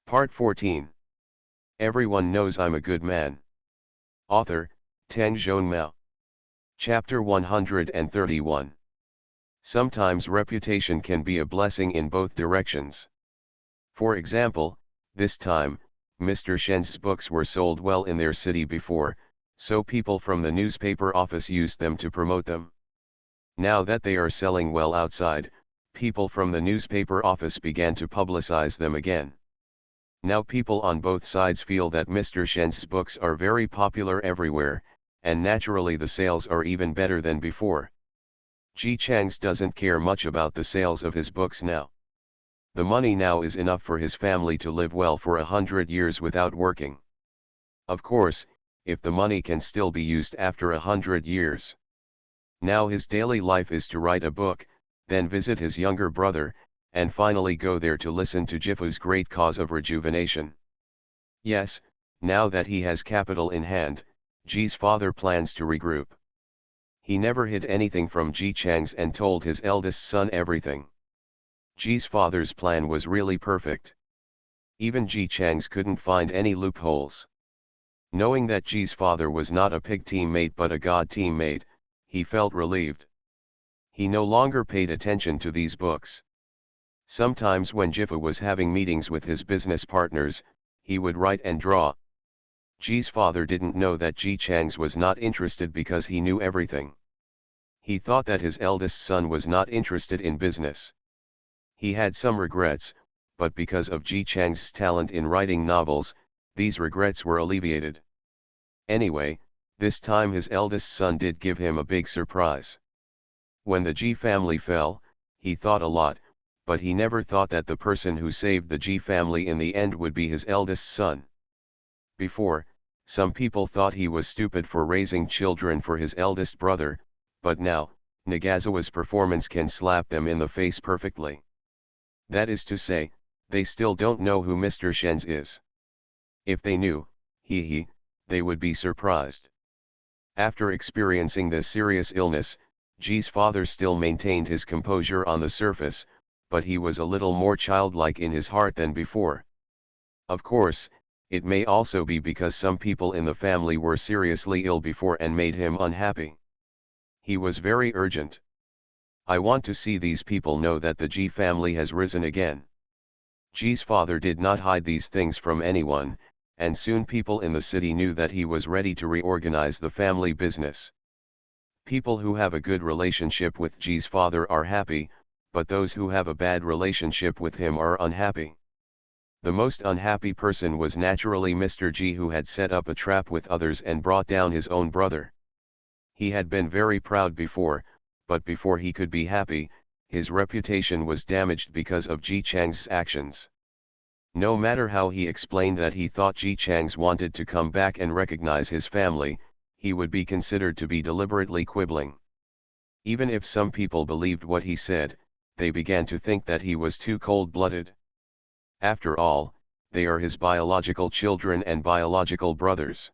Part 14. Everyone knows I'm a good man. Author, Tang Zhongmao. Chapter 131. Sometimes reputation can be a blessing in both directions. For example, this time, Mr. Shen's books were sold well in their city before, so people from the newspaper office used them to promote them. Now that they are selling well outside, people from the newspaper office began to publicize them again. Now people on both sides feel that Mr. Shen's books are very popular everywhere, and naturally the sales are even better than before. Ji Chang's doesn't care much about the sales of his books now. The money now is enough for his family to live well for 100 years without working. Of course, if the money can still be used after 100 years. Now his daily life is to write a book, then visit his younger brother, and finally go there to listen to Jifu's great cause of rejuvenation. Yes, now that he has capital in hand, Ji's father plans to regroup. He never hid anything from Ji Chang's and told his eldest son everything. Ji's father's plan was really perfect. Even Ji Chang's couldn't find any loopholes. Knowing that Ji's father was not a pig teammate but a god teammate, he felt relieved. He no longer paid attention to these books. Sometimes when Jifu was having meetings with his business partners, he would write and draw. Ji's father didn't know that Ji Chang's was not interested because he knew everything. He thought that his eldest son was not interested in business. He had some regrets, but because of Ji Chang's talent in writing novels, these regrets were alleviated. Anyway, this time his eldest son did give him a big surprise. When the Ji family fell, he thought a lot, but he never thought that the person who saved the Ji family in the end would be his eldest son. Before, some people thought he was stupid for raising children for his eldest brother, but now, Nagasawa's performance can slap them in the face perfectly. That is to say, they still don't know who Mr. Shen's is. If they knew, they would be surprised. After experiencing this serious illness, Ji's father still maintained his composure on the surface, but he was a little more childlike in his heart than before. Of course, it may also be because some people in the family were seriously ill before and made him unhappy. He was very urgent. I want to see these people know that the Ji family has risen again. Ji's father did not hide these things from anyone, and soon people in the city knew that he was ready to reorganize the family business. People who have a good relationship with Ji's father are happy, but those who have a bad relationship with him are unhappy. The most unhappy person was naturally Mr. Ji, who had set up a trap with others and brought down his own brother. He had been very proud before, but before he could be happy, his reputation was damaged because of Ji Chang's actions. No matter how he explained that he thought Ji Chang's wanted to come back and recognize his family, he would be considered to be deliberately quibbling. Even if some people believed what he said, they began to think that he was too cold-blooded. After all, they are his biological children and biological brothers.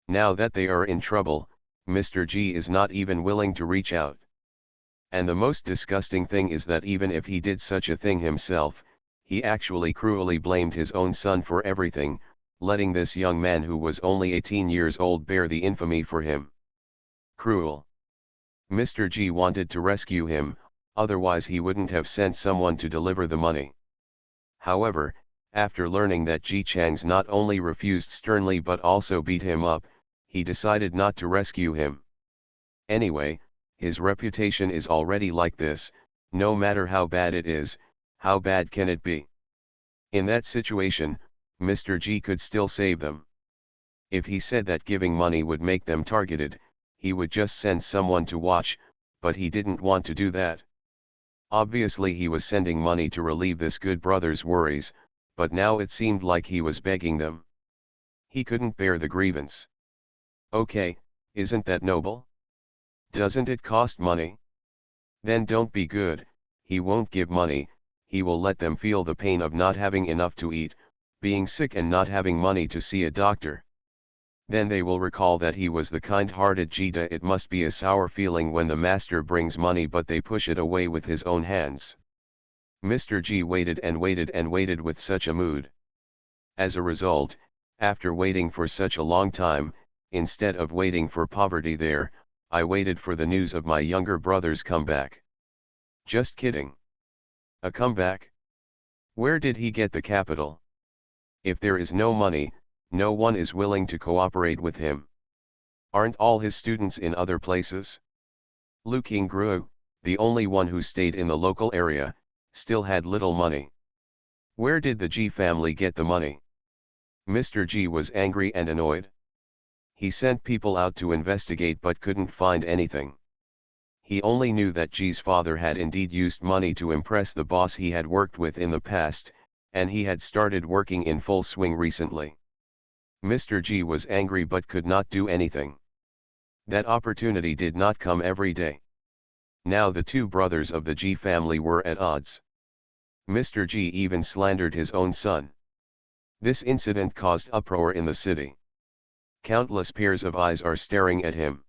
Now that they are in trouble, Mr. Ji is not even willing to reach out. And the most disgusting thing is that even if he did such a thing himself, he actually cruelly blamed his own son for everything, letting this young man who was only 18 years old bear the infamy for him. Cruel. Mr. Ji wanted to rescue him, otherwise he wouldn't have sent someone to deliver the money. However, after learning that Ji Chang's not only refused sternly but also beat him up, he decided not to rescue him. Anyway, his reputation is already like this. No matter how bad it is, how bad can it be? In that situation, Mr. Ji could still save them. If he said that giving money would make them targeted, he would just send someone to watch, but he didn't want to do that. Obviously he was sending money to relieve this good brother's worries, but now it seemed like he was begging them. He couldn't bear the grievance. Okay, isn't that noble? Doesn't it cost money? Then don't be good. He won't give money, he will let them feel the pain of not having enough to eat, being sick and not having money to see a doctor. Then they will recall that he was the kind-hearted Jida. It must be a sour feeling when the master brings money but they push it away with his own hands. Mr. Ji waited and waited and waited with such a mood. As a result, after waiting for such a long time, instead of waiting for poverty there, I waited for the news of my younger brother's comeback. Just kidding. A comeback? Where did he get the capital? If there is no money, no one is willing to cooperate with him. Aren't all his students in other places? Lu Qingru, the only one who stayed in the local area, still had little money. Where did the Ji family get the money? Mr. Ji was angry and annoyed. He sent people out to investigate but couldn't find anything. He only knew that Ji's father had indeed used money to impress the boss he had worked with in the past, and he had started working in full swing recently. Mr. Ji was angry but could not do anything. That opportunity did not come every day. Now the two brothers of the Ji family were at odds. Mr. Ji even slandered his own son. This incident caused uproar in the city. Countless pairs of eyes are staring at him.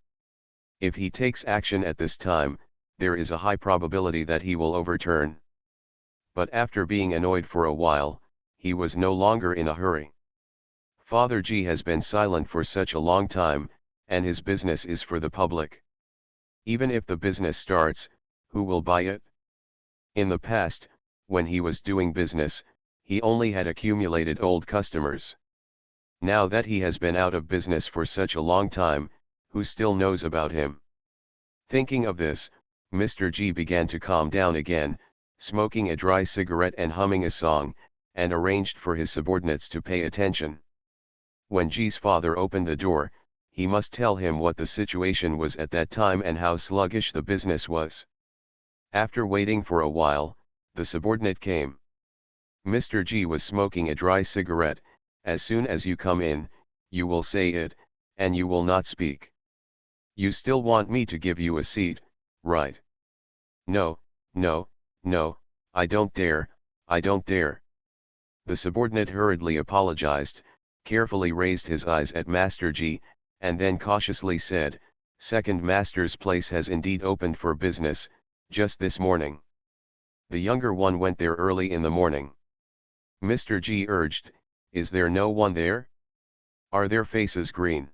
If he takes action at this time, there is a high probability that he will overturn. But after being annoyed for a while, he was no longer in a hurry. Father Ji has been silent for such a long time, and his business is for the public. Even if the business starts, who will buy it? In the past, when he was doing business, he only had accumulated old customers. Now that he has been out of business for such a long time, who still knows about him? Thinking of this, Mr. Ji began to calm down again, smoking a dry cigarette and humming a song, and arranged for his subordinates to pay attention. When Ji's father opened the door, he must tell him what the situation was at that time and how sluggish the business was. After waiting for a while, the subordinate came. Mr. Ji was smoking a dry cigarette. As soon as you come in, you will say it, and you will not speak. You still want me to give you a seat, right? No, no, no, I don't dare, I don't dare. The subordinate hurriedly apologized, carefully raised his eyes at Master Ji, and then cautiously said, "Second master's place has indeed opened for business, just this morning." The younger one went there early in the morning. Mr. Ji urged, "Is there no one there? Are their faces green?"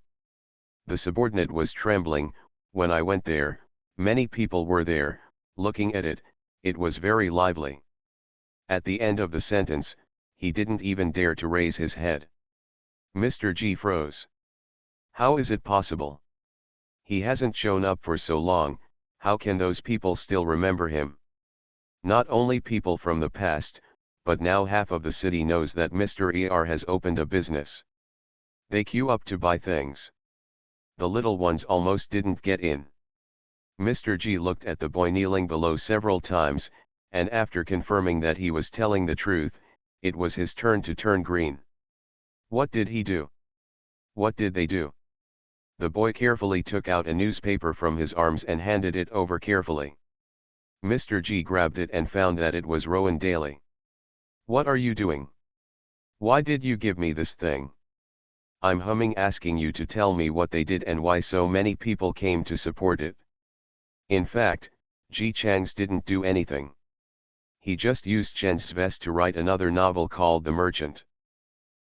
The subordinate was trembling. "When I went there, many people were there, looking at it, it was very lively." At the end of the sentence, he didn't even dare to raise his head. Mr. Ji froze. How is it possible? He hasn't shown up for so long, how can those people still remember him? Not only people from the past, but now half of the city knows that Mr. ER has opened a business. They queue up to buy things. The little ones almost didn't get in. Mr. Ji looked at the boy kneeling below several times, and after confirming that he was telling the truth, it was his turn to turn green. What did he do? What did they do? The boy carefully took out a newspaper from his arms and handed it over carefully. Mr. Ji grabbed it and found that it was Rowan Daily. "What are you doing? Why did you give me this thing? I'm humming asking you to tell me what they did and why so many people came to support it." In fact, Ji Chang's didn't do anything. He just used Chen's vest to write another novel called The Merchant.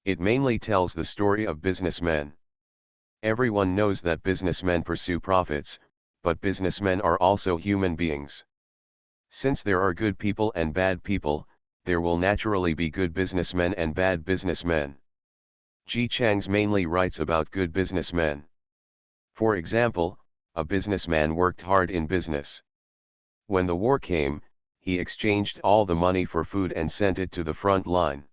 It mainly tells the story of businessmen. Everyone knows that businessmen pursue profits, but businessmen are also human beings. Since there are good people and bad people, there will naturally be good businessmen and bad businessmen. Ji Chang's mainly writes about good businessmen. For example, a businessman worked hard in business. When the war came, he exchanged all the money for food and sent it to the front line.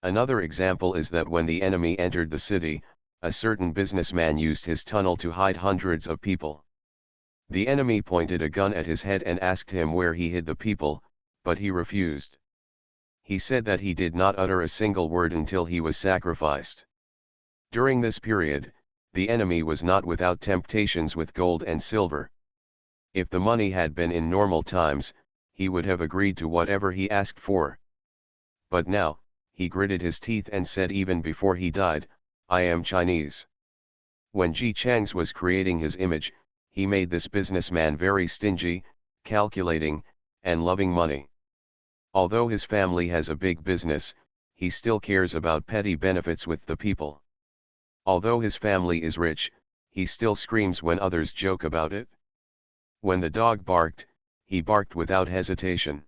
Another example is that when the enemy entered the city, a certain businessman used his tunnel to hide hundreds of people. The enemy pointed a gun at his head and asked him where he hid the people, but he refused. He said that he did not utter a single word until he was sacrificed. During this period, the enemy was not without temptations with gold and silver. If the money had been in normal times, he would have agreed to whatever he asked for. But now, he gritted his teeth and said even before he died, "I am Chinese." When Ji Chang's was creating his image, he made this businessman very stingy, calculating, and loving money. Although his family has a big business, he still cares about petty benefits with the people. Although his family is rich, he still screams when others joke about it. When the dog barked, he barked without hesitation.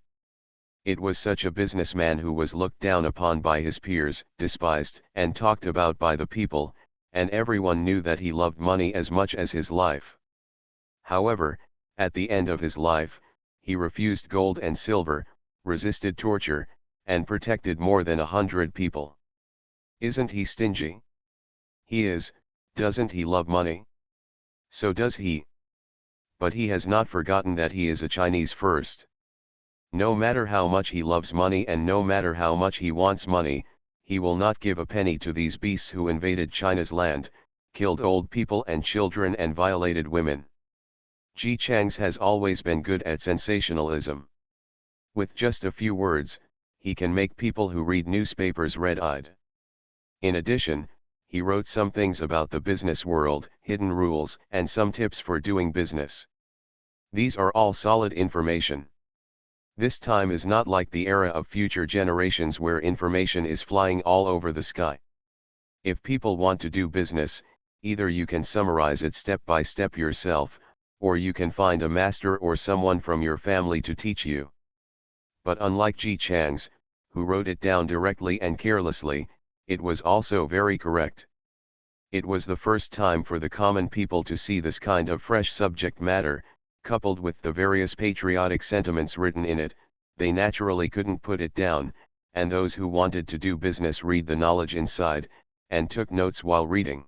It was such a businessman who was looked down upon by his peers, despised and talked about by the people, and everyone knew that he loved money as much as his life. However, at the end of his life, he refused gold and silver, resisted torture, and protected more than 100 people. Isn't he stingy? He is. Doesn't he love money? So does he. But he has not forgotten that he is a Chinese first. No matter how much he loves money and no matter how much he wants money, he will not give a penny to these beasts who invaded China's land, killed old people and children and violated women. Ji Chang's has always been good at sensationalism. With just a few words, he can make people who read newspapers red-eyed. In addition, he wrote some things about the business world, hidden rules, and some tips for doing business. These are all solid information. This time is not like the era of future generations where information is flying all over the sky. If people want to do business, either you can summarize it step by step yourself, or you can find a master or someone from your family to teach you. But unlike Ji Chang's, who wrote it down directly and carelessly, it was also very correct. It was the first time for the common people to see this kind of fresh subject matter, coupled with the various patriotic sentiments written in it. They naturally couldn't put it down, and those who wanted to do business read the knowledge inside, and took notes while reading.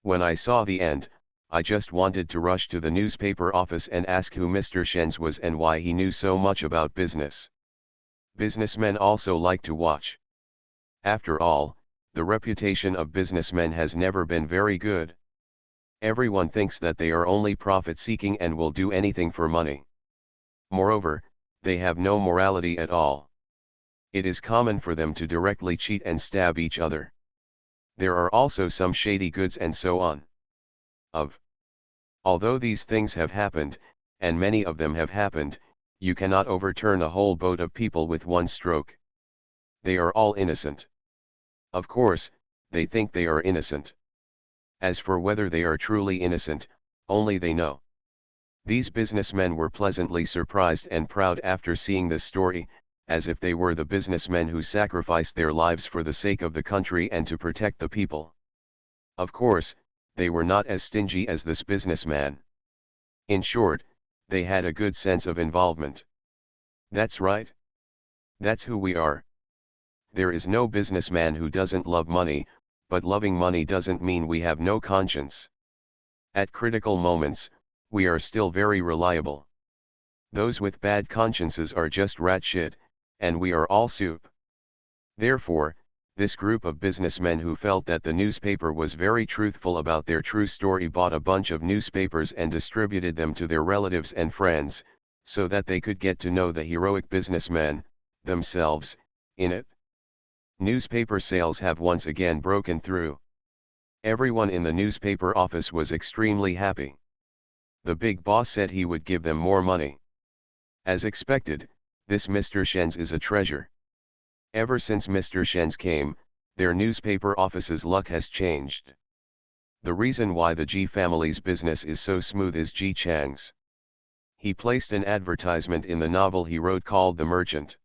When I saw the end, I just wanted to rush to the newspaper office and ask who Mr. Shen's was and why he knew so much about business. Businessmen also like to watch. After all, the reputation of businessmen has never been very good. Everyone thinks that they are only profit-seeking and will do anything for money. Moreover, they have no morality at all. It is common for them to directly cheat and stab each other. There are also some shady goods and so on. Although these things have happened, and many of them have happened, you cannot overturn a whole boat of people with one stroke. They are all innocent. Of course, they think they are innocent. As for whether they are truly innocent, only they know. These businessmen were pleasantly surprised and proud after seeing this story, as if they were the businessmen who sacrificed their lives for the sake of the country and to protect the people. Of course, they were not as stingy as this businessman. In short, they had a good sense of involvement. That's right. That's who we are. There is no businessman who doesn't love money, but loving money doesn't mean we have no conscience. At critical moments, we are still very reliable. Those with bad consciences are just rat shit, and we are all soup. Therefore, this group of businessmen who felt that the newspaper was very truthful about their true story bought a bunch of newspapers and distributed them to their relatives and friends, so that they could get to know the heroic businessmen, themselves, in it. Newspaper sales have once again broken through. Everyone in the newspaper office was extremely happy. The big boss said he would give them more money. As expected, this Mr. Shen's is a treasure. Ever since Mr. Shen's came, their newspaper office's luck has changed. The reason why the Ji family's business is so smooth is Ji Chang's. He placed an advertisement in the novel he wrote called The Merchant.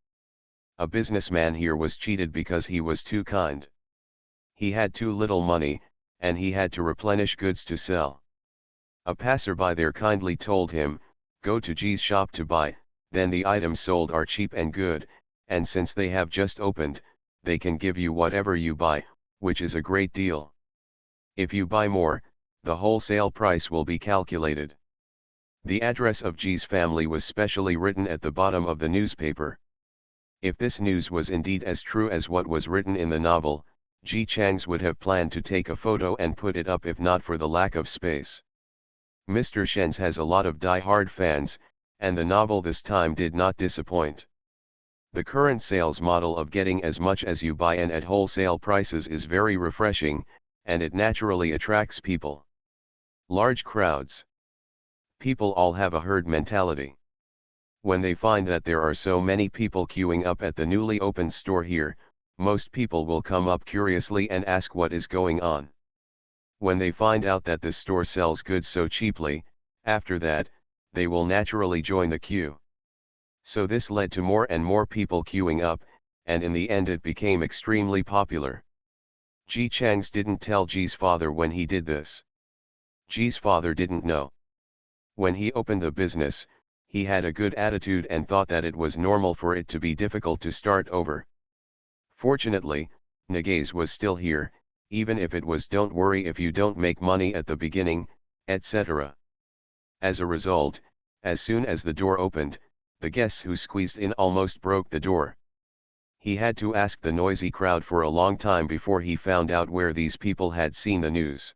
A businessman here was cheated because he was too kind. He had too little money, and he had to replenish goods to sell. A passerby there kindly told him, "Go to Ji's shop to buy, then the items sold are cheap and good, and since they have just opened, they can give you whatever you buy, which is a great deal. If you buy more, the wholesale price will be calculated." The address of Ji's family was specially written at the bottom of the newspaper. If this news was indeed as true as what was written in the novel, Ji Chang's would have planned to take a photo and put it up if not for the lack of space. Mr. Shen's has a lot of die-hard fans, and the novel this time did not disappoint. The current sales model of getting as much as you buy and at wholesale prices is very refreshing, and it naturally attracts people. Large crowds. People all have a herd mentality. When they find that there are so many people queuing up at the newly opened store here, most people will come up curiously and ask what is going on. When they find out that this store sells goods so cheaply, after that, they will naturally join the queue. So this led to more and more people queuing up, and in the end it became extremely popular. Ji Chang's didn't tell Ji's father when he did this. Ji's father didn't know. When he opened the business, he had a good attitude and thought that it was normal for it to be difficult to start over. Fortunately, Nagaze was still here, even if it was "don't worry if you don't make money at the beginning," etc. As a result, as soon as the door opened, the guests who squeezed in almost broke the door. He had to ask the noisy crowd for a long time before he found out where these people had seen the news.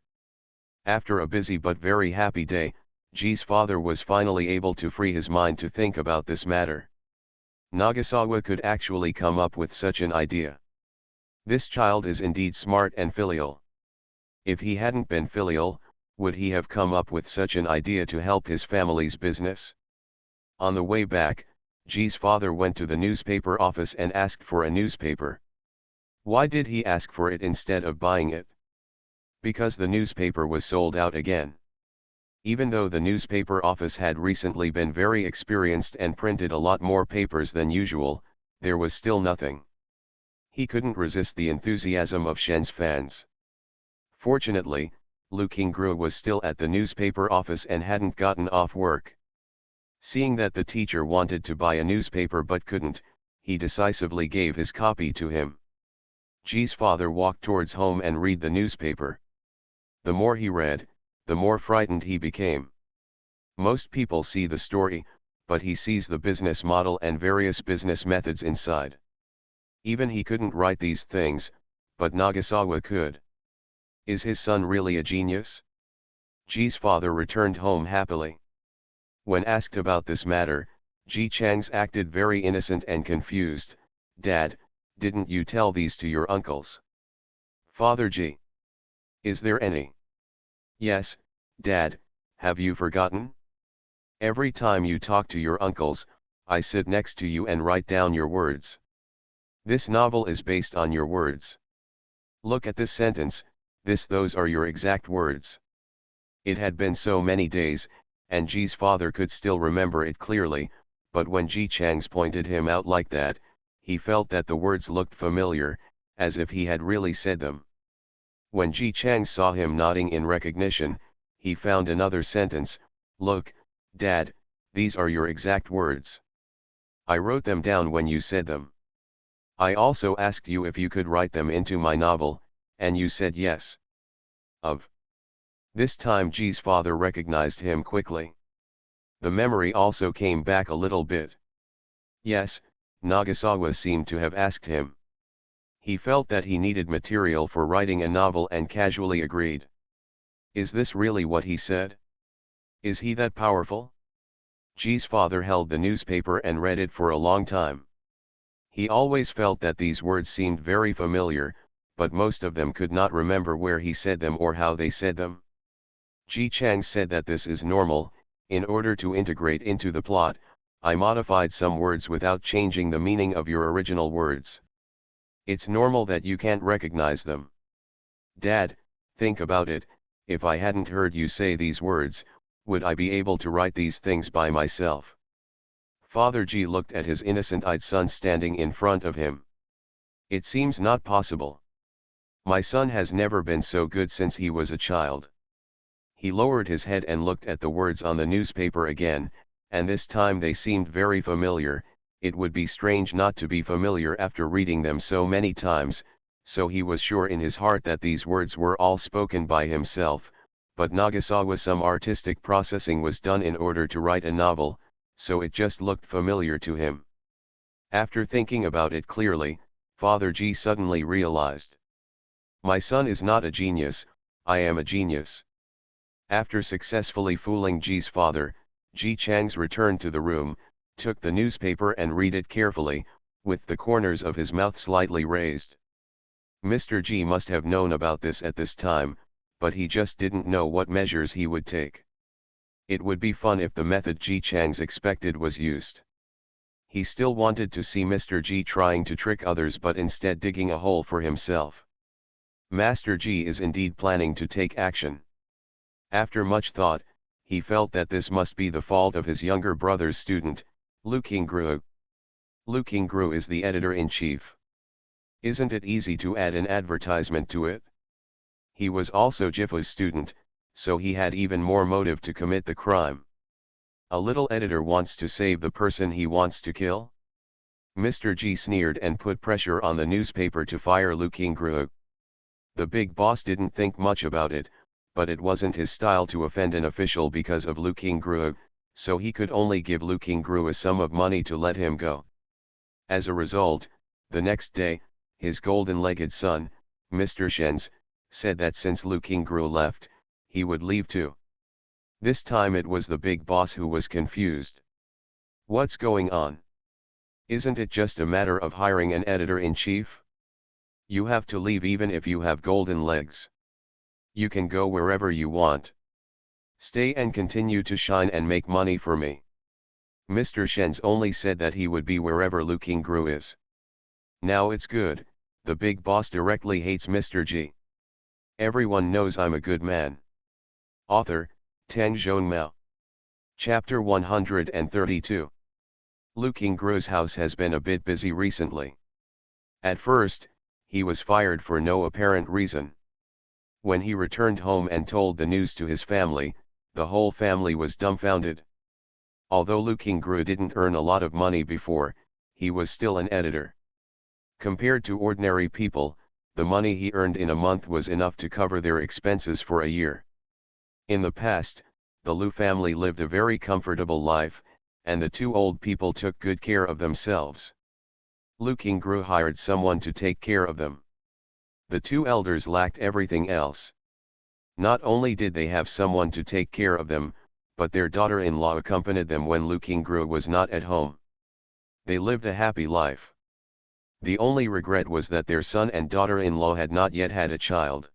After a busy but very happy day, Ji's father was finally able to free his mind to think about this matter. Nagasawa could actually come up with such an idea. This child is indeed smart and filial. If he hadn't been filial, would he have come up with such an idea to help his family's business? On the way back, Ji's father went to the newspaper office and asked for a newspaper. Why did he ask for it instead of buying it? Because the newspaper was sold out again. Even though the newspaper office had recently been very experienced and printed a lot more papers than usual, there was still nothing. He couldn't resist the enthusiasm of Shen's fans. Fortunately, Lu Qingru was still at the newspaper office and hadn't gotten off work. Seeing that the teacher wanted to buy a newspaper but couldn't, he decisively gave his copy to him. Ji's father walked towards home and read the newspaper. The more he read, the more frightened he became. Most people see the story, but he sees the business model and various business methods inside. Even he couldn't write these things, but Nagasawa could. Is his son really a genius? Ji's father returned home happily. When asked about this matter, Ji Chang's acted very innocent and confused. "Dad, didn't you tell these to your uncles?" "Father Ji. Is there any?" "Yes, Dad, have you forgotten? Every time you talk to your uncles, I sit next to you and write down your words. This novel is based on your words. Look at this sentence, those are your exact words." It had been so many days, and Ji's father could still remember it clearly, but when Ji Chang's pointed him out like that, he felt that the words looked familiar, as if he had really said them. When Ji Chang saw him nodding in recognition, he found another sentence, "Look, Dad, these are your exact words. I wrote them down when you said them. I also asked you if you could write them into my novel, and you said yes." Of. This time Ji's father recognized him quickly. The memory also came back a little bit. Yes, Nagasawa seemed to have asked him. He felt that he needed material for writing a novel and casually agreed. Is this really what he said? Is he that powerful? Ji's father held the newspaper and read it for a long time. He always felt that these words seemed very familiar, but most of them could not remember where he said them or how they said them. Ji Chang said that this is normal. In order to integrate into the plot, I modified some words without changing the meaning of your original words. It's normal that you can't recognize them. Dad, think about it, if I hadn't heard you say these words, would I be able to write these things by myself? Father Ji looked at his innocent-eyed son standing in front of him. It seems not possible. My son has never been so good since he was a child. He lowered his head and looked at the words on the newspaper again, and this time they seemed very familiar. It would be strange not to be familiar after reading them so many times, so he was sure in his heart that these words were all spoken by himself, but Nagasawa some artistic processing was done in order to write a novel, so it just looked familiar to him. After thinking about it clearly, Father Ji suddenly realized. My son is not a genius, I am a genius. After successfully fooling Ji's father, Ji Chang's returned to the room, took the newspaper and read it carefully, with the corners of his mouth slightly raised. Mr. Ji must have known about this at this time, but he just didn't know what measures he would take. It would be fun if the method Ji Chang's expected was used. He still wanted to see Mr. G trying to trick others but instead digging a hole for himself. Master G is indeed planning to take action. After much thought, he felt that this must be the fault of his younger brother's student, Lu Qingru. Lu Qingru is the editor-in-chief. Isn't it easy to add an advertisement to it? He was also Jifu's student, so he had even more motive to commit the crime. A little editor wants to save the person he wants to kill? Mr. G sneered and put pressure on the newspaper to fire Lu Qingru. The big boss didn't think much about it, but it wasn't his style to offend an official because of Lu Qingru, so he could only give Lu Qingru a sum of money to let him go. As a result, the next day, his golden-legged son, Mr. Shen's, said that since Lu Qingru left, he would leave too. This time it was the big boss who was confused. What's going on? Isn't it just a matter of hiring an editor-in-chief? You have to leave even if you have golden legs. You can go wherever you want. Stay and continue to shine and make money for me. Mr. Shen's only said that he would be wherever Lu Qingru is. Now it's good, the big boss directly hates Mr. G. Everyone knows I'm a good man. Author, Tang Zhongmao. Chapter 132. Lu Qingru's house has been a bit busy recently. At first, he was fired for no apparent reason. When he returned home and told the news to his family, the whole family was dumbfounded. Although Lu Qingru didn't earn a lot of money before, he was still an editor. Compared to ordinary people, the money he earned in a month was enough to cover their expenses for a year. In the past, the Lu family lived a very comfortable life, and the two old people took good care of themselves. Lu Qingru hired someone to take care of them. The two elders lacked everything else. Not only did they have someone to take care of them, but their daughter-in-law accompanied them when Lu Qingru was not at home. They lived a happy life. The only regret was that their son and daughter-in-law had not yet had a child.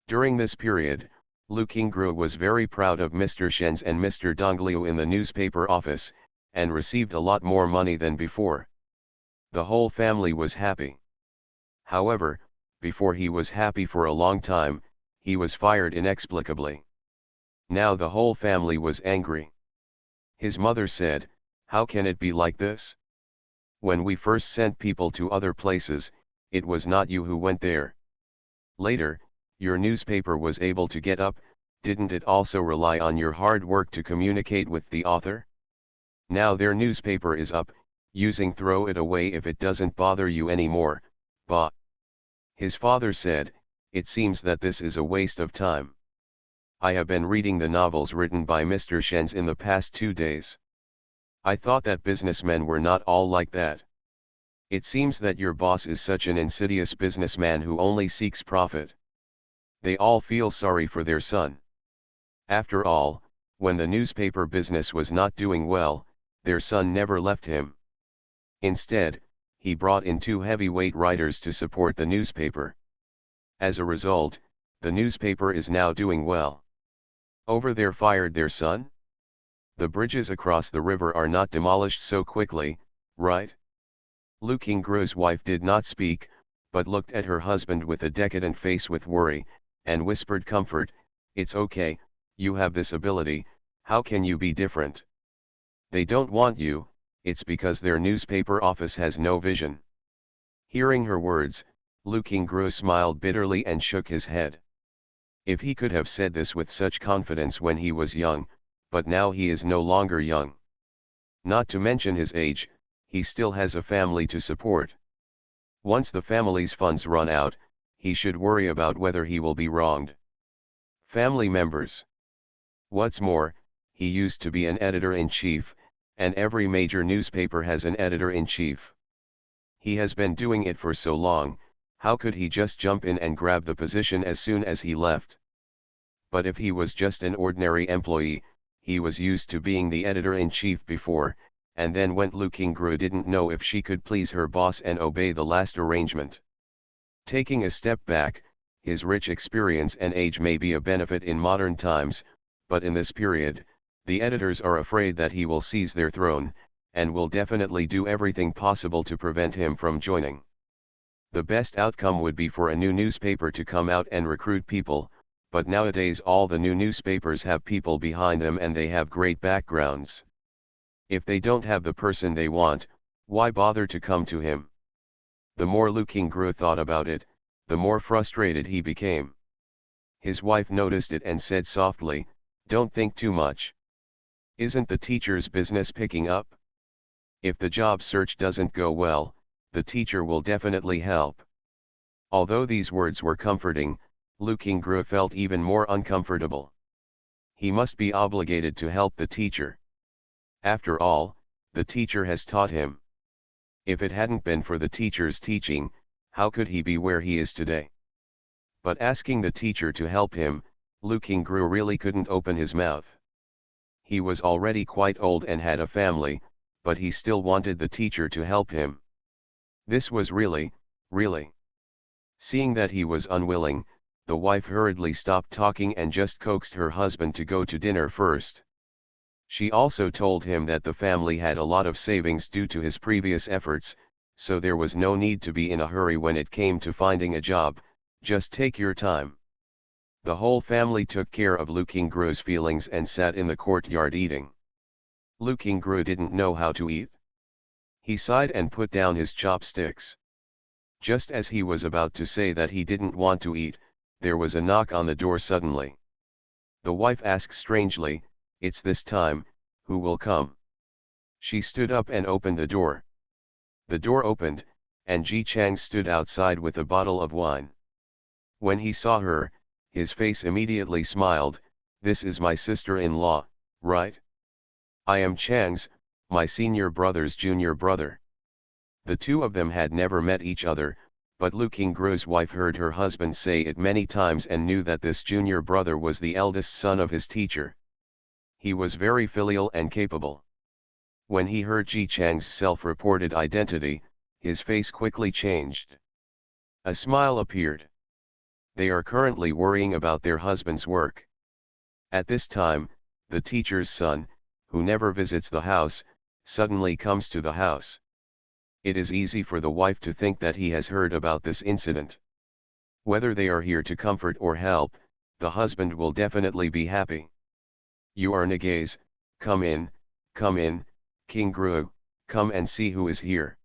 During this period, Lu Qingru was very proud of Mr. Shen's and Mr. Dongliu in the newspaper office, and received a lot more money than before. The whole family was happy. However, before he was happy for a long time, he was fired inexplicably. Now the whole family was angry. His mother said, "How can it be like this? When we first sent people to other places, it was not you who went there. Later, your newspaper was able to get up, didn't it also rely on your hard work to communicate with the author? Now their newspaper is up, throw it away if it doesn't bother you anymore, bah." His father said, "It seems that this is a waste of time. I have been reading the novels written by Mr. Shen's in the past 2 days. I thought that businessmen were not all like that. It seems that your boss is such an insidious businessman who only seeks profit." They all feel sorry for their son. After all, when the newspaper business was not doing well, their son never left him. Instead, he brought in 2 heavyweight writers to support the newspaper. As a result, the newspaper is now doing well. Over there fired their son? The bridges across the river are not demolished so quickly, right? Lu Qingru's wife did not speak, but looked at her husband with a decadent face with worry, and whispered comfort, "It's okay, you have this ability, how can you be different? They don't want you, it's because their newspaper office has no vision." Hearing her words, Lu Qingru smiled bitterly and shook his head. If he could have said this with such confidence when he was young, but now he is no longer young. Not to mention his age, he still has a family to support. Once the family's funds run out, he should worry about whether he will be wronged. Family members. What's more, he used to be an editor-in-chief, and every major newspaper has an editor-in-chief. He has been doing it for so long, how could he just jump in and grab the position as soon as he left? But if he was just an ordinary employee, he was used to being the editor-in-chief before, and then when Lu Qingru didn't know if she could please her boss and obey the last arrangement. Taking a step back, his rich experience and age may be a benefit in modern times, but in this period, the editors are afraid that he will seize their throne, and will definitely do everything possible to prevent him from joining. The best outcome would be for a new newspaper to come out and recruit people, but nowadays all the new newspapers have people behind them and they have great backgrounds. If they don't have the person they want, why bother to come to him? The more Lu Qingru thought about it, the more frustrated he became. His wife noticed it and said softly, "Don't think too much. Isn't the teacher's business picking up? If the job search doesn't go well, the teacher will definitely help." Although these words were comforting, Lu Qingru felt even more uncomfortable. He must be obligated to help the teacher. After all, the teacher has taught him. If it hadn't been for the teacher's teaching, how could he be where he is today? But asking the teacher to help him, Lu Qingru really couldn't open his mouth. He was already quite old and had a family, but he still wanted the teacher to help him. This was really. Seeing that he was unwilling, the wife hurriedly stopped talking and just coaxed her husband to go to dinner first. She also told him that the family had a lot of savings due to his previous efforts, so there was no need to be in a hurry when it came to finding a job, just take your time. The whole family took care of Lu Qingru's feelings and sat in the courtyard eating. Lu Qingru didn't know how to eat. He sighed and put down his chopsticks. Just as he was about to say that he didn't want to eat, there was a knock on the door suddenly. The wife asked strangely, "It's this time, who will come?" She stood up and opened the door. The door opened, and Ji Chang stood outside with a bottle of wine. When he saw her, his face immediately smiled. "This is my sister-in-law, right? I am Chang's, my senior brother's junior brother." The two of them had never met each other, but Lu Qingru's wife heard her husband say it many times and knew that this junior brother was the eldest son of his teacher. He was very filial and capable. When he heard Ji Chang's self-reported identity, his face quickly changed. A smile appeared. They are currently worrying about their husband's work. At this time, the teacher's son, who never visits the house, suddenly comes to the house. It is easy for the wife to think that he has heard about this incident. Whether they are here to comfort or help, the husband will definitely be happy. "You are Nagays, come in, Qingru, come and see who is here."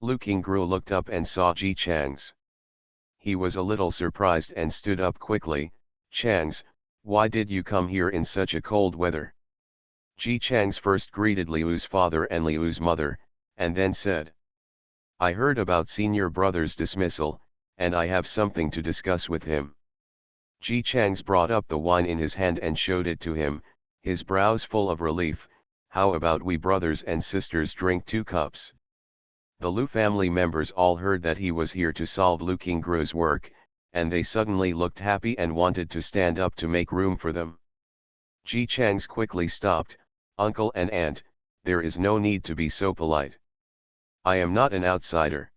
Lu Qingru looked up and saw Ji Chang's. He was a little surprised and stood up quickly. "Chang's, why did you come here in such a cold weather?" Ji Chang's first greeted Liu's father and Liu's mother, and then said, "I heard about senior brother's dismissal, and I have something to discuss with him." Ji Chang's brought up the wine in his hand and showed it to him, his brows full of relief. "How about we brothers and sisters drink 2 cups? The Lu family members all heard that he was here to solve Lu Qingru's work, and they suddenly looked happy and wanted to stand up to make room for them. Ji Chang's quickly stopped. "Uncle and aunt, there is no need to be so polite. I am not an outsider.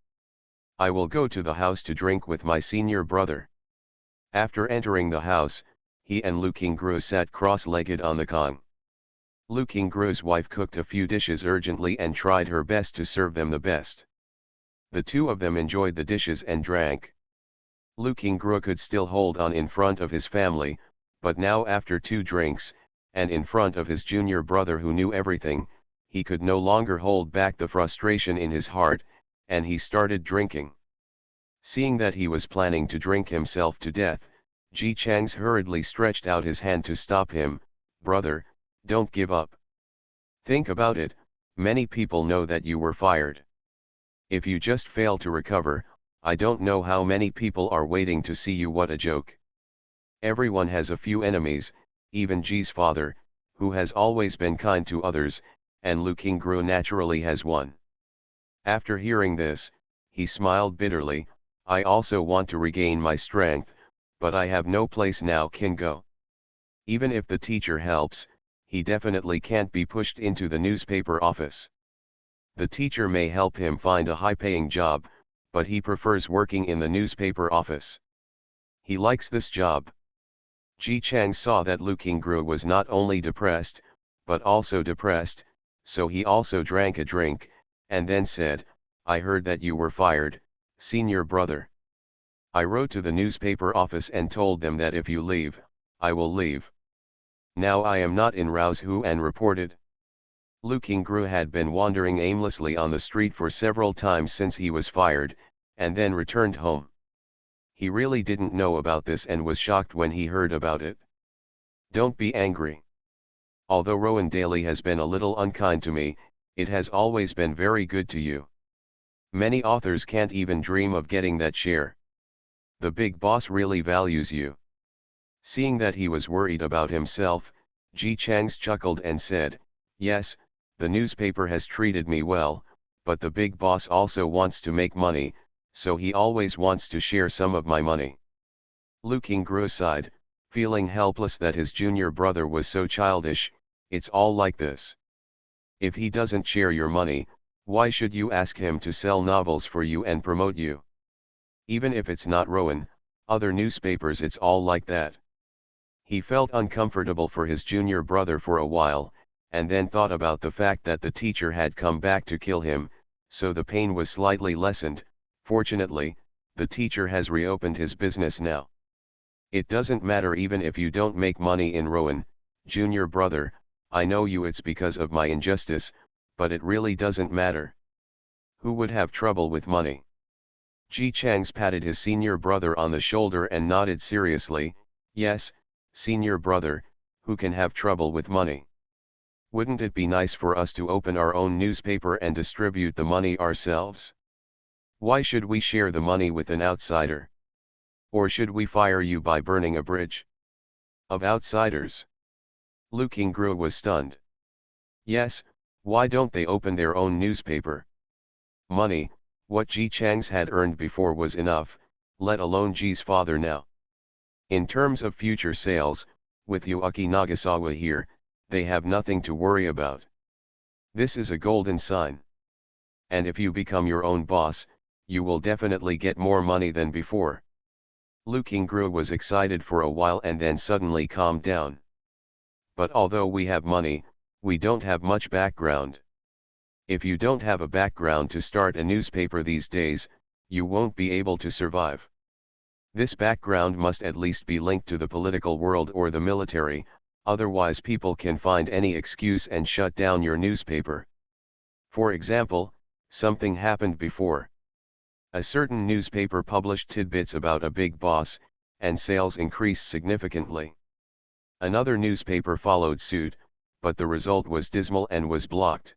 I will go to the house to drink with my senior brother." After entering the house, he and Lu Qingru sat cross-legged on the kong. Lu Qingru's wife cooked a few dishes urgently and tried her best to serve them the best. The two of them enjoyed the dishes and drank. Lu Qingru could still hold on in front of his family, but now after 2 drinks, and in front of his junior brother who knew everything, he could no longer hold back the frustration in his heart, and he started drinking. Seeing that he was planning to drink himself to death, Ji Chang's hurriedly stretched out his hand to stop him. "Brother, don't give up. Think about it, many people know that you were fired. If you just fail to recover, I don't know how many people are waiting to see you. What a joke. Everyone has a few enemies, even Ji's father, who has always been kind to others, and Lu Qingru naturally has one." After hearing this, he smiled bitterly. "I also want to regain my strength, but I have no place now can go. Even if the teacher helps, he definitely can't be pushed into the newspaper office. The teacher may help him find a high-paying job, but he prefers working in the newspaper office. He likes this job." Ji Chang saw that Lu Qingru was not only depressed, but also depressed, so he also drank a drink, and then said, "I heard that you were fired, senior brother. I wrote to the newspaper office and told them that if you leave, I will leave. Now I am not in Rao's and reported." Lu Qingru had been wandering aimlessly on the street for several times since he was fired, and then returned home. He really didn't know about this and was shocked when he heard about it. "Don't be angry. Although Rowan Daly has been a little unkind to me, it has always been very good to you. Many authors can't even dream of getting that share. The big boss really values you." Seeing that he was worried about himself, Ji Chang's chuckled and said, "Yes, the newspaper has treated me well, but the big boss also wants to make money, so he always wants to share some of my money." Lu Qingru sighed, feeling helpless that his junior brother was so childish. "It's all like this. If he doesn't share your money, why should you ask him to sell novels for you and promote you? Even if it's not Rowan, other newspapers it's all like that." He felt uncomfortable for his junior brother for a while, and then thought about the fact that the teacher had come back to kill him, so the pain was slightly lessened. Fortunately, the teacher has reopened his business now. "It doesn't matter even if you don't make money in Rowan, junior brother, I know it's because of my injustice, but it really doesn't matter. Who would have trouble with money?" Ji Chang's patted his senior brother on the shoulder and nodded seriously, "Yes, senior brother, who can have trouble with money? Wouldn't it be nice for us to open our own newspaper and distribute the money ourselves? Why should we share the money with an outsider? Or should we fire you by burning a bridge? Of outsiders?" Lu Qingru was stunned. "Yes, why don't they open their own newspaper? Money, what Ji Chang's had earned before was enough, let alone Ji's father now. In terms of future sales, with Yuaki Nagasawa here, they have nothing to worry about. This is a golden sign. And if you become your own boss, you will definitely get more money than before." Lu Qingru was excited for a while and then suddenly calmed down. "But although we have money, we don't have much background. If you don't have a background to start a newspaper these days, you won't be able to survive. This background must at least be linked to the political world or the military, otherwise people can find any excuse and shut down your newspaper. For example, something happened before. A certain newspaper published tidbits about a big boss, and sales increased significantly. Another newspaper followed suit, but the result was dismal and was blocked.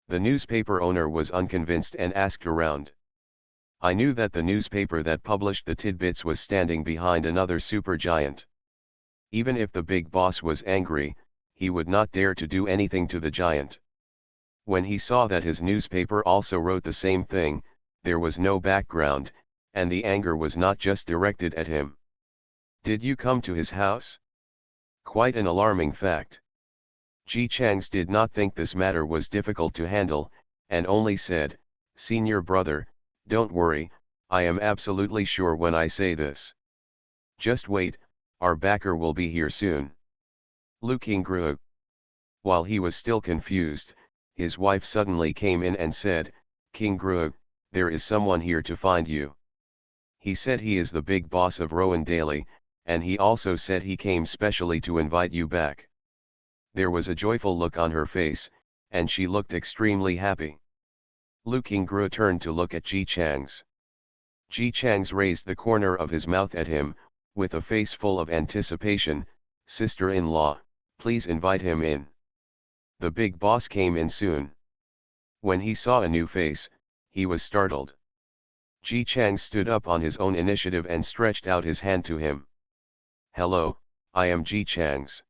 The newspaper owner was unconvinced and asked around. I knew that the newspaper that published the tidbits was standing behind another supergiant. Even if the big boss was angry, he would not dare to do anything to the giant. When he saw that his newspaper also wrote the same thing, there was no background, and the anger was not just directed at him. Did you come to his house? Quite an alarming fact. Ji Chang's did not think this matter was difficult to handle, and only said, "Senior brother, don't worry, I am absolutely sure when I say this. Just wait, our backer will be here soon." Lu Qingru. While he was still confused, his wife suddenly came in and said, "Qingru, there is someone here to find you. He said he is the big boss of Rowan Daily, and he also said he came specially to invite you back." There was a joyful look on her face, and she looked extremely happy. Lu Qingru turned to look at Ji Chang's. Ji Chang's raised the corner of his mouth at him, with a face full of anticipation. "Sister-in-law, please invite him in." The big boss came in soon. When he saw a new face, he was startled. Ji Chang stood up on his own initiative and stretched out his hand to him. "Hello, I am Ji Chang's.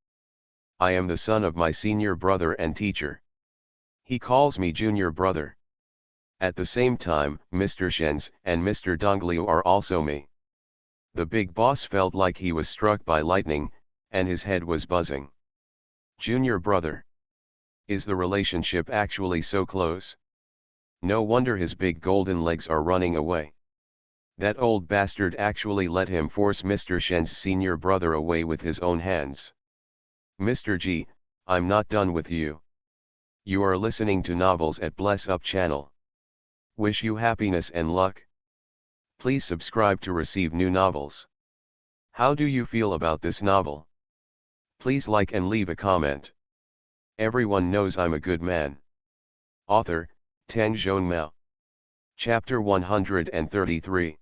I am the son of my senior brother and teacher. He calls me junior brother. At the same time, Mr. Shen's and Mr. Dongliu are also me." The big boss felt like he was struck by lightning, and his head was buzzing. Junior brother. Is the relationship actually so close? No wonder his big golden legs are running away. That old bastard actually let him force Mr. Shen's senior brother away with his own hands. "Mr. G, I'm not done with you. You are listening to Novels at Bless Up channel. Wish you happiness and luck. Please subscribe to receive new novels. How do you feel about this novel? Please like and leave a comment. Everyone knows I'm a good man. Author, HandsomeMaleLead. Chapter 133.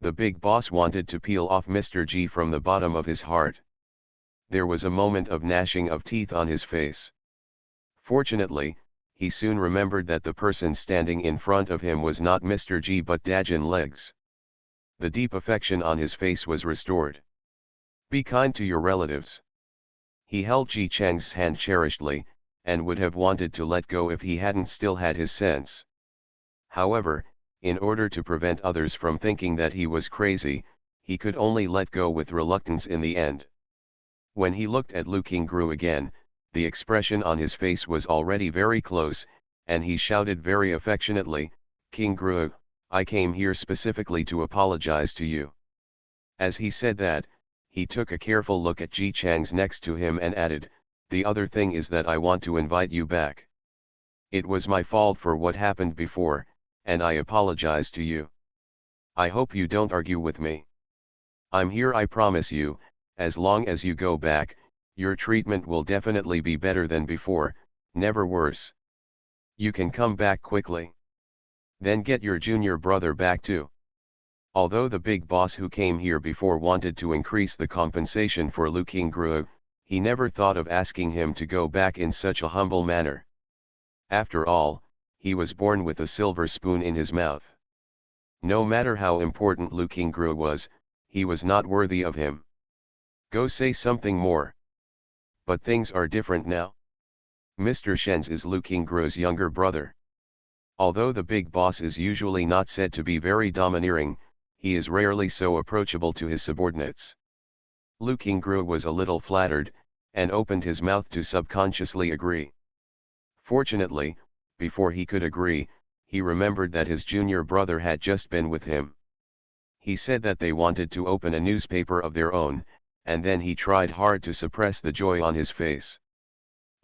The big boss wanted to peel off Mr. G from the bottom of his heart. There was a moment of gnashing of teeth on his face. Fortunately, he soon remembered that the person standing in front of him was not Mr. G but Dajin Legs. The deep affection on his face was restored. Be kind to your relatives. He held Ji Chang's hand cherishedly, and would have wanted to let go if he hadn't still had his sense. However, in order to prevent others from thinking that he was crazy, he could only let go with reluctance in the end. When he looked at Lu Qingru again, the expression on his face was already very close, and he shouted very affectionately, "Qingru, I came here specifically to apologize to you." As he said that, he took a careful look at Ji Chang's next to him and added, "The other thing is that I want to invite you back. It was my fault for what happened before, and I apologize to you. I hope you don't argue with me. I'm here, I promise you. As long as you go back, your treatment will definitely be better than before, never worse. You can come back quickly. Then get your junior brother back too." Although the big boss who came here before wanted to increase the compensation for Lu Qingru, he never thought of asking him to go back in such a humble manner. After all, he was born with a silver spoon in his mouth. No matter how important Lu Qingru was, he was not worthy of him. Go say something more. But things are different now. Mr. Shen's is Lu Qingru's younger brother. Although the big boss is usually not said to be very domineering, he is rarely so approachable to his subordinates. Lu Qingru was a little flattered, and opened his mouth to subconsciously agree. Fortunately, before he could agree, he remembered that his junior brother had just been with him. He said that they wanted to open a newspaper of their own, and then he tried hard to suppress the joy on his face.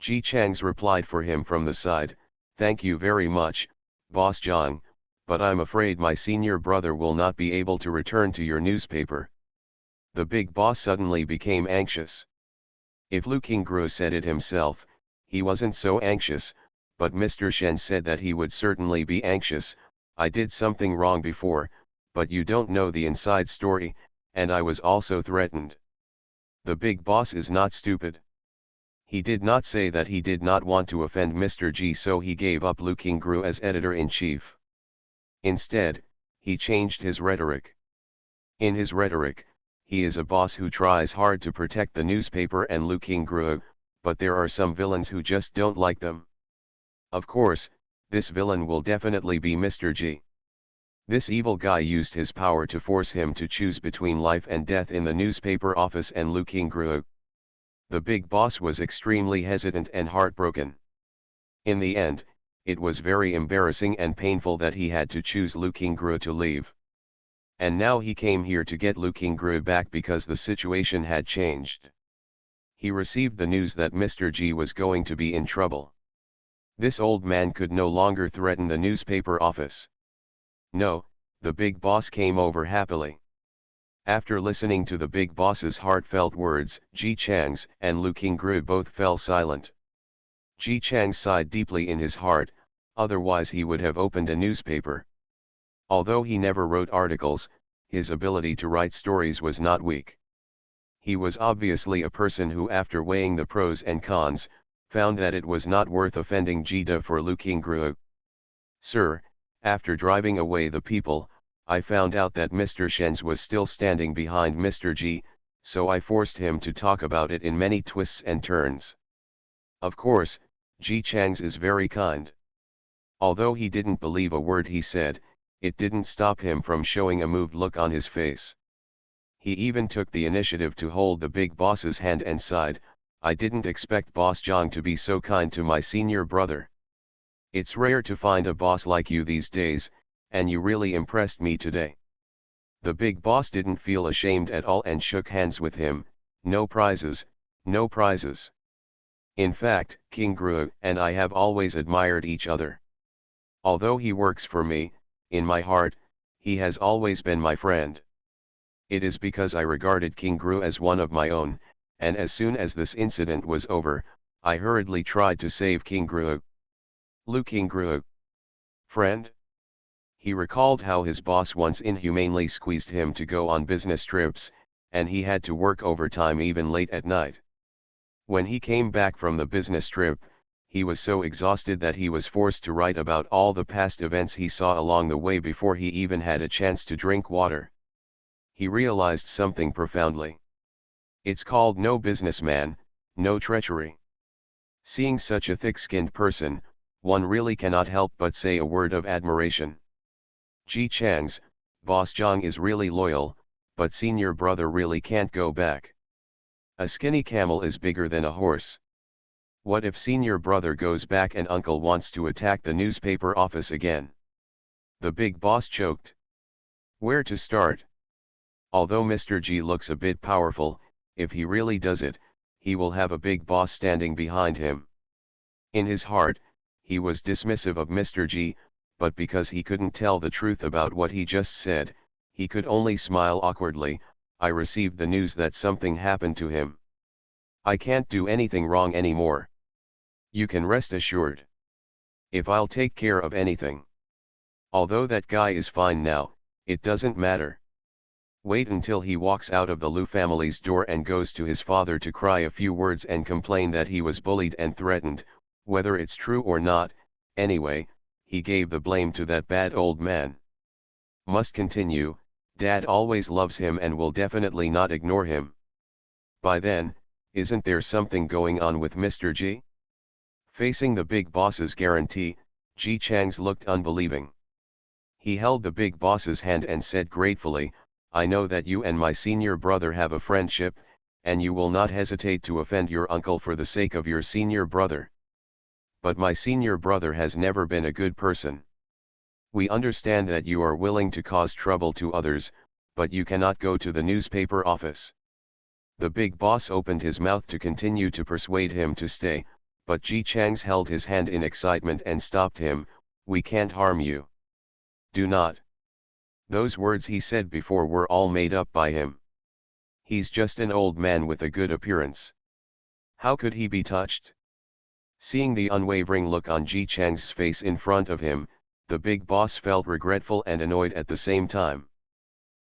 Ji Chang's replied for him from the side, "Thank you very much, Boss Zhang, but I'm afraid my senior brother will not be able to return to your newspaper." The big boss suddenly became anxious. If Lu Qingru said it himself, he wasn't so anxious, but Mr. Shen said that he would certainly be anxious. "I did something wrong before, but you don't know the inside story, and I was also threatened." The big boss is not stupid. He did not say that he did not want to offend Mr. G, so he gave up Lu Qingru as editor-in-chief. Instead, he changed his rhetoric. In his rhetoric, he is a boss who tries hard to protect the newspaper and Lu Qingru, but there are some villains who just don't like them. Of course, this villain will definitely be Mr. G. This evil guy used his power to force him to choose between life and death in the newspaper office and Lu Qingru. The big boss was extremely hesitant and heartbroken. In the end, it was very embarrassing and painful that he had to choose Lu Qingru to leave. And now he came here to get Lu Qingru back because the situation had changed. He received the news that Mr. G was going to be in trouble. This old man could no longer threaten the newspaper office. No, the big boss came over happily. After listening to the big boss's heartfelt words, Ji Chang's and Lu Qingru both fell silent. Ji Chang sighed deeply in his heart, otherwise he would have opened a newspaper. Although he never wrote articles, his ability to write stories was not weak. He was obviously a person who, after weighing the pros and cons, found that it was not worth offending Jida for Lu Qingru. "Sir, after driving away the people, I found out that Mr. Shen's was still standing behind Mr. G, so I forced him to talk about it in many twists and turns. Of course, Ji Chang's is very kind. Although he didn't believe a word he said, it didn't stop him from showing a moved look on his face. He even took the initiative to hold the big boss's hand and sighed, "I didn't expect Boss Zhang to be so kind to my senior brother. It's rare to find a boss like you these days, and you really impressed me today." The big boss didn't feel ashamed at all and shook hands with him. "No prizes, no prizes. In fact, King Gru and I have always admired each other. Although he works for me, in my heart, he has always been my friend. It is because I regarded King Gru as one of my own, and as soon as this incident was over, I hurriedly tried to save King Gru. King Gru. Friend? He recalled how his boss once inhumanely squeezed him to go on business trips, and he had to work overtime even late at night. When he came back from the business trip, he was so exhausted that he was forced to write about all the past events he saw along the way before he even had a chance to drink water. He realized something profoundly. It's called no businessman, no treachery. Seeing such a thick-skinned person, one really cannot help but say a word of admiration. Ji Chang's boss Zhang is really loyal, but senior brother really can't go back. A skinny camel is bigger than a horse. What if senior brother goes back and uncle wants to attack the newspaper office again? The big boss choked. Where to start? Although Mr. G looks a bit powerful, if he really does it, he will have a big boss standing behind him. In his heart, he was dismissive of Mr. G, but because he couldn't tell the truth about what he just said, he could only smile awkwardly. I received the news that something happened to him. I can't do anything wrong anymore. You can rest assured. If I'll take care of anything. Although that guy is fine now, it doesn't matter. Wait until he walks out of the Lu family's door and goes to his father to cry a few words and complain that he was bullied and threatened, whether it's true or not. Anyway, he gave the blame to that bad old man. Must continue. Dad always loves him and will definitely not ignore him. By then, isn't there something going on with Mr. G? Facing the big boss's guarantee, Ji Chang's looked unbelieving. He held the big boss's hand and said gratefully, I know that you and my senior brother have a friendship, and you will not hesitate to offend your uncle for the sake of your senior brother. But my senior brother has never been a good person. We understand that you are willing to cause trouble to others, but you cannot go to the newspaper office. The big boss opened his mouth to continue to persuade him to stay, but Ji Chang's held his hand in excitement and stopped him. We can't harm you. Do not. Those words he said before were all made up by him. He's just an old man with a good appearance. How could he be touched? Seeing the unwavering look on Ji Chang's face in front of him, the big boss felt regretful and annoyed at the same time.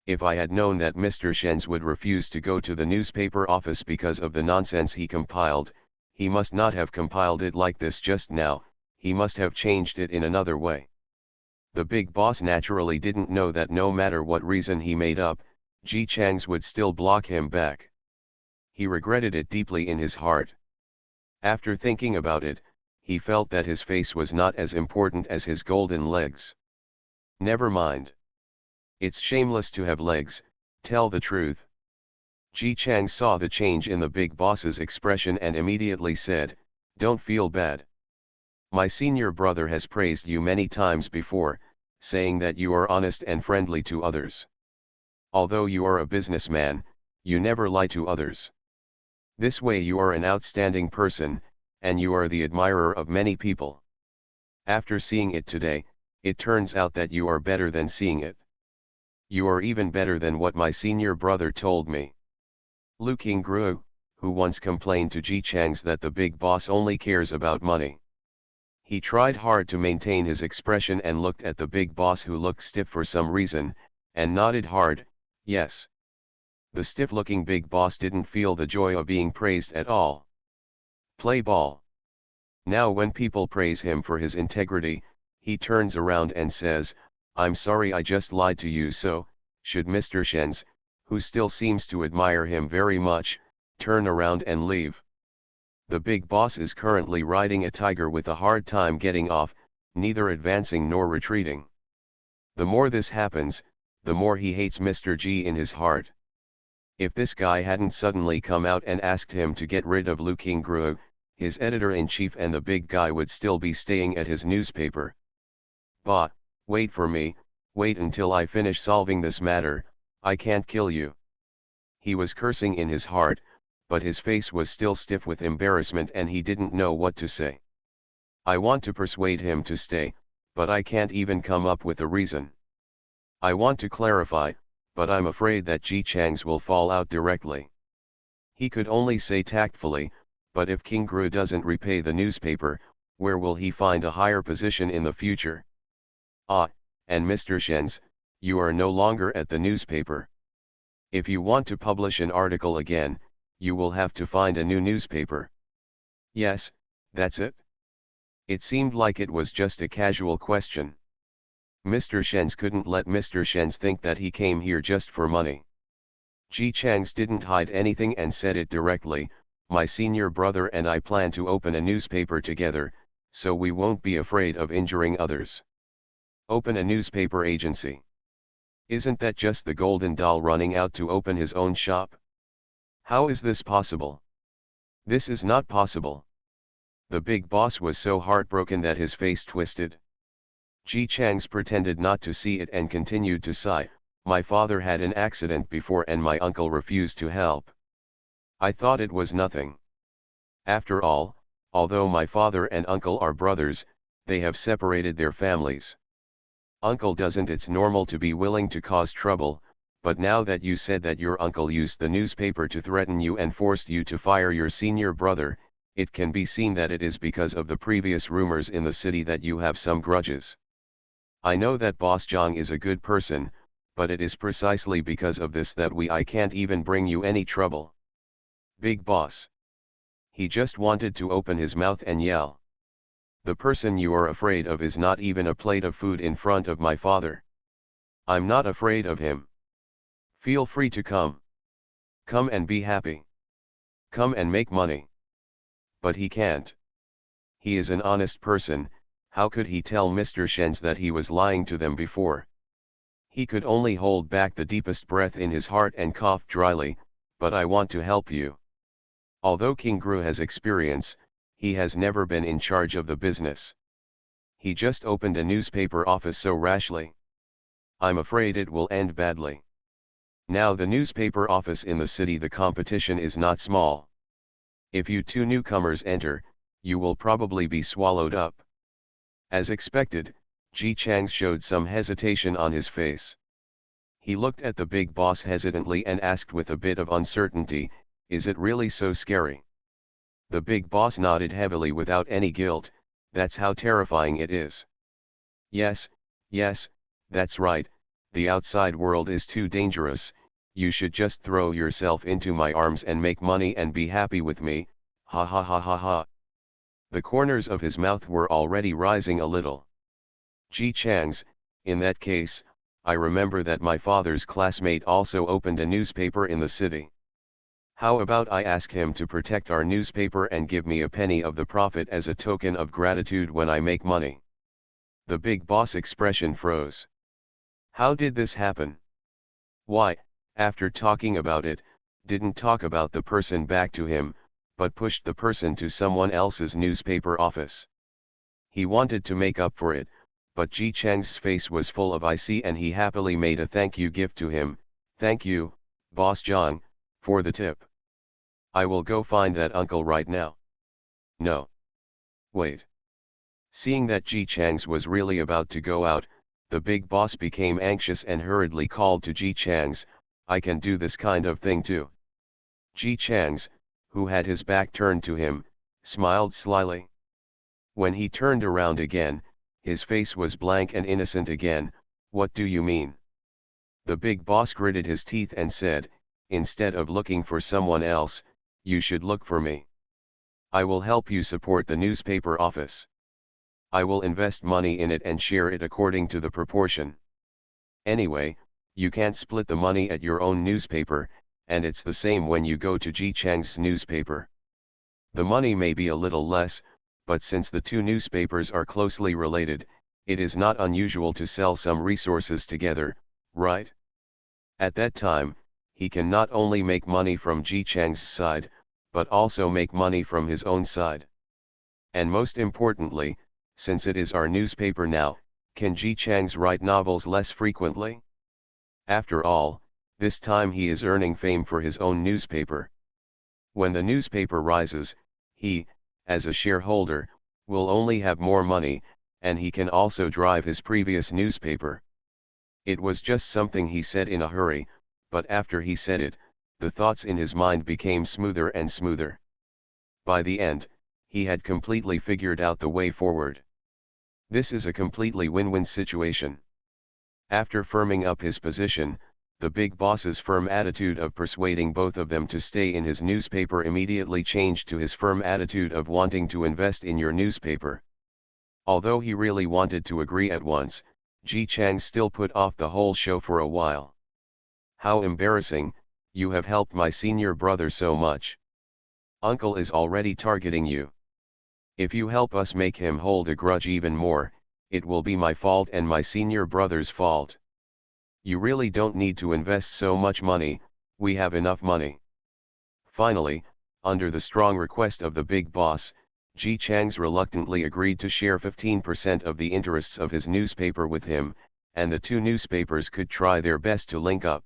If I had known that Mr. Shen's would refuse to go to the newspaper office because of the nonsense he compiled, he must not have compiled it like this just now, he must have changed it in another way. The big boss naturally didn't know that no matter what reason he made up, Ji Chang's would still block him back. He regretted it deeply in his heart. After thinking about it, he felt that his face was not as important as his golden legs. Never mind. It's shameless to have legs, tell the truth. Ji Chang saw the change in the big boss's expression and immediately said, don't feel bad. My senior brother has praised you many times before, saying that you are honest and friendly to others. Although you are a businessman, you never lie to others. This way you are an outstanding person, and you are the admirer of many people. After seeing it today, it turns out that you are better than seeing it. You are even better than what my senior brother told me. Lu King Gru, who once complained to Ji Chang's that the big boss only cares about money. He tried hard to maintain his expression and looked at the big boss, who looked stiff for some reason, and nodded hard, yes. The stiff-looking big boss didn't feel the joy of being praised at all. Play ball. Now when people praise him for his integrity, he turns around and says, I'm sorry I just lied to you. So, should Mr. Shen's, who still seems to admire him very much, turn around and leave. The big boss is currently riding a tiger with a hard time getting off, neither advancing nor retreating. The more this happens, the more he hates Mr. G in his heart. If this guy hadn't suddenly come out and asked him to get rid of Lu King Gru, his editor-in-chief and the big guy would still be staying at his newspaper. Bah, wait for me, wait until I finish solving this matter, I can't kill you. He was cursing in his heart, but his face was still stiff with embarrassment and he didn't know what to say. I want to persuade him to stay, but I can't even come up with a reason. I want to clarify, but I'm afraid that Ji Chang's will fall out directly. He could only say tactfully, but if King Gru doesn't repay the newspaper, where will he find a higher position in the future? Ah, and Mr. Shen's, you are no longer at the newspaper. If you want to publish an article again, you will have to find a new newspaper. Yes, that's it. It seemed like it was just a casual question. Mr. Shen's couldn't let Mr. Shen's think that he came here just for money. Ji Chang's didn't hide anything and said it directly, my senior brother and I plan to open a newspaper together, so we won't be afraid of injuring others. Open a newspaper agency. Isn't that just the golden doll running out to open his own shop? How is this possible? This is not possible. The big boss was so heartbroken that his face twisted. Ji Chang's pretended not to see it and continued to sigh, my father had an accident before and my uncle refused to help. I thought it was nothing. After all, although my father and uncle are brothers, they have separated their families. Uncle doesn't, it's normal to be willing to cause trouble, but now that you said that your uncle used the newspaper to threaten you and forced you to fire your senior brother, it can be seen that it is because of the previous rumors in the city that you have some grudges. I know that Boss Zhang is a good person, but it is precisely because of this that I can't even bring you any trouble. Big boss. He just wanted to open his mouth and yell. The person you are afraid of is not even a plate of food in front of my father. I'm not afraid of him. Feel free to come. Come and be happy. Come and make money. But he can't. He is an honest person, how could he tell Mr. Shen's that he was lying to them before? He could only hold back the deepest breath in his heart and cough dryly, but I want to help you. Although King Gru has experience, he has never been in charge of the business. He just opened a newspaper office so rashly. I'm afraid it will end badly. Now the newspaper office in the city, the competition is not small. If you two newcomers enter, you will probably be swallowed up. As expected, Ji Chang showed some hesitation on his face. He looked at the big boss hesitantly and asked with a bit of uncertainty, is it really so scary? The big boss nodded heavily without any guilt, that's how terrifying it is. Yes, that's right, the outside world is too dangerous, you should just throw yourself into my arms and make money and be happy with me, ha ha ha ha ha. The corners of his mouth were already rising a little. Ji Chang's, in that case, I remember that my father's classmate also opened a newspaper in the city. How about I ask him to protect our newspaper and give me a penny of the profit as a token of gratitude when I make money? The big boss expression froze. How did this happen? Why, after talking about it, didn't talk about the person back to him, but pushed the person to someone else's newspaper office. He wanted to make up for it, but Ji Chang's face was full of icy and he happily made a thank you gift to him. Thank you, Boss Zhang, for the tip. I will go find that uncle right now. No. Wait. Seeing that Ji Chang's was really about to go out, the big boss became anxious and hurriedly called to Ji Chang's, I can do this kind of thing too. Ji Chang's, who had his back turned to him, smiled slyly. When he turned around again, his face was blank and innocent again. What do you mean? The big boss gritted his teeth and said, instead of looking for someone else, you should look for me. I will help you support the newspaper office. I will invest money in it and share it according to the proportion. Anyway, you can't split the money at your own newspaper, and it's the same when you go to Ji Chang's newspaper. The money may be a little less, but since the two newspapers are closely related, it is not unusual to sell some resources together, right? At that time, he can not only make money from Ji Chang's side, but also make money from his own side. And most importantly, since it is our newspaper now, can Ji Chang's write novels less frequently? After all, this time he is earning fame for his own newspaper. When the newspaper rises, he, as a shareholder, will only have more money, and he can also drive his previous newspaper. It was just something he said in a hurry, but after he said it, the thoughts in his mind became smoother and smoother. By the end, he had completely figured out the way forward. This is a completely win-win situation. After firming up his position, the big boss's firm attitude of persuading both of them to stay in his newspaper immediately changed to his firm attitude of wanting to invest in your newspaper. Although he really wanted to agree at once, Ji Chang still put off the whole show for a while. How embarrassing, you have helped my senior brother so much. Uncle is already targeting you. If you help us make him hold a grudge even more, it will be my fault and my senior brother's fault. You really don't need to invest so much money, we have enough money. Finally, under the strong request of the big boss, Ji Chang's reluctantly agreed to share 15% of the interests of his newspaper with him, and the two newspapers could try their best to link up.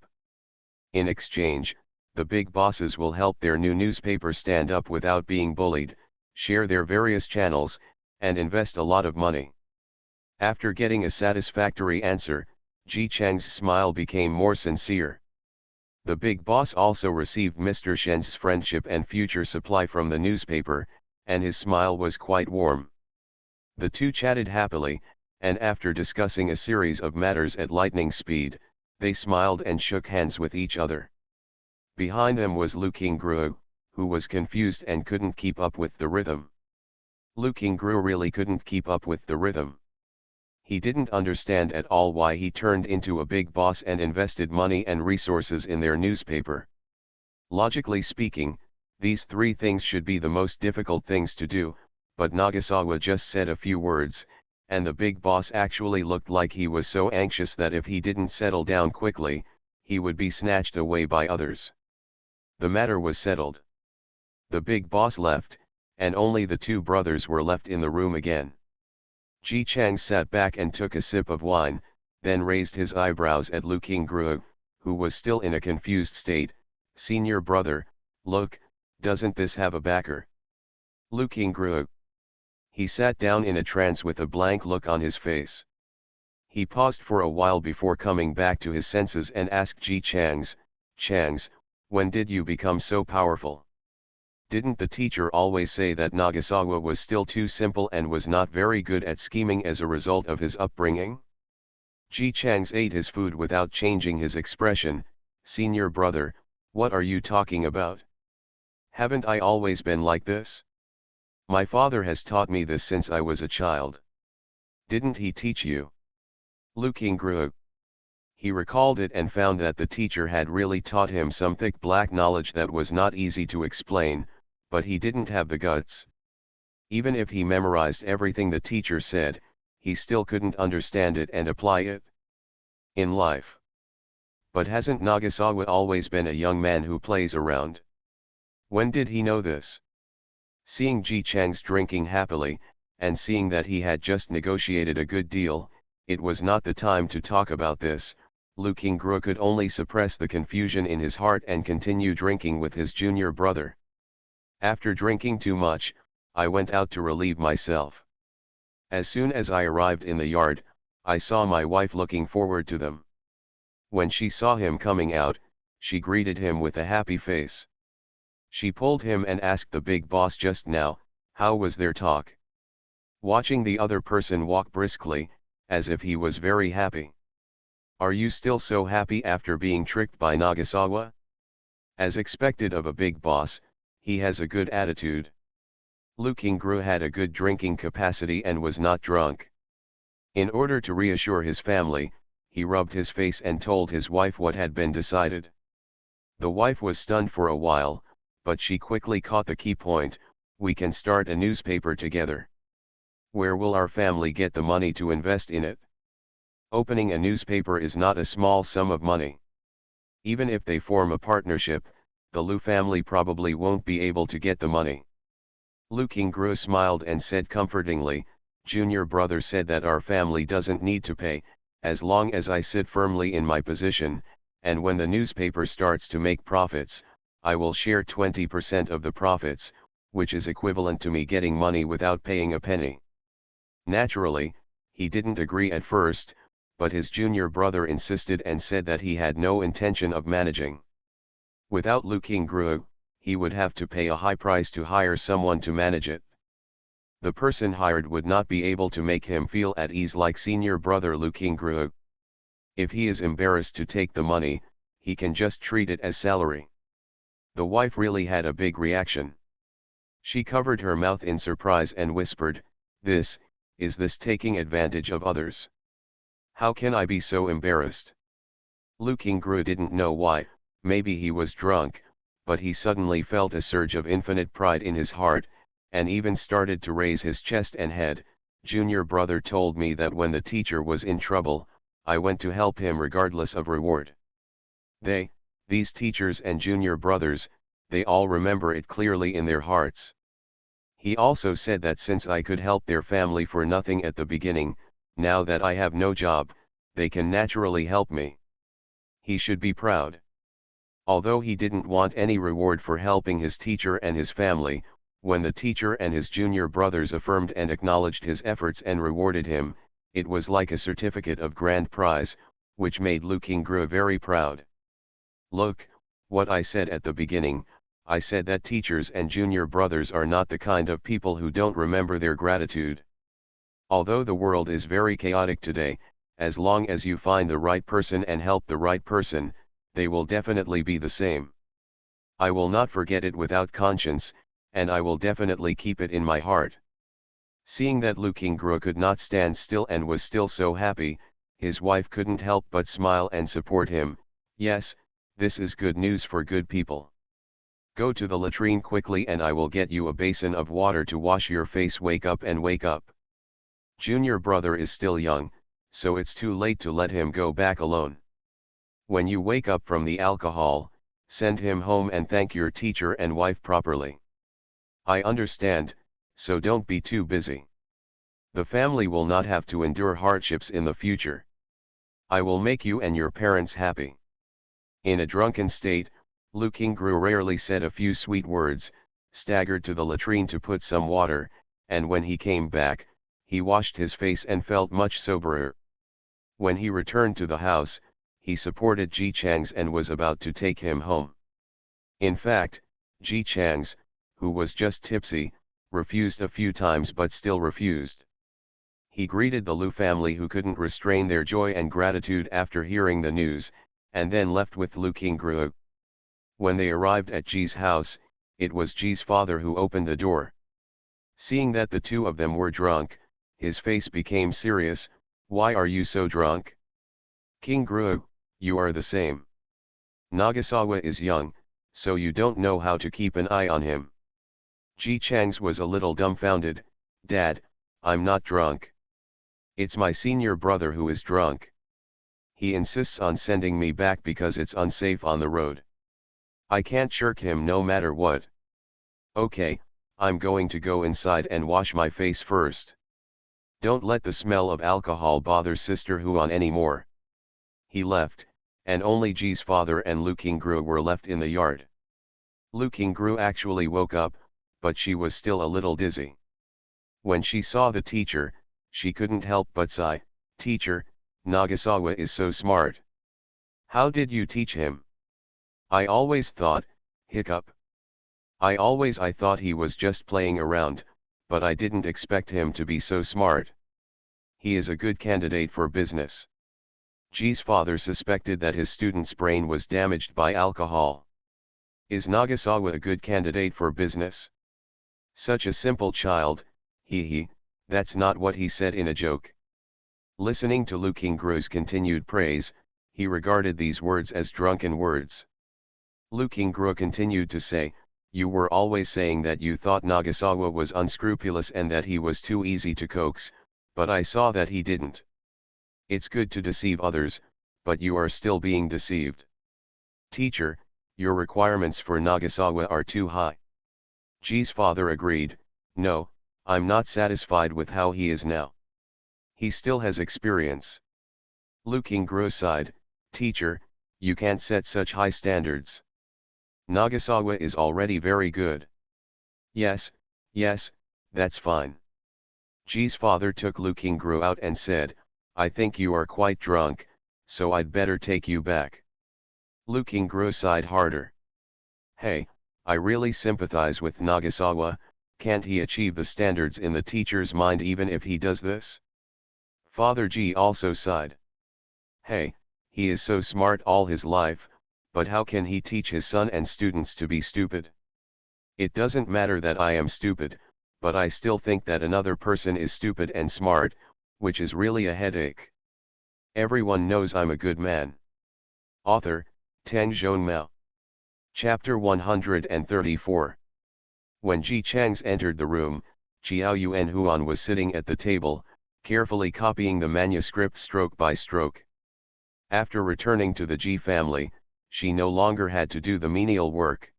In exchange, the big bosses will help their new newspaper stand up without being bullied, share their various channels, and invest a lot of money. After getting a satisfactory answer, Ji Chang's smile became more sincere. The big boss also received Mr. Shen's friendship and future supply from the newspaper, and his smile was quite warm. The two chatted happily, and after discussing a series of matters at lightning speed, they smiled and shook hands with each other. Behind them was Lu Qingru, who was confused and couldn't keep up with the rhythm. Lu Qingru really couldn't keep up with the rhythm. He didn't understand at all why he turned into a big boss and invested money and resources in their newspaper. Logically speaking, these three things should be the most difficult things to do, but Nagasawa just said a few words, and the big boss actually looked like he was so anxious that if he didn't settle down quickly, he would be snatched away by others. The matter was settled. The big boss left, and only the two brothers were left in the room again. Ji Chang sat back and took a sip of wine, then raised his eyebrows at Lu Qingru, who was still in a confused state. "Senior brother, look, doesn't this have a backer?" Lu Qingru. He sat down in a trance with a blank look on his face. He paused for a while before coming back to his senses and asked Ji Chang's, "When did you become so powerful? Didn't the teacher always say that Nagasawa was still too simple and was not very good at scheming as a result of his upbringing?" Ji Chang's ate his food without changing his expression. "Senior brother, what are you talking about? Haven't I always been like this? My father has taught me this since I was a child. Didn't he teach you?" Lu Qingru. He recalled it and found that the teacher had really taught him some thick black knowledge that was not easy to explain, but he didn't have the guts. Even if he memorized everything the teacher said, he still couldn't understand it and apply it in life. But hasn't Nagasawa always been a young man who plays around? When did he know this? Seeing Ji Chang's drinking happily, and seeing that he had just negotiated a good deal, it was not the time to talk about this. Lu Qingru could only suppress the confusion in his heart and continue drinking with his junior brother. "After drinking too much, I went out to relieve myself. As soon as I arrived in the yard, I saw my wife looking forward to them. When she saw him coming out, she greeted him with a happy face. She pulled him and asked the big boss just now, how was their talk? Watching the other person walk briskly, as if he was very happy. Are you still so happy after being tricked by Nagasawa? As expected of a big boss, he has a good attitude." Lu Qingru had a good drinking capacity and was not drunk. In order to reassure his family, he rubbed his face and told his wife what had been decided. The wife was stunned for a while, but she quickly caught the key point: "We can start a newspaper together. Where will our family get the money to invest in it? Opening a newspaper is not a small sum of money. Even if they form a partnership, the Lu family probably won't be able to get the money." Lu Qingru smiled and said comfortingly, "Junior brother said that our family doesn't need to pay, as long as I sit firmly in my position, and when the newspaper starts to make profits, I will share 20% of the profits, which is equivalent to me getting money without paying a penny. Naturally, he didn't agree at first, but his junior brother insisted and said that he had no intention of managing. Without Lu Qingru, he would have to pay a high price to hire someone to manage it. The person hired would not be able to make him feel at ease like senior brother Lu Qingru. If he is embarrassed to take the money, he can just treat it as salary. The wife really had a big reaction. She covered her mouth in surprise and whispered, is this taking advantage of others? How can I be so embarrassed? Lu Qingru didn't know why, maybe he was drunk, but he suddenly felt a surge of infinite pride in his heart, and even started to raise his chest and head. Junior brother told me that when the teacher was in trouble, I went to help him regardless of reward. These teachers and junior brothers, they all remember it clearly in their hearts. He also said that since I could help their family for nothing at the beginning, now that I have no job, they can naturally help me. He should be proud. Although he didn't want any reward for helping his teacher and his family, when the teacher and his junior brothers affirmed and acknowledged his efforts and rewarded him, it was like a certificate of grand prize, which made Lu Qingru very proud. Look, what I said at the beginning, I said that teachers and junior brothers are not the kind of people who don't remember their gratitude. Although the world is very chaotic today, as long as you find the right person and help the right person, they will definitely be the same. I will not forget it without conscience, and I will definitely keep it in my heart. Seeing that Lu Qingru could not stand still and was still so happy, his wife couldn't help but smile and support him. Yes, this is good news for good people. Go to the latrine quickly and I will get you a basin of water to wash your face. Wake up and wake up. Junior brother is still young, so it's too late to let him go back alone. When you wake up from the alcohol, send him home and thank your teacher and wife properly. I understand, so don't be too busy. The family will not have to endure hardships in the future. I will make you and your parents happy. In a drunken state, Lu Qingru rarely said a few sweet words, staggered to the latrine to put some water, and when he came back, he washed his face and felt much soberer. When he returned to the house, he supported Ji Chang's and was about to take him home. In fact, Ji Chang's, who was just tipsy, refused a few times but still refused. He greeted the Lu family who couldn't restrain their joy and gratitude after hearing the news, and then left with Lu Qingru. When they arrived at Ji's house, it was Ji's father who opened the door. Seeing that the two of them were drunk, his face became serious. Why are you so drunk? Qingru, you are the same. Nagasawa is young, so you don't know how to keep an eye on him. Ji Chang's was a little dumbfounded. Dad, I'm not drunk. It's my senior brother who is drunk. He insists on sending me back because it's unsafe on the road. I can't shirk him no matter what. Okay, I'm going to go inside and wash my face first. Don't let the smell of alcohol bother Sister Huan anymore. He left, and only Ji's father and Lu Qingru were left in the yard. Lu Qingru actually woke up, but she was still a little dizzy. When she saw the teacher, she couldn't help but sigh. Teacher, Nagasawa is so smart. How did you teach him? I always thought, hiccup. I thought he was just playing around, but I didn't expect him to be so smart. He is a good candidate for business. Ji's father suspected that his student's brain was damaged by alcohol. Is Nagasawa a good candidate for business? Such a simple child, that's not what he said in a joke. Listening to Lu Qingru's continued praise, he regarded these words as drunken words. Lu Qingru continued to say, you were always saying that you thought Nagasawa was unscrupulous and that he was too easy to coax, but I saw that he didn't. It's good to deceive others, but you are still being deceived. Teacher, your requirements for Nagasawa are too high. Ji's father agreed, no, I'm not satisfied with how he is now. He still has experience. Lu Qingru sighed, teacher, you can't set such high standards. Nagasawa is already very good. Yes, yes, that's fine. Ji's father took Lu Qingru out and said, I think you are quite drunk, so I'd better take you back. Lu Qingru sighed harder. Hey, I really sympathize with Nagasawa, can't he achieve the standards in the teacher's mind even if he does this? Father Ji also sighed. Hey, he is so smart all his life, but how can he teach his son and students to be stupid? It doesn't matter that I am stupid, but I still think that another person is stupid and smart, which is really a headache. Everyone knows I'm a good man. Author, Tang Zhongmao. Chapter 134. When Ji Chang's entered the room, Jiao Yuan Huan was sitting at the table, carefully copying the manuscript stroke by stroke. After returning to the Ji family, she no longer had to do the menial work.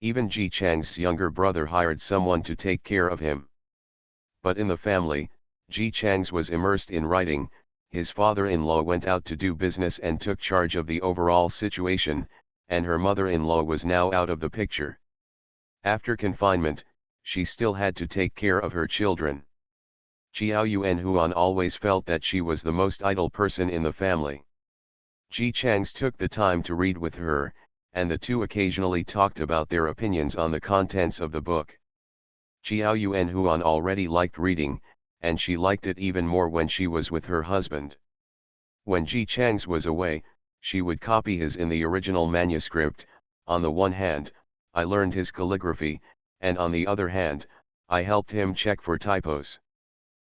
Even Ji Chang's younger brother hired someone to take care of him. But in the family, Ji Chang's was immersed in writing, his father-in-law went out to do business and took charge of the overall situation, and her mother-in-law was now out of the picture. After confinement, she still had to take care of her children. Jiao Yuan Huan always felt that she was the most idle person in the family. Ji Chang's took the time to read with her, and the two occasionally talked about their opinions on the contents of the book. Jiao Yuan Huan already liked reading, and she liked it even more when she was with her husband. When Ji Chang's was away, she would copy his in the original manuscript. On the one hand, I learned his calligraphy, and on the other hand, I helped him check for typos.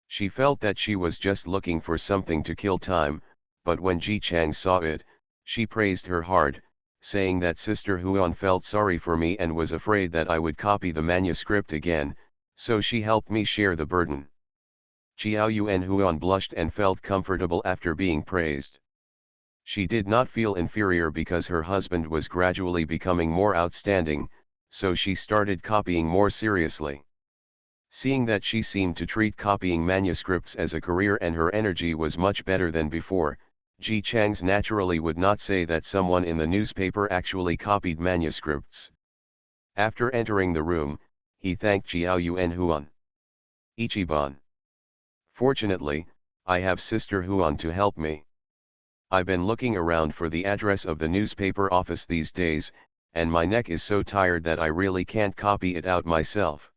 She felt that she was just looking for something to kill time, but when Ji Chang saw it, she praised her hard, saying that Sister Huan felt sorry for me and was afraid that I would copy the manuscript again, so she helped me share the burden. Jiao Yuan Huan blushed and felt comfortable after being praised. She did not feel inferior because her husband was gradually becoming more outstanding, so she started copying more seriously. Seeing that she seemed to treat copying manuscripts as a career and her energy was much better than before, Ji Chang's naturally would not say that someone in the newspaper actually copied manuscripts. After entering the room, he thanked Jiao Yuan Huan. Ichiban. Fortunately, I have Sister Huan to help me. I've been looking around for the address of the newspaper office these days, and my neck is so tired that I really can't copy it out myself.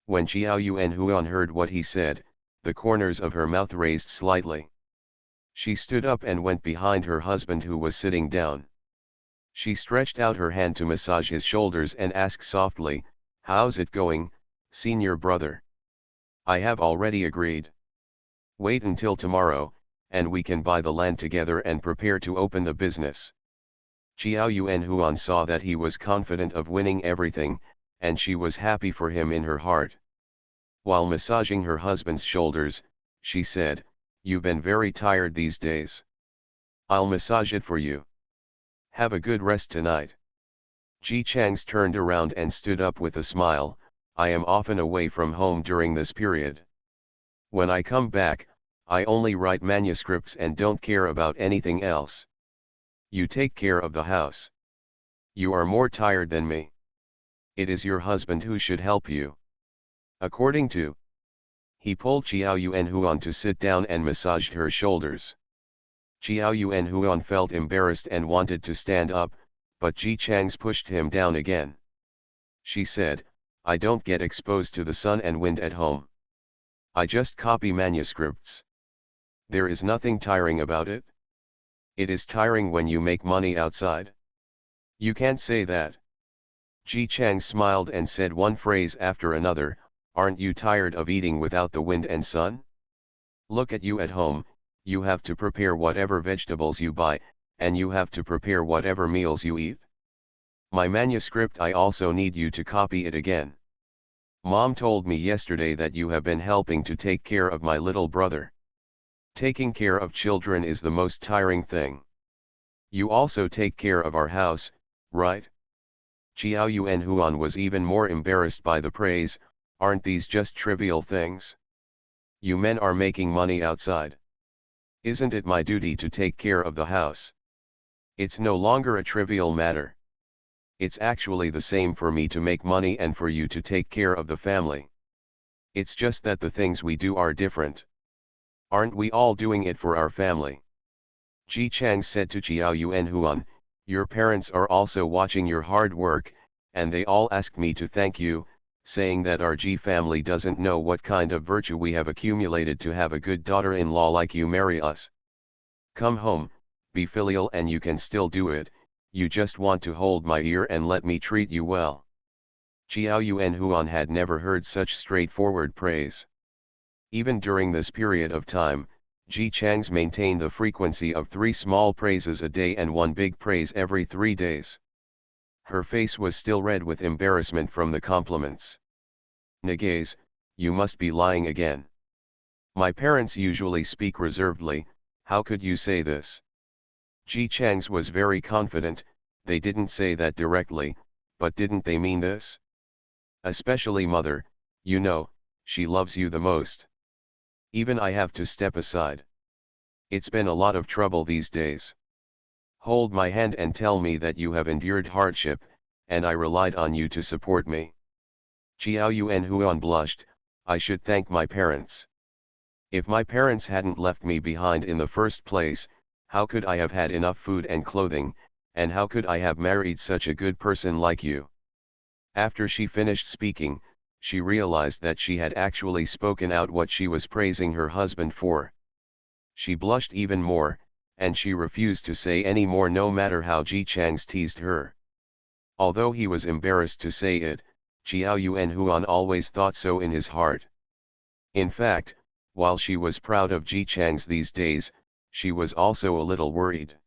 When Jiao Yuan Huan heard what he said, the corners of her mouth raised slightly. She stood up and went behind her husband who was sitting down. She stretched out her hand to massage his shoulders and asked softly, "How's it going, senior brother?" "I have already agreed. Wait until tomorrow, and we can buy the land together and prepare to open the business." Jiao Yuan Huan saw that he was confident of winning everything, and she was happy for him in her heart. While massaging her husband's shoulders, she said, "You've been very tired these days. I'll massage it for you. Have a good rest tonight." Ji Chang's turned around and stood up with a smile. "I am often away from home during this period. When I come back, I only write manuscripts and don't care about anything else. You take care of the house. You are more tired than me. It is your husband who should help you." According to. He pulled Jiao Yuan Huan to sit down and massaged her shoulders. Jiao Yuan Huan felt embarrassed and wanted to stand up, but Ji Chang's pushed him down again. She said, "I don't get exposed to the sun and wind at home. I just copy manuscripts. There is nothing tiring about it. It is tiring when you make money outside. You can't say that." Ji Chang smiled and said one phrase after another, "Aren't you tired of eating without the wind and sun? Look at you at home, you have to prepare whatever vegetables you buy, and you have to prepare whatever meals you eat. My manuscript, I also need you to copy it again. Mom told me yesterday that you have been helping to take care of my little brother. Taking care of children is the most tiring thing. You also take care of our house, right?" Jiao Yuan Huan was even more embarrassed by the praise. "Aren't these just trivial things? You men are making money outside. Isn't it my duty to take care of the house? It's no longer a trivial matter." It's actually the same for me to make money and for you to take care of the family. It's just that the things we do are different. Aren't we all doing it for our family? Ji Chang said to Chiao Yuan Huan, your parents are also watching your hard work, and they all asked me to thank you, saying that our Ji family doesn't know what kind of virtue we have accumulated to have a good daughter-in-law like you marry us. Come home, be filial, and you can still do it, you just want to hold my ear and let me treat you well. Chiao Yuan Huan had never heard such straightforward praise. Even during this period of time, Ji Chang's maintained the frequency of 3 small praises a day and 1 big praise every 3 days. Her face was still red with embarrassment from the compliments. Nagaze, you must be lying again. My parents usually speak reservedly, how could you say this? Ji Chang's was very confident, they didn't say that directly, but didn't they mean this? Especially mother, you know, she loves you the most. Even I have to step aside. It's been a lot of trouble these days. Hold my hand and tell me that you have endured hardship, and I relied on you to support me. Chiao Yuan Huan blushed, I should thank my parents. If my parents hadn't left me behind in the first place, how could I have had enough food and clothing, and how could I have married such a good person like you? After she finished speaking, she realized that she had actually spoken out what she was praising her husband for. She blushed even more, and she refused to say any more no matter how Ji Chang's teased her. Although he was embarrassed to say it, Chiao Yuan Huan always thought so in his heart. In fact, while she was proud of Ji Chang's these days, she was also a little worried.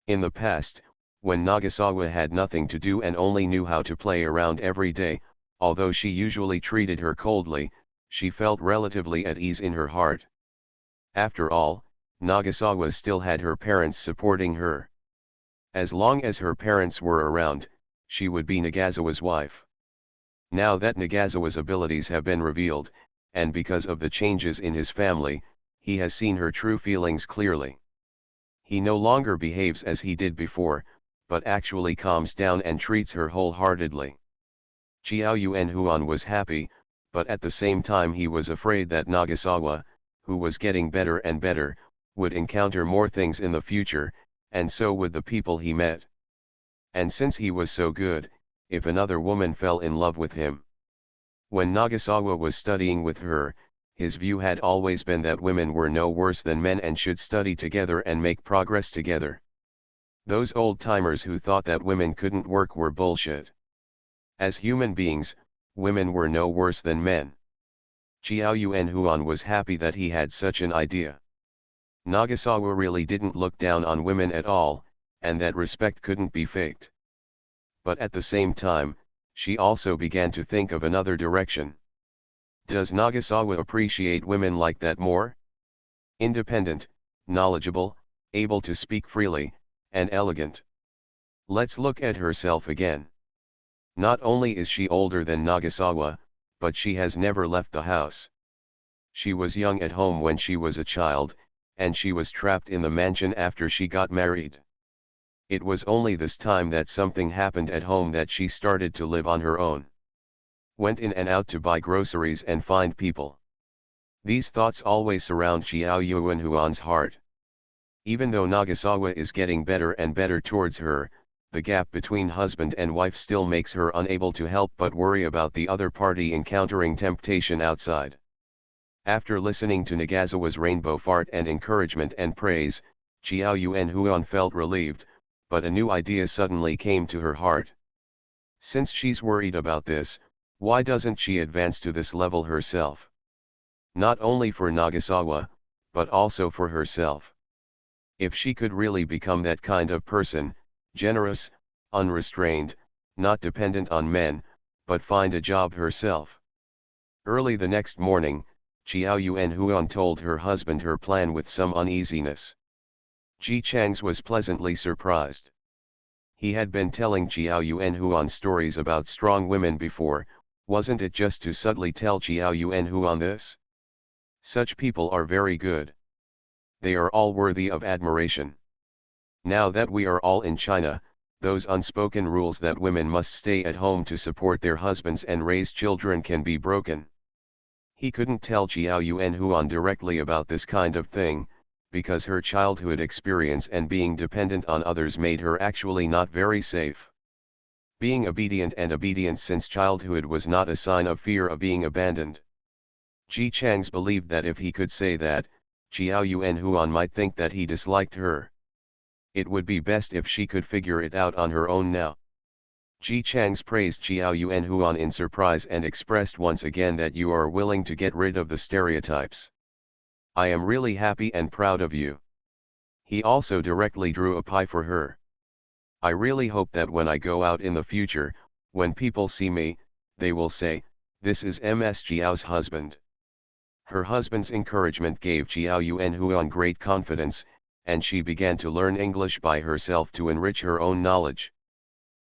In the past, when Nagasawa had nothing to do and only knew how to play around every day, although she usually treated her coldly, she felt relatively at ease in her heart. After all, Nagasawa still had her parents supporting her. As long as her parents were around, she would be Nagasawa's wife. Now that Nagasawa's abilities have been revealed, and because of the changes in his family, he has seen her true feelings clearly. He no longer behaves as he did before, but actually calms down and treats her wholeheartedly. Chiao Yuan Huan was happy, but at the same time he was afraid that Nagasawa, who was getting better and better, would encounter more things in the future, and so would the people he met. And since he was so good, if another woman fell in love with him. When Nagasawa was studying with her, his view had always been that women were no worse than men and should study together and make progress together. Those old-timers who thought that women couldn't work were bullshit. As human beings, women were no worse than men. Chiao Yuan Huan was happy that he had such an idea. Nagasawa really didn't look down on women at all, and that respect couldn't be faked. But at the same time, she also began to think of another direction. Does Nagasawa appreciate women like that more? Independent, knowledgeable, able to speak freely, and elegant. Let's look at herself again. Not only is she older than Nagasawa, but she has never left the house. She was young at home when she was a child, and she was trapped in the mansion after she got married. It was only this time that something happened at home that she started to live on her own. Went in and out to buy groceries and find people. These thoughts always surround Chiao Yuan Huan's heart. Even though Nagasawa is getting better and better towards her, the gap between husband and wife still makes her unable to help but worry about the other party encountering temptation outside. After listening to Nagasawa's rainbow fart and encouragement and praise, Chiao Yuan Huan felt relieved, but a new idea suddenly came to her heart. Since she's worried about this, why doesn't she advance to this level herself? Not only for Nagasawa, but also for herself. If she could really become that kind of person, generous, unrestrained, not dependent on men, but find a job herself. Early the next morning, Chiao Yuan Huan told her husband her plan with some uneasiness. Ji Chang's was pleasantly surprised. He had been telling Chiao Yuan Huan stories about strong women before, wasn't it just to subtly tell Chiao Yuan Huan this? Such people are very good. They are all worthy of admiration. Now that we are all in China, those unspoken rules that women must stay at home to support their husbands and raise children can be broken. He couldn't tell Xiao Yuanhuan directly about this kind of thing, because her childhood experience and being dependent on others made her actually not very safe. Being obedient and obedience since childhood was not a sign of fear of being abandoned. Ji Chang's believed that if he could say that, Xiao Yuanhuan might think that he disliked her. It would be best if she could figure it out on her own now. Ji Chang's praised Xiao Yuanhuan in surprise and expressed once again that you are willing to get rid of the stereotypes. I am really happy and proud of you. He also directly drew a pie for her. I really hope that when I go out in the future, when people see me, they will say, this is Ms. Xiao's husband. Her husband's encouragement gave Xiao Yuanhuan great confidence, and she began to learn English by herself to enrich her own knowledge.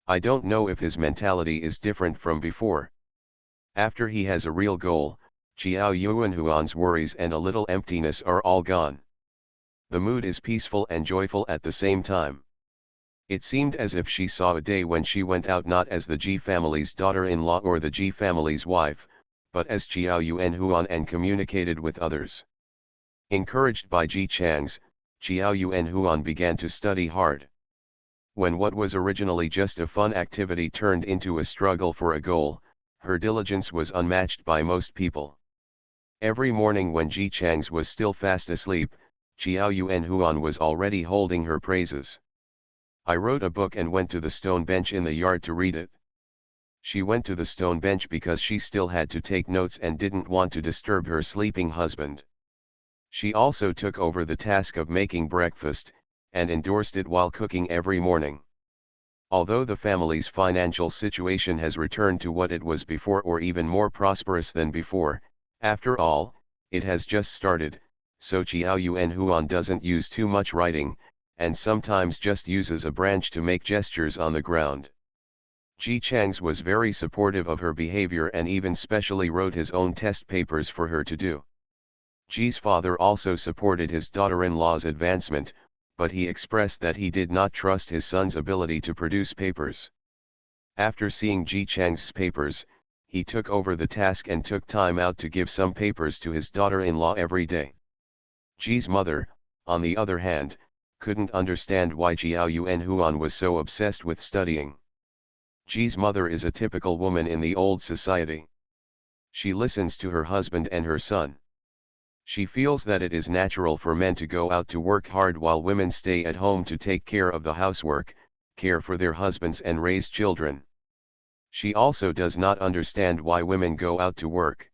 I don't know if his mentality is different from before. After he has a real goal, Xiao Yuanhuan's worries and a little emptiness are all gone. The mood is peaceful and joyful at the same time. It seemed as if she saw a day when she went out not as the Ji family's daughter-in-law or the Ji family's wife, but as Xiao Yuanhuan and communicated with others. Encouraged by Ji Chang's, Xiao Yuanhuan began to study hard. When what was originally just a fun activity turned into a struggle for a goal, her diligence was unmatched by most people. Every morning when Ji Chang's was still fast asleep, Xiao Yuanhuan was already holding her praises. I wrote a book and went to the stone bench in the yard to read it. She went to the stone bench because she still had to take notes and didn't want to disturb her sleeping husband. She also took over the task of making breakfast, and endorsed it while cooking every morning. Although the family's financial situation has returned to what it was before or even more prosperous than before, after all, it has just started, so Xiao Yuanhuan doesn't use too much writing, and sometimes just uses a branch to make gestures on the ground. Ji Chang's was very supportive of her behavior and even specially wrote his own test papers for her to do. Ji's father also supported his daughter-in-law's advancement, but he expressed that he did not trust his son's ability to produce papers. After seeing Ji Chang's papers, he took over the task and took time out to give some papers to his daughter-in-law every day. Ji's mother, on the other hand, couldn't understand why Xiao Yuanhuan was so obsessed with studying. Ji's mother is a typical woman in the old society. She listens to her husband and her son. She feels that it is natural for men to go out to work hard while women stay at home to take care of the housework, care for their husbands and raise children. She also does not understand why women go out to work.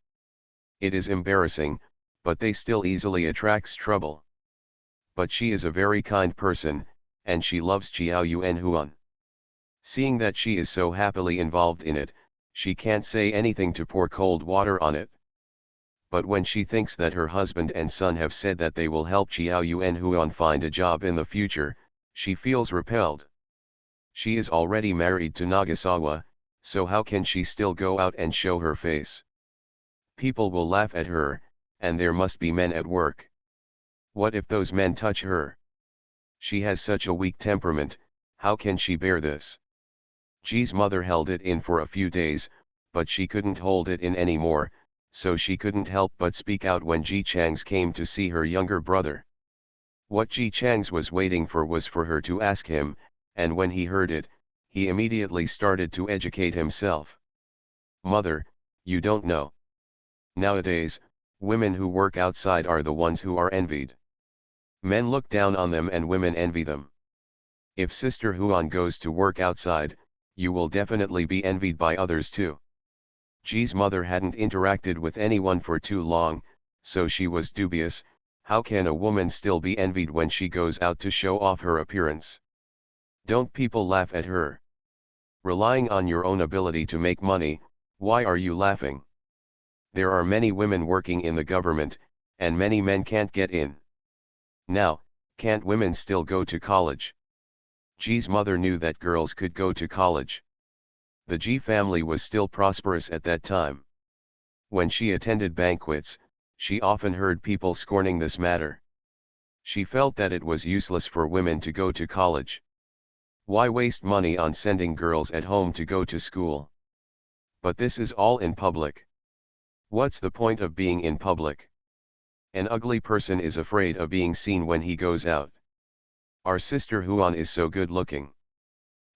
It is embarrassing, but they still easily attracts trouble. But she is a very kind person, and she loves Xiao Yuanhuan. Seeing that she is so happily involved in it, she can't say anything to pour cold water on it. But when she thinks that her husband and son have said that they will help Xiao Yuanhuan find a job in the future, she feels repelled. She is already married to Nagasawa, so how can she still go out and show her face? People will laugh at her, and there must be men at work. What if those men touch her? She has such a weak temperament, how can she bear this? Ji's mother held it in for a few days, but she couldn't hold it in anymore, so she couldn't help but speak out when Ji Chang's came to see her younger brother. What Ji Chang's was waiting for was for her to ask him, and when he heard it, he immediately started to educate himself. Mother, you don't know. Nowadays, women who work outside are the ones who are envied. Men look down on them and women envy them. If Sister Huan goes to work outside, you will definitely be envied by others too. Ji's mother hadn't interacted with anyone for too long, so she was dubious. How can a woman still be envied when she goes out to show off her appearance? Don't people laugh at her? Relying on your own ability to make money, why are you laughing? There are many women working in the government, and many men can't get in. Now, can't women still go to college? Ji's mother knew that girls could go to college. The Ji family was still prosperous at that time. When she attended banquets, she often heard people scorning this matter. She felt that it was useless for women to go to college. Why waste money on sending girls at home to go to school? But this is all in public. What's the point of being in public? An ugly person is afraid of being seen when he goes out. Our sister Huan is so good looking.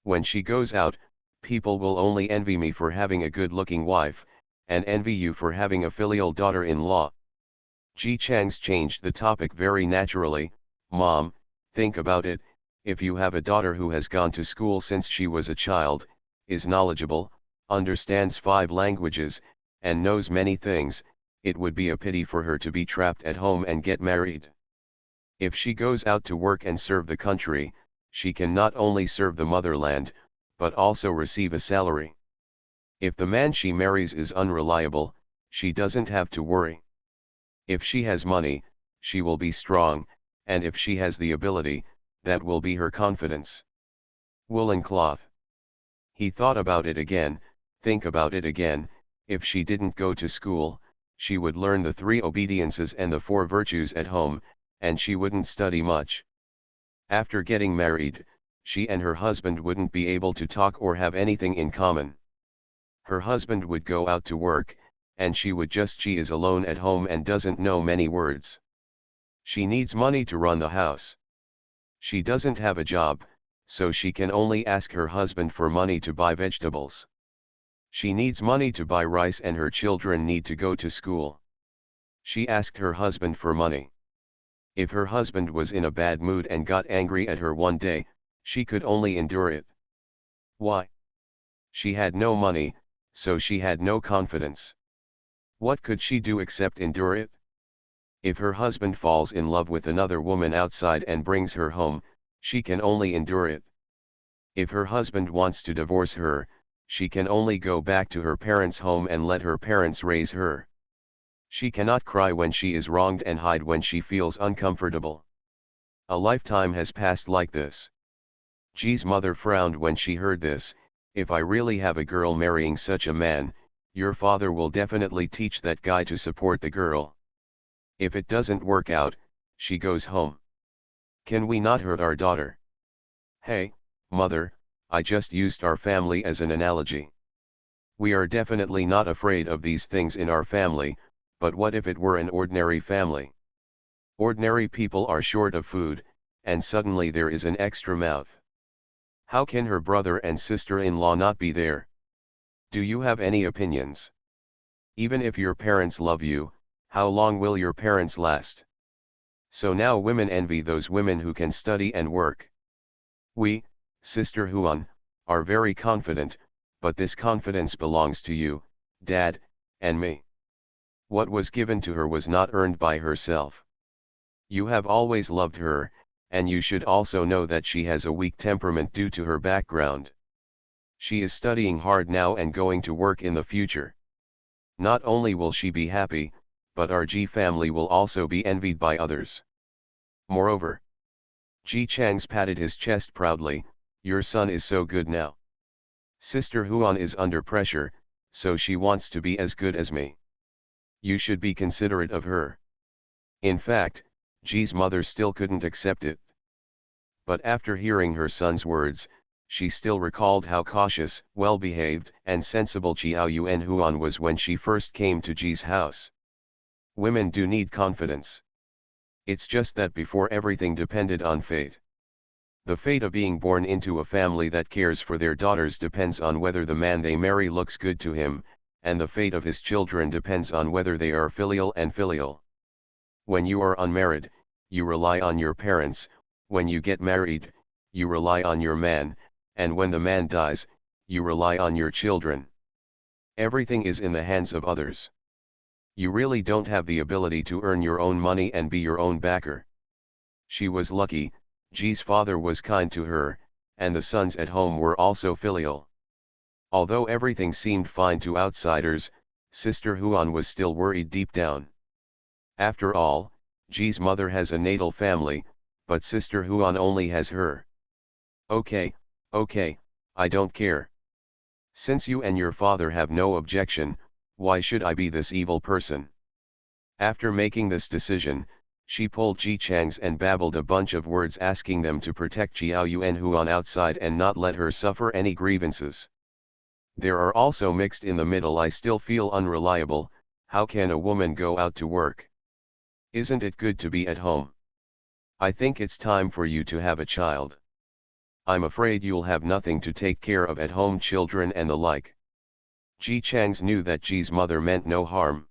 When she goes out, people will only envy me for having a good-looking wife, and envy you for having a filial daughter-in-law. Ji Chang's changed the topic very naturally. Mom, think about it, if you have a daughter who has gone to school since she was a child, is knowledgeable, understands 5 languages, and knows many things, it would be a pity for her to be trapped at home and get married. If she goes out to work and serve the country, she can not only serve the motherland, but also receive a salary. If the man she marries is unreliable, she doesn't have to worry. If she has money, she will be strong, and if she has the ability, that will be her confidence. Woolen cloth. He thought about it again. Think about it again. If she didn't go to school, she would learn the 3 obediences and the 4 virtues at home, and she wouldn't study much. After getting married, she and her husband wouldn't be able to talk or have anything in common. Her husband would go out to work, and she is alone at home and doesn't know many words. She needs money to run the house. She doesn't have a job, so she can only ask her husband for money to buy vegetables. She needs money to buy rice and her children need to go to school. She asked her husband for money. If her husband was in a bad mood and got angry at her one day, she could only endure it. Why? She had no money, so she had no confidence. What could she do except endure it? If her husband falls in love with another woman outside and brings her home, she can only endure it. If her husband wants to divorce her, she can only go back to her parents' home and let her parents raise her. She cannot cry when she is wronged and hide when she feels uncomfortable. A lifetime has passed like this. Ji's mother frowned when she heard this. If I really have a girl marrying such a man, your father will definitely teach that guy to support the girl. If it doesn't work out, she goes home. Can we not hurt our daughter? Hey, mother, I just used our family as an analogy. We are definitely not afraid of these things in our family, but what if it were an ordinary family? Ordinary people are short of food, and suddenly there is an extra mouth. How can her brother and sister-in-law not be there? Do you have any opinions? Even if your parents love you, how long will your parents last? So now women envy those women who can study and work. We, Sister Huan, are very confident, but this confidence belongs to you, Dad, and me. What was given to her was not earned by herself. You have always loved her, and you should also know that she has a weak temperament due to her background. She is studying hard now and going to work in the future. Not only will she be happy, but our Ji family will also be envied by others. Moreover, Ji Chang's patted his chest proudly, your son is so good now. Sister Huan is under pressure, so she wants to be as good as me. You should be considerate of her. In fact, Ji's mother still couldn't accept it. But after hearing her son's words, she still recalled how cautious, well-behaved, and sensible Chiao Yuan Huan was when she first came to Ji's house. Women do need confidence. It's just that before everything depended on fate. The fate of being born into a family that cares for their daughters depends on whether the man they marry looks good to him, and the fate of his children depends on whether they are filial and filial. When you are unmarried, you rely on your parents, when you get married, you rely on your man, and when the man dies, you rely on your children. Everything is in the hands of others. You really don't have the ability to earn your own money and be your own backer. She was lucky, Ji's father was kind to her, and the sons at home were also filial. Although everything seemed fine to outsiders, Sister Huan was still worried deep down. After all, Ji's mother has a natal family, but Sister Huan only has her. Okay, I don't care. Since you and your father have no objection, why should I be this evil person? After making this decision, She pulled Ji Chang's and babbled a bunch of words asking them to protect Jiao Yuan Huan outside and not let her suffer any grievances. There are also mixed in the middle. I still feel unreliable. How can a woman go out to work? Isn't it good to be at home? I think it's time for you to have a child. I'm afraid you'll have nothing to take care of at home, children and the like. Ji Chang's knew that Ji's mother meant no harm.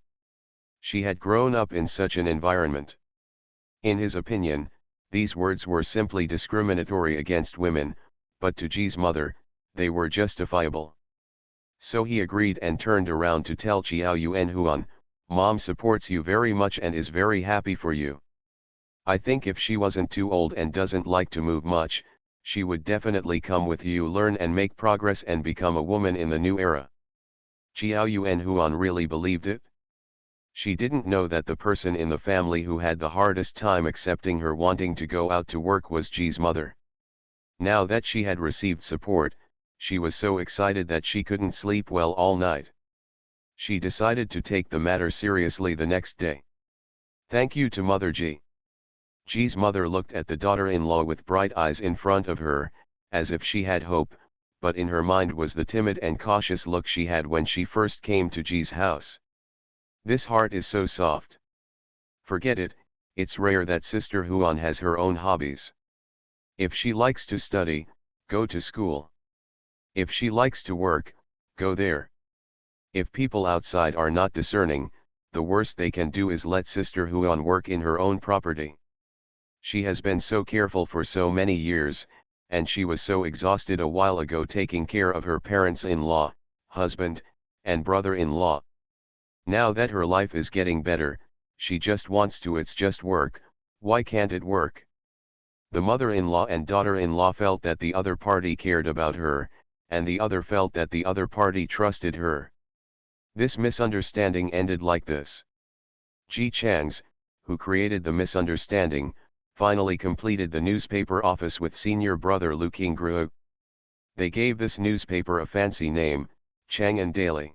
She had grown up in such an environment. In his opinion, these words were simply discriminatory against women, but to Ji's mother, they were justifiable. So he agreed and turned around to tell Jiao Yuan Huan, Mom supports you very much and is very happy for you. I think if she wasn't too old and doesn't like to move much, she would definitely come with you, learn and make progress and become a woman in the new era. Jiao Yuan Huan really believed it. She didn't know that the person in the family who had the hardest time accepting her wanting to go out to work was Ji's mother. Now that she had received support, she was so excited that she couldn't sleep well all night. She decided to take the matter seriously the next day. Thank you to Mother Ji. Ji's mother looked at the daughter-in-law with bright eyes in front of her, as if she had hope, but in her mind was the timid and cautious look she had when she first came to Ji's house. This heart is so soft. Forget it, it's rare that Sister Huan has her own hobbies. If she likes to study, go to school. If she likes to work, go there. If people outside are not discerning, the worst they can do is let Sister Huan work in her own property. She has been so careful for so many years, and she was so exhausted a while ago taking care of her parents-in-law, husband, and brother-in-law. Now that her life is getting better, she just wants to. It's just work. Why can't it work? The mother-in-law and daughter-in-law felt that the other party cared about her, and the other felt that the other party trusted her. This misunderstanding ended like this. Ji Chang's, who created the misunderstanding, finally completed the newspaper office with senior brother Lu Qingguo. They gave this newspaper a fancy name, Chang'an Daily.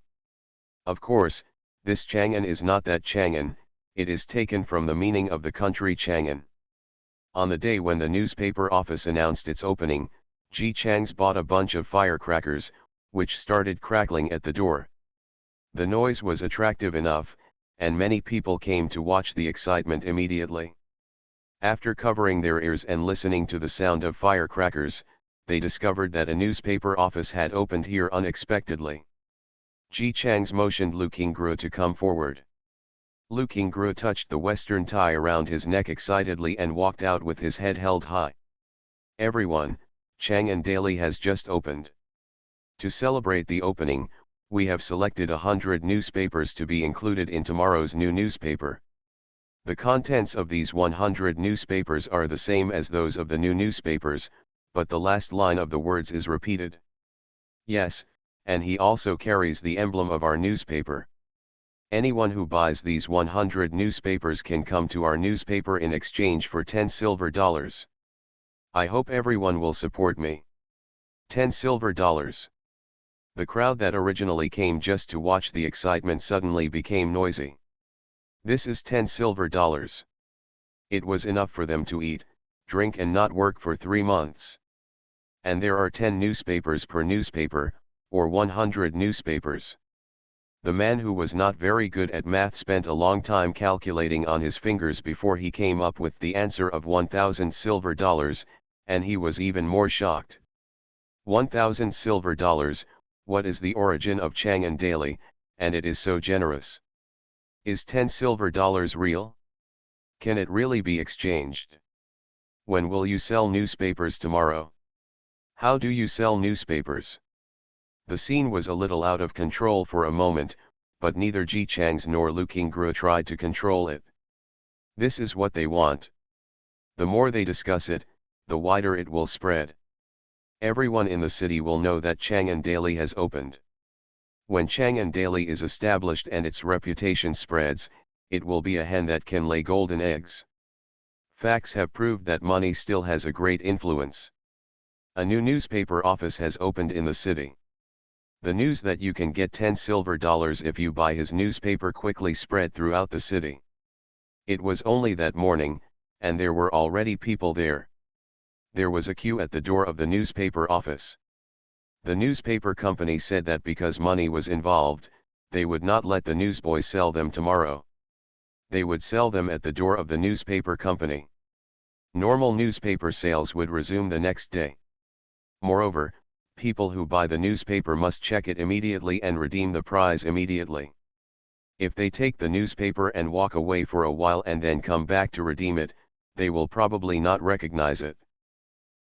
Of course, this Chang'an is not that Chang'an, it is taken from the meaning of the country Chang'an. On the day when the newspaper office announced its opening, Ji Chang's bought a bunch of firecrackers, which started crackling at the door. The noise was attractive enough, and many people came to watch the excitement immediately. After covering their ears and listening to the sound of firecrackers, they discovered that a newspaper office had opened here unexpectedly. Ji Chang's motioned Lu Qingguo to come forward. Lu Qingguo touched the western tie around his neck excitedly and walked out with his head held high. Everyone, Chang'an Daily has just opened. To celebrate the opening, we have selected 100 newspapers to be included in tomorrow's new newspaper. The contents of these 100 newspapers are the same as those of the new newspapers, but the last line of the words is repeated. Yes, and he also carries the emblem of our newspaper. Anyone who buys these 100 newspapers can come to our newspaper in exchange for $10. I hope everyone will support me. $10. The crowd that originally came just to watch the excitement suddenly became noisy. This is $10. It was enough for them to eat, drink and not work for 3 months. And there are 10 newspapers per newspaper, or 100 newspapers. The man who was not very good at math spent a long time calculating on his fingers before he came up with the answer of $1,000, and he was even more shocked. $1,000, what is the origin of Chang'an Daily, and it is so generous? Is $10 real? Can it really be exchanged? When will you sell newspapers tomorrow? How do you sell newspapers? The scene was a little out of control for a moment, but neither Ji Chang's nor Lu Qingguo tried to control it. This is what they want. The more they discuss it, the wider it will spread. Everyone in the city will know that Chang'an Daily has opened. When Chang'an Daily is established and its reputation spreads, it will be a hen that can lay golden eggs. Facts have proved that money still has a great influence. A new newspaper office has opened in the city. The news that you can get $10 if you buy his newspaper quickly spread throughout the city. It was only that morning, and there were already people there. There was a queue at the door of the newspaper office. The newspaper company said that because money was involved, they would not let the newsboys sell them tomorrow. They would sell them at the door of the newspaper company. Normal newspaper sales would resume the next day. Moreover, people who buy the newspaper must check it immediately and redeem the prize immediately. If they take the newspaper and walk away for a while and then come back to redeem it, they will probably not recognize it.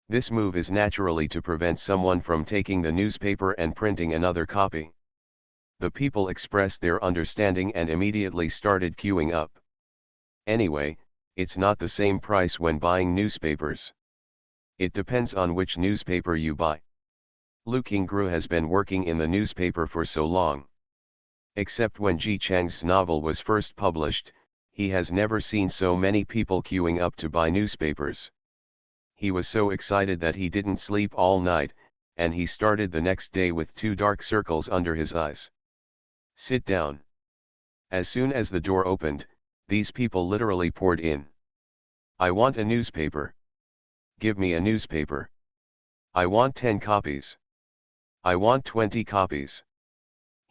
This move is naturally to prevent someone from taking the newspaper and printing another copy. The people expressed their understanding and immediately started queuing up. Anyway, it's not the same price when buying newspapers. It depends on which newspaper you buy. Lu Qingru has been working in the newspaper for so long. Except when Ji Chang's novel was first published, he has never seen so many people queuing up to buy newspapers. He was so excited that he didn't sleep all night, and he started the next day with 2 dark circles under his eyes. Sit down. As soon as the door opened, these people literally poured in. I want a newspaper. Give me a newspaper. I want 10 copies. I want 20 copies.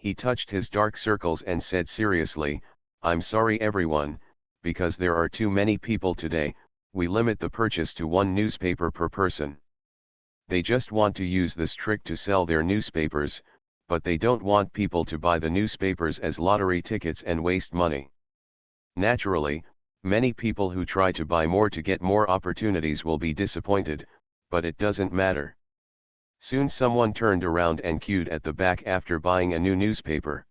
He touched his dark circles and said seriously, I'm sorry everyone, because there are too many people today, we limit the purchase to 1 newspaper per person. They just want to use this trick to sell their newspapers, but they don't want people to buy the newspapers as lottery tickets and waste money. Naturally, many people who try to buy more to get more opportunities will be disappointed, but it doesn't matter. Soon someone turned around and queued at the back after buying a new newspaper.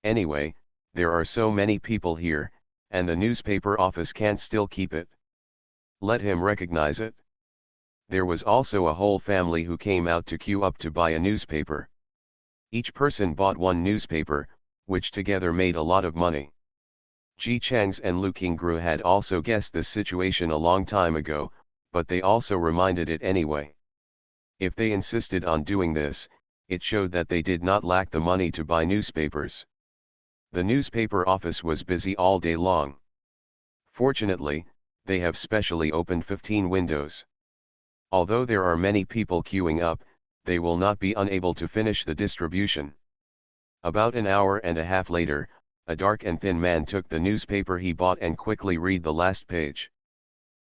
Anyway, there are so many people here, and the newspaper office can't still keep it. Let him recognize it. There was also a whole family who came out to queue up to buy a newspaper. Each person bought 1 newspaper, which together made a lot of money. Ji Chang's and Lu Qingru had also guessed this situation a long time ago, but they also reminded it anyway. If they insisted on doing this, it showed that they did not lack the money to buy newspapers. The newspaper office was busy all day long. Fortunately, they have specially opened 15 windows. Although there are many people queuing up, they will not be unable to finish the distribution. About an hour and a half later, a dark and thin man took the newspaper he bought and quickly read the last page.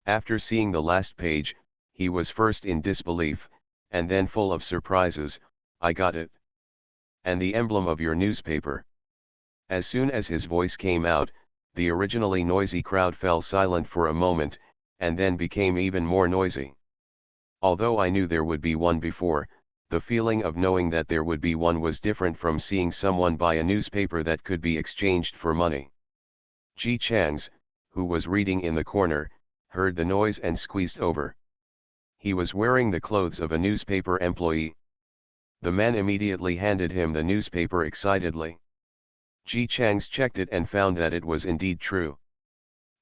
After seeing the last page, he was first in disbelief, and then full of surprises. I got it. And the emblem of your newspaper. As soon as his voice came out, the originally noisy crowd fell silent for a moment, and then became even more noisy. Although I knew there would be one before, the feeling of knowing that there would be one was different from seeing someone buy a newspaper that could be exchanged for money. Ji Chang's, who was reading in the corner, heard the noise and squeezed over. He was wearing the clothes of a newspaper employee. The man immediately handed him the newspaper excitedly. Ji Chang's checked it and found that it was indeed true.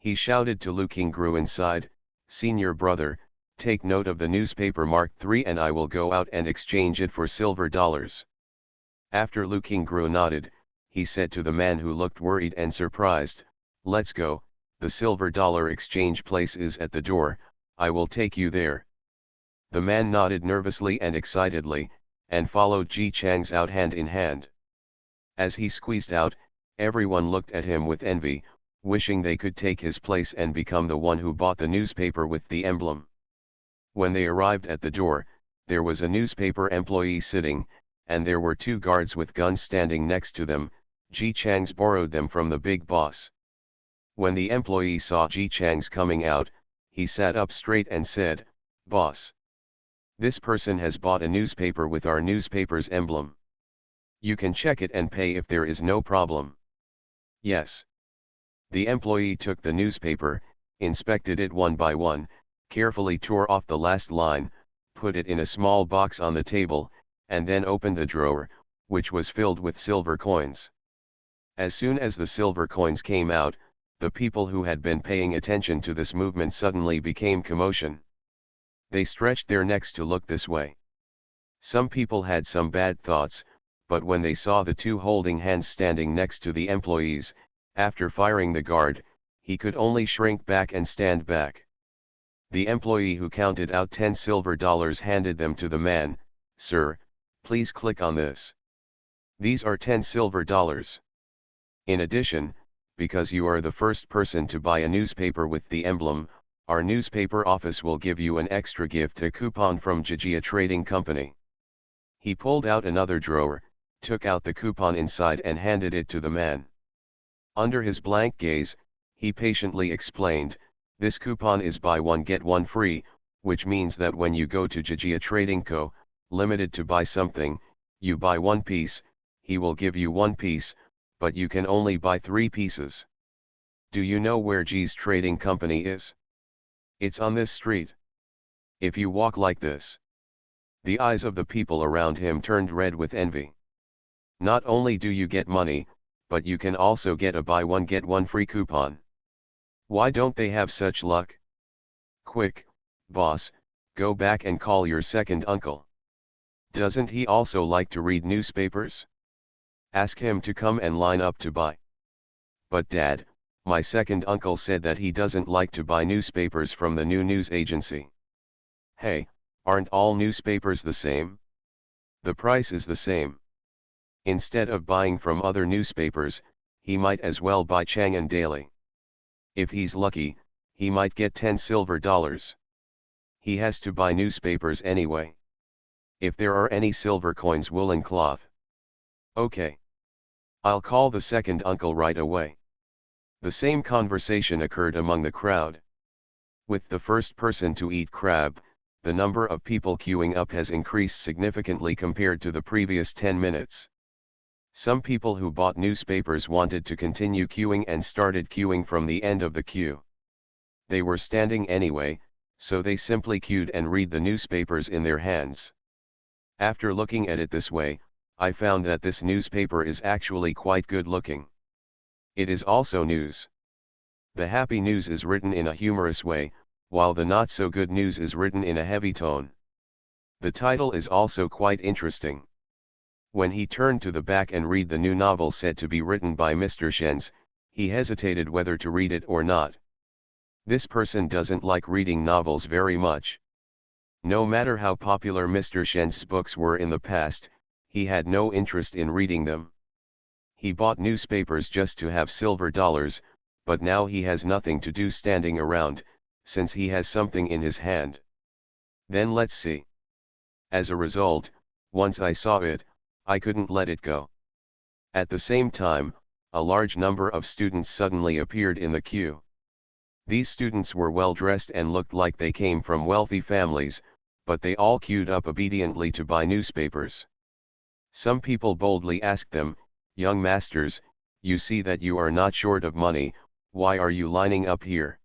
He shouted to Lu Qingru inside, "Senior brother, take note of the newspaper marked 3 and I will go out and exchange it for silver dollars." After Lu Qingru nodded, he said to the man who looked worried and surprised, "Let's go, the silver dollar exchange place is at the door, I will take you there." The man nodded nervously and excitedly, and followed Ji Chang's out hand in hand. As he squeezed out, everyone looked at him with envy, wishing they could take his place and become the one who bought the newspaper with the emblem. When they arrived at the door, there was a newspaper employee sitting, and there were 2 guards with guns standing next to them. Ji Chang's borrowed them from the big boss. When the employee saw Ji Chang's coming out, he sat up straight and said, "Boss, this person has bought a newspaper with our newspaper's emblem. You can check it and pay if there is no problem." "Yes." The employee took the newspaper, inspected it one by one, carefully tore off the last line, put it in a small box on the table, and then opened the drawer, which was filled with silver coins. As soon as the silver coins came out, the people who had been paying attention to this movement suddenly became commotion. They stretched their necks to look this way. Some people had some bad thoughts, but when they saw the 2 holding hands standing next to the employees, after firing the guard, he could only shrink back and stand back. The employee who counted out 10 silver dollars handed them to the man. "Sir, please click on this. These are 10 silver dollars. In addition, because you are the first person to buy a newspaper with the emblem, our newspaper office will give you an extra gift, a coupon from Jijia Trading Company." He pulled out another drawer, took out the coupon inside and handed it to the man. Under his blank gaze, he patiently explained, "This coupon is buy one get one free, which means that when you go to Jijia Trading Co., Limited to buy something, you buy one piece, he will give you one piece, but you can only buy 3 pieces. Do you know where G's Trading Company is? It's on this street. If you walk like this." The eyes of the people around him turned red with envy. "Not only do you get money, but you can also get a buy one get one free coupon. Why don't they have such luck? Quick, boss, go back and call your second uncle. Doesn't he also like to read newspapers? Ask him to come and line up to buy." "But Dad, my second uncle said that he doesn't like to buy newspapers from the new news agency." "Hey, aren't all newspapers the same? The price is the same. Instead of buying from other newspapers, he might as well buy Chang'an Daily. If he's lucky, he might get 10 silver dollars. He has to buy newspapers anyway. If there are any silver coins, woolen cloth." "Okay. I'll call the second uncle right away." The same conversation occurred among the crowd. With the first person to eat crab, the number of people queuing up has increased significantly compared to the previous 10 minutes. Some people who bought newspapers wanted to continue queuing and started queuing from the end of the queue. They were standing anyway, so they simply queued and read the newspapers in their hands. After looking at it this way, I found that this newspaper is actually quite good looking. It is also news. The happy news is written in a humorous way, while the not so good news is written in a heavy tone. The title is also quite interesting. When he turned to the back and read the new novel said to be written by Mr. Shen's, he hesitated whether to read it or not. This person doesn't like reading novels very much. No matter how popular Mr. Shen's books were in the past, he had no interest in reading them. He bought newspapers just to have silver dollars, but now he has nothing to do standing around, since he has something in his hand. Then let's see. As a result, once I saw it, I couldn't let it go. At the same time, a large number of students suddenly appeared in the queue. These students were well dressed and looked like they came from wealthy families, but they all queued up obediently to buy newspapers. Some people boldly asked them, "Young masters, you see that you are not short of money, why are you lining up here?"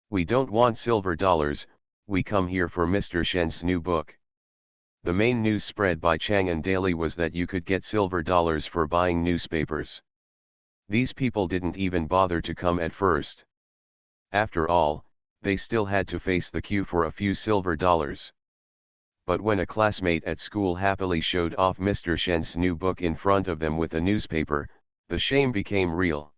"We don't want silver dollars, we come here for Mr. Shen's new book." The main news spread by Chang'an Daily was that you could get silver dollars for buying newspapers. These people didn't even bother to come at first. After all, they still had to face the queue for a few silver dollars. But when a classmate at school happily showed off Mr. Shen's new book in front of them with a newspaper, the shame became real.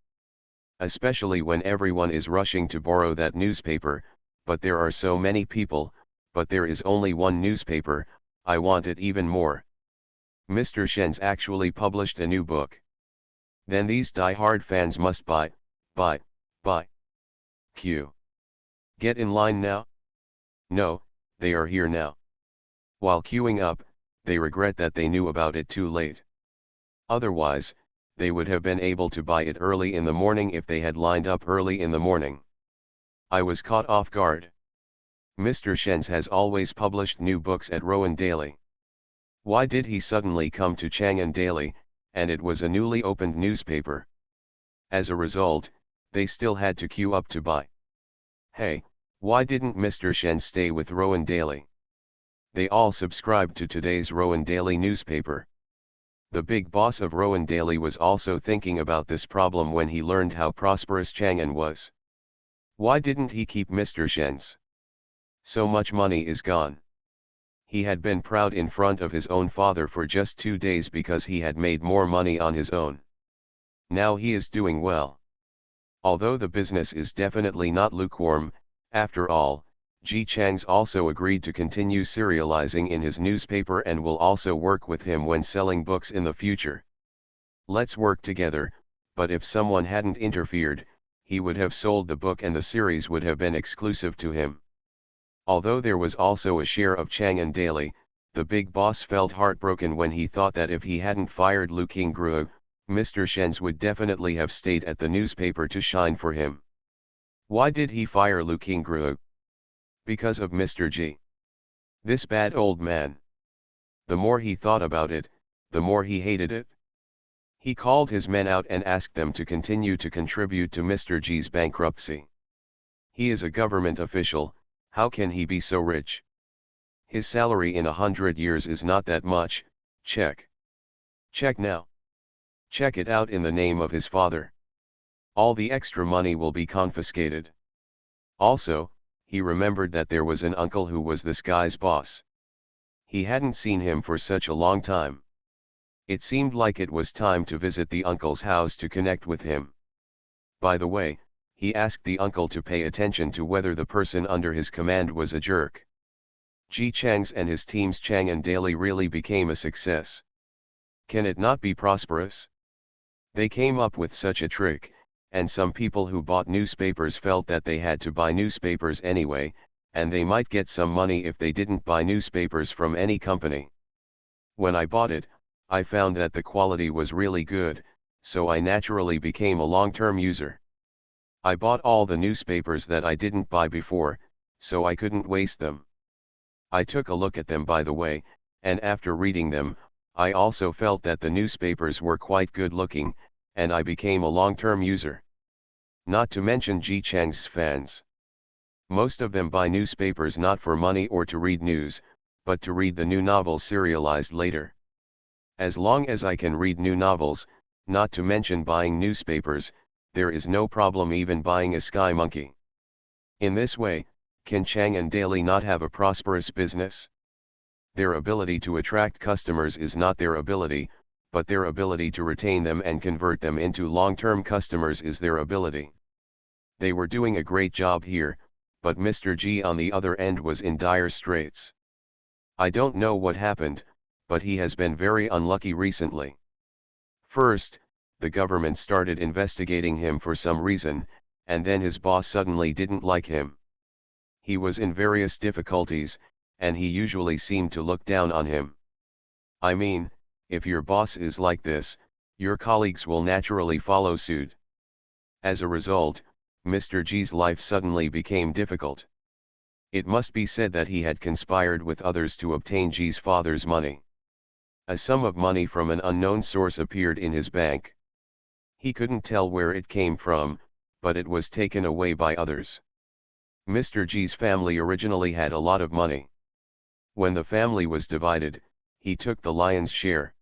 Especially when everyone is rushing to borrow that newspaper, but there are so many people, but there is only one newspaper, I want it even more. Mr. Shen's actually published a new book. Then these die-hard fans must buy. Queue. Get in line now? No, they are here now. While queuing up, they regret that they knew about it too late. Otherwise, they would have been able to buy it early in the morning if they had lined up early in the morning. I was caught off guard. Mr. Shen's has always published new books at Rowan Daily. Why did he suddenly come to Chang'an Daily, and it was a newly opened newspaper? As a result, they still had to queue up to buy. Hey, why didn't Mr. Shen stay with Rowan Daily? They all subscribed to today's Rowan Daily newspaper. The big boss of Rowan Daily was also thinking about this problem when he learned how prosperous Chang'an was. Why didn't he keep Mr. Shen's? So much money is gone. He had been proud in front of his own father for just 2 days because he had made more money on his own. Now he is doing well. Although the business is definitely not lukewarm, after all, Ji Chang's also agreed to continue serializing in his newspaper and will also work with him when selling books in the future. Let's work together, but if someone hadn't interfered, he would have sold the book and the series would have been exclusive to him. Although there was also a share of Chang and Daly, the big boss felt heartbroken when he thought that if he hadn't fired Lu Qingruo, Mr. Shen's would definitely have stayed at the newspaper to shine for him. Why did he fire Lu Qingruo? Because of Mr. Ji. This bad old man. The more he thought about it, the more he hated it. He called his men out and asked them to continue to contribute to Mr. Ji's bankruptcy. He is a government official, how can he be so rich? His salary in 100 years is not that much, check. Check now. Check it out in the name of his father. All the extra money will be confiscated. Also, he remembered that there was an uncle who was this guy's boss. He hadn't seen him for such a long time. It seemed like it was time to visit the uncle's house to connect with him. By the way, he asked the uncle to pay attention to whether the person under his command was a jerk. Ji Chang's and his team's Chang and Daly really became a success. Can it not be prosperous? They came up with such a trick, and some people who bought newspapers felt that they had to buy newspapers anyway, and they might get some money if they didn't buy newspapers from any company. When I bought it, I found that the quality was really good, so I naturally became a long-term user. I bought all the newspapers that I didn't buy before, so I couldn't waste them. I took a look at them by the way, and after reading them, I also felt that the newspapers were quite good looking, and I became a long-term user. Not to mention Ji Chang's fans. Most of them buy newspapers not for money or to read news, but to read the new novels serialized later. As long as I can read new novels, not to mention buying newspapers, there is no problem even buying a Sky Monkey. In this way, can Chang and Daly not have a prosperous business? Their ability to attract customers is not their ability, but their ability to retain them and convert them into long-term customers is their ability. They were doing a great job here, but Mr. Ji on the other end was in dire straits. I don't know what happened, but he has been very unlucky recently. First, the government started investigating him for some reason, and then his boss suddenly didn't like him. He was in various difficulties, and he usually seemed to look down on him. I mean, if your boss is like this, your colleagues will naturally follow suit. As a result, Mr. Ji's life suddenly became difficult. It must be said that he had conspired with others to obtain Ji's father's money. A sum of money from an unknown source appeared in his bank. He couldn't tell where it came from, but it was taken away by others. Mr. Ji's family originally had a lot of money. When the family was divided, he took the lion's share.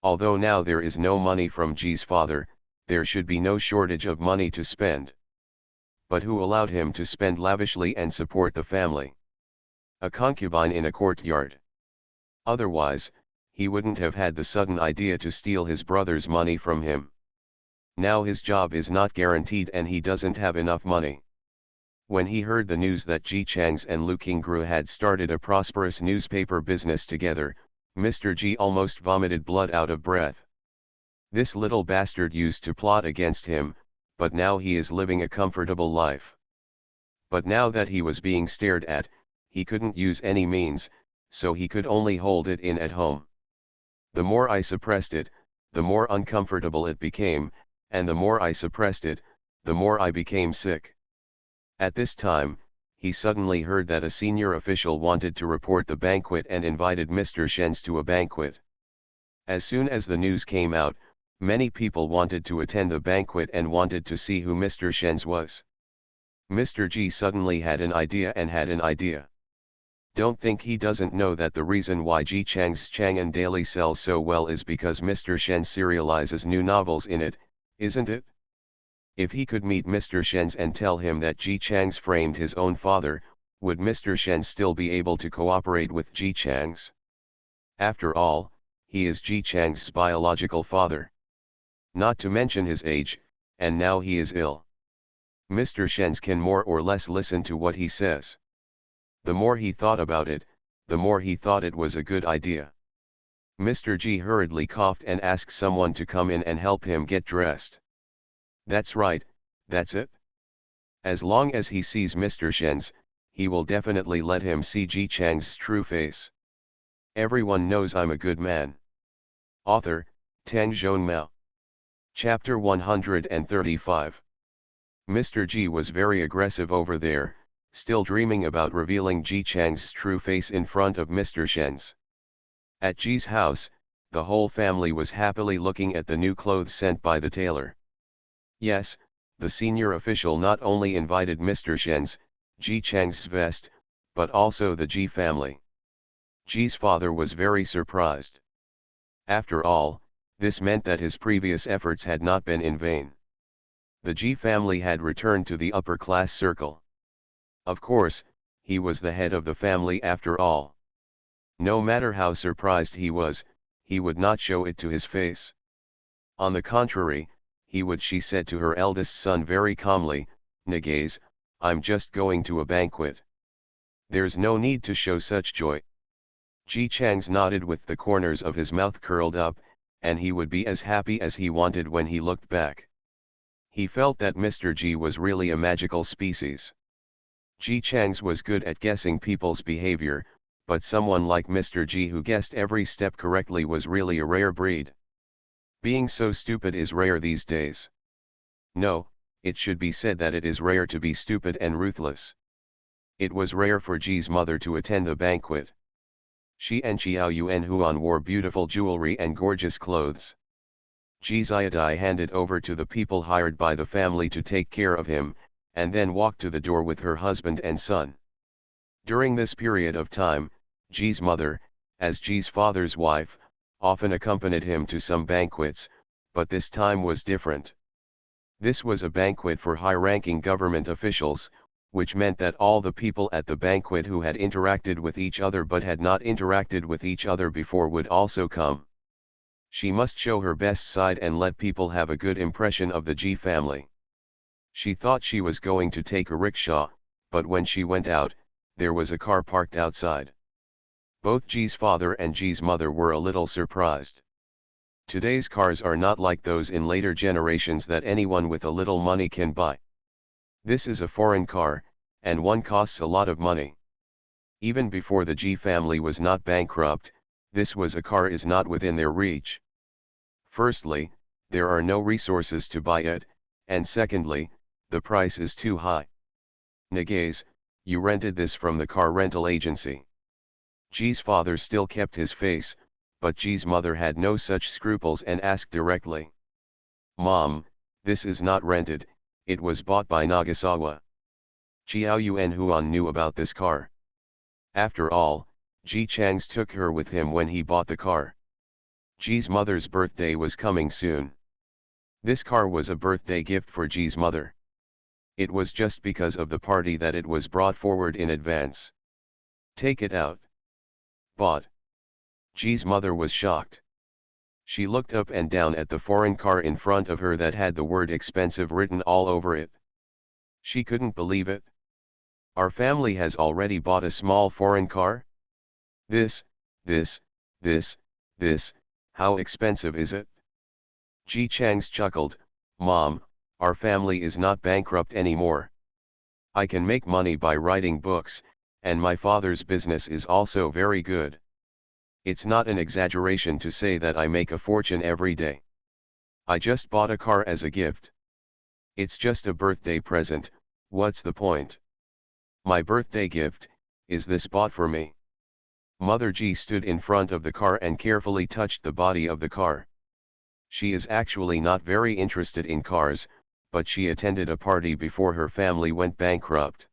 Although now there is no money from Ji's father, there should be no shortage of money to spend. But who allowed him to spend lavishly and support the family? A concubine in a courtyard. Otherwise, he wouldn't have had the sudden idea to steal his brother's money from him. Now his job is not guaranteed and he doesn't have enough money. When he heard the news that Ji Chang's and Lu Qingru had started a prosperous newspaper business together, Mr. Ji almost vomited blood out of breath. This little bastard used to plot against him, but now he is living a comfortable life. But now that he was being stared at, he couldn't use any means, so he could only hold it in at home. The more I suppressed it, the more uncomfortable it became, and the more I suppressed it, the more I became sick. At this time, he suddenly heard that a senior official wanted to report the banquet and invited Mr. Shen's to a banquet. As soon as the news came out, many people wanted to attend the banquet and wanted to see who Mr. Shen's was. Mr. Ji suddenly had an idea. Don't think he doesn't know that the reason why Ji Chang's Chang and Daily sells so well is because Mr. Shen serializes new novels in it, isn't it? If he could meet Mr. Shen's and tell him that Ji Chang's framed his own father, would Mr. Shen still be able to cooperate with Ji Chang's? After all, he is Ji Chang's biological father. Not to mention his age, and now he is ill. Mr. Shen's can more or less listen to what he says. The more he thought about it, the more he thought it was a good idea. Mr. G hurriedly coughed and asked someone to come in and help him get dressed. That's right, that's it. As long as he sees Mr. Shen's, he will definitely let him see Ji Chang's true face. Everyone knows I'm a good man. Author, Tang Zhonmao. Chapter 135. Mr. G was very aggressive over there, still dreaming about revealing Ji Chang's true face in front of Mr. Shen's. At Ji's house, the whole family was happily looking at the new clothes sent by the tailor. Yes, the senior official not only invited Mr. Shen's, Ji Chang's vest, but also the Ji family. Ji's father was very surprised. After all, this meant that his previous efforts had not been in vain. The Ji family had returned to the upper-class circle. Of course, he was the head of the family after all. No matter how surprised he would not show it to his face. On the contrary, she said to her eldest son very calmly, "Nagaze, I'm just going to a banquet. There's no need to show such joy." Ji Chang's nodded with the corners of his mouth curled up, and he would be as happy as he wanted when he looked back. He felt that Mr. Ji was really a magical species. Ji Chang's was good at guessing people's behavior, but someone like Mr. Ji who guessed every step correctly was really a rare breed. Being so stupid is rare these days. No, it should be said that it is rare to be stupid and ruthless. It was rare for Ji's mother to attend the banquet. She and Xiao Yuan Huan wore beautiful jewelry and gorgeous clothes. Ji Ziyadai handed over to the people hired by the family to take care of him, and then walked to the door with her husband and son. During this period of time, Ji's mother, as Ji's father's wife, often accompanied him to some banquets, but this time was different. This was a banquet for high-ranking government officials, which meant that all the people at the banquet who had interacted with each other but had not interacted with each other before would also come. She must show her best side and let people have a good impression of the Ji family. She thought she was going to take a rickshaw, but when she went out, there was a car parked outside. Both Ji's father and Ji's mother were a little surprised. Today's cars are not like those in later generations that anyone with a little money can buy. This is a foreign car, and one costs a lot of money. Even before the Ji family was not bankrupt, this was a car is not within their reach. Firstly, there are no resources to buy it, and secondly, the price is too high. Nagaze, you rented this from the car rental agency. Ji's father still kept his face, but Ji's mother had no such scruples and asked directly. Mom, this is not rented, it was bought by Nagasawa. Xiao Yuan Huan knew about this car. After all, Ji Chang's took her with him when he bought the car. Ji's mother's birthday was coming soon. This car was a birthday gift for Ji's mother. It was just because of the party that it was brought forward in advance. Take it out. Bought. Ji's mother was shocked. She looked up and down at the foreign car in front of her that had the word expensive written all over it. She couldn't believe it. Our family has already bought a small foreign car? This, how expensive is it? Ji Chang's chuckled, Mom, our family is not bankrupt anymore. I can make money by writing books, and my father's business is also very good. It's not an exaggeration to say that I make a fortune every day. I just bought a car as a gift. It's just a birthday present, what's the point? My birthday gift, is this bought for me? Mother Ji stood in front of the car and carefully touched the body of the car. She is actually not very interested in cars, but she attended a party before her family went bankrupt.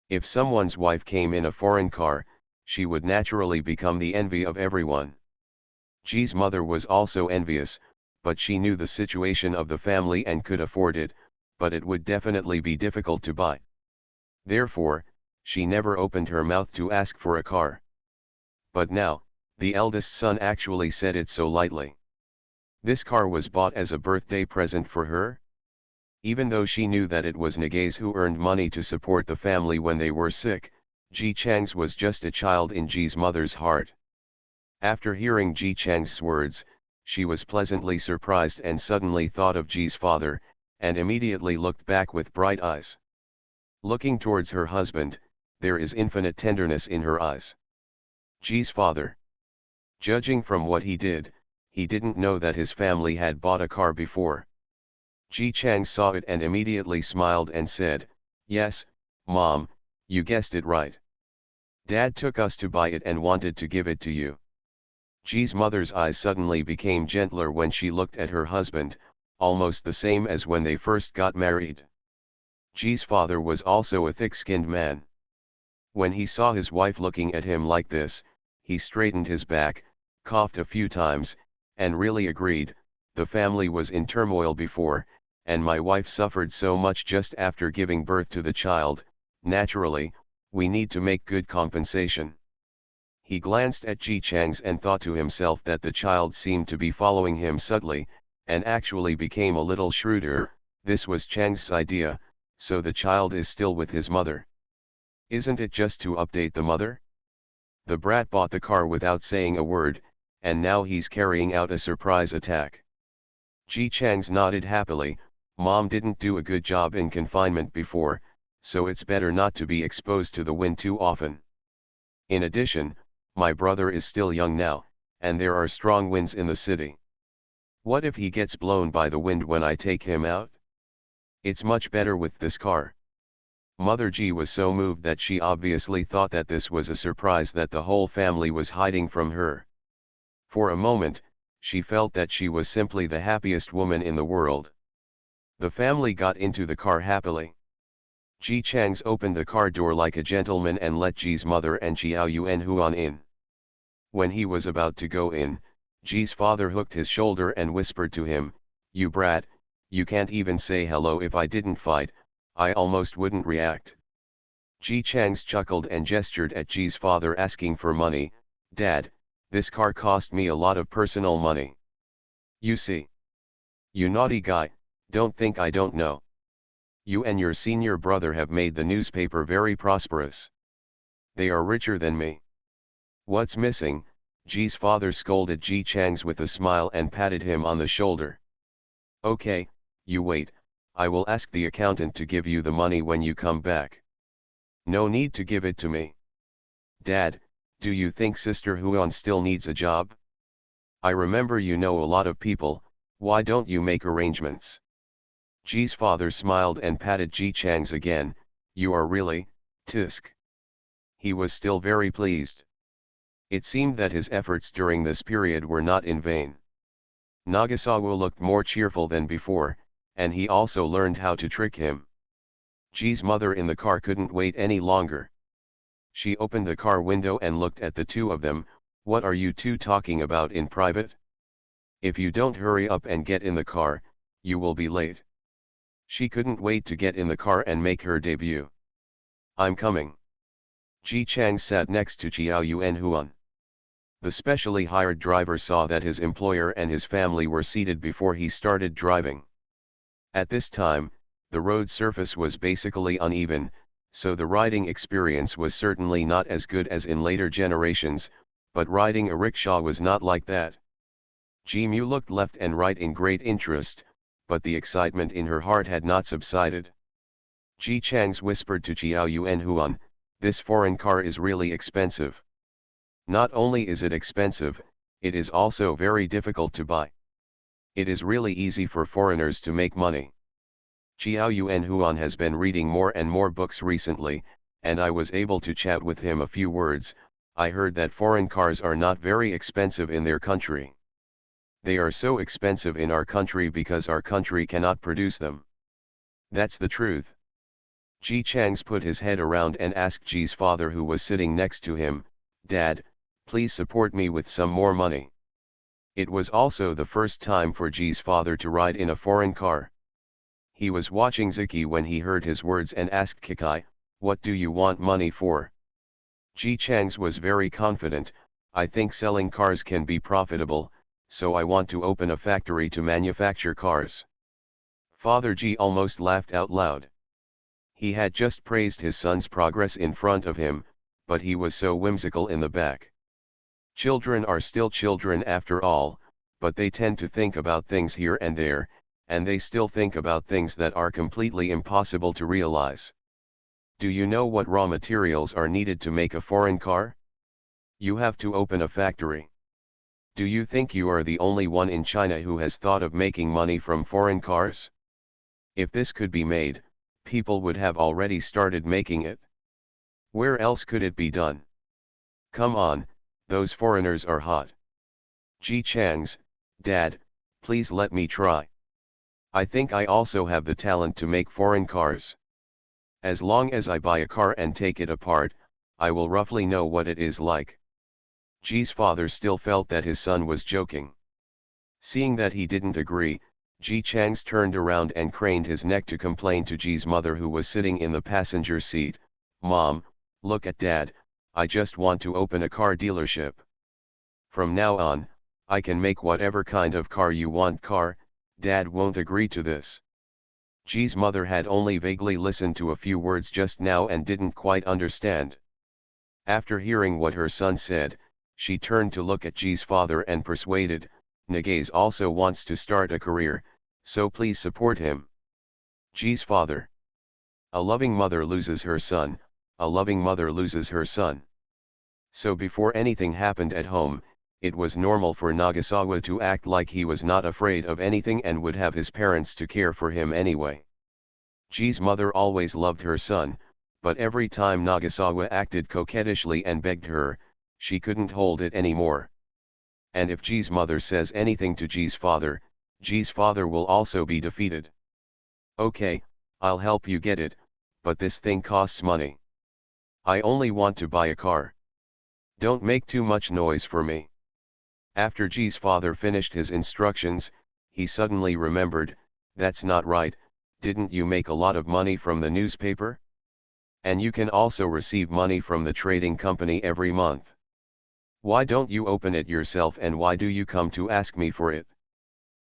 If someone's wife came in a foreign car, she would naturally become the envy of everyone. Ji's mother was also envious, but she knew the situation of the family and could afford it, but it would definitely be difficult to buy. Therefore, she never opened her mouth to ask for a car. But now, the eldest son actually said it so lightly. This car was bought as a birthday present for her? Even though she knew that it was Nagays who earned money to support the family when they were sick, Ji Chang's was just a child in Ji's mother's heart. After hearing Ji Chang's words, she was pleasantly surprised and suddenly thought of Ji's father, and immediately looked back with bright eyes. Looking towards her husband, there is infinite tenderness in her eyes. Ji's father. Judging from what he didn't know that his family had bought a car before. Ji Chang saw it and immediately smiled and said, "Yes, Mom, you guessed it right. Dad took us to buy it and wanted to give it to you." Ji's mother's eyes suddenly became gentler when she looked at her husband, almost the same as when they first got married. Ji's father was also a thick-skinned man. When he saw his wife looking at him like this, he straightened his back, coughed a few times, and really agreed, the family was in turmoil before, and my wife suffered so much just after giving birth to the child, naturally, we need to make good compensation. He glanced at Ji Chang's and thought to himself that the child seemed to be following him subtly, and actually became a little shrewder. This was Chang's idea, so the child is still with his mother. Isn't it just to update the mother? The brat bought the car without saying a word, and now he's carrying out a surprise attack. Ji Chang's nodded happily. Mom didn't do a good job in confinement before, so it's better not to be exposed to the wind too often. In addition, my brother is still young now, and there are strong winds in the city. What if he gets blown by the wind when I take him out? It's much better with this car. Mother Ji was so moved that she obviously thought that this was a surprise that the whole family was hiding from her. For a moment, she felt that she was simply the happiest woman in the world. The family got into the car happily. Ji Chang's opened the car door like a gentleman and let Ji's mother and Xiao Yuan Huan in. When he was about to go in, Ji's father hooked his shoulder and whispered to him, "You brat, you can't even say hello. If I didn't fight, I almost wouldn't react." Ji Chang's chuckled and gestured at Ji's father asking for money. "Dad, this car cost me a lot of personal money. You see. You naughty guy, don't think I don't know. You and your senior brother have made the newspaper very prosperous. They are richer than me." "What's missing?" Ji's father scolded Ji Chang's with a smile and patted him on the shoulder. "Okay, you wait, I will ask the accountant to give you the money when you come back. No need to give it to me. Dad, do you think Sister Huan still needs a job? I remember you know a lot of people, why don't you make arrangements?" Ji's father smiled and patted Ji Chang's again. "You are really, tisk." He was still very pleased. It seemed that his efforts during this period were not in vain. Nagasawa looked more cheerful than before, and he also learned how to trick him. Ji's mother in the car couldn't wait any longer. She opened the car window and looked at the two of them. "What are you two talking about in private? If you don't hurry up and get in the car, you will be late." She couldn't wait to get in the car and make her debut. "I'm coming." Ji Chang sat next to Xiao Yuan Huan. The specially hired driver saw that his employer and his family were seated before he started driving. At this time, the road surface was basically uneven, so the riding experience was certainly not as good as in later generations, but riding a rickshaw was not like that. Ji Mu looked left and right in great interest, but the excitement in her heart had not subsided. Ji Chang's whispered to Xiao Yuan Huan, "This foreign car is really expensive. Not only is it expensive, it is also very difficult to buy. It is really easy for foreigners to make money. Xiao Yuan Huan has been reading more and more books recently, and I was able to chat with him a few words. I heard that foreign cars are not very expensive in their country. They are so expensive in our country because our country cannot produce them. That's the truth." Ji Chang's put his head around and asked Ji's father, who was sitting next to him, "Dad, please support me with some more money." It was also the first time for Ji's father to ride in a foreign car. He was watching Ziki when he heard his words and asked Kikai, "What do you want money for?" Ji Chang's was very confident, "I think selling cars can be profitable, so I want to open a factory to manufacture cars." Father Ji almost laughed out loud. He had just praised his son's progress in front of him, but he was so whimsical in the back. Children are still children after all, but they tend to think about things here and there, and they still think about things that are completely impossible to realize. Do you know what raw materials are needed to make a foreign car? You have to open a factory. Do you think you are the only one in China who has thought of making money from foreign cars? If this could be made, people would have already started making it. Where else could it be done? Come on, those foreigners are hot. Ji Chang's, Dad, please let me try. I think I also have the talent to make foreign cars. As long as I buy a car and take it apart, I will roughly know what it is like. Ji's father still felt that his son was joking. Seeing that he didn't agree, Ji Chang's turned around and craned his neck to complain to Ji's mother, who was sitting in the passenger seat. Mom, look at Dad, I just want to open a car dealership. From now on, I can make whatever kind of car you want. Dad won't agree to this. Ji's mother had only vaguely listened to a few words just now and didn't quite understand. After hearing what her son said, she turned to look at Ji's father and persuaded, Nagaze also wants to start a career, so please support him. Ji's father. A loving mother loses her son, a loving mother loses her son. So before anything happened at home, it was normal for Nagasawa to act like he was not afraid of anything and would have his parents to care for him anyway. Ji's mother always loved her son, but every time Nagasawa acted coquettishly and begged her, she couldn't hold it anymore. And if Ji's mother says anything to Ji's father will also be defeated. Okay, I'll help you get it, but this thing costs money. I only want to buy a car. Don't make too much noise for me. After Ji's father finished his instructions, he suddenly remembered, that's not right, didn't you make a lot of money from the newspaper? And you can also receive money from the trading company every month. Why don't you open it yourself, and why do you come to ask me for it?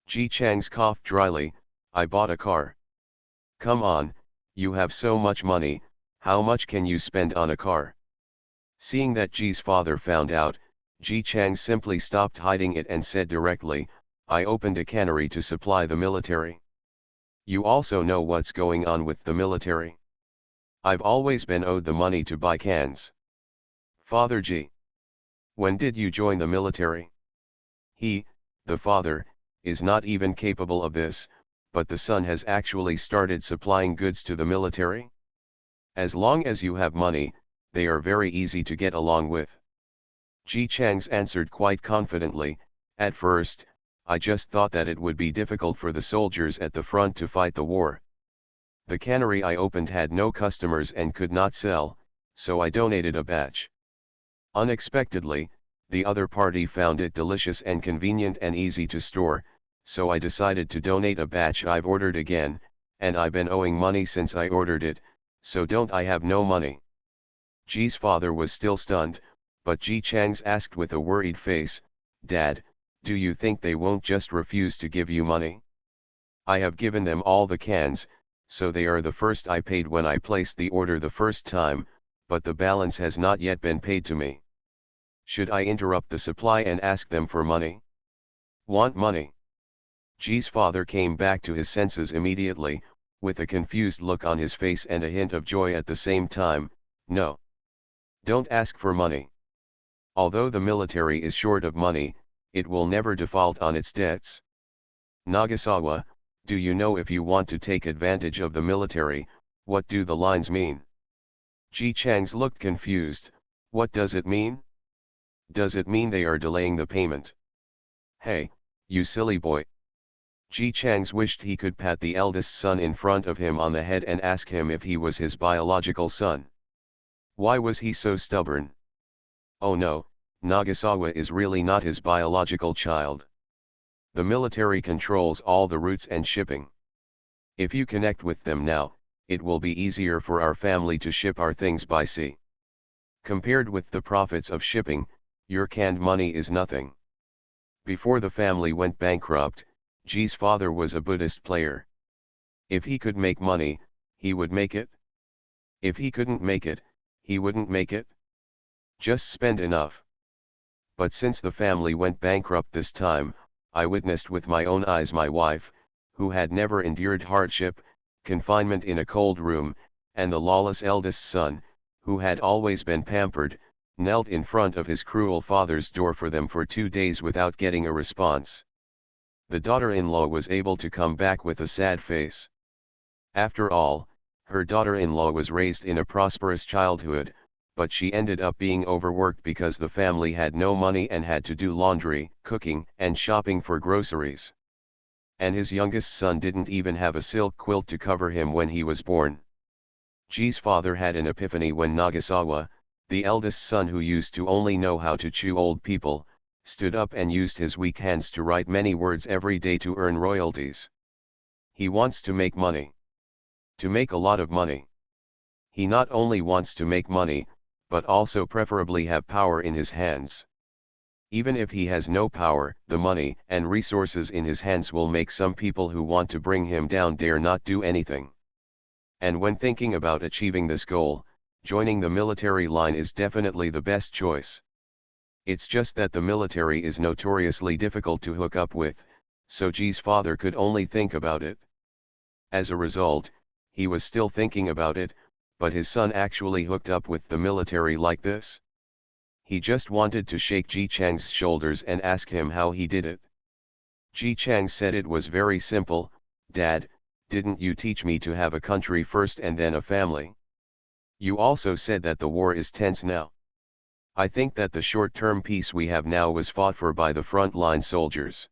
Ji Chang's coughed dryly, I bought a car. Come on, you have so much money, how much can you spend on a car? Seeing that Ji's father found out, Ji Chang simply stopped hiding it and said directly, I opened a cannery to supply the military. You also know what's going on with the military. I've always been owed the money to buy cans. Father Ji. When did you join the military? He, the father, is not even capable of this, but the son has actually started supplying goods to the military. As long as you have money, they are very easy to get along with. Ji Chang's answered quite confidently, at first, I just thought that it would be difficult for the soldiers at the front to fight the war. The cannery I opened had no customers and could not sell, so I donated a batch. Unexpectedly, the other party found it delicious and convenient and easy to store, so I decided to donate a batch I've ordered again, and I've been owing money since I ordered it, so don't I have no money? Ji's father was still stunned, but Ji Chang's asked with a worried face, Dad, do you think they won't just refuse to give you money? I have given them all the cans, so they are the first I paid when I placed the order the first time, but the balance has not yet been paid to me. Should I interrupt the supply and ask them for money? Want money? Ji's father came back to his senses immediately, with a confused look on his face and a hint of joy at the same time, no. Don't ask for money. Although the military is short of money, it will never default on its debts. Nagasawa, do you know if you want to take advantage of the military, what do the lines mean? Ji Chang's looked confused, what does it mean? Does it mean they are delaying the payment? Hey, you silly boy. Ji Chang's wished he could pat the eldest son in front of him on the head and ask him if he was his biological son. Why was he so stubborn? Oh no, Nagasawa is really not his biological child. The military controls all the routes and shipping. If you connect with them now, it will be easier for our family to ship our things by sea. Compared with the profits of shipping, your canned money is nothing. Before the family went bankrupt, Ji's father was a Buddhist player. If he could make money, he would make it. If he couldn't make it, he wouldn't make it. Just spend enough. But since the family went bankrupt this time, I witnessed with my own eyes my wife, who had never endured hardship, confinement in a cold room, and the lawless eldest son, who had always been pampered, knelt in front of his cruel father's door for them for 2 days without getting a response. The daughter-in-law was able to come back with a sad face. After all, her daughter-in-law was raised in a prosperous childhood, but she ended up being overworked because the family had no money and had to do laundry, cooking, and shopping for groceries. And his youngest son didn't even have a silk quilt to cover him when he was born. G's father had an epiphany when Nagasawa, the eldest son who used to only know how to chew old people, stood up and used his weak hands to write many words every day to earn royalties. He wants to make money. To make a lot of money. He not only wants to make money, but also preferably have power in his hands. Even if he has no power, the money and resources in his hands will make some people who want to bring him down dare not do anything. And when thinking about achieving this goal, joining the military line is definitely the best choice. It's just that the military is notoriously difficult to hook up with, so G's father could only think about it. As a result, he was still thinking about it, but his son actually hooked up with the military like this. He just wanted to shake Ji Chang's shoulders and ask him how he did it. Ji Chang said it was very simple. Dad, didn't you teach me to have a country first and then a family? You also said that the war is tense now. I think that the short-term peace we have now was fought for by the front-line soldiers.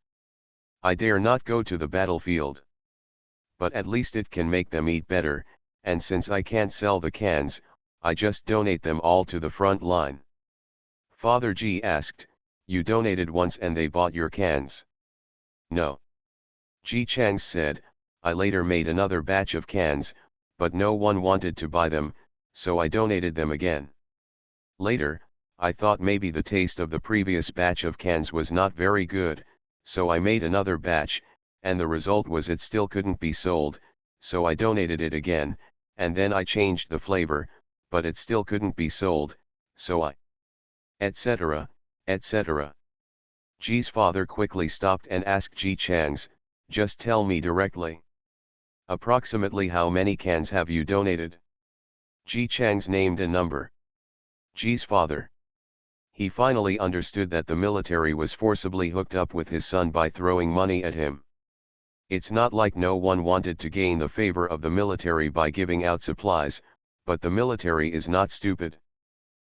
I dare not go to the battlefield. But at least it can make them eat better, and since I can't sell the cans, I just donate them all to the front line. Father G asked, you donated once and they bought your cans? No. Ji Chang said, I later made another batch of cans, but no one wanted to buy them, so I donated them again. Later, I thought maybe the taste of the previous batch of cans was not very good, so I made another batch, and the result was it still couldn't be sold, so I donated it again, and then I changed the flavor, but it still couldn't be sold, so I... etc., etc. Ji's father quickly stopped and asked Ji Chang's, just tell me directly. Approximately how many cans have you donated? Ji Chang's named a number. Ji's father. He finally understood that the military was forcibly hooked up with his son by throwing money at him. It's not like no one wanted to gain the favor of the military by giving out supplies, but the military is not stupid.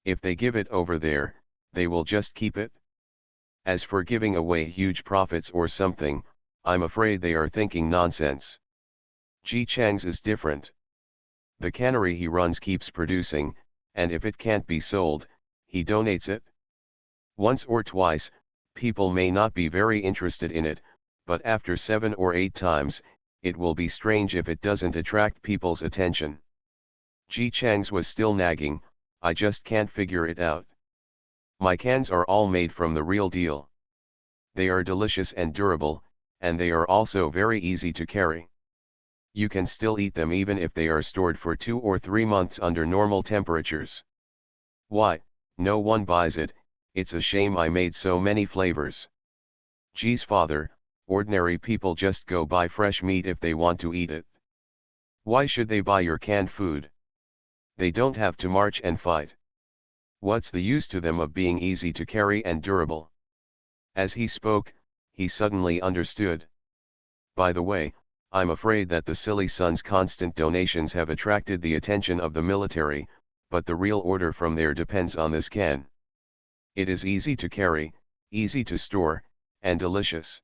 If they give it over there, they will just keep it. As for giving away huge profits or something, I'm afraid they are thinking nonsense. Ji Chang's is different. The cannery he runs keeps producing, and if it can't be sold, he donates it. Once or twice, people may not be very interested in it, but after 7 or 8 times, it will be strange if it doesn't attract people's attention. Ji Chang's was still nagging, I just can't figure it out. My cans are all made from the real deal. They are delicious and durable, and they are also very easy to carry. You can still eat them even if they are stored for 2 or 3 months under normal temperatures. Why, no one buys it, it's a shame I made so many flavors. Ji's father, ordinary people just go buy fresh meat if they want to eat it. Why should they buy your canned food? They don't have to march and fight. What's the use to them of being easy to carry and durable? As he spoke, he suddenly understood. By the way, I'm afraid that the silly son's constant donations have attracted the attention of the military, but the real order from there depends on this can. It is easy to carry, easy to store, and delicious.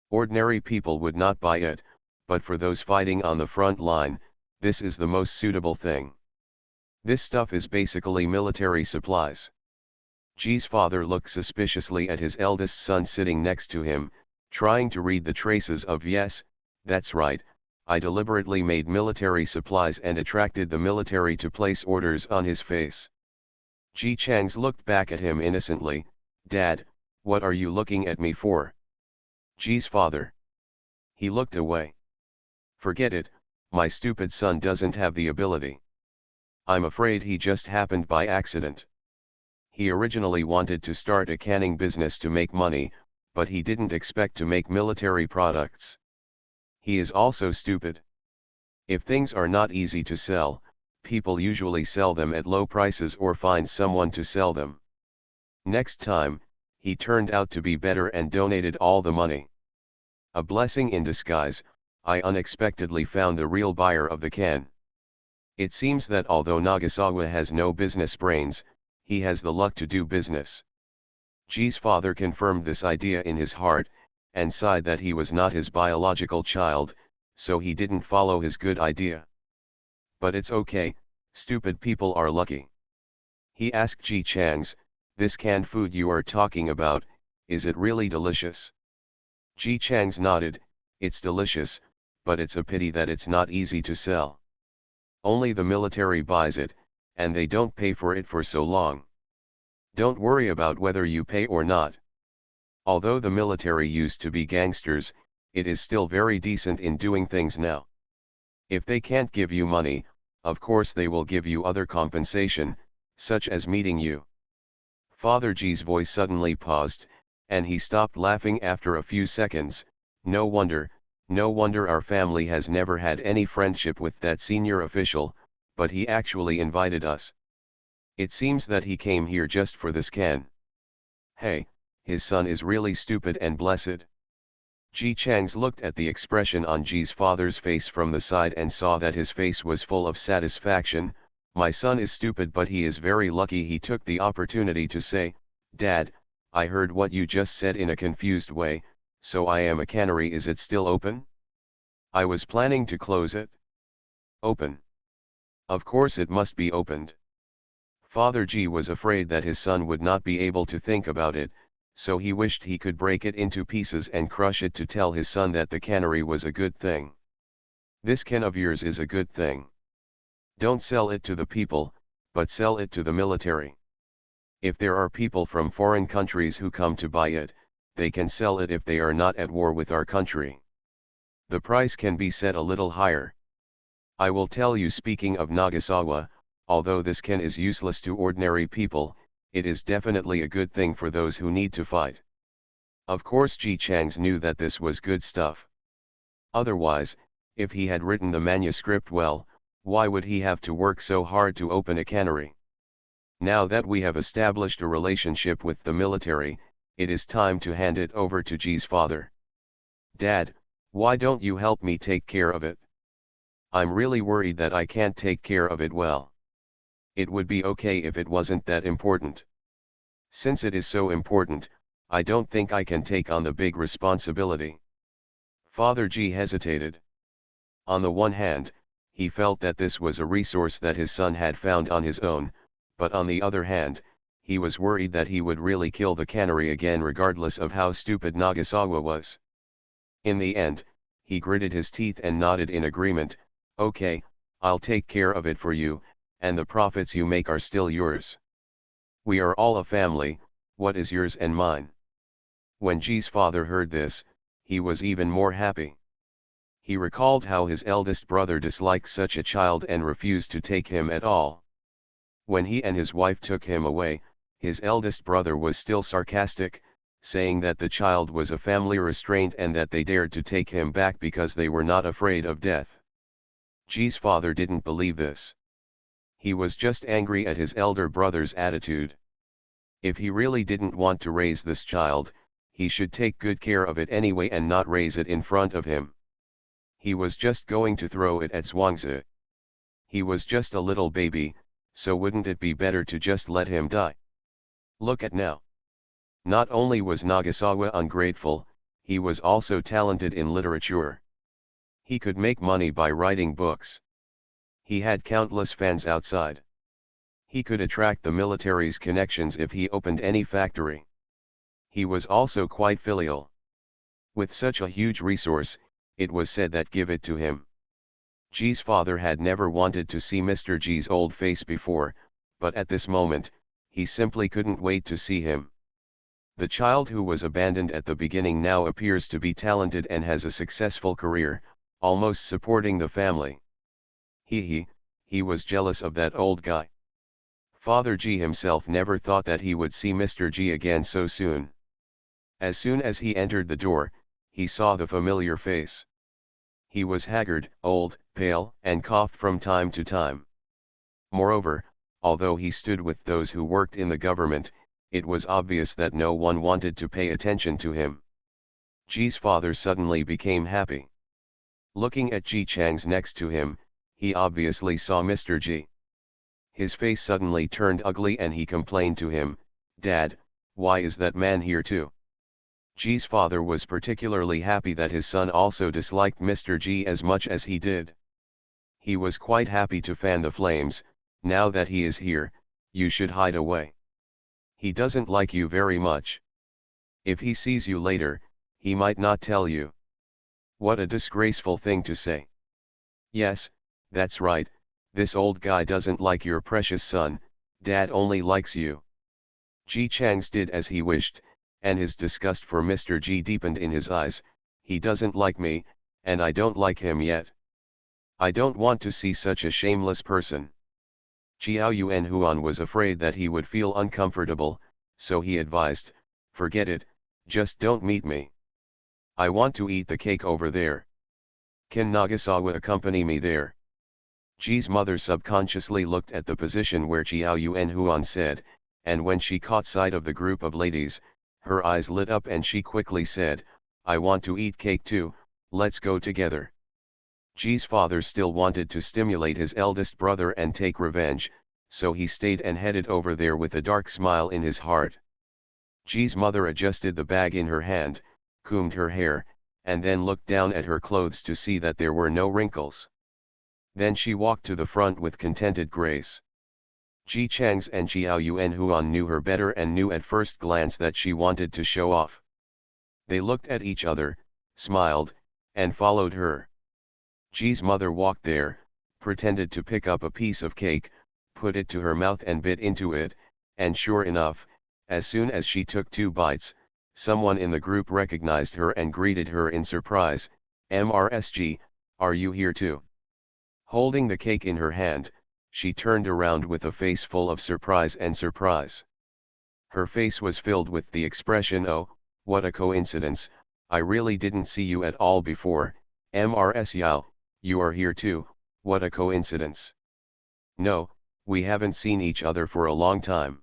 Ordinary people would not buy it, but for those fighting on the front line, this is the most suitable thing. This stuff is basically military supplies. Ji's father looked suspiciously at his eldest son sitting next to him, trying to read the traces of yes, that's right, I deliberately made military supplies and attracted the military to place orders on his face. Ji Chang's looked back at him innocently, Dad, what are you looking at me for? Ji's father. He looked away. Forget it, my stupid son doesn't have the ability. I'm afraid he just happened by accident. He originally wanted to start a canning business to make money, but he didn't expect to make military products. He is also stupid. If things are not easy to sell, people usually sell them at low prices or find someone to sell them. Next time, he turned out to be better and donated all the money. A blessing in disguise, I unexpectedly found the real buyer of the can. It seems that although Nagasawa has no business brains, he has the luck to do business. G's father confirmed this idea in his heart, and sighed that he was not his biological child, so he didn't follow his good idea. But it's okay, stupid people are lucky. He asked Ji Changs, this canned food you are talking about, is it really delicious? Ji Changs nodded, it's delicious, but it's a pity that it's not easy to sell. Only the military buys it, and they don't pay for it for so long. Don't worry about whether you pay or not. Although the military used to be gangsters, it is still very decent in doing things now. If they can't give you money, of course they will give you other compensation, such as meeting you. Father G's voice suddenly paused, and he stopped laughing after a few seconds. No wonder our family has never had any friendship with that senior official, but he actually invited us. It seems that he came here just for this can. Hey, his son is really stupid and blessed. Ji Changs looked at the expression on Ji's father's face from the side and saw that his face was full of satisfaction. My son is stupid, but he is very lucky. He took the opportunity to say, Dad, I heard what you just said in a confused way, so I am a cannery. Is it still open? I was planning to close it. Open. Of course it must be opened. Father G was afraid that his son would not be able to think about it, so he wished he could break it into pieces and crush it to tell his son that the cannery was a good thing. This can of yours is a good thing. Don't sell it to the people, but sell it to the military. If there are people from foreign countries who come to buy it, they can sell it if they are not at war with our country. The price can be set a little higher. I will tell you, speaking of Nagasawa, although this can is useless to ordinary people, it is definitely a good thing for those who need to fight. Of course Ji Changs knew that this was good stuff. Otherwise, if he had written the manuscript well, why would he have to work so hard to open a cannery? Now that we have established a relationship with the military, it is time to hand it over to Ji's father. Dad, why don't you help me take care of it? I'm really worried that I can't take care of it well. It would be okay if it wasn't that important. Since it is so important, I don't think I can take on the big responsibility. Father G hesitated. On the one hand, he felt that this was a resource that his son had found on his own, but on the other hand, he was worried that he would really kill the cannery again regardless of how stupid Nagasawa was. In the end, he gritted his teeth and nodded in agreement. Okay, I'll take care of it for you, and the profits you make are still yours. We are all a family, what is yours and mine? When Ji's father heard this, he was even more happy. He recalled how his eldest brother disliked such a child and refused to take him at all. When he and his wife took him away, his eldest brother was still sarcastic, saying that the child was a family restraint and that they dared to take him back because they were not afraid of death. Ji's father didn't believe this. He was just angry at his elder brother's attitude. If he really didn't want to raise this child, he should take good care of it anyway and not raise it in front of him. He was just going to throw it at Zhuangzi. He was just a little baby, so wouldn't it be better to just let him die? Look at now. Not only was Nagasawa ungrateful, he was also talented in literature. He could make money by writing books. He had countless fans outside. He could attract the military's connections if he opened any factory. He was also quite filial. With such a huge resource, it was said that give it to him. Ji's father had never wanted to see Mr. Ji's old face before, but at this moment, he simply couldn't wait to see him. The child who was abandoned at the beginning now appears to be talented and has a successful career, almost supporting the family. He was jealous of that old guy. Father G himself never thought that he would see Mr. G again so soon. As soon as he entered the door, he saw the familiar face. He was haggard, old, pale, and coughed from time to time. Moreover, although he stood with those who worked in the government, it was obvious that no one wanted to pay attention to him. Ji's father suddenly became happy. Looking at Ji Chang's next to him, he obviously saw Mr. G. His face suddenly turned ugly and he complained to him, "Dad, why is that man here too?" Ji's father was particularly happy that his son also disliked Mr. G as much as he did. He was quite happy to fan the flames. "Now that he is here, you should hide away. He doesn't like you very much. If he sees you later, he might not tell you." What a disgraceful thing to say. Yes, that's right, this old guy doesn't like your precious son, Dad only likes you. Ji Chang's did as he wished, and his disgust for Mr. G deepened in his eyes. He doesn't like me, and I don't like him yet. I don't want to see such a shameless person. Jiao Yuan Huan was afraid that he would feel uncomfortable, so he advised, "Forget it, just don't meet me. I want to eat the cake over there. Can Nagasawa accompany me there?" Ji's mother subconsciously looked at the position where Jiao Yuan Huan said, and when she caught sight of the group of ladies, her eyes lit up and she quickly said, "I want to eat cake too, let's go together." Ji's father still wanted to stimulate his eldest brother and take revenge, so he stayed and headed over there with a dark smile in his heart. Ji's mother adjusted the bag in her hand, combed her hair, and then looked down at her clothes to see that there were no wrinkles. Then she walked to the front with contented grace. Ji Chang's and Jiao Yuan Huan knew her better and knew at first glance that she wanted to show off. They looked at each other, smiled, and followed her. Ji's mother walked there, pretended to pick up a piece of cake, put it to her mouth and bit into it, and sure enough, as soon as she took 2 bites, someone in the group recognized her and greeted her in surprise, "MRSG, are you here too?" Holding the cake in her hand, she turned around with a face full of surprise and surprise. Her face was filled with the expression, "Oh, what a coincidence, I really didn't see you at all before, MRS Yao, you are here too, what a coincidence. No, we haven't seen each other for a long time.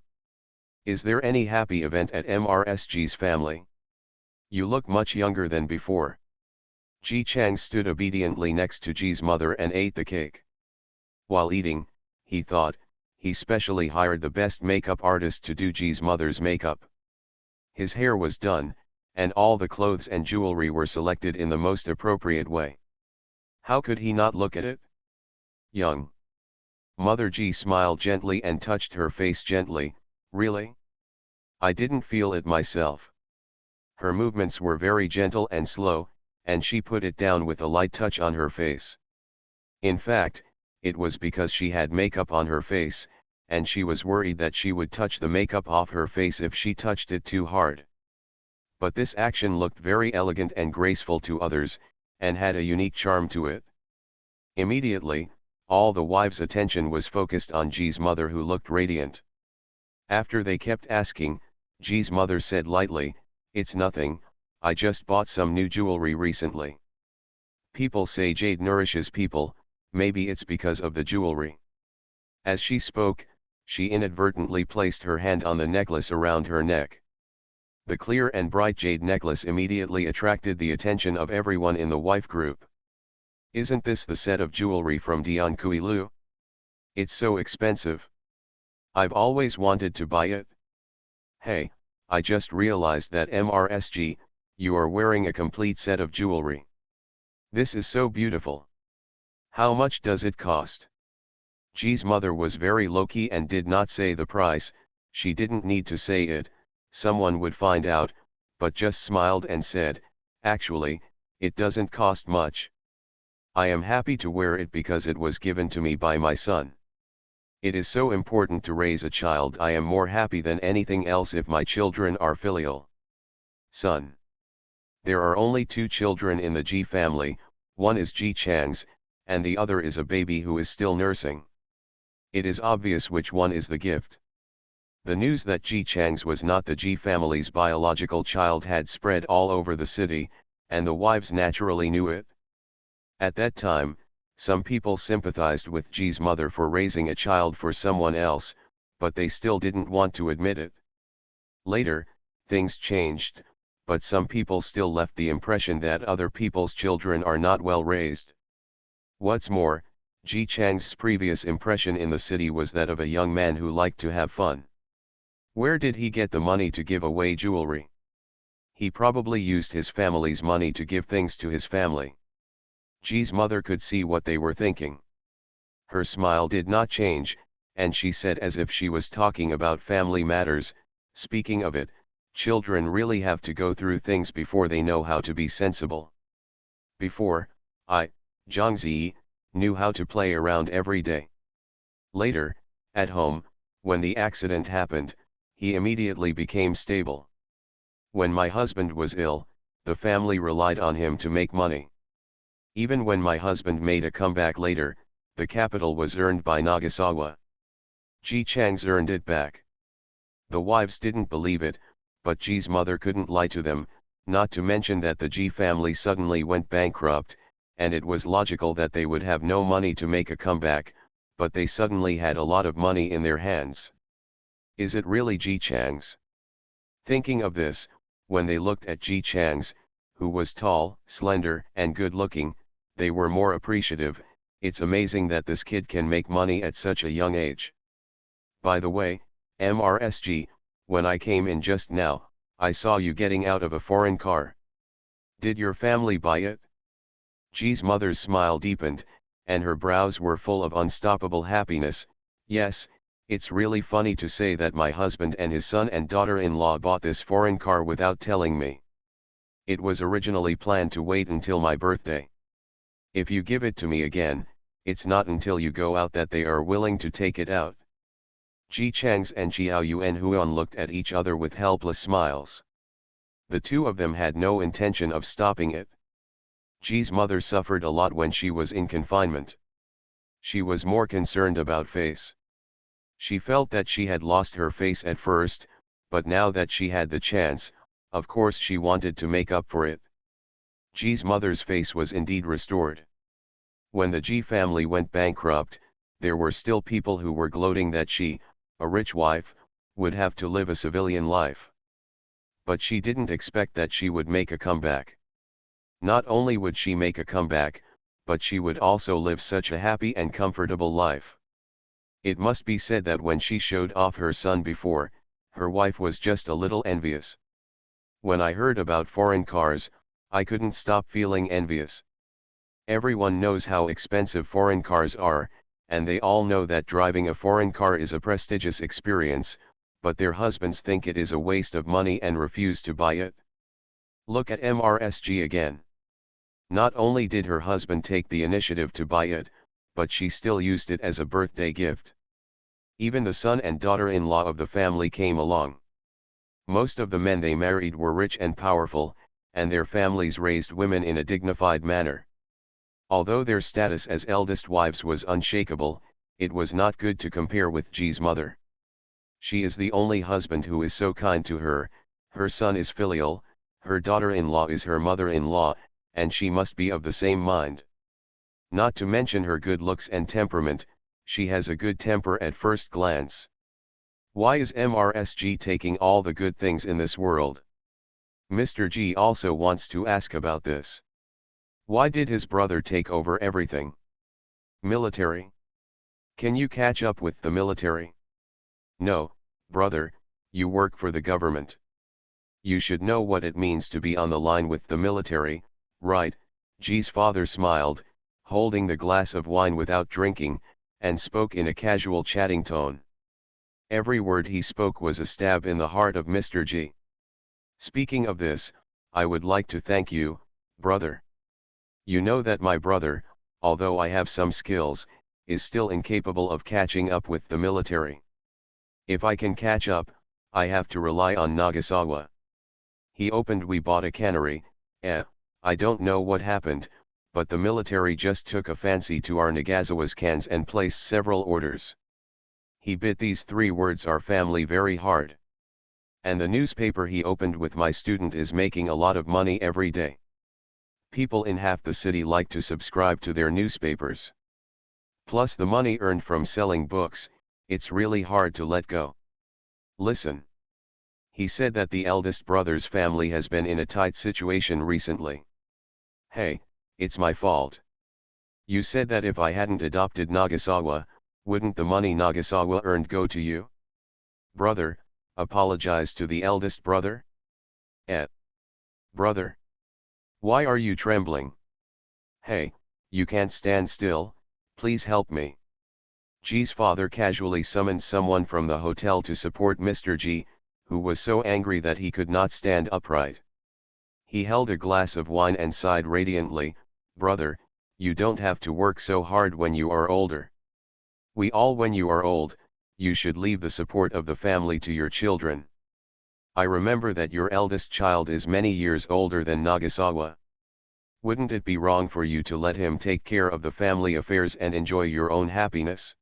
Is there any happy event at MRSG's family? You look much younger than before." Ji Chang stood obediently next to Ji's mother and ate the cake. While eating, he thought, he specially hired the best makeup artist to do Ji's mother's makeup. His hair was done, and all the clothes and jewelry were selected in the most appropriate way. How could he not look at it? Young. Mother Ji smiled gently and touched her face gently. "Really? I didn't feel it myself." Her movements were very gentle and slow, and she put it down with a light touch on her face. In fact, it was because she had makeup on her face, and she was worried that she would touch the makeup off her face if she touched it too hard. But this action looked very elegant and graceful to others, and had a unique charm to it. Immediately, all the wives' attention was focused on Ji's mother, who looked radiant. After they kept asking, Ji's mother said lightly, "It's nothing, I just bought some new jewelry recently. People say jade nourishes people, maybe it's because of the jewelry." As she spoke, she inadvertently placed her hand on the necklace around her neck. The clear and bright jade necklace immediately attracted the attention of everyone in the wife group. "Isn't this the set of jewelry from Dian Kui Lu? It's so expensive. I've always wanted to buy it. Hey, I just realized that MRSG, you are wearing a complete set of jewelry. This is so beautiful. How much does it cost?" Ji's mother was very low-key and did not say the price. She didn't need to say it, someone would find out, but just smiled and said, "Actually, it doesn't cost much. I am happy to wear it because it was given to me by my son. It is so important to raise a child. I am more happy than anything else if my children are filial. Son. There are only 2 children in the Ji family, One is Ji Chang's, and the other is a baby who is still nursing. It is obvious which one is the gift. The news that Ji Chang's was not the Ji family's biological child had spread all over the city, and the wives naturally knew it. At that time, some people sympathized with Ji's mother for raising a child for someone else, but they still didn't want to admit it. Later, things changed, but some people still left the impression that other people's children are not well raised. What's more, Ji Chang's previous impression in the city was that of a young man who liked to have fun. Where did he get the money to give away jewelry? He probably used his family's money to give things to his family. Ji's mother could see what they were thinking. Her smile did not change, and she said as if she was talking about family matters, "Speaking of it, children really have to go through things before they know how to be sensible. Before, Zhangzi, knew how to play around every day. Later, at home, when the accident happened, he immediately became stable. When my husband was ill, the family relied on him to make money. Even when my husband made a comeback later, the capital was earned by Nagasawa. Ji Chang's earned it back." The wives didn't believe it, but Ji's mother couldn't lie to them, not to mention that the Ji family suddenly went bankrupt, and it was logical that they would have no money to make a comeback, but they suddenly had a lot of money in their hands. Is it really Ji Chang's? Thinking of this, when they looked at Ji Chang's, who was tall, slender, and good-looking, they were more appreciative. It's amazing that this kid can make money at such a young age. By the way, MRSG, when I came in just now, I saw you getting out of a foreign car. Did your family buy it? Ji's mother's smile deepened, and her brows were full of unstoppable happiness. Yes, it's really funny to say that my husband and his son and daughter-in-law bought this foreign car without telling me. It was originally planned to wait until my birthday. If you give it to me again, it's not until you go out that they are willing to take it out. Ji Chang's and Xiao Yuan Huan looked at each other with helpless smiles. The two of them had no intention of stopping it. Ji's mother suffered a lot when she was in confinement. She was more concerned about face. She felt that she had lost her face at first, but now that she had the chance, of course she wanted to make up for it. Ji's mother's face was indeed restored. When the Ji family went bankrupt, there were still people who were gloating that she, a rich wife, would have to live a civilian life. But she didn't expect that she would make a comeback. Not only would she make a comeback, but she would also live such a happy and comfortable life. It must be said that when she showed off her son before, her wife was just a little envious. When I heard about foreign cars, I couldn't stop feeling envious. Everyone knows how expensive foreign cars are, and they all know that driving a foreign car is a prestigious experience, but their husbands think it is a waste of money and refuse to buy it. Look at MRSG again. Not only did her husband take the initiative to buy it, but she still used it as a birthday gift. Even the son and daughter-in-law of the family came along. Most of the men they married were rich and powerful, and their families raised women in a dignified manner. Although their status as eldest wives was unshakable, it was not good to compare with Ji's mother. She is the only husband who is so kind to her, her son is filial, her daughter-in-law is her mother-in-law, and she must be of the same mind. Not to mention her good looks and temperament, she has a good temper at first glance. Why is MRSG taking all the good things in this world? Mr. G also wants to ask about this. Why did his brother take over everything? Military. Can you catch up with the military? No, brother, you work for the government. You should know what it means to be on the line with the military, right? G's father smiled, holding the glass of wine without drinking, and spoke in a casual chatting tone. Every word he spoke was a stab in the heart of Mr. G. Speaking of this, I would like to thank you, brother. You know that my brother, although I have some skills, is still incapable of catching up with the military. If I can catch up, I have to rely on Nagasawa. We bought a cannery. I don't know what happened, but the military just took a fancy to our Nagasawa's cans and placed several orders. He bit these 3 words "our family" very hard. And the newspaper he opened with my student is making a lot of money every day. People in half the city like to subscribe to their newspapers. Plus the money earned from selling books, it's really hard to let go. Listen. He said that the eldest brother's family has been in a tight situation recently. Hey, it's my fault. You said that if I hadn't adopted Nagasawa, wouldn't the money Nagasawa earned go to you? Brother, apologize to the eldest brother? Brother? Why are you trembling? Hey, you can't stand still, please help me. G's father casually summoned someone from the hotel to support Mr. G, who was so angry that he could not stand upright. He held a glass of wine and sighed radiantly, "Brother, you don't have to work so hard when you are older. When you are old, you should leave the support of the family to your children. I remember that your eldest child is many years older than Nagasawa. Wouldn't it be wrong for you to let him take care of the family affairs and enjoy your own happiness?"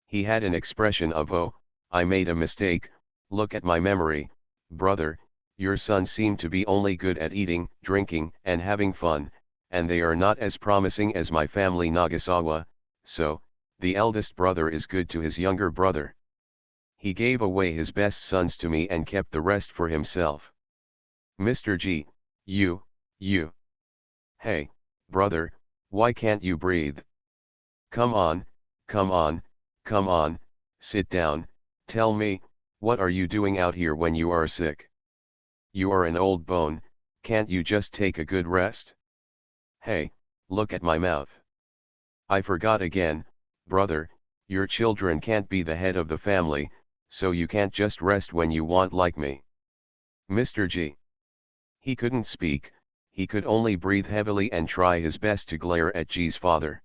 He had an expression of "Oh, I made a mistake, look at my memory, brother, your sons seem to be only good at eating, drinking, and having fun, and they are not as promising as my family Nagasawa, so, the eldest brother is good to his younger brother. He gave away his best sons to me and kept the rest for himself. Mr. G, you. Hey, brother, why can't you breathe? Come on, sit down, tell me, what are you doing out here when you are sick? You are an old bone, can't you just take a good rest? Hey, look at my mouth. I forgot again, brother, your children can't be the head of the family, so you can't just rest when you want like me. Mr. G. He couldn't speak, he could only breathe heavily and try his best to glare at G's father.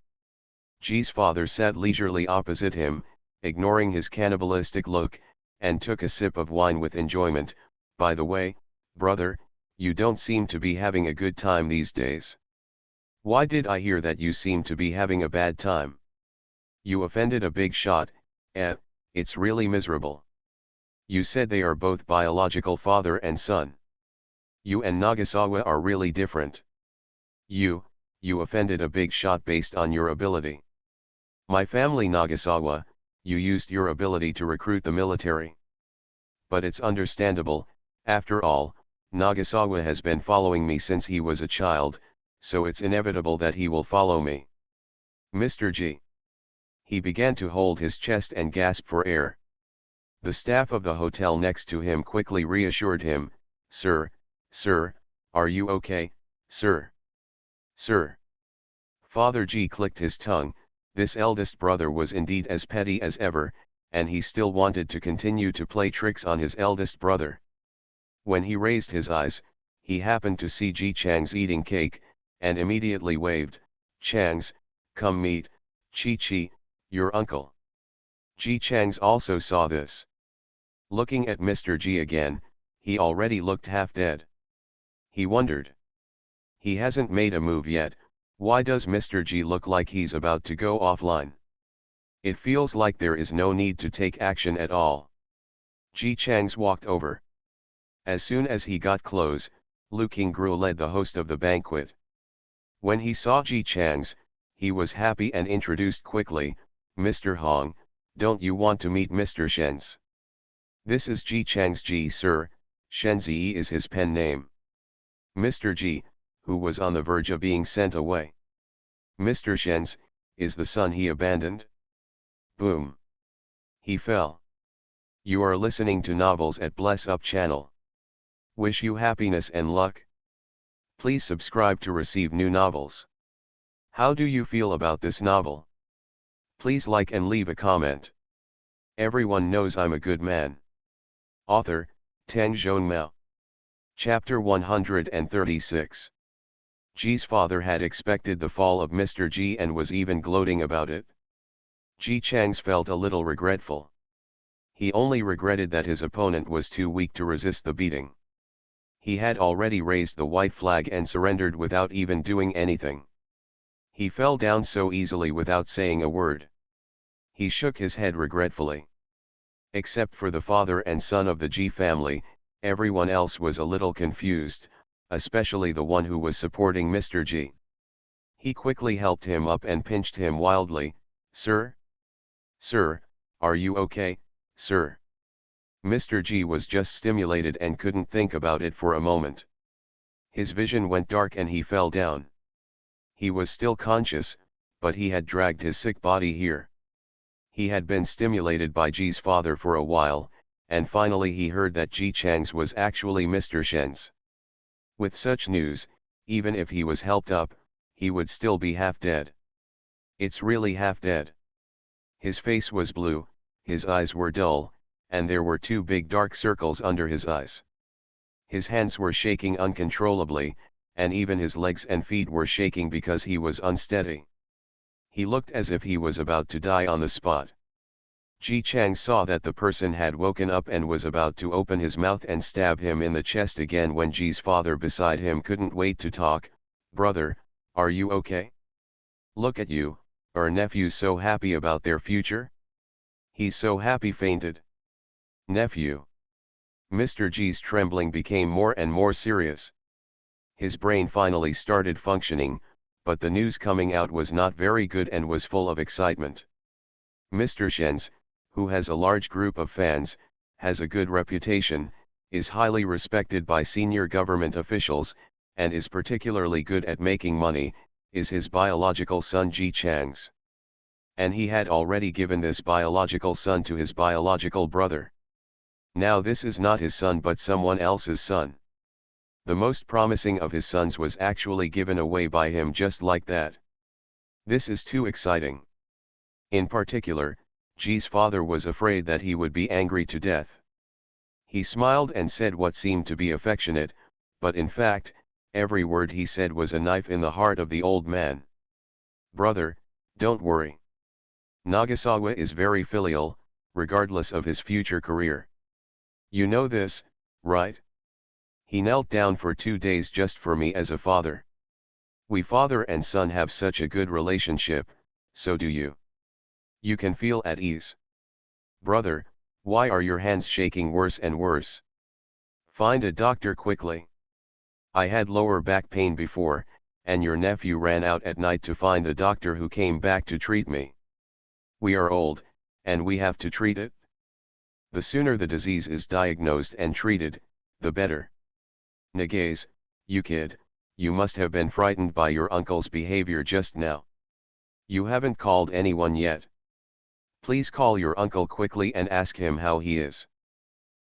G's father sat leisurely opposite him, ignoring his cannibalistic look, and took a sip of wine with enjoyment. By the way, brother, you don't seem to be having a good time these days. Why did I hear that you seem to be having a bad time? You offended a big shot, it's really miserable. You said they are both biological father and son. You and Nagasawa are really different. You offended a big shot based on your ability. My family Nagasawa, you used your ability to recruit the military. But it's understandable, after all, Nagasawa has been following me since he was a child, so it's inevitable that he will follow me. Mr. G. He began to hold his chest and gasp for air. The staff of the hotel next to him quickly reassured him, Sir, are you okay, sir? Sir. Father G clicked his tongue. This eldest brother was indeed as petty as ever, and he still wanted to continue to play tricks on his eldest brother. When he raised his eyes, he happened to see Ji Chang's eating cake, and immediately waved, "Changs, come meet, Chi, your uncle." Ji Chang's also saw this. Looking at Mr. G again, he already looked half dead. He wondered. He hasn't made a move yet, why does Mr. G look like he's about to go offline? It feels like there is no need to take action at all. Ji Chang's walked over. As soon as he got close, Lu Qingru led the host of the banquet. When he saw Ji Chang's, he was happy and introduced quickly, "Mr. Hong, don't you want to meet Mr. Shen's? This is Ji Chang's Ji, sir, Shenzi is his pen name." Mr. G, who was on the verge of being sent away. "Mr. Shen's, is the son he abandoned?" Boom. He fell. You are listening to Novels at Bless Up channel. Wish you happiness and luck. Please subscribe to receive new novels. How do you feel about this novel? Please like and leave a comment. Everyone knows I'm a good man. Author, Tang Zhongmao. Chapter 136. Ji's father had expected the fall of Mr. Ji and was even gloating about it. Ji Chang's felt a little regretful. He only regretted that his opponent was too weak to resist the beating. He had already raised the white flag and surrendered without even doing anything. He fell down so easily without saying a word. He shook his head regretfully. Except for the father and son of the G family, everyone else was a little confused, especially the one who was supporting Mr. G. He quickly helped him up and pinched him wildly. "Sir? Sir, are you okay, sir?" Mr. G was just stimulated and couldn't think about it for a moment. His vision went dark and he fell down. He was still conscious, but he had dragged his sick body here. He had been stimulated by Ji's father for a while, and finally he heard that Ji Chang's was actually Mr. Shen's. With such news, even if he was helped up, he would still be half dead. It's really half dead. His face was blue, his eyes were dull, and there were two big dark circles under his eyes. His hands were shaking uncontrollably, and even his legs and feet were shaking because he was unsteady. He looked as if he was about to die on the spot. Ji Chang saw that the person had woken up and was about to open his mouth and stab him in the chest again when Ji's father beside him couldn't wait to talk. "Brother, are you okay? Look at you, our nephew's so happy about their future. He's so happy fainted." "Nephew." Mr. G's trembling became more and more serious. His brain finally started functioning, but the news coming out was not very good and was full of excitement. Mr. Shen's, who has a large group of fans, has a good reputation, is highly respected by senior government officials, and is particularly good at making money, is his biological son Ji Chang's. And he had already given this biological son to his biological brother. Now this is not his son but someone else's son. The most promising of his sons was actually given away by him just like that. This is too exciting. In particular, Ji's father was afraid that he would be angry to death. He smiled and said what seemed to be affectionate, but in fact, every word he said was a knife in the heart of the old man. "Brother, don't worry. Nagasawa is very filial, regardless of his future career. You know this, right? He knelt down for 2 days just for me as a father. We father and son have such a good relationship, so do you. You can feel at ease. Brother, why are your hands shaking worse and worse? Find a doctor quickly. I had lower back pain before, and your nephew ran out at night to find the doctor who came back to treat me. We are old, and we have to treat it. The sooner the disease is diagnosed and treated, the better. Nagaze, you kid, you must have been frightened by your uncle's behavior just now. You haven't called anyone yet. Please call your uncle quickly and ask him how he is."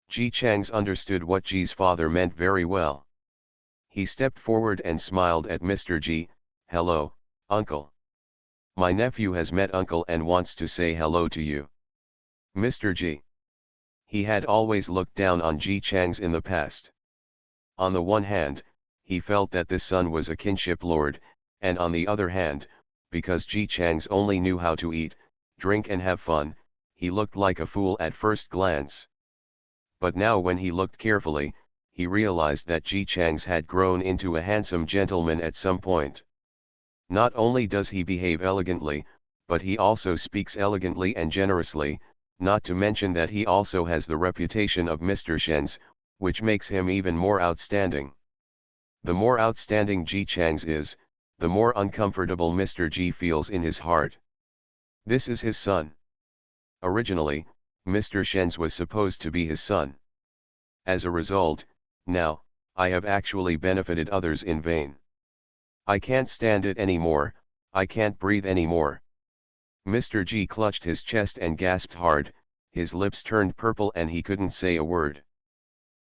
Ji Chang's understood what Ji's father meant very well. He stepped forward and smiled at Mr. Ji. "Hello, uncle. My nephew has met uncle and wants to say hello to you." Mr. Ji. He had always looked down on Ji Chang's in the past. On the one hand, he felt that this son was a kinship lord, and on the other hand, because Ji Chang's only knew how to eat, drink and have fun, he looked like a fool at first glance. But now when he looked carefully, he realized that Ji Chang's had grown into a handsome gentleman at some point. Not only does he behave elegantly, but he also speaks elegantly and generously, not to mention that he also has the reputation of Mr. Shen's, which makes him even more outstanding. The more outstanding Ji Chang's is, the more uncomfortable Mr. Ji feels in his heart. This is his son. Originally, Mr. Shen's was supposed to be his son. As a result, now, I have actually benefited others in vain. I can't stand it anymore, I can't breathe anymore. Mr. Ji clutched his chest and gasped hard, his lips turned purple and he couldn't say a word.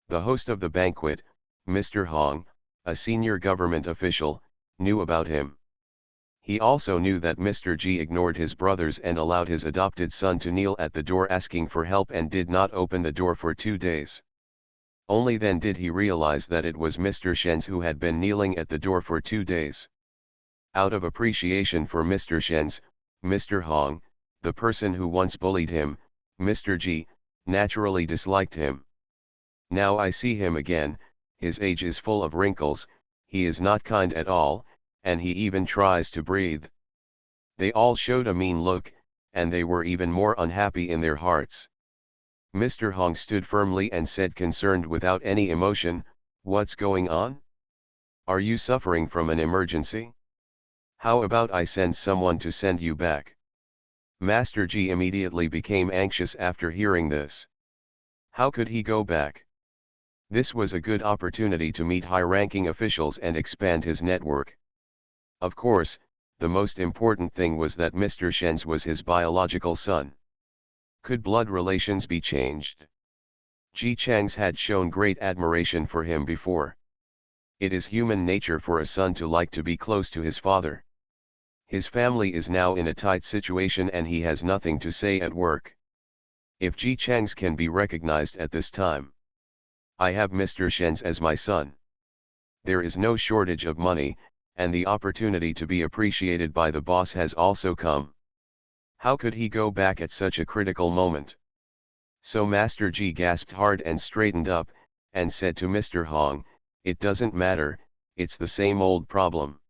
The host of the banquet, Mr. Hong, a senior government official, knew about him. He also knew that Mr. Ji ignored his brothers and allowed his adopted son to kneel at the door asking for help and did not open the door for 2 days. Only then did he realize that it was Mr. Shen's who had been kneeling at the door for 2 days. Out of appreciation for Mr. Shen's, Mr. Hong, the person who once bullied him, Mr. Ji, naturally disliked him. Now I see him again, his age is full of wrinkles, he is not kind at all, and he even tries to breathe. They all showed a mean look, and they were even more unhappy in their hearts. Mr. Hong stood firmly and said, concerned without any emotion, "What's going on? Are you suffering from an emergency? How about I send someone to send you back?" Master Ji immediately became anxious after hearing this. How could he go back? This was a good opportunity to meet high-ranking officials and expand his network. Of course, the most important thing was that Mr. Shen's was his biological son. Could blood relations be changed? Ji Chang's had shown great admiration for him before. It is human nature for a son to like to be close to his father. His family is now in a tight situation and he has nothing to say at work. If Ji Chang's can be recognized at this time. I have Mr. Shen's as my son. There is no shortage of money, and the opportunity to be appreciated by the boss has also come. How could he go back at such a critical moment? So Master Ji gasped hard and straightened up, and said to Mr. Hong, "It doesn't matter, it's the same old problem.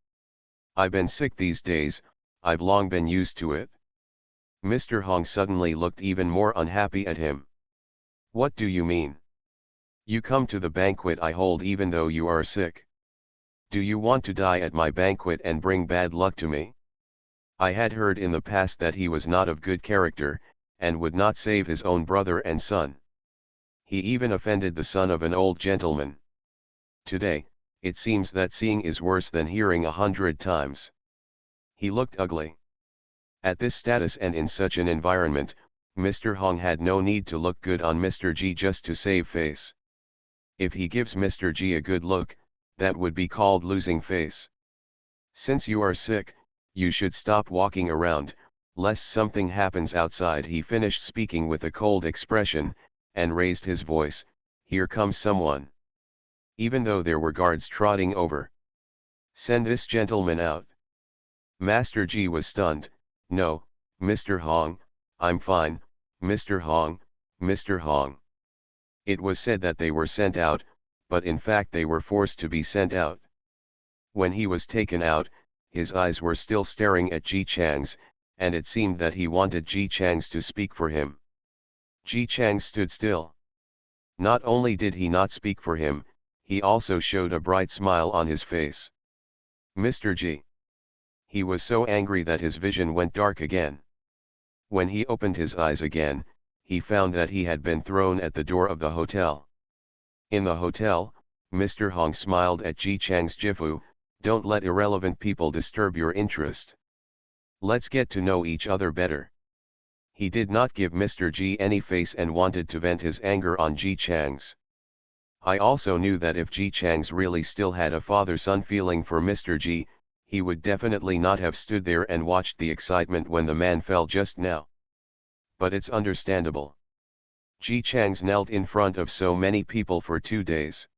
I've been sick these days, I've long been used to it." Mr. Hong suddenly looked even more unhappy at him. "What do you mean? You come to the banquet I hold even though you are sick. Do you want to die at my banquet and bring bad luck to me?" I had heard in the past that he was not of good character, and would not save his own brother and son. He even offended the son of an old gentleman. Today, it seems that seeing is worse than hearing 100 times. He looked ugly. At this status and in such an environment, Mr. Hong had no need to look good on Mr. Ji just to save face. If he gives Mr. Ji a good look, that would be called losing face. "Since you are sick, you should stop walking around, lest something happens outside," he finished speaking with a cold expression, and raised his voice, "Here comes someone." Even though there were guards trotting over. "Send this gentleman out." Master Ji was stunned. "No, Mr. Hong, I'm fine, Mr. Hong, Mr. Hong." It was said that they were sent out, but in fact they were forced to be sent out. When he was taken out, his eyes were still staring at Ji Chang's, and it seemed that he wanted Ji Chang's to speak for him. Ji Chang stood still. Not only did he not speak for him, he also showed a bright smile on his face. "Mr. Ji." He was so angry that his vision went dark again. When he opened his eyes again, he found that he had been thrown at the door of the hotel. In the hotel, Mr. Hong smiled at Ji Chang's jifu, "Don't let irrelevant people disturb your interest. Let's get to know each other better." He did not give Mr. Ji any face and wanted to vent his anger on Ji Chang's. I also knew that if Ji Chang's really still had a father-son feeling for Mr. Ji, he would definitely not have stood there and watched the excitement when the man fell just now. But it's understandable. Ji Chang's knelt in front of so many people for 2 days.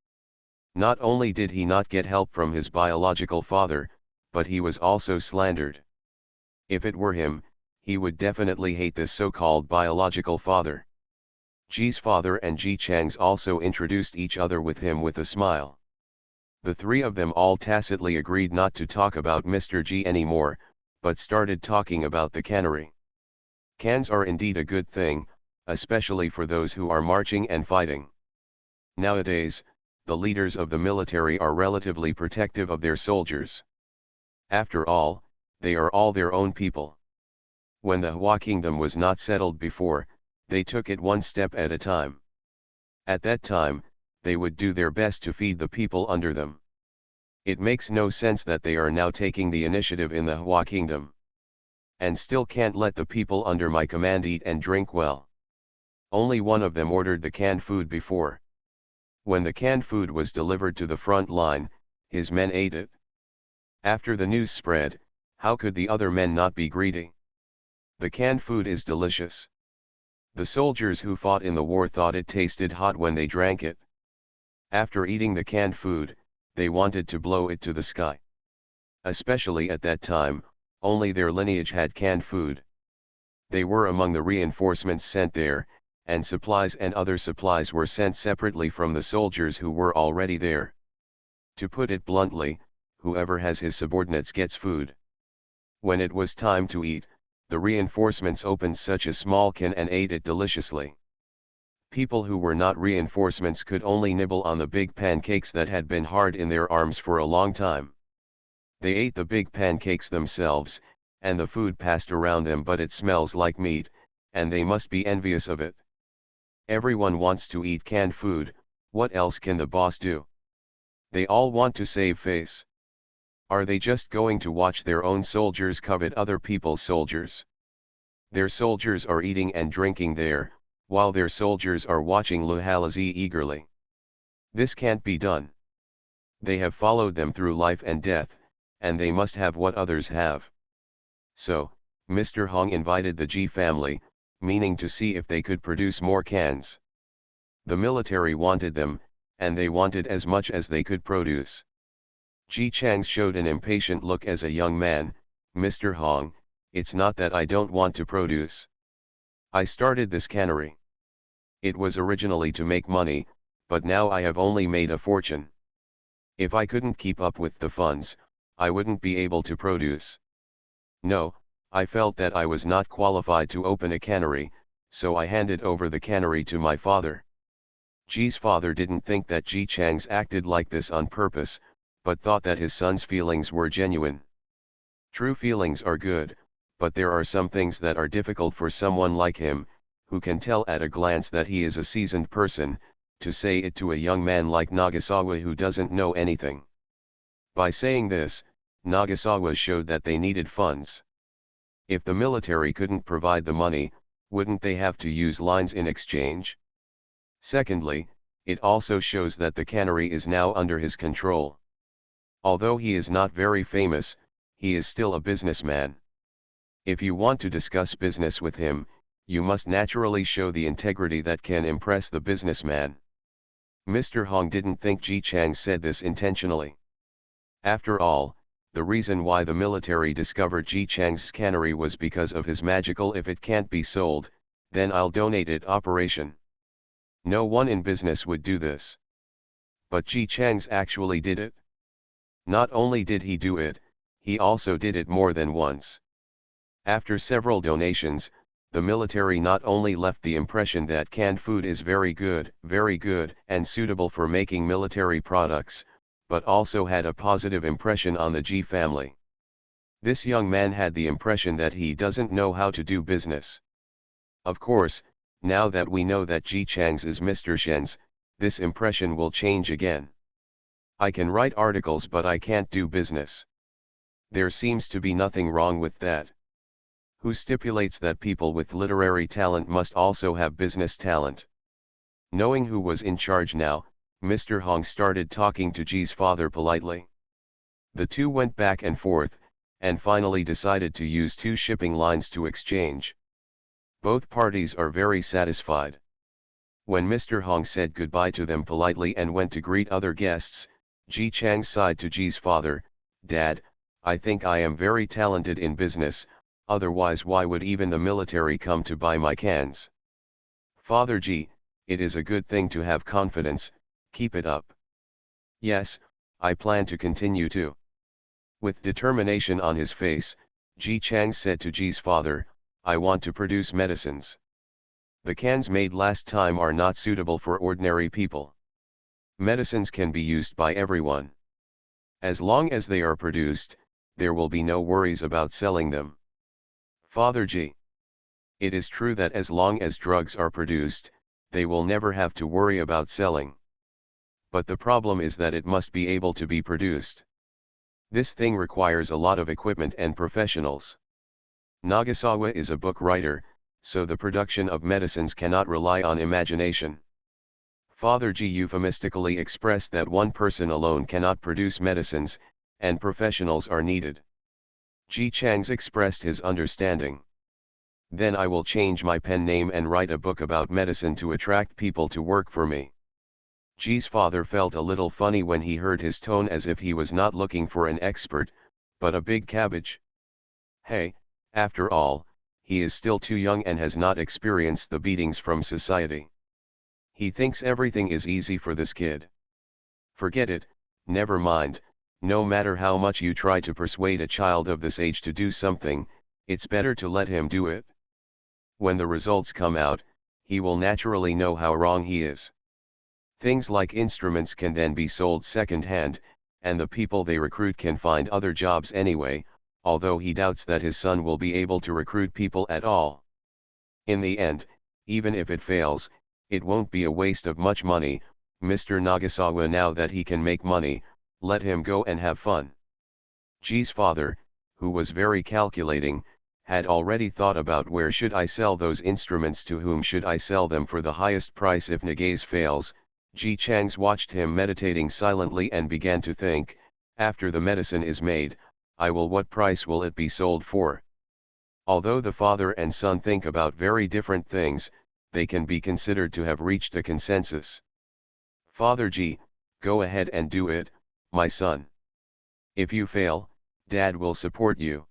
Not only did he not get help from his biological father, but he was also slandered. If it were him, he would definitely hate this so-called biological father. Ji's father and Ji Chang's also introduced each other with him with a smile. The three of them all tacitly agreed not to talk about Mr. Ji anymore, but started talking about the cannery. Cans are indeed a good thing, especially for those who are marching and fighting. Nowadays, the leaders of the military are relatively protective of their soldiers. After all, they are all their own people. When the Hua kingdom was not settled before, they took it one step at a time. At that time, they would do their best to feed the people under them. It makes no sense that they are now taking the initiative in the Hua kingdom. And still can't let the people under my command eat and drink well. Only one of them ordered the canned food before. When the canned food was delivered to the front line, his men ate it. After the news spread, how could the other men not be greedy? The canned food is delicious. The soldiers who fought in the war thought it tasted hot when they drank it. After eating the canned food, they wanted to blow it to the sky. Especially at that time, only their lineage had canned food. They were among the reinforcements sent there, and supplies and other supplies were sent separately from the soldiers who were already there. To put it bluntly, whoever has his subordinates gets food. When it was time to eat, the reinforcements opened such a small can and ate it deliciously. People who were not reinforcements could only nibble on the big pancakes that had been hard in their arms for a long time. They ate the big pancakes themselves, and the food passed around them, but it smells like meat, and they must be envious of it. Everyone wants to eat canned food, what else can the boss do? They all want to save face. Are they just going to watch their own soldiers covet other people's soldiers? Their soldiers are eating and drinking there, while their soldiers are watching Le Halazi eagerly. This can't be done. They have followed them through life and death, and they must have what others have. So, Mr. Hong invited the Ji family, meaning to see if they could produce more cans. The military wanted them, and they wanted as much as they could produce. Ji Chang showed an impatient look as a young man. Mr. Hong, it's not that I don't want to produce. I started this cannery. It was originally to make money, but now I have only made a fortune. If I couldn't keep up with the funds, I wouldn't be able to produce. No, I felt that I was not qualified to open a cannery, so I handed over the cannery to my father. Ji's father didn't think that Ji Chang's acted like this on purpose, but thought that his son's feelings were genuine. True feelings are good, but there are some things that are difficult for someone like him, who can tell at a glance that he is a seasoned person, to say it to a young man like Nagasawa who doesn't know anything. By saying this, Nagasawa showed that they needed funds. If the military couldn't provide the money, wouldn't they have to use lines in exchange? Secondly, it also shows that the cannery is now under his control. Although he is not very famous, he is still a businessman. If you want to discuss business with him, you must naturally show the integrity that can impress the businessman. Mr. Hong didn't think Ji Chang said this intentionally. After all, the reason why the military discovered Ji Chang's cannery was because of his magical "if it can't be sold, then I'll donate it" operation. No one in business would do this. But Ji Chang's actually did it. Not only did he do it, he also did it more than once. After several donations, the military not only left the impression that canned food is very good, and suitable for making military products, but also had a positive impression on the Ji family. This young man had the impression that he doesn't know how to do business. Of course, now that we know that Ji Chang's is Mr. Shen's, this impression will change again. I can write articles but I can't do business. There seems to be nothing wrong with that. Who stipulates that people with literary talent must also have business talent? Knowing who was in charge now, Mr. Hong started talking to Ji's father politely. The two went back and forth, and finally decided to use 2 shipping lines to exchange. Both parties are very satisfied. When Mr. Hong said goodbye to them politely and went to greet other guests, Ji Chang sighed to Ji's father, "Dad, I think I am very talented in business, otherwise why would even the military come to buy my cans?" "Father Ji, it is a good thing to have confidence, keep it up." "Yes, I plan to continue to." With determination on his face, Ji Chang said to Ji's father, "I want to produce medicines. The cans made last time are not suitable for ordinary people. Medicines can be used by everyone. As long as they are produced, there will be no worries about selling them." "Father Ji, it is true that as long as drugs are produced, they will never have to worry about selling. But the problem is that it must be able to be produced. This thing requires a lot of equipment and professionals. Nagasawa is a book writer, so the production of medicines cannot rely on imagination." Father Ji euphemistically expressed that one person alone cannot produce medicines, and professionals are needed. Ji Chang's expressed his understanding. "Then I will change my pen name and write a book about medicine to attract people to work for me." Ji's father felt a little funny when he heard his tone, as if he was not looking for an expert, but a big cabbage. Hey, after all, he is still too young and has not experienced the beatings from society. He thinks everything is easy for this kid. Forget it, never mind, No matter how much you try to persuade a child of this age to do something, it's better to let him do it. When the results come out, he will naturally know how wrong he is. Things like instruments can then be sold second-hand, and the people they recruit can find other jobs anyway, although he doubts that his son will be able to recruit people at all. In the end, even if it fails, it won't be a waste of much money. Mr. Nagasawa, now that he can make money, let him go and have fun. Ji's father, who was very calculating, had already thought about where should I sell those instruments, to whom should I sell them for the highest price if Naga's fails. Ji Chang's watched him meditating silently and began to think, after the medicine is made, what price will it be sold for? Although the father and son think about very different things, they can be considered to have reached a consensus. Father Ji, go ahead and do it, my son. If you fail, Dad will support you.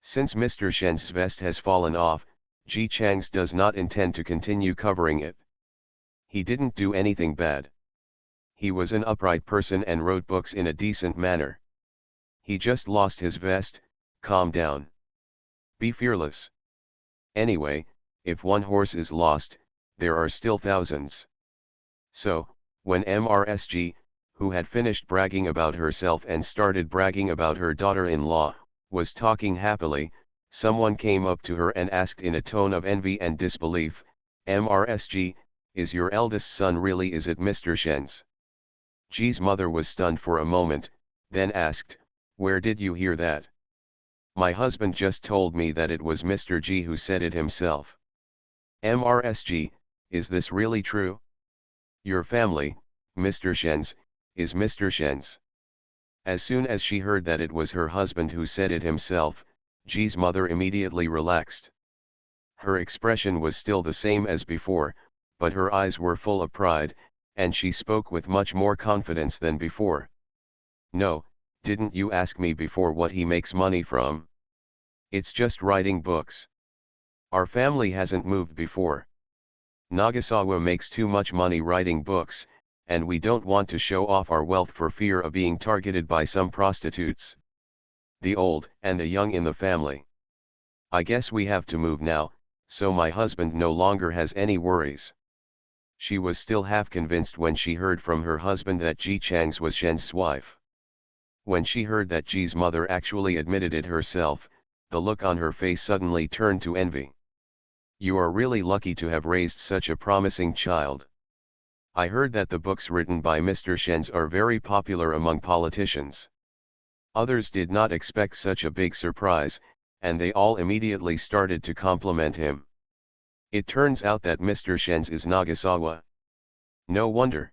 Since Mr. Shen's vest has fallen off, Ji Chang's does not intend to continue covering it. He didn't do anything bad. He was an upright person and wrote books in a decent manner. He just lost his vest. Calm down. Be fearless. Anyway, if one horse is lost, there are still thousands. So, when MRSG, who had finished bragging about herself and started bragging about her daughter-in-law, was talking happily, someone came up to her and asked in a tone of envy and disbelief, "MRSG, is your eldest son really? Is it Mr. Shen's?" Ji's mother was stunned for a moment, then asked, "Where did you hear that?" "My husband just told me that it was Mr. Ji who said it himself." "MRSG, is this really true? Your family, Mr. Shen's, is Mr. Shen's?" As soon as she heard that it was her husband who said it himself, Ji's mother immediately relaxed. Her expression was still the same as before, but her eyes were full of pride, and she spoke with much more confidence than before. "No, didn't you ask me before what he makes money from? It's just writing books. Our family hasn't moved before. Nagasawa makes too much money writing books, and we don't want to show off our wealth for fear of being targeted by some prostitutes. The old and the young in the family. I guess we have to move now, so my husband no longer has any worries." She was still half convinced when she heard from her husband that Ji Chang's was Shen's wife. When she heard that Ji's mother actually admitted it herself, the look on her face suddenly turned to envy. "You are really lucky to have raised such a promising child. I heard that the books written by Mr. Shen's are very popular among politicians." Others did not expect such a big surprise, and they all immediately started to compliment him. "It turns out that Mr. Shen's is Nagasawa. No wonder.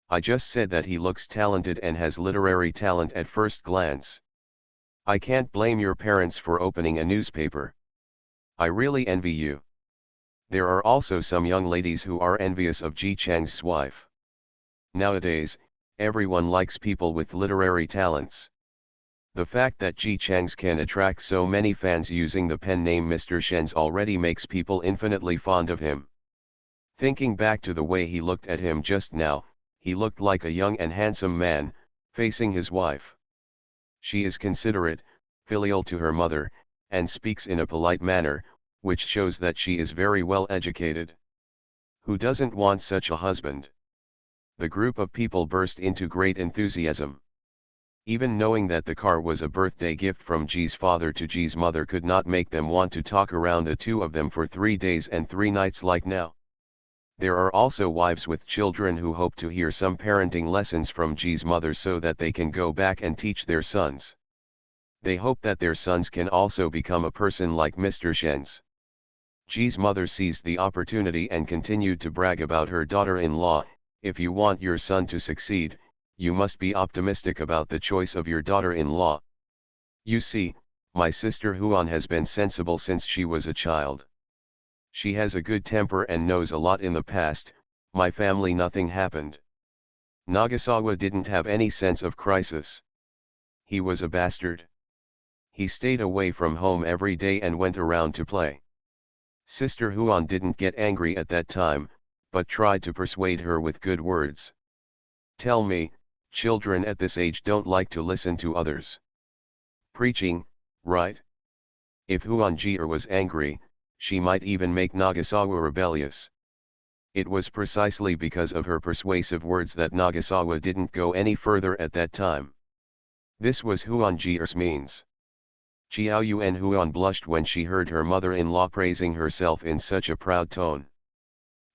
I just said that he looks talented and has literary talent at first glance. I can't blame your parents for opening a newspaper. I really envy you." There are also some young ladies who are envious of Ji Chang's wife. Nowadays, everyone likes people with literary talents. The fact that Ji Chang's can attract so many fans using the pen name Mr. Shen's already makes people infinitely fond of him. Thinking back to the way he looked at him just now, he looked like a young and handsome man, facing his wife. She is considerate, filial to her mother, and speaks in a polite manner, which shows that she is very well educated. Who doesn't want such a husband? The group of people burst into great enthusiasm. Even knowing that the car was a birthday gift from Ji's father to Ji's mother could not make them want to talk around the two of them for 3 days and 3 nights like now. There are also wives with children who hope to hear some parenting lessons from Ji's mother so that they can go back and teach their sons. They hope that their sons can also become a person like Mr. Shen's. Ji's mother seized the opportunity and continued to brag about her daughter-in-law. "If you want your son to succeed, you must be optimistic about the choice of your daughter-in-law. You see, my sister Huan has been sensible since she was a child. She has a good temper and knows a lot. In the past, my family nothing happened. Nagasawa didn't have any sense of crisis. He was a bastard. He stayed away from home every day and went around to play. Sister Huan didn't get angry at that time, but tried to persuade her with good words. Tell me, Children at this age don't like to listen to others preaching, right? If Huan-ji was angry, she might even make Nagasawa rebellious. It was precisely because of her persuasive words that Nagasawa didn't go any further at that time. This was Huan-ji's means. Chiao Yuan Huan blushed when she heard her mother-in-law praising herself in such a proud tone.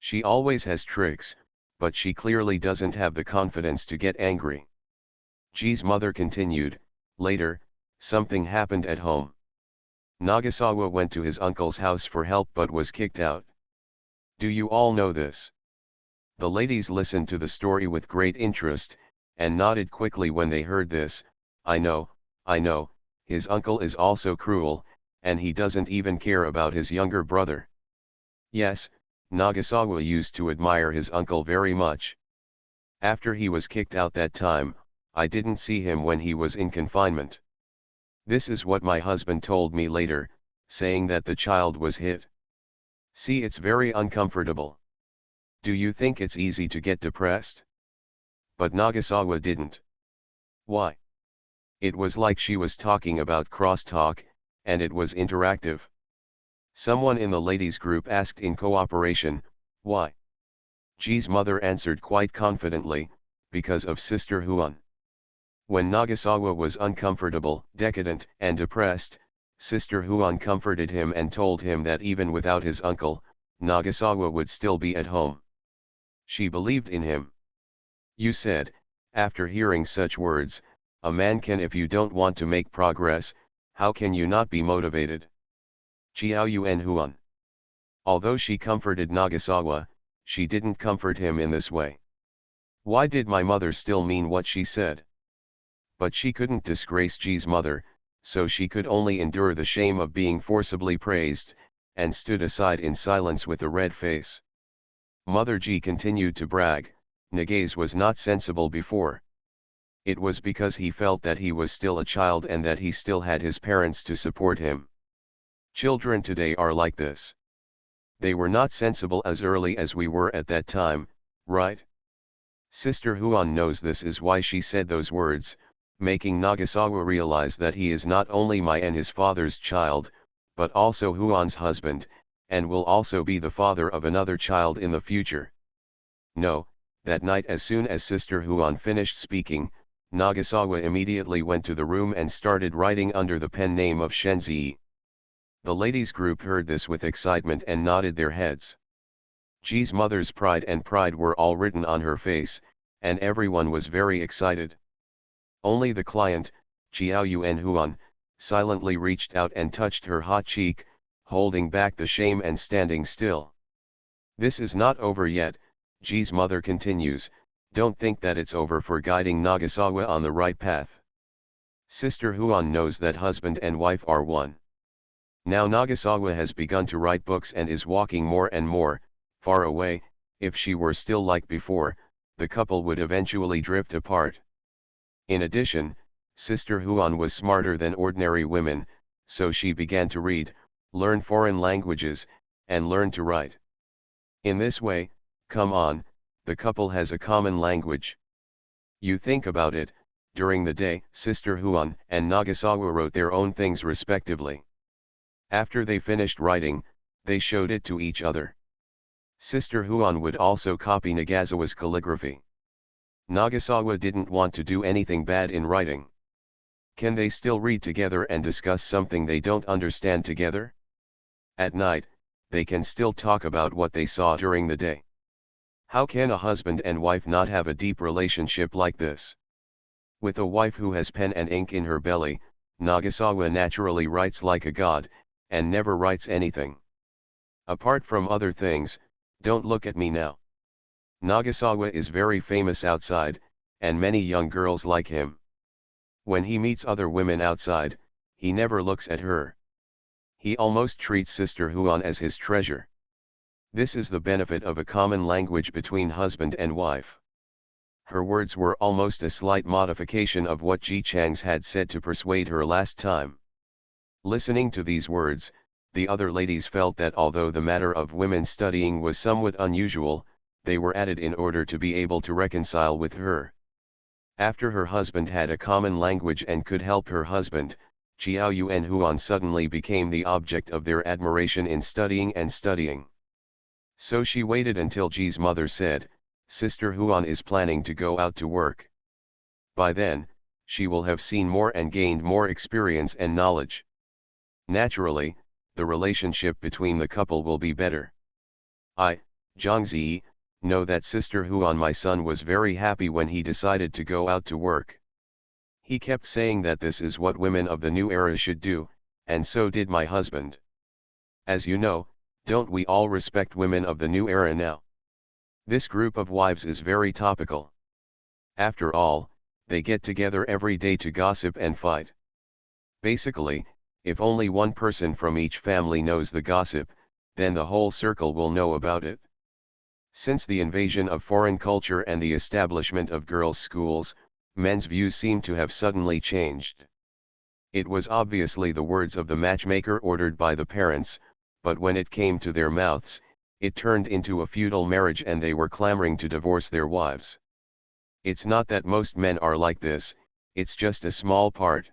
She always has tricks, but she clearly doesn't have the confidence to get angry. Ji's mother continued, later, something happened at home. Nagasawa went to his uncle's house for help but was kicked out. Do you all know this? The ladies listened to the story with great interest, and nodded quickly when they heard this. I know, his uncle is also cruel, and he doesn't even care about his younger brother. Yes, Nagasawa used to admire his uncle very much. After he was kicked out that time, I didn't see him when he was in confinement. This is what my husband told me later, saying that the child was hit. See, it's very uncomfortable. Do you think it's easy to get depressed? But Nagasawa didn't. Why? It was like she was talking about crosstalk, and it was interactive. Someone in the ladies' group asked in cooperation, why? Ji's mother answered quite confidently, because of Sister Huan. When Nagasawa was uncomfortable, decadent, and depressed, Sister Huan comforted him and told him that even without his uncle, Nagasawa would still be at home. She believed in him. You said, after hearing such words, a man can. If you don't want to make progress, how can you not be motivated? Chiao Yuan Huan. Although she comforted Nagasawa, she didn't comfort him in this way. Why did my mother still mean what she said? But she couldn't disgrace Ji's mother, so she could only endure the shame of being forcibly praised, and stood aside in silence with a red face. Mother Ji continued to brag, Nagaze was not sensible before. It was because he felt that he was still a child and that he still had his parents to support him. Children today are like this. They were not sensible as early as we were at that time, right? Sister Huan knows this is why she said those words, making Nagasawa realize that he is not only my and his father's child, but also Huan's husband, and will also be the father of another child in the future. No, that night as soon as Sister Huan finished speaking, Nagasawa immediately went to the room and started writing under the pen name of Shenzi. The ladies' group heard this with excitement and nodded their heads. Ji's mother's pride and pride were all written on her face, and everyone was very excited. Only the client, Chiao Yuan Huan, silently reached out and touched her hot cheek, holding back the shame and standing still. This is not over yet, Ji's mother continues, don't think that it's over for guiding Nagasawa on the right path. Sister Huan knows that husband and wife are one. Now Nagasawa has begun to write books and is walking more and more, far away. If she were still like before, the couple would eventually drift apart. In addition, Sister Huan was smarter than ordinary women, so she began to read, learn foreign languages, and learn to write. In this way, come on, the couple has a common language. You think about it, during the day, Sister Huan and Nagasawa wrote their own things respectively. After they finished writing, they showed it to each other. Sister Huan would also copy Nagasawa's calligraphy. Nagasawa didn't want to do anything bad in writing. Can they still read together and discuss something they don't understand together? At night, they can still talk about what they saw during the day. How can a husband and wife not have a deep relationship like this? With a wife who has pen and ink in her belly, Nagasawa naturally writes like a god, and never writes anything. Apart from other things, don't look at me now. Nagasawa is very famous outside, and many young girls like him. When he meets other women outside, he never looks at her. He almost treats Sister Huan as his treasure. This is the benefit of a common language between husband and wife. Her words were almost a slight modification of what Ji Chang's had said to persuade her last time. Listening to these words, the other ladies felt that although the matter of women studying was somewhat unusual, they were added in order to be able to reconcile with her. After her husband had a common language and could help her husband, Xiao Yu and Huan suddenly became the object of their admiration in studying and studying. So she waited until Ji's mother said, "Sister Huan is planning to go out to work. By then, she will have seen more and gained more experience and knowledge. Naturally, the relationship between the couple will be better." I, Zhangzi, know that Sister Huan, my son, was very happy when he decided to go out to work. He kept saying that this is what women of the new era should do, and so did my husband. As you know, don't we all respect women of the new era now? This group of wives is very topical. After all, they get together every day to gossip and fight. Basically, if only one person from each family knows the gossip, then the whole circle will know about it. Since the invasion of foreign culture and the establishment of girls' schools, men's views seem to have suddenly changed. It was obviously the words of the matchmaker ordered by the parents, but when it came to their mouths, it turned into a feudal marriage and they were clamoring to divorce their wives. It's not that most men are like this, it's just a small part.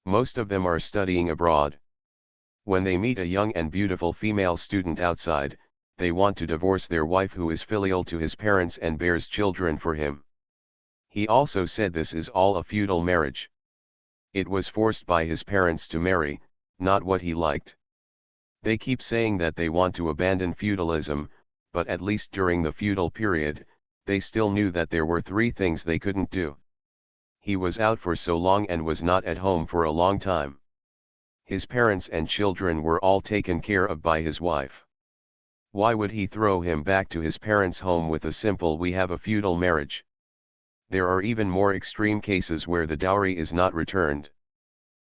Most of them are studying abroad. When they meet a young and beautiful female student outside, they want to divorce their wife who is filial to his parents and bears children for him. He also said this is all a feudal marriage. It was forced by his parents to marry, not what he liked. They keep saying that they want to abandon feudalism, but at least during the feudal period, they still knew that there were 3 things they couldn't do. He was out for so long and was not at home for a long time. His parents and children were all taken care of by his wife. Why would he throw him back to his parents' home with a simple "we have a feudal marriage"? There are even more extreme cases where the dowry is not returned.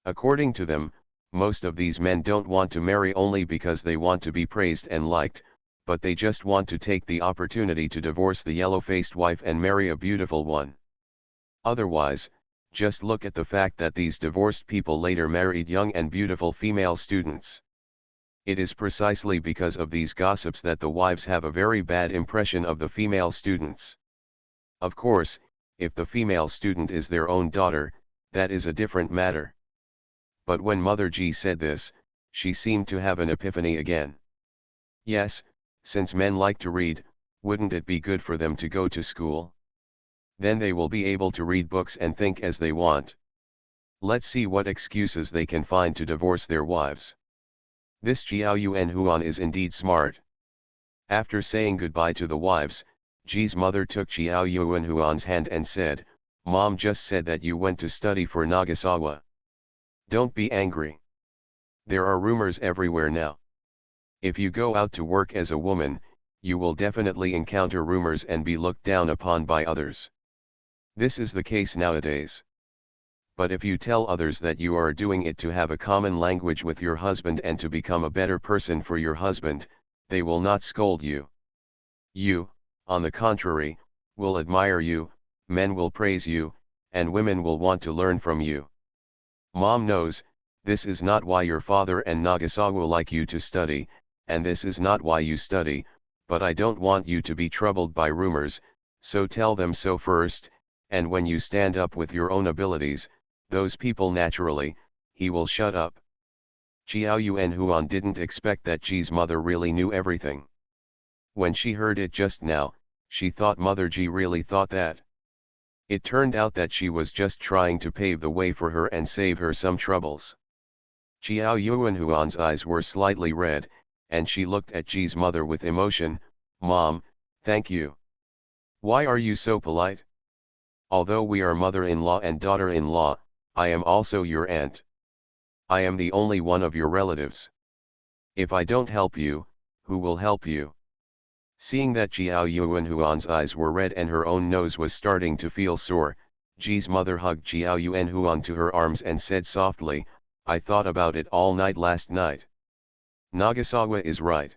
According to them, most of these men don't want to marry only because they want to be praised and liked, but they just want to take the opportunity to divorce the yellow-faced wife and marry a beautiful one. Otherwise, just look at the fact that these divorced people later married young and beautiful female students. It is precisely because of these gossips that the wives have a very bad impression of the female students. Of course, if the female student is their own daughter, that is a different matter. But when Mother G said this, she seemed to have an epiphany again. Yes, since men like to read, wouldn't it be good for them to go to school? Then they will be able to read books and think as they want. Let's see what excuses they can find to divorce their wives. This Xiao Yuan Huan is indeed smart. After saying goodbye to the wives, Ji's mother took Xiao Yuan Huan's hand and said, "Mom just said that you went to study for Nagasawa. Don't be angry. There are rumors everywhere now. If you go out to work as a woman, you will definitely encounter rumors and be looked down upon by others. This is the case nowadays. But if you tell others that you are doing it to have a common language with your husband and to become a better person for your husband, they will not scold you. You, on the contrary, will admire you, men will praise you, and women will want to learn from you. Mom knows, this is not why your father and Nagasawa like you to study, and this is not why you study, but I don't want you to be troubled by rumors, so tell them so first, and when you stand up with your own abilities, those people naturally, he will shut up." Xiao Yuan Huan didn't expect that Ji's mother really knew everything. When she heard it just now, she thought Mother Ji really thought that. It turned out that she was just trying to pave the way for her and save her some troubles. Xiao Yuan Huan's eyes were slightly red, and she looked at Ji's mother with emotion. "Mom, thank you. Why are you so polite? Although we are mother-in-law and daughter-in-law, I am also your aunt. I am the only one of your relatives. If I don't help you, who will help you?" Seeing that Xiao Yuan Huan's eyes were red and her own nose was starting to feel sore, Ji's mother hugged Xiao Yuan Huan to her arms and said softly, "I thought about it all night last night. Nagasawa is right.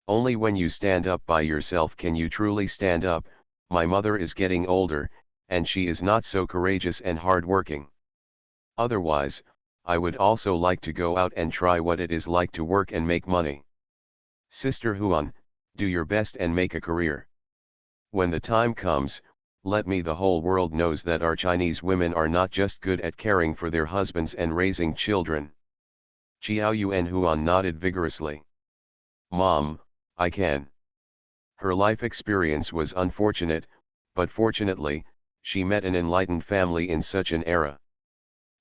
Only when you stand up by yourself can you truly stand up. My mother is getting older, and she is not so courageous and hard-working. Otherwise, I would also like to go out and try what it is like to work and make money. Sister Huan, do your best and make a career. When the time comes, let me the whole world knows that our Chinese women are not just good at caring for their husbands and raising children. Xiao Yuanhuan nodded vigorously. Mom, I can. Her life experience was unfortunate, but fortunately, she met an enlightened family in such an era.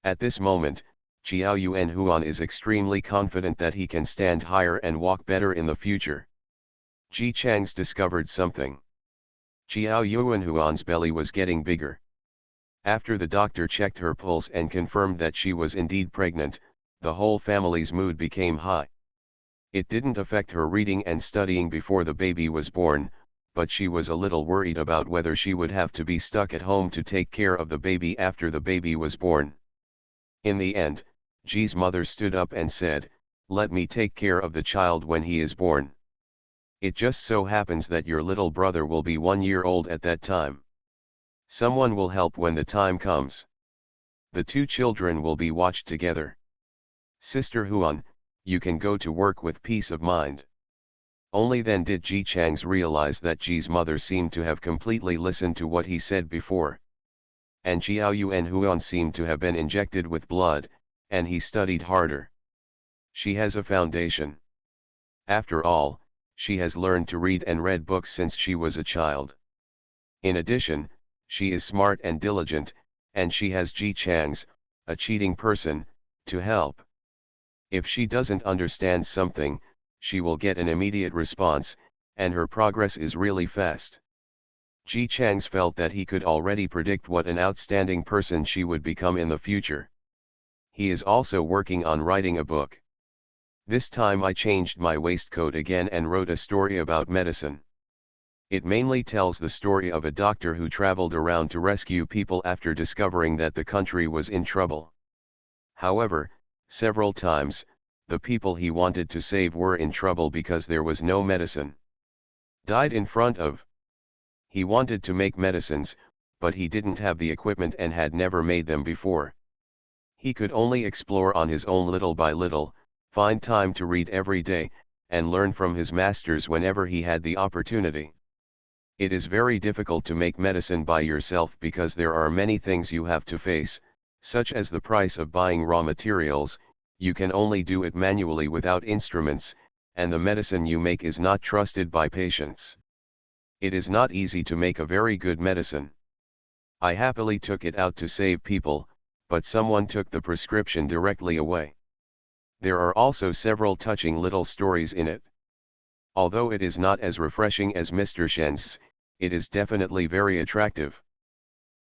At this moment, Xiao Yuanhuan is extremely confident that he can stand higher and walk better in the future. Ji Chang's discovered something. Xiao Yuanhuan's belly was getting bigger. After the doctor checked her pulse and confirmed that she was indeed pregnant, the whole family's mood became high. It didn't affect her reading and studying before the baby was born, but she was a little worried about whether she would have to be stuck at home to take care of the baby after the baby was born. In the end, Ji's mother stood up and said, "Let me take care of the child when he is born. It just so happens that your little brother will be 1 year old at that time. Someone will help when the time comes. The two children will be watched together. Sister Huan, you can go to work with peace of mind." Only then did Ji Chang's realize that Ji's mother seemed to have completely listened to what he said before. And Xiao Yuanhuan seemed to have been injected with blood, and he studied harder. She has a foundation. After all, she has learned to read and read books since she was a child. In addition, she is smart and diligent, and she has Ji Chang's, a cheating person, to help. If she doesn't understand something, she will get an immediate response, and her progress is really fast. Ji Chang's felt that he could already predict what an outstanding person she would become in the future. He is also working on writing a book. This time I changed my waistcoat again and wrote a story about medicine. It mainly tells the story of a doctor who traveled around to rescue people after discovering that the country was in trouble. However, several times, the people he wanted to save were in trouble because there was no medicine. Died in front of. He wanted to make medicines, but he didn't have the equipment and had never made them before. He could only explore on his own little by little, find time to read every day, and learn from his masters whenever he had the opportunity. It is very difficult to make medicine by yourself because there are many things you have to face, such as the price of buying raw materials. You can only do it manually without instruments, and the medicine you make is not trusted by patients. It is not easy to make a very good medicine. I happily took it out to save people, but someone took the prescription directly away. There are also several touching little stories in it. Although it is not as refreshing as Mr. Shen's, it is definitely very attractive.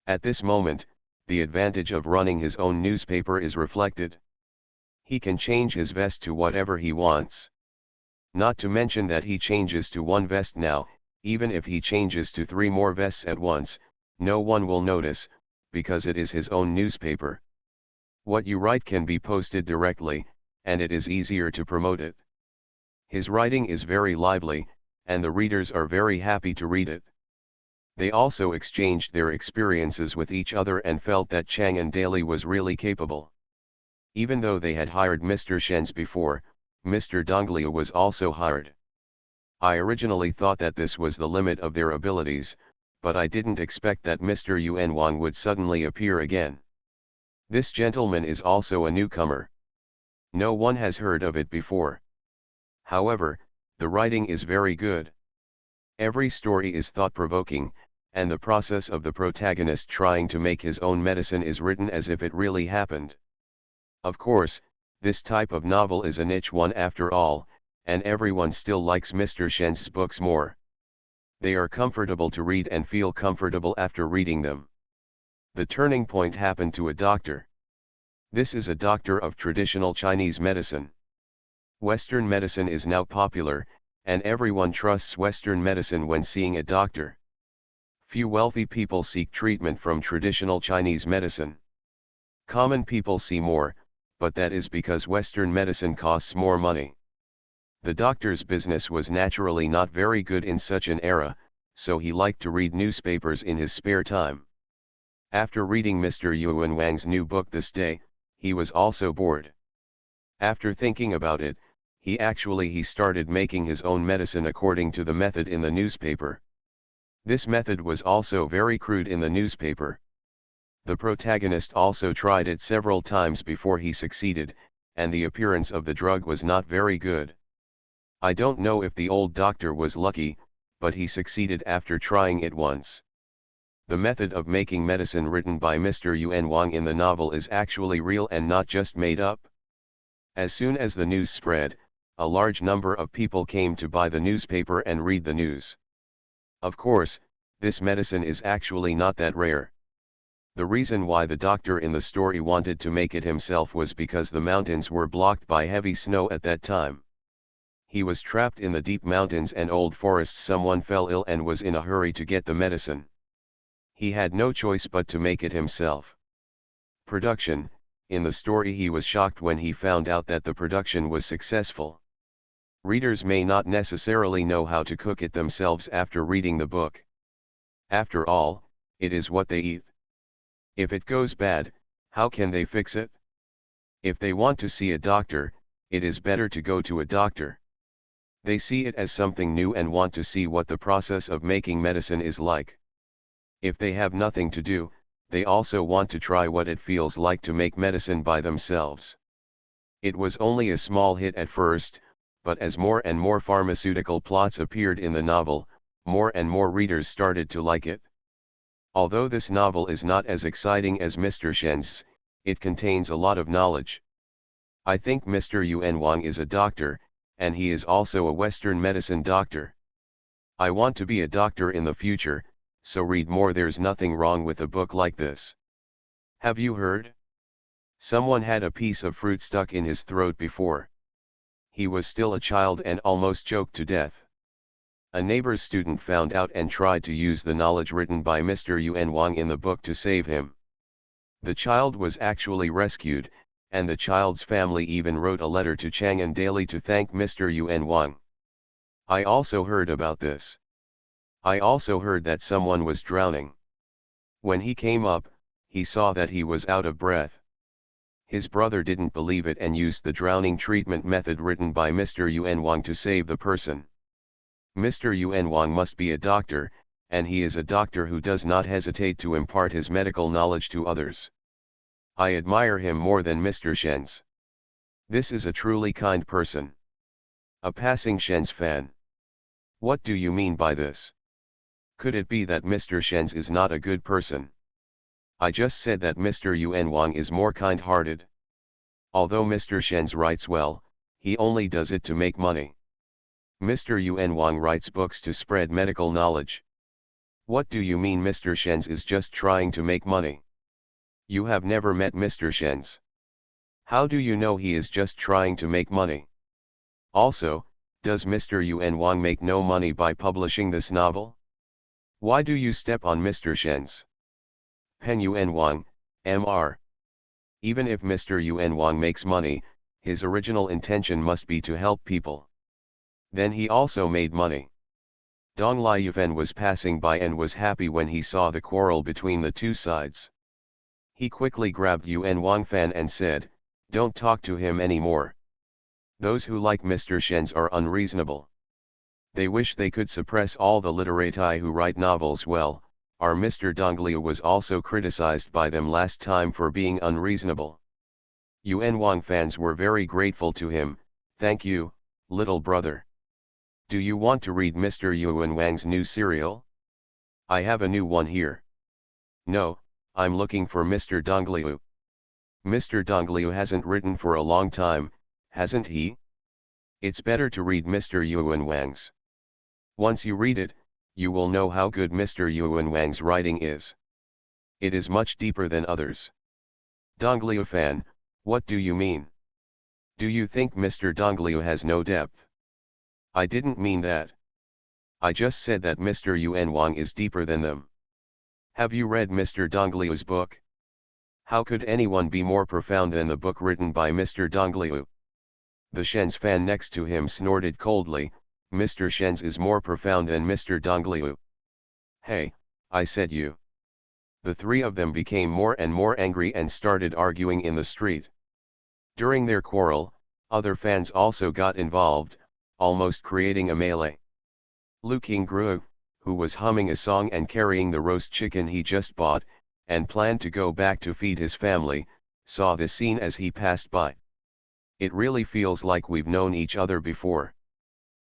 At this moment, the advantage of running his own newspaper is reflected. He can change his vest to whatever he wants. Not to mention that he changes to one vest now, even if he changes to 3 more vests at once, no one will notice, because it is his own newspaper. What you write can be posted directly, and it is easier to promote it. His writing is very lively, and the readers are very happy to read it. They also exchanged their experiences with each other and felt that Chang and Daly was really capable. Even though they had hired Mr. Shen's before, Mr. Dongliu was also hired. I originally thought that this was the limit of their abilities, but I didn't expect that Mr. Yuan Wang would suddenly appear again. This gentleman is also a newcomer. No one has heard of it before. However, the writing is very good. Every story is thought-provoking, and the process of the protagonist trying to make his own medicine is written as if it really happened. Of course, this type of novel is a niche one after all, and everyone still likes Mr. Shen's books more. They are comfortable to read and feel comfortable after reading them. The turning point happened to a doctor. This is a doctor of traditional Chinese medicine. Western medicine is now popular, and everyone trusts Western medicine when seeing a doctor. Few wealthy people seek treatment from traditional Chinese medicine. Common people see more, but that is because Western medicine costs more money. The doctor's business was naturally not very good in such an era, so he liked to read newspapers in his spare time. After reading Mr. Yuan Wang's new book this day, he was also bored. After thinking about it, he started making his own medicine according to the method in the newspaper. This method was also very crude in the newspaper. The protagonist also tried it several times before he succeeded, and the appearance of the drug was not very good. I don't know if the old doctor was lucky, but he succeeded after trying it once. The method of making medicine written by Mr. Yuan Wang in the novel is actually real and not just made up. As soon as the news spread, a large number of people came to buy the newspaper and read the news. Of course, this medicine is actually not that rare. The reason why the doctor in the story wanted to make it himself was because the mountains were blocked by heavy snow at that time. He was trapped in the deep mountains and old forests. Someone fell ill and was in a hurry to get the medicine. He had no choice but to make it himself. Production: in the story he was shocked when he found out that the production was successful. Readers may not necessarily know how to cook it themselves after reading the book. After all, it is what they eat. If it goes bad, how can they fix it? If they want to see a doctor, it is better to go to a doctor. They see it as something new and want to see what the process of making medicine is like. If they have nothing to do, they also want to try what it feels like to make medicine by themselves. It was only a small hit at first, but as more and more pharmaceutical plots appeared in the novel, more and more readers started to like it. Although this novel is not as exciting as Mr. Shen's, it contains a lot of knowledge. I think Mr. Yuan Wang is a doctor, and he is also a Western medicine doctor. I want to be a doctor in the future, so read more. There's nothing wrong with a book like this. Have you heard? Someone had a piece of fruit stuck in his throat before. He was still a child and almost choked to death. A neighbor's student found out and tried to use the knowledge written by Mr. Yuan Wang in the book to save him. The child was actually rescued, and the child's family even wrote a letter to Chang'an Daily to thank Mr. Yuan Wang. I also heard about this. I also heard that someone was drowning. When he came up, he saw that he was out of breath. His brother didn't believe it and used the drowning treatment method written by Mr. Yuan Wang to save the person. Mr. Yuan Wang must be a doctor, and he is a doctor who does not hesitate to impart his medical knowledge to others. I admire him more than Mr. Shen's. This is a truly kind person. A passing Shen's fan. What do you mean by this? Could it be that Mr. Shen's is not a good person? I just said that Mr. Yuan Wang is more kind-hearted. Although Mr. Shen's writes well, he only does it to make money. Mr. Yuan Wang writes books to spread medical knowledge. What do you mean Mr. Shen's is just trying to make money? You have never met Mr. Shen's. How do you know he is just trying to make money? Also, does Mr. Yuan Wang make no money by publishing this novel? Why do you step on Mr. Shen's? Pen Yuan Wang, Mr. Even if Mr. Yuan Wang makes money, his original intention must be to help people. Then he also made money. Dong Liufen was passing by and was happy when he saw the quarrel between the two sides. He quickly grabbed Yuan Wang Fan and said, "Don't talk to him anymore. Those who like Mr. Shen's are unreasonable. They wish they could suppress all the literati who write novels well." Our Mr. Dongliu was also criticized by them last time for being unreasonable. Yuan Wang fans were very grateful to him. "Thank you, little brother. Do you want to read Mr. Yuan Wang's new serial? I have a new one here." "No, I'm looking for Mr. Dongliu." "Mr. Dongliu hasn't written for a long time, hasn't he? It's better to read Mr. Yuan Wang's. Once you read it, you will know how good Mr. Yuan Wang's writing is. It is much deeper than others." "Dongliu fan, what do you mean? Do you think Mr. Dongliu has no depth?" "I didn't mean that. I just said that Mr. Yuan Wang is deeper than them. Have you read Mr. Dongliu's book? How could anyone be more profound than the book written by Mr. Dongliu?" The Shen's fan next to him snorted coldly. "Mr. Shen's is more profound than Mr. Dongliu." "Hey, I said you." The three of them became more and more angry and started arguing in the street. During their quarrel, other fans also got involved, almost creating a melee. Lu Qingru, who was humming a song and carrying the roast chicken he just bought, and planned to go back to feed his family, saw this scene as he passed by. It really feels like we've known each other before.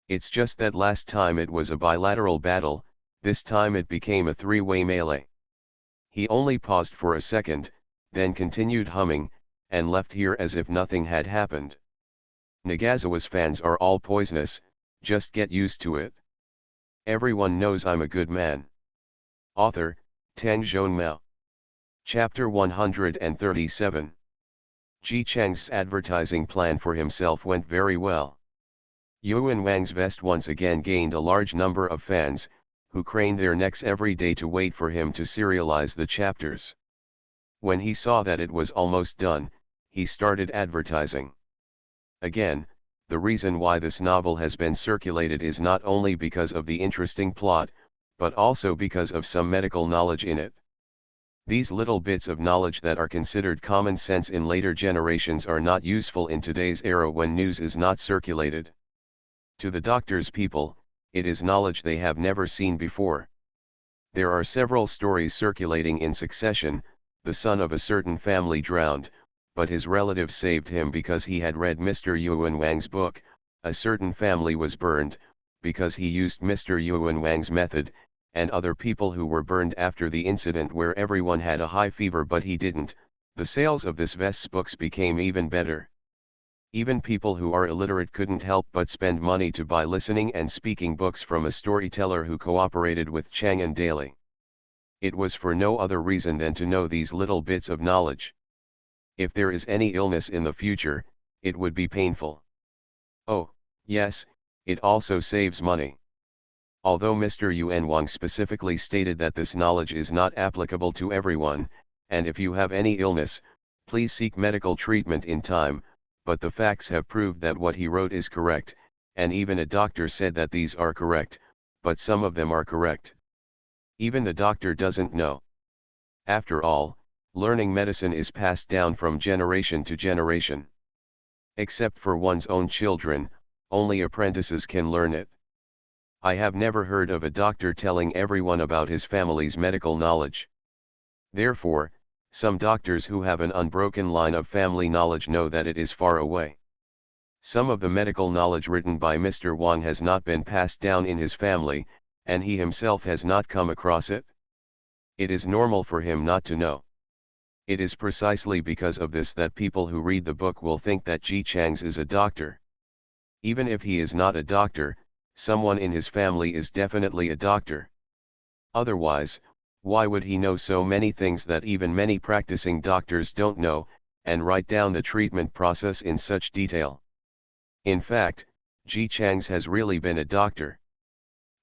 It's just that last time it was a bilateral battle, this time it became a three-way melee. He only paused for a second, then continued humming, and left here as if nothing had happened. Nagasawa's fans are all poisonous, just get used to it. Everyone knows I'm a good man. Author, Tang Zhonmao. Chapter 137. Ji Chang's advertising plan for himself went very well. Yuan Wang's vest once again gained a large number of fans, who craned their necks every day to wait for him to serialize the chapters. When he saw that it was almost done, he started advertising. Again, the reason why this novel has been circulated is not only because of the interesting plot, but also because of some medical knowledge in it. These little bits of knowledge that are considered common sense in later generations are not useful in today's era when news is not circulated. To the doctor's people, it is knowledge they have never seen before. There are several stories circulating in succession. The son of a certain family drowned, but his relative saved him because he had read Mr. Yuan Wang's book. A certain family was burned, because he used Mr. Yuan Wang's method, and other people who were burned after the incident where everyone had a high fever but he didn't. The sales of this vest's books became even better. Even people who are illiterate couldn't help but spend money to buy listening and speaking books from a storyteller who cooperated with Chang and Daly. It was for no other reason than to know these little bits of knowledge. If there is any illness in the future, it would be painful. Oh, yes, it also saves money. Although Mr. Yuan Wang specifically stated that this knowledge is not applicable to everyone, and if you have any illness, please seek medical treatment in time, but the facts have proved that what he wrote is correct, and even a doctor said that these are correct, but some of them are correct. Even the doctor doesn't know. After all, learning medicine is passed down from generation to generation. Except for one's own children, only apprentices can learn it. I have never heard of a doctor telling everyone about his family's medical knowledge. Therefore, some doctors who have an unbroken line of family knowledge know that it is far away. Some of the medical knowledge written by Mr. Wang has not been passed down in his family, and he himself has not come across it. It is normal for him not to know. It is precisely because of this that people who read the book will think that Ji Chang's is a doctor. Even if he is not a doctor, someone in his family is definitely a doctor. Otherwise, why would he know so many things that even many practicing doctors don't know, and write down the treatment process in such detail? In fact, Ji Chang's has really been a doctor.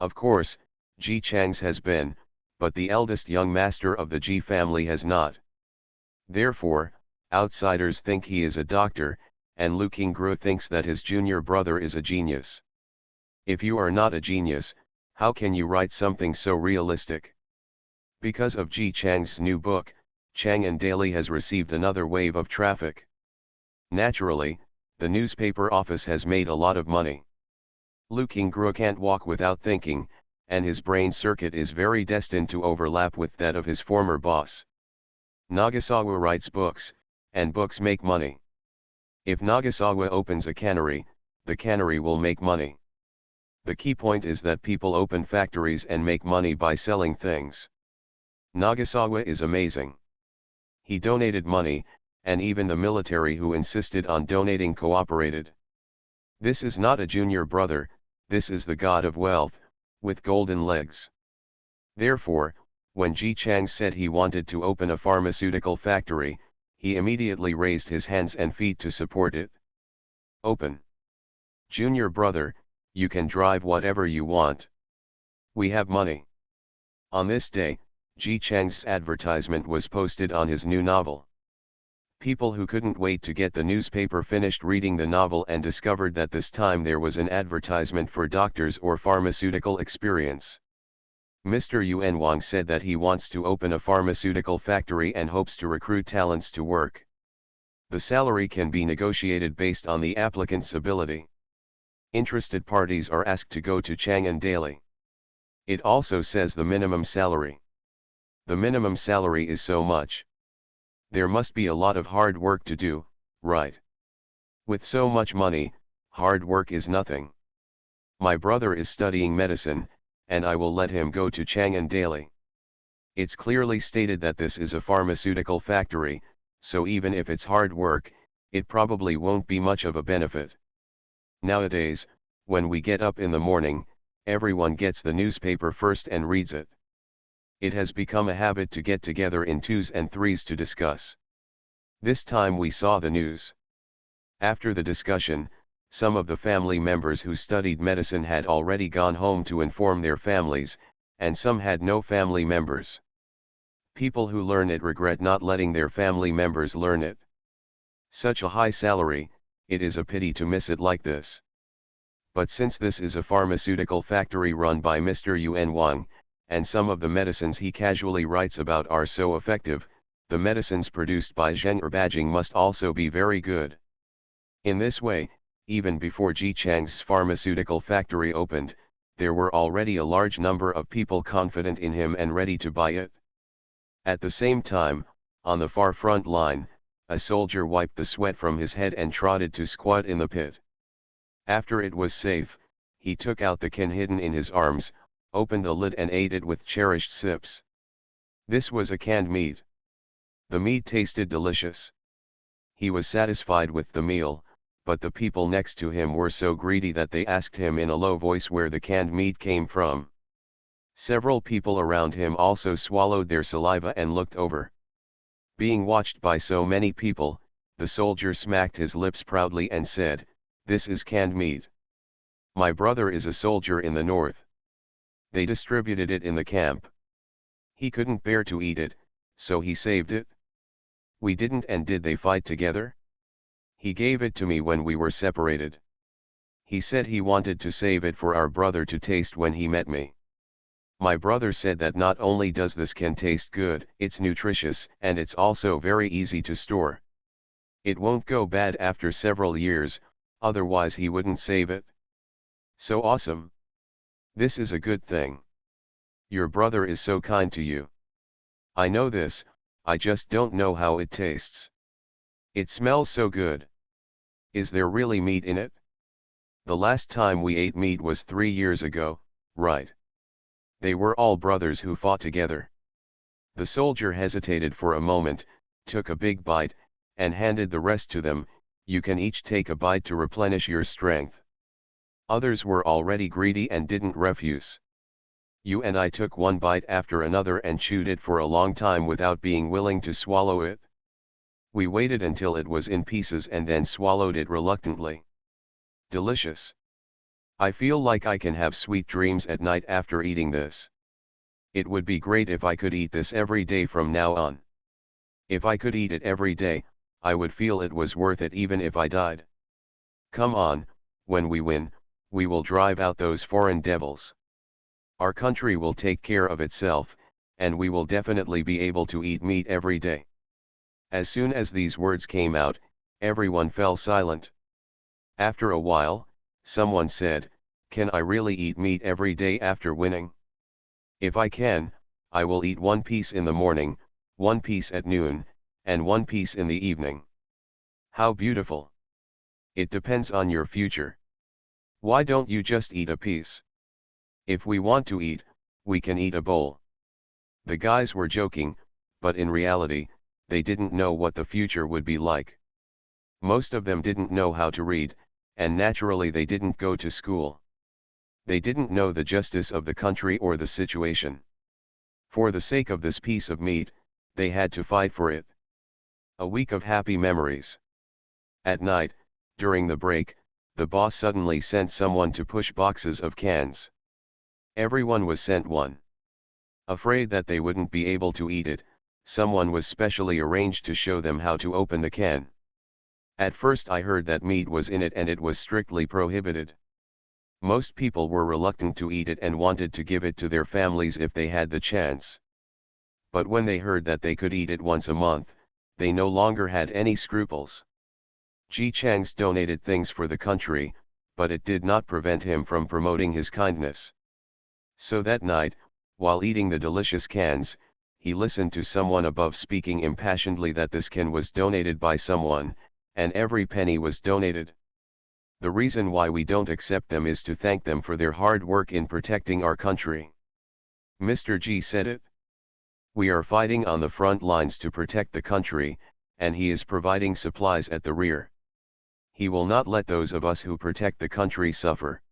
Of course, Ji Chang's has been, but the eldest young master of the Ji family has not. Therefore, outsiders think he is a doctor, and Lu Qingru thinks that his junior brother is a genius. If you are not a genius, how can you write something so realistic? Because of Ji Chang's new book, Chang and Daly has received another wave of traffic. Naturally, the newspaper office has made a lot of money. Lu Qingru can't walk without thinking, and his brain circuit is very destined to overlap with that of his former boss. Nagasawa writes books, and books make money. If Nagasawa opens a cannery, the cannery will make money. The key point is that people open factories and make money by selling things. Nagasawa is amazing. He donated money, and even the military who insisted on donating cooperated. This is not a junior brother, this is the god of wealth, with golden legs. Therefore, when Ji Chang said he wanted to open a pharmaceutical factory, he immediately raised his hands and feet to support it. Open. Junior brother, you can drive whatever you want. We have money. On this day, Ji Chang's advertisement was posted on his new novel. People who couldn't wait to get the newspaper finished reading the novel and discovered that this time there was an advertisement for doctors or pharmaceutical experience. Mr. Yuan Wang said that he wants to open a pharmaceutical factory and hopes to recruit talents to work. The salary can be negotiated based on the applicant's ability. Interested parties are asked to go to Chang and Daly. It also says the minimum salary. The minimum salary is so much. There must be a lot of hard work to do, right? With so much money, hard work is nothing. My brother is studying medicine, and I will let him go to Chang'an daily. It's clearly stated that this is a pharmaceutical factory, so even if it's hard work, it probably won't be much of a benefit. Nowadays, when we get up in the morning, everyone gets the newspaper first and reads it. It has become a habit to get together in twos and threes to discuss. This time we saw the news. After the discussion, some of the family members who studied medicine had already gone home to inform their families, and some had no family members. People who learn it regret not letting their family members learn it. Such a high salary, it is a pity to miss it like this. But since this is a pharmaceutical factory run by Mr. Yuan Wang, and some of the medicines he casually writes about are so effective, the medicines produced by Zheng Erbajing must also be very good. In this way, even before Ji Chang's pharmaceutical factory opened, there were already a large number of people confident in him and ready to buy it. At the same time, on the far front line, a soldier wiped the sweat from his head and trotted to squat in the pit. After it was safe, he took out the can hidden in his arms, opened the lid and ate it with cherished sips. This was a canned meat. The meat tasted delicious. He was satisfied with the meal, but the people next to him were so greedy that they asked him in a low voice where the canned meat came from. Several people around him also swallowed their saliva and looked over. Being watched by so many people, the soldier smacked his lips proudly and said, "This is canned meat. My brother is a soldier in the north. They distributed it in the camp. He couldn't bear to eat it, so he saved it. We didn't, and did they fight together? He gave it to me when we were separated. He said he wanted to save it for our brother to taste when he met me. My brother said that not only does this can taste good, it's nutritious, and it's also very easy to store. It won't go bad after several years, otherwise he wouldn't save it. So awesome. This is a good thing. Your brother is so kind to you. I know this, I just don't know how it tastes. It smells so good. Is there really meat in it? The last time we ate meat was 3 years ago, right? They were all brothers who fought together." The soldier hesitated for a moment, took a big bite, and handed the rest to them. "You can each take a bite to replenish your strength." Others were already greedy and didn't refuse. You and I took one bite after another and chewed it for a long time without being willing to swallow it. We waited until it was in pieces and then swallowed it reluctantly. Delicious. I feel like I can have sweet dreams at night after eating this. It would be great if I could eat this every day from now on. If I could eat it every day, I would feel it was worth it even if I died. Come on, when we win, we will drive out those foreign devils. Our country will take care of itself, and we will definitely be able to eat meat every day. As soon as these words came out, everyone fell silent. After a while, someone said, "Can I really eat meat every day after winning? If I can, I will eat one piece in the morning, one piece at noon, and one piece in the evening." How beautiful. It depends on your future. Why don't you just eat a piece? If we want to eat, we can eat a bowl. The guys were joking, but in reality, they didn't know what the future would be like. Most of them didn't know how to read, and naturally they didn't go to school. They didn't know the justice of the country or the situation. For the sake of this piece of meat, they had to fight for it. A week of happy memories. At night, during the break, the boss suddenly sent someone to push boxes of cans. Everyone was sent one. Afraid that they wouldn't be able to eat it, someone was specially arranged to show them how to open the can. At first I heard that meat was in it and it was strictly prohibited. Most people were reluctant to eat it and wanted to give it to their families if they had the chance. But when they heard that they could eat it once a month, they no longer had any scruples. Ji Chang's donated things for the country, but it did not prevent him from promoting his kindness. So that night, while eating the delicious cans, he listened to someone above speaking impassionedly that this can was donated by someone, and every penny was donated. The reason why we don't accept them is to thank them for their hard work in protecting our country. Mr. G said it. We are fighting on the front lines to protect the country, and he is providing supplies at the rear. He will not let those of us who protect the country suffer.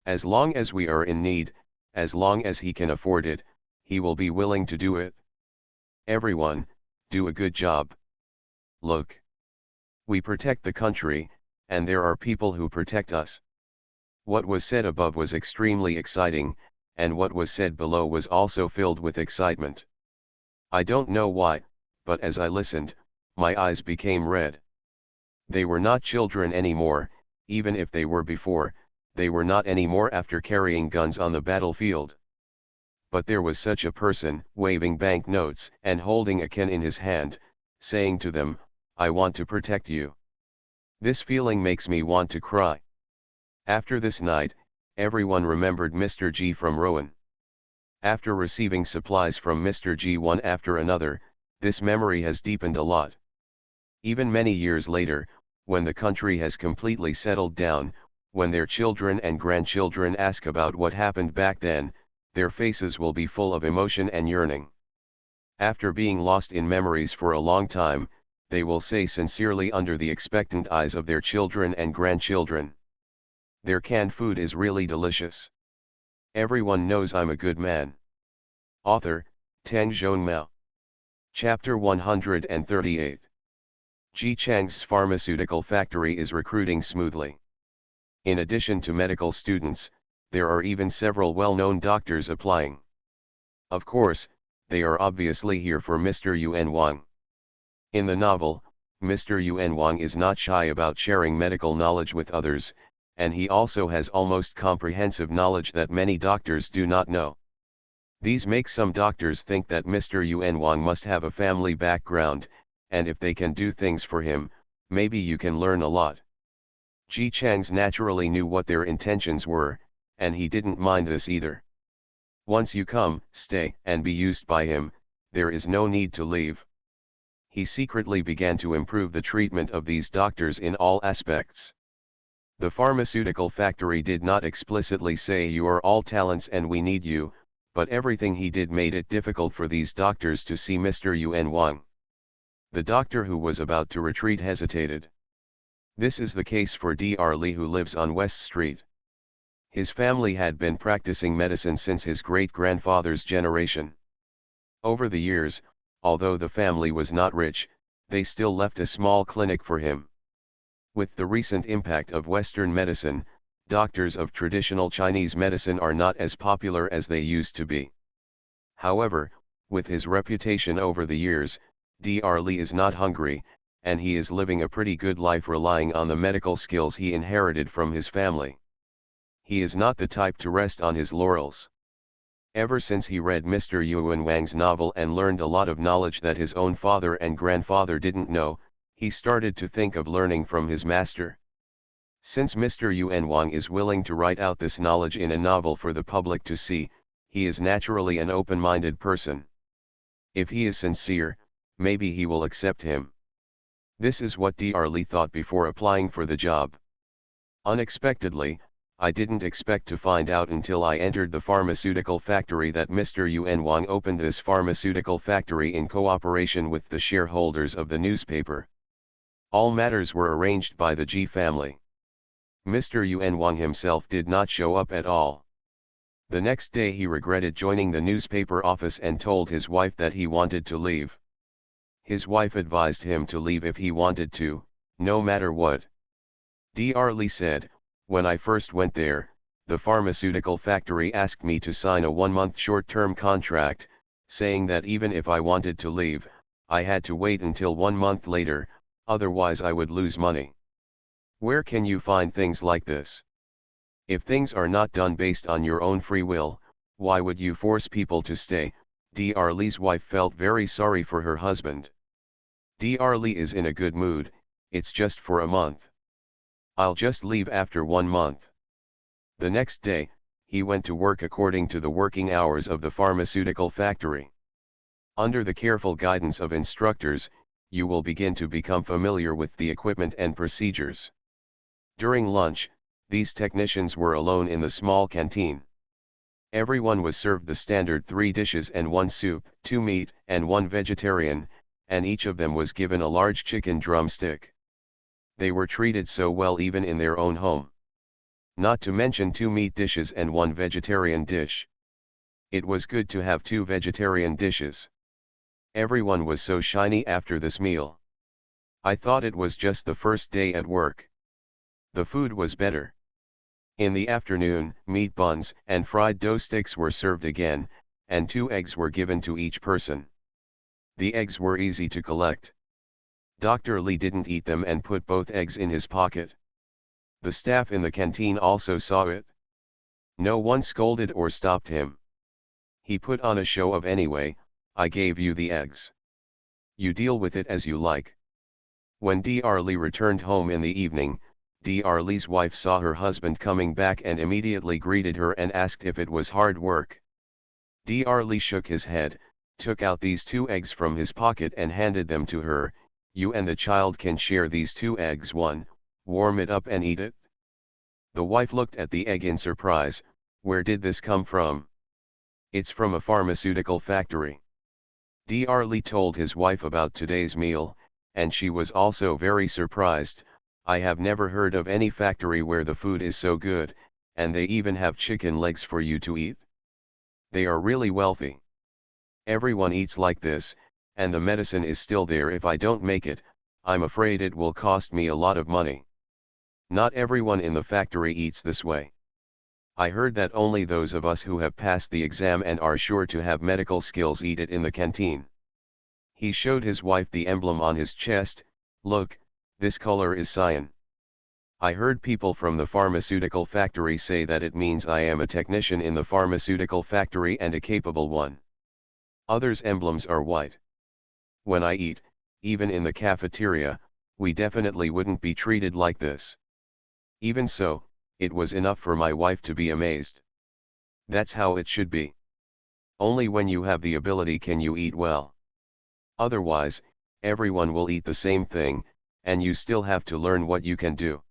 As long as we are in need, as long as he can afford it, he will be willing to do it. Everyone, do a good job. Look. We protect the country, and there are people who protect us. What was said above was extremely exciting, and what was said below was also filled with excitement. I don't know why, but as I listened, my eyes became red. They were not children anymore, even if they were before, they were not anymore after carrying guns on the battlefield. But there was such a person, waving banknotes and holding a can in his hand, saying to them, I want to protect you. This feeling makes me want to cry. After this night, everyone remembered Mr. G from Rowan. After receiving supplies from Mr. G one after another, this memory has deepened a lot. Even many years later, when the country has completely settled down, when their children and grandchildren ask about what happened back then, their faces will be full of emotion and yearning. After being lost in memories for a long time, they will say sincerely under the expectant eyes of their children and grandchildren, their canned food is really delicious. Everyone knows I'm a good man. Author, HandsomeMaleLead. Chapter 138. Ji Chang's pharmaceutical factory is recruiting smoothly. In addition to medical students, there are even several well-known doctors applying. Of course, they are obviously here for Mr. Yuan Wang. In the novel, Mr. Yuan Wang is not shy about sharing medical knowledge with others, and he also has almost comprehensive knowledge that many doctors do not know. These make some doctors think that Mr. Yuan Wang must have a family background, and if they can do things for him, maybe you can learn a lot. Ji Chang's naturally knew what their intentions were, and he didn't mind this either. Once you come, stay, and be used by him, there is no need to leave. He secretly began to improve the treatment of these doctors in all aspects. The pharmaceutical factory did not explicitly say you are all talents and we need you, but everything he did made it difficult for these doctors to see Mr. Yuan Wang. The doctor who was about to retreat hesitated. This is the case for Dr. Li, who lives on West Street. His family had been practicing medicine since his great-grandfather's generation. Over the years, although the family was not rich, they still left a small clinic for him. With the recent impact of Western medicine, doctors of traditional Chinese medicine are not as popular as they used to be. However, with his reputation over the years, Dr. Li is not hungry, and he is living a pretty good life relying on the medical skills he inherited from his family. He is not the type to rest on his laurels. Ever since he read Mr. Yuan Wang's novel and learned a lot of knowledge that his own father and grandfather didn't know, he started to think of learning from his master. Since Mr. Yuan Wang is willing to write out this knowledge in a novel for the public to see, he is naturally an open-minded person. If he is sincere, maybe he will accept him. This is what Dr. Li thought before applying for the job. Unexpectedly, I didn't expect to find out until I entered the pharmaceutical factory that Mr. Yuan Wang opened this pharmaceutical factory in cooperation with the shareholders of the newspaper. All matters were arranged by the Ji family. Mr. Yuan Wang himself did not show up at all. The next day he regretted joining the newspaper office and told his wife that he wanted to leave. His wife advised him to leave if he wanted to, no matter what. Dr. Li said, when I first went there, the pharmaceutical factory asked me to sign a 1-month short-term contract, saying that even if I wanted to leave, I had to wait until 1 month later, otherwise I would lose money. Where can you find things like this? If things are not done based on your own free will, why would you force people to stay? Dr. Li's wife felt very sorry for her husband. Dr. Li is in a good mood, it's just for a month. I'll just leave after 1 month. The next day, he went to work according to the working hours of the pharmaceutical factory. Under the careful guidance of instructors, you will begin to become familiar with the equipment and procedures. During lunch, these technicians were alone in the small canteen. Everyone was served the standard 3 dishes and 1 soup, 2 meat, and 1 vegetarian, and each of them was given a large chicken drumstick. They were treated so well even in their own home. Not to mention 2 meat dishes and 1 vegetarian dish. It was good to have 2 vegetarian dishes. Everyone was so shiny after this meal. I thought it was just the first day at work. The food was better. In the afternoon, meat buns and fried dough sticks were served again, and 2 eggs were given to each person. The eggs were easy to collect. Dr. Lee didn't eat them and put both eggs in his pocket. The staff in the canteen also saw it. No one scolded or stopped him. He put on a show of anyway, I gave you the eggs. You deal with it as you like. When Dr. Lee returned home in the evening, Dr. Lee's wife saw her husband coming back and immediately greeted her and asked if it was hard work. Dr. Lee shook his head, took out these 2 eggs from his pocket and handed them to her. You and the child can share these 2 eggs. Warm it up and eat it. The wife looked at the egg in surprise. Where did this come from? It's from a pharmaceutical factory. Dr. Lee told his wife about today's meal, and she was also very surprised. I have never heard of any factory where the food is so good, and they even have chicken legs for you to eat. They are really wealthy. Everyone eats like this, and the medicine is still there. If I don't make it, I'm afraid it will cost me a lot of money. Not everyone in the factory eats this way. I heard that only those of us who have passed the exam and are sure to have medical skills eat it in the canteen. He showed his wife the emblem on his chest. Look, this color is cyan. I heard people from the pharmaceutical factory say that it means I am a technician in the pharmaceutical factory and a capable one. Others' emblems are white. When I eat, even in the cafeteria, we definitely wouldn't be treated like this. Even so, it was enough for my wife to be amazed. That's how it should be. Only when you have the ability can you eat well. Otherwise, everyone will eat the same thing, and you still have to learn what you can do.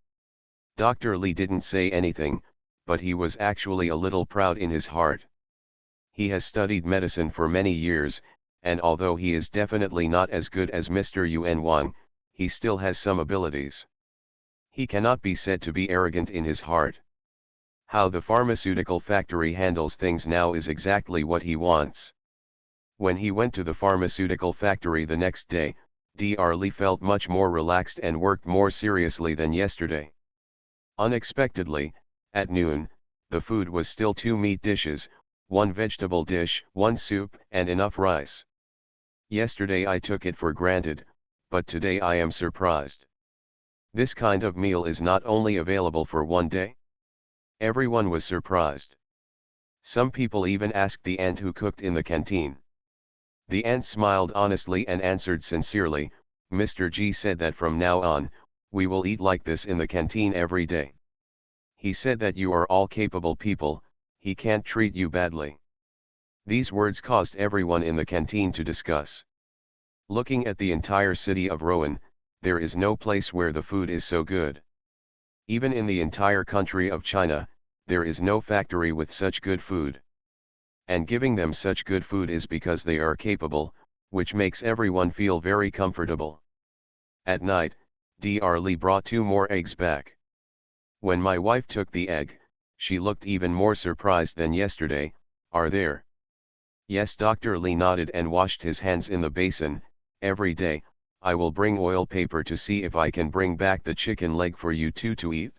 Dr. Lee didn't say anything, but he was actually a little proud in his heart. He has studied medicine for many years, and although he is definitely not as good as Mr. Yuan Wang, he still has some abilities. He cannot be said to be arrogant in his heart. How the pharmaceutical factory handles things now is exactly what he wants. When he went to the pharmaceutical factory the next day, Dr. Lee felt much more relaxed and worked more seriously than yesterday. Unexpectedly, at noon, the food was still 2 meat dishes, 1 vegetable dish, 1 soup, and enough rice. Yesterday I took it for granted, but today I am surprised. This kind of meal is not only available for one day. Everyone was surprised. Some people even asked the aunt who cooked in the canteen. The aunt smiled honestly and answered sincerely, Mr. G said that from now on, we will eat like this in the canteen every day. He said that you are all capable people, he can't treat you badly. These words caused everyone in the canteen to discuss. Looking at the entire city of Rowan, there is no place where the food is so good. Even in the entire country of China, there is no factory with such good food. And giving them such good food is because they are capable, which makes everyone feel very comfortable. At night, Dr. Lee brought 2 more eggs back. When my wife took the egg, she looked even more surprised than yesterday. Are there? Yes, Dr. Lee nodded and washed his hands in the basin. Every day, I will bring oil paper to see if I can bring back the chicken leg for you two to eat.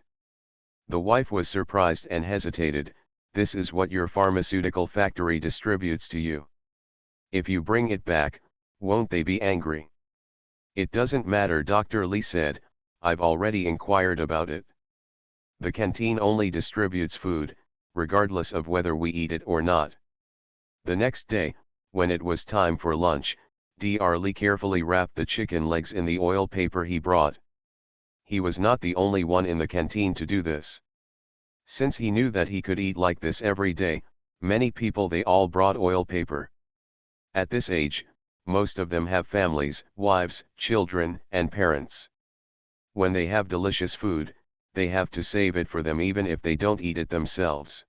The wife was surprised and hesitated. This is what your pharmaceutical factory distributes to you. If you bring it back, won't they be angry? It doesn't matter, Dr. Lee said, I've already inquired about it. The canteen only distributes food, regardless of whether we eat it or not. The next day, when it was time for lunch, Dr. Lee carefully wrapped the chicken legs in the oil paper he brought. He was not the only one in the canteen to do this. Since he knew that he could eat like this every day, many people they all brought oil paper. At this age, most of them have families, wives, children, and parents. When they have delicious food, they have to save it for them even if they don't eat it themselves.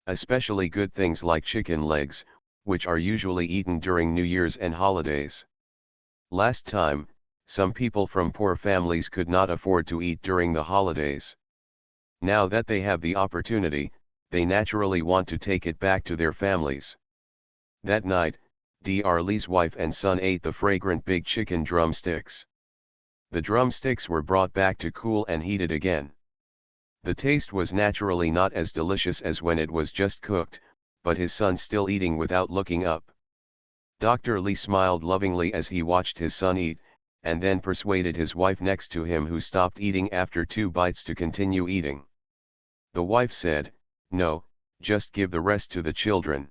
Especially good things like chicken legs, which are usually eaten during New Year's and holidays. Last time, some people from poor families could not afford to eat during the holidays. Now that they have the opportunity, they naturally want to take it back to their families. That night, Dr. Lee's wife and son ate the fragrant big chicken drumsticks. The drumsticks were brought back to cool and heated again. The taste was naturally not as delicious as when it was just cooked, but his son still eating without looking up. Dr. Lee smiled lovingly as he watched his son eat, and then persuaded his wife next to him, who stopped eating after 2 bites, to continue eating. The wife said, "No, just give the rest to the children.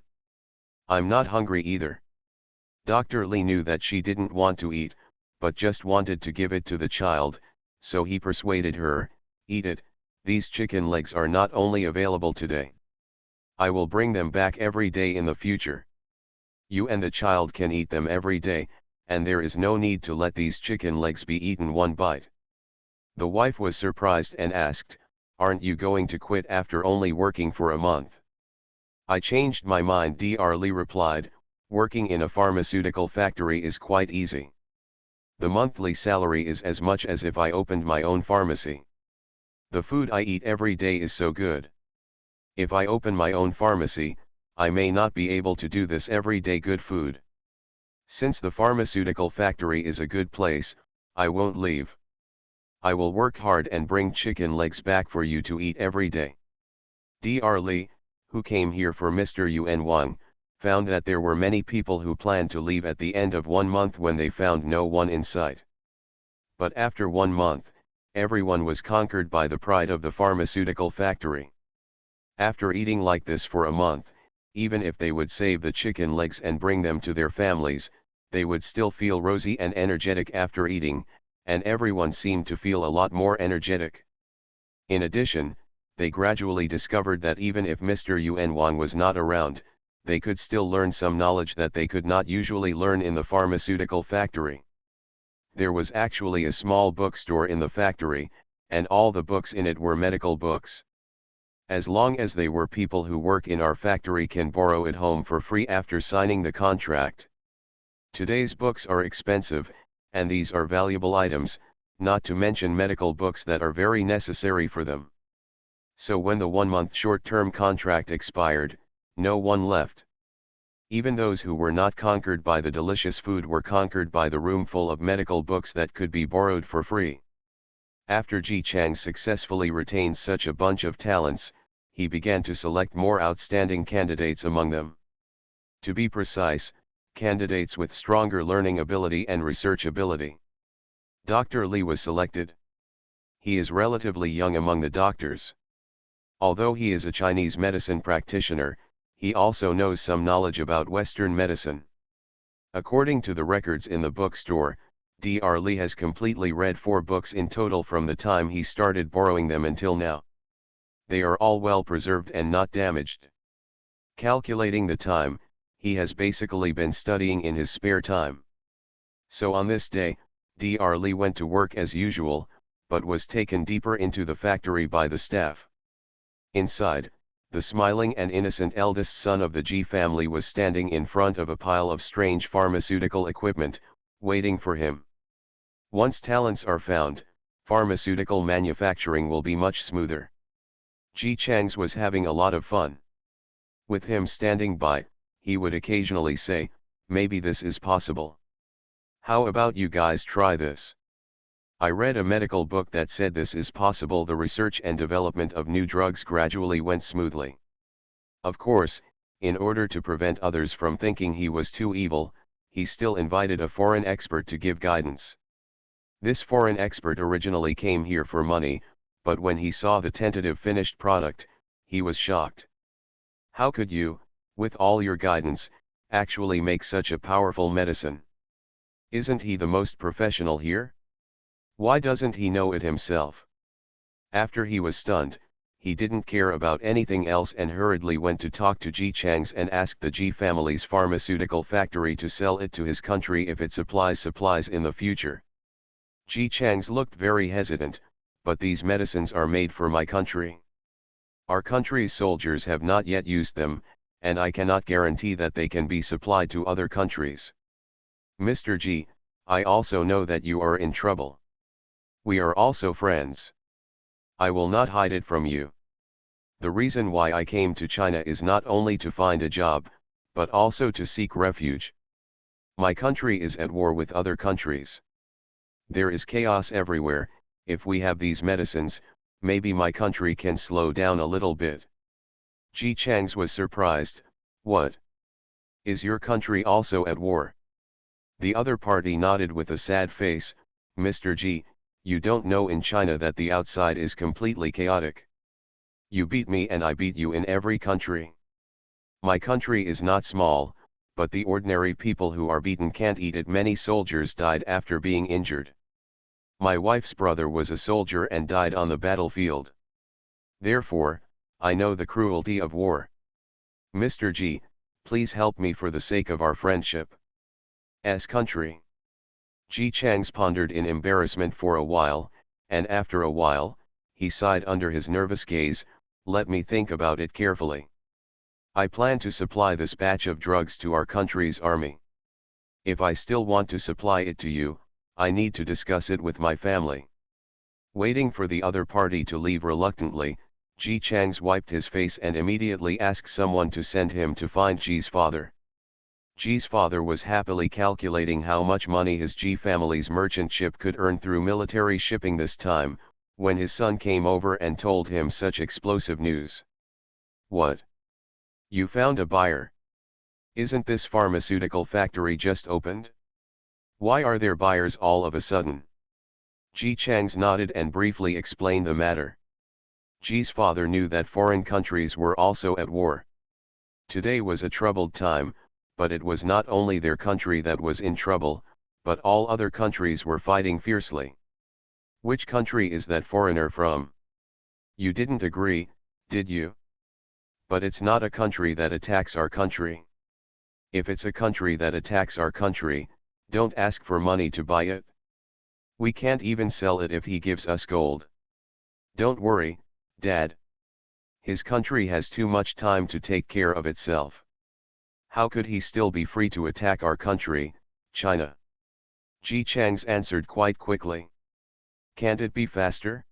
I'm not hungry either." Dr. Lee knew that she didn't want to eat, but just wanted to give it to the child, so he persuaded her, "Eat it, these chicken legs are not only available today. I will bring them back every day in the future. You and the child can eat them every day, and there is no need to let these chicken legs be eaten one bite." The wife was surprised and asked, "Aren't you going to quit after only working for a month?" "I changed my mind," Dr. Lee replied. "Working in a pharmaceutical factory is quite easy. The monthly salary is as much as if I opened my own pharmacy. The food I eat every day is so good. If I open my own pharmacy, I may not be able to do this everyday good food. Since the pharmaceutical factory is a good place, I won't leave. I will work hard and bring chicken legs back for you to eat every day." Dr. Lee, who came here for Mr. Yuan Wang, found that there were many people who planned to leave at the end of 1 month when they found no one in sight. But after 1 month, everyone was conquered by the pride of the pharmaceutical factory. After eating like this for a month, even if they would save the chicken legs and bring them to their families, they would still feel rosy and energetic after eating, and everyone seemed to feel a lot more energetic. In addition, they gradually discovered that even if Mr. Yuan Wang was not around, they could still learn some knowledge that they could not usually learn in the pharmaceutical factory. There was actually a small bookstore in the factory, and all the books in it were medical books. As long as they were people who work in our factory can borrow it home for free after signing the contract. Today's books are expensive, and these are valuable items, not to mention medical books that are very necessary for them. So when the 1-month short-term contract expired, no one left. Even those who were not conquered by the delicious food were conquered by the room full of medical books that could be borrowed for free. After Ji Chang successfully retained such a bunch of talents, he began to select more outstanding candidates among them. To be precise, candidates with stronger learning ability and research ability. Dr. Lee was selected. He is relatively young among the doctors. Although he is a Chinese medicine practitioner, he also knows some knowledge about Western medicine. According to the records in the bookstore, Dr. Lee has completely read 4 books in total from the time he started borrowing them until now. They are all well preserved and not damaged. Calculating the time, he has basically been studying in his spare time. So on this day, Dr. Lee went to work as usual, but was taken deeper into the factory by the staff. Inside, the smiling and innocent eldest son of the Ji family was standing in front of a pile of strange pharmaceutical equipment, waiting for him. Once talents are found, pharmaceutical manufacturing will be much smoother. Ji Chang's was having a lot of fun. With him standing by, he would occasionally say, "Maybe this is possible. How about you guys try this? I read a medical book that said this is possible." The research and development of new drugs gradually went smoothly. Of course, in order to prevent others from thinking he was too evil, he still invited a foreign expert to give guidance. This foreign expert originally came here for money, but when he saw the tentative finished product, he was shocked. "How could you, with all your guidance, actually make such a powerful medicine? Isn't he the most professional here? Why doesn't he know it himself?" After he was stunned, he didn't care about anything else and hurriedly went to talk to Ji Chang's and asked the Ji family's pharmaceutical factory to sell it to his country if it supplies in the future. Ji Chang's looked very hesitant, but these medicines are made for my country. Our country's soldiers have not yet used them, and I cannot guarantee that they can be supplied to other countries. Mr. Ji, I also know that you are in trouble. We are also friends. I will not hide it from you. The reason why I came to China is not only to find a job, but also to seek refuge. My country is at war with other countries. There is chaos everywhere. If we have these medicines, maybe my country can slow down a little bit. Ji Chang's was surprised. What? Is your country also at war? The other party nodded with a sad face. Mr. Ji, you don't know in China that the outside is completely chaotic. You beat me and I beat you in every country. My country is not small, but the ordinary people who are beaten can't eat it. Many soldiers died after being injured. My wife's brother was a soldier and died on the battlefield. Therefore, I know the cruelty of war. Mr. Ji, please help me for the sake of our friendship. As country. Ji Chang's pondered in embarrassment for a while, and after a while, he sighed under his nervous gaze. Let me think about it carefully. I plan to supply this batch of drugs to our country's army. If I still want to supply it to you, I need to discuss it with my family. Waiting for the other party to leave reluctantly, Ji Chang's wiped his face and immediately asked someone to send him to find Ji's father. Ji's father was happily calculating how much money his Ji family's merchant ship could earn through military shipping this time, when his son came over and told him such explosive news. What? You found a buyer? Isn't this pharmaceutical factory just opened? Why are there buyers all of a sudden? Ji Chang's nodded and briefly explained the matter. Ji's father knew that foreign countries were also at war. Today was a troubled time, but it was not only their country that was in trouble, but all other countries were fighting fiercely. Which country is that foreigner from? You didn't agree, did you? But it's not a country that attacks our country. If it's a country that attacks our country, don't ask for money to buy it. We can't even sell it if he gives us gold. Don't worry, Dad. His country has too much time to take care of itself. How could he still be free to attack our country, China? Ji Chang's answered quite quickly. Can't it be faster?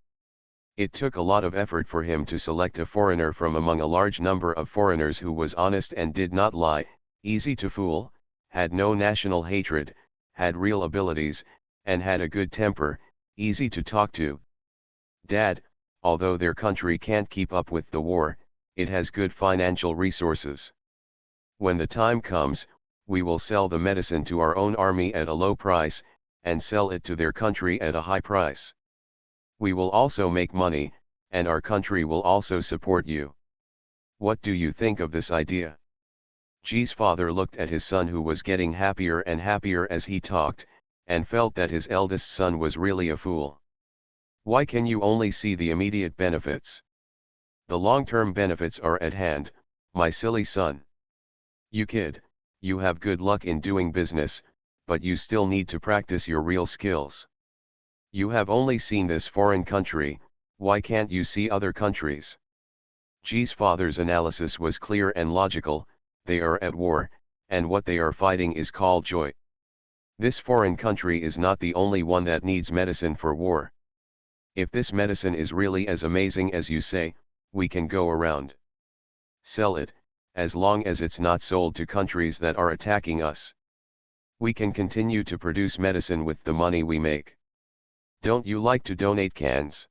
It took a lot of effort for him to select a foreigner from among a large number of foreigners who was honest and did not lie, easy to fool, had no national hatred, had real abilities, and had a good temper, easy to talk to. Dad, although their country can't keep up with the war, it has good financial resources. When the time comes, we will sell the medicine to our own army at a low price, and sell it to their country at a high price. We will also make money, and our country will also support you. What do you think of this idea? Ji's father looked at his son, who was getting happier and happier as he talked, and felt that his eldest son was really a fool. Why can you only see the immediate benefits? The long-term benefits are at hand, my silly son. You kid, you have good luck in doing business, but you still need to practice your real skills. You have only seen this foreign country, why can't you see other countries? Ji's father's analysis was clear and logical. They are at war, and what they are fighting is called joy. This foreign country is not the only one that needs medicine for war. If this medicine is really as amazing as you say, we can go around. Sell it, as long as it's not sold to countries that are attacking us. We can continue to produce medicine with the money we make. Don't you like to donate cans?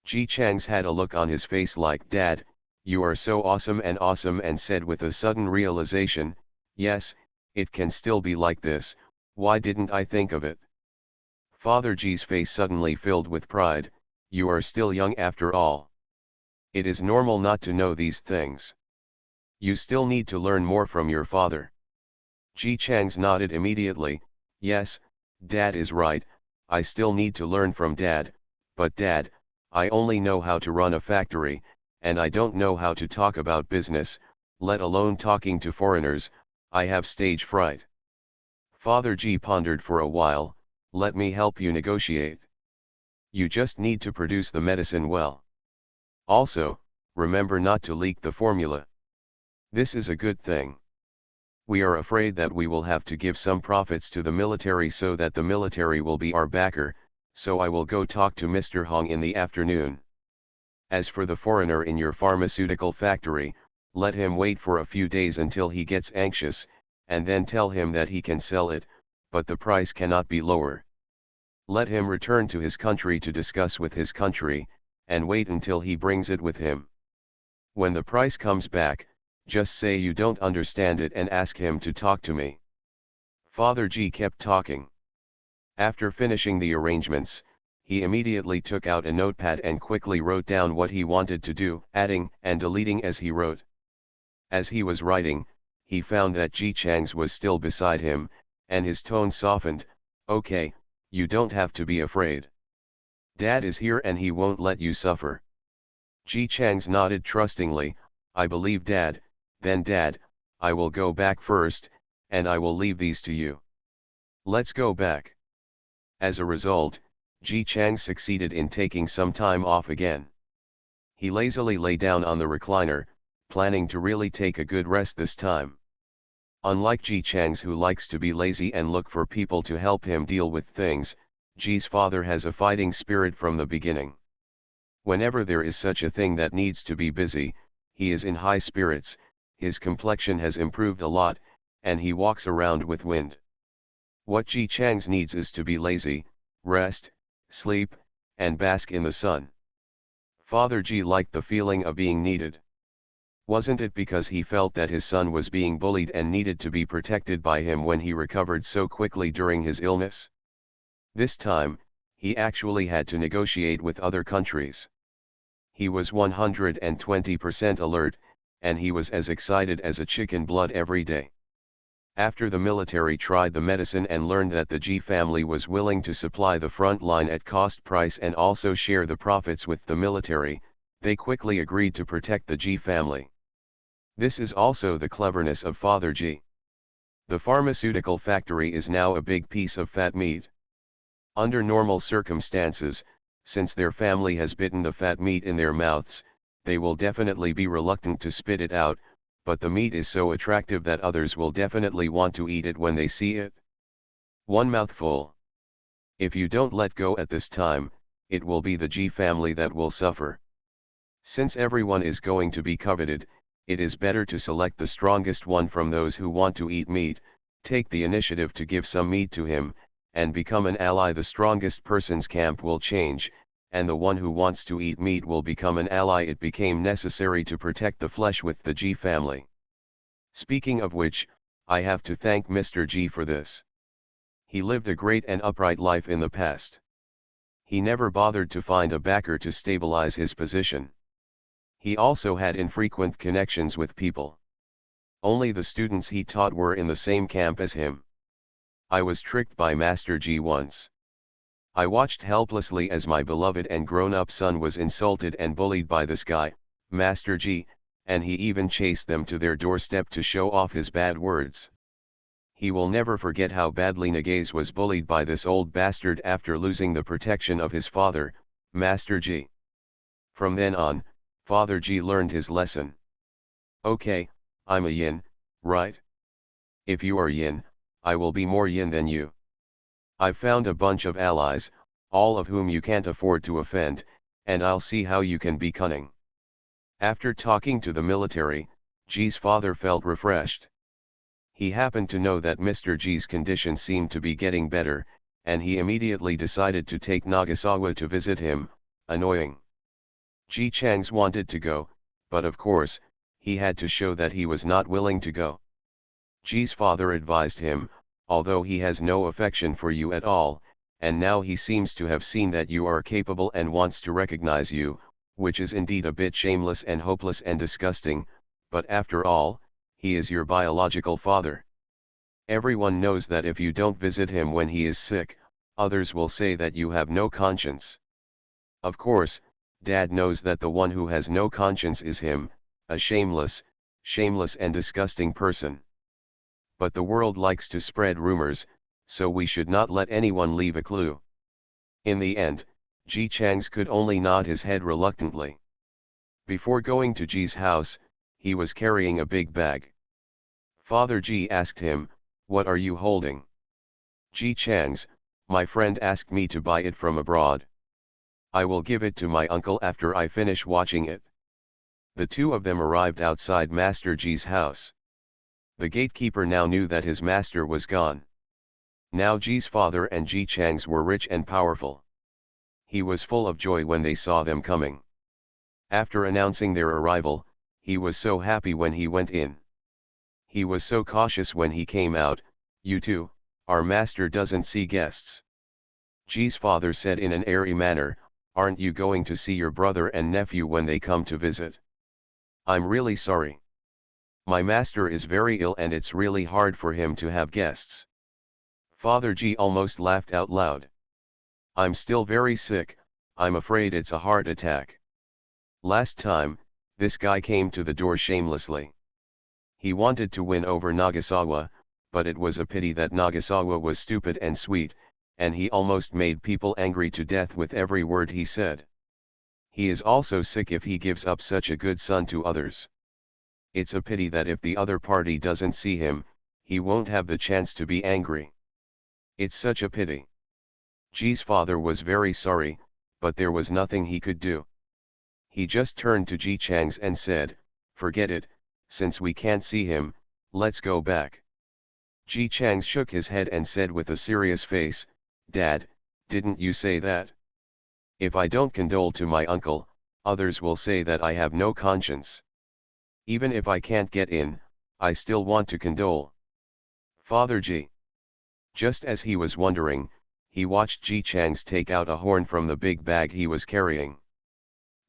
Ji Chang's had a look on his face like, Dad, you are so awesome, and said with a sudden realization, yes, it can still be like this, why didn't I think of it? Father Ji's face suddenly filled with pride. You are still young after all. It is normal not to know these things. You still need to learn more from your father. Ji Chang's nodded immediately. Yes, Dad is right, I still need to learn from Dad, but Dad, I only know how to run a factory, and I don't know how to talk about business, let alone talking to foreigners. I have stage fright. Father G pondered for a while. Let me help you negotiate. You just need to produce the medicine well. Also, remember not to leak the formula. This is a good thing. We are afraid that we will have to give some profits to the military so that the military will be our backer, so I will go talk to Mr. Hong in the afternoon. As for the foreigner in your pharmaceutical factory, let him wait for a few days until he gets anxious, and then tell him that he can sell it, but the price cannot be lower. Let him return to his country to discuss with his country, and wait until he brings it with him. When the price comes back, just say you don't understand it and ask him to talk to me. Father G kept talking. After finishing the arrangements, he immediately took out a notepad and quickly wrote down what he wanted to do, adding and deleting as he wrote. As he was writing, he found that Ji Chang's was still beside him, and his tone softened. Okay, you don't have to be afraid. Dad is here and he won't let you suffer. Ji Chang's nodded trustingly. I believe Dad. Then Dad, I will go back first, and I will leave these to you. Let's go back. As a result, Ji Chang succeeded in taking some time off again. He lazily lay down on the recliner, planning to really take a good rest this time. Unlike Ji Chang's, who likes to be lazy and look for people to help him deal with things, Ji's father has a fighting spirit from the beginning. Whenever there is such a thing that needs to be busy, he is in high spirits. His complexion has improved a lot, and he walks around with wind. What Ji Chang's needs is to be lazy, rest, sleep, and bask in the sun. Father Ji liked the feeling of being needed. Wasn't it because he felt that his son was being bullied and needed to be protected by him when he recovered so quickly during his illness? This time, he actually had to negotiate with other countries. He was 120% alert, and he was as excited as a chicken blood every day. After the military tried the medicine and learned that the Ji family was willing to supply the front line at cost price and also share the profits with the military, they quickly agreed to protect the Ji family. This is also the cleverness of Father Ji. The pharmaceutical factory is now a big piece of fat meat. Under normal circumstances, since their family has bitten the fat meat in their mouths, they will definitely be reluctant to spit it out, but the meat is so attractive that others will definitely want to eat it when they see it. One mouthful. If you don't let go at this time, it will be the Ji family that will suffer. Since everyone is going to be coveted, it is better to select the strongest one from those who want to eat meat, take the initiative to give some meat to him, and become an ally. The strongest person's camp will change, and the one who wants to eat meat will become an ally. It became necessary to protect the flesh with the Ji family. Speaking of which, I have to thank Mr. Ji for this. He lived a great and upright life in the past. He never bothered to find a backer to stabilize his position. He also had infrequent connections with people. Only the students he taught were in the same camp as him. I was tricked by Master Ji once. I watched helplessly as my beloved and grown-up son was insulted and bullied by this guy, Master Ji, and he even chased them to their doorstep to show off his bad words. He will never forget how badly Nagaze was bullied by this old bastard after losing the protection of his father, Master Ji. From then on, Father Ji learned his lesson. Okay, I'm a yin, right? If you are yin, I will be more yin than you. I've found a bunch of allies, all of whom you can't afford to offend, and I'll see how you can be cunning. After talking to the military, Ji's father felt refreshed. He happened to know that Mr. Ji's condition seemed to be getting better, and he immediately decided to take Nagasawa to visit him. Annoying. Ji Chang's wanted to go, but of course, he had to show that he was not willing to go. Ji's father advised him, although he has no affection for you at all, and now he seems to have seen that you are capable and wants to recognize you, which is indeed a bit shameless and hopeless and disgusting, but after all, he is your biological father. Everyone knows that if you don't visit him when he is sick, others will say that you have no conscience. Of course, Dad knows that the one who has no conscience is him, a shameless and disgusting person. But the world likes to spread rumors, so we should not let anyone leave a clue. In the end, Ji Chang's could only nod his head reluctantly. Before going to Ji's house, he was carrying a big bag. Father Ji asked him, "What are you holding?" "Ji Chang's, my friend asked me to buy it from abroad. I will give it to my uncle after I finish watching it." The two of them arrived outside Master Ji's house. The gatekeeper now knew that his master was gone. Now Ji's father and Ji Chang's were rich and powerful. He was full of joy when they saw them coming. After announcing their arrival, he was so happy when he went in. He was so cautious when he came out. "You two, our master doesn't see guests." Ji's father said in an airy manner, "Aren't you going to see your brother and nephew when they come to visit?" "I'm really sorry. My master is very ill and it's really hard for him to have guests." Father Ji almost laughed out loud. "I'm still very sick, I'm afraid it's a heart attack. Last time, this guy came to the door shamelessly. He wanted to win over Nagasawa, but it was a pity that Nagasawa was stupid and sweet, and he almost made people angry to death with every word he said. He is also sick if he gives up such a good son to others. It's a pity that if the other party doesn't see him, he won't have the chance to be angry. It's such a pity." Ji's father was very sorry, but there was nothing he could do. He just turned to Ji Chang's and said, "Forget it, since we can't see him, let's go back." Ji Chang's shook his head and said with a serious face, "Dad, didn't you say that? If I don't condole to my uncle, others will say that I have no conscience. Even if I can't get in, I still want to condole." Father Ji. Just as he was wondering, he watched Ji Chang's take out a horn from the big bag he was carrying.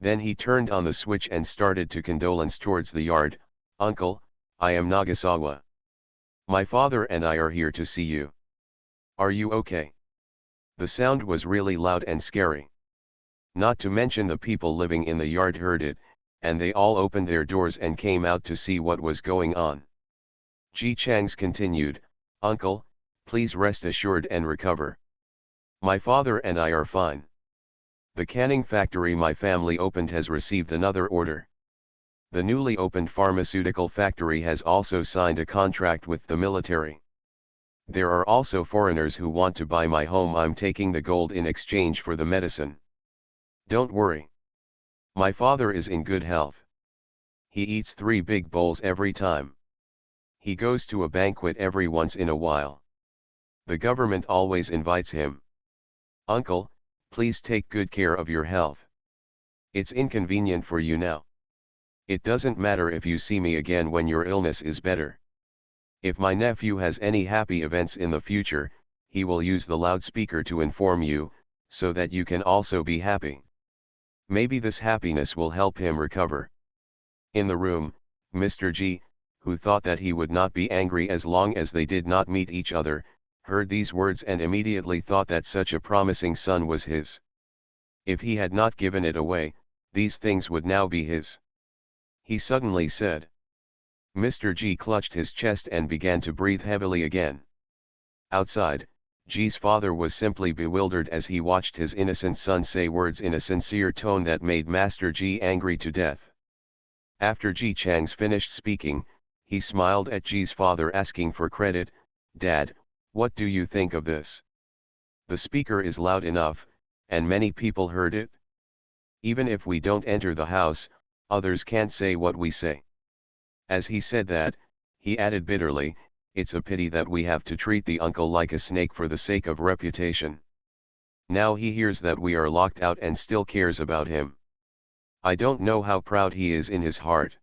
Then he turned on the switch and started to condolence towards the yard. "Uncle, I am Nagasawa. My father and I are here to see you. Are you okay?" The sound was really loud and scary. Not to mention the people living in the yard heard it, and they all opened their doors and came out to see what was going on. Ji Chang's continued, "Uncle, please rest assured and recover. My father and I are fine. The canning factory my family opened has received another order. The newly opened pharmaceutical factory has also signed a contract with the military. There are also foreigners who want to buy my home. I'm taking the gold in exchange for the medicine. Don't worry. My father is in good health. He eats 3 big bowls every time. He goes to a banquet every once in a while. The government always invites him. Uncle, please take good care of your health. It's inconvenient for you now. It doesn't matter if you see me again when your illness is better. If my nephew has any happy events in the future, he will use the loudspeaker to inform you, so that you can also be happy. Maybe this happiness will help him recover." In the room, Mr. Ji, who thought that he would not be angry as long as they did not meet each other, heard these words and immediately thought that such a promising son was his. If he had not given it away, these things would now be his. He suddenly said. Mr. Ji clutched his chest and began to breathe heavily again. Outside, Ji's father was simply bewildered as he watched his innocent son say words in a sincere tone that made Master Ji angry to death. After Ji Chang's finished speaking, he smiled at Ji's father asking for credit. "Dad, what do you think of this? The speaker is loud enough, and many people heard it. Even if we don't enter the house, others can't say what we say." As he said that, he added bitterly, "It's a pity that we have to treat the uncle like a snake for the sake of reputation. Now he hears that we are locked out and still cares about him. I don't know how proud he is in his heart."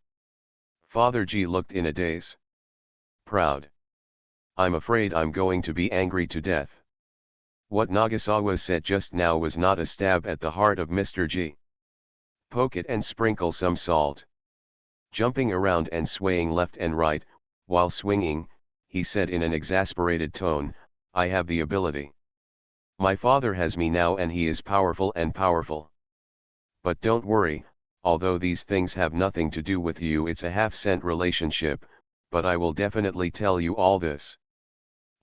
Father Ji looked in a daze. "Proud? I'm afraid I'm going to be angry to death." What Nagasawa said just now was not a stab at the heart of Mr. Ji. "Poke it and sprinkle some salt." Jumping around and swaying left and right, while swinging, he said in an exasperated tone, "I have the ability. My father has me now and he is powerful and powerful. But don't worry, although these things have nothing to do with you, it's a half-cent relationship, but I will definitely tell you all this.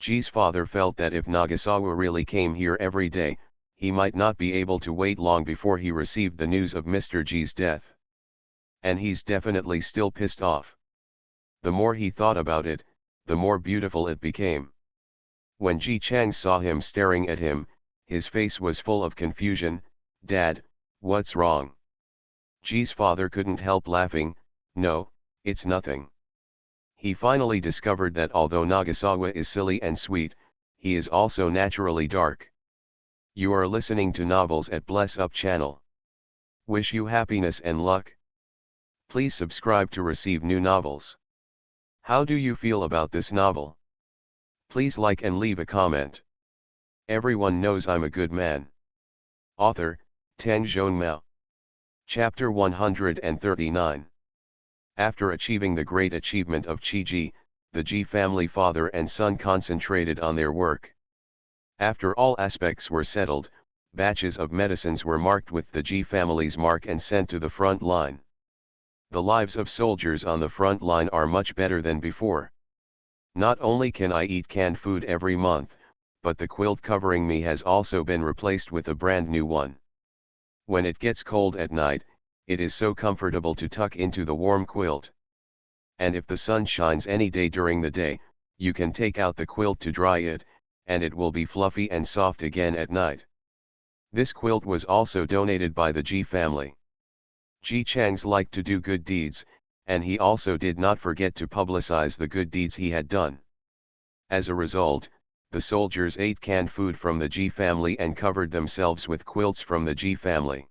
G's father felt that if Nagasawa really came here every day, he might not be able to wait long before he received the news of Mr. G's death. And he's definitely still pissed off. The more he thought about it, the more beautiful it became. When Ji Chang saw him staring at him, his face was full of confusion. "Dad, what's wrong?" Ji's father couldn't help laughing. "No, it's nothing." He finally discovered that although Nagasawa is silly and sweet, he is also naturally dark. You are listening to Novels at Bless Up channel. Wish you happiness and luck. Please subscribe to receive new novels. How do you feel about this novel? Please like and leave a comment. Everyone knows I'm a good man. Author, Tang Zhonmao. Chapter 139. After achieving the great achievement of Qi-Ji, the Ji family father and son concentrated on their work. After all aspects were settled, batches of medicines were marked with the Ji family's mark and sent to the front line. The lives of soldiers on the front line are much better than before. Not only can I eat canned food every month, but the quilt covering me has also been replaced with a brand new one. When it gets cold at night, it is so comfortable to tuck into the warm quilt. And if the sun shines any day during the day, you can take out the quilt to dry it, and it will be fluffy and soft again at night. This quilt was also donated by the Ji family. Ji Chang's liked to do good deeds, and he also did not forget to publicize the good deeds he had done. As a result, the soldiers ate canned food from the Ji family and covered themselves with quilts from the Ji family.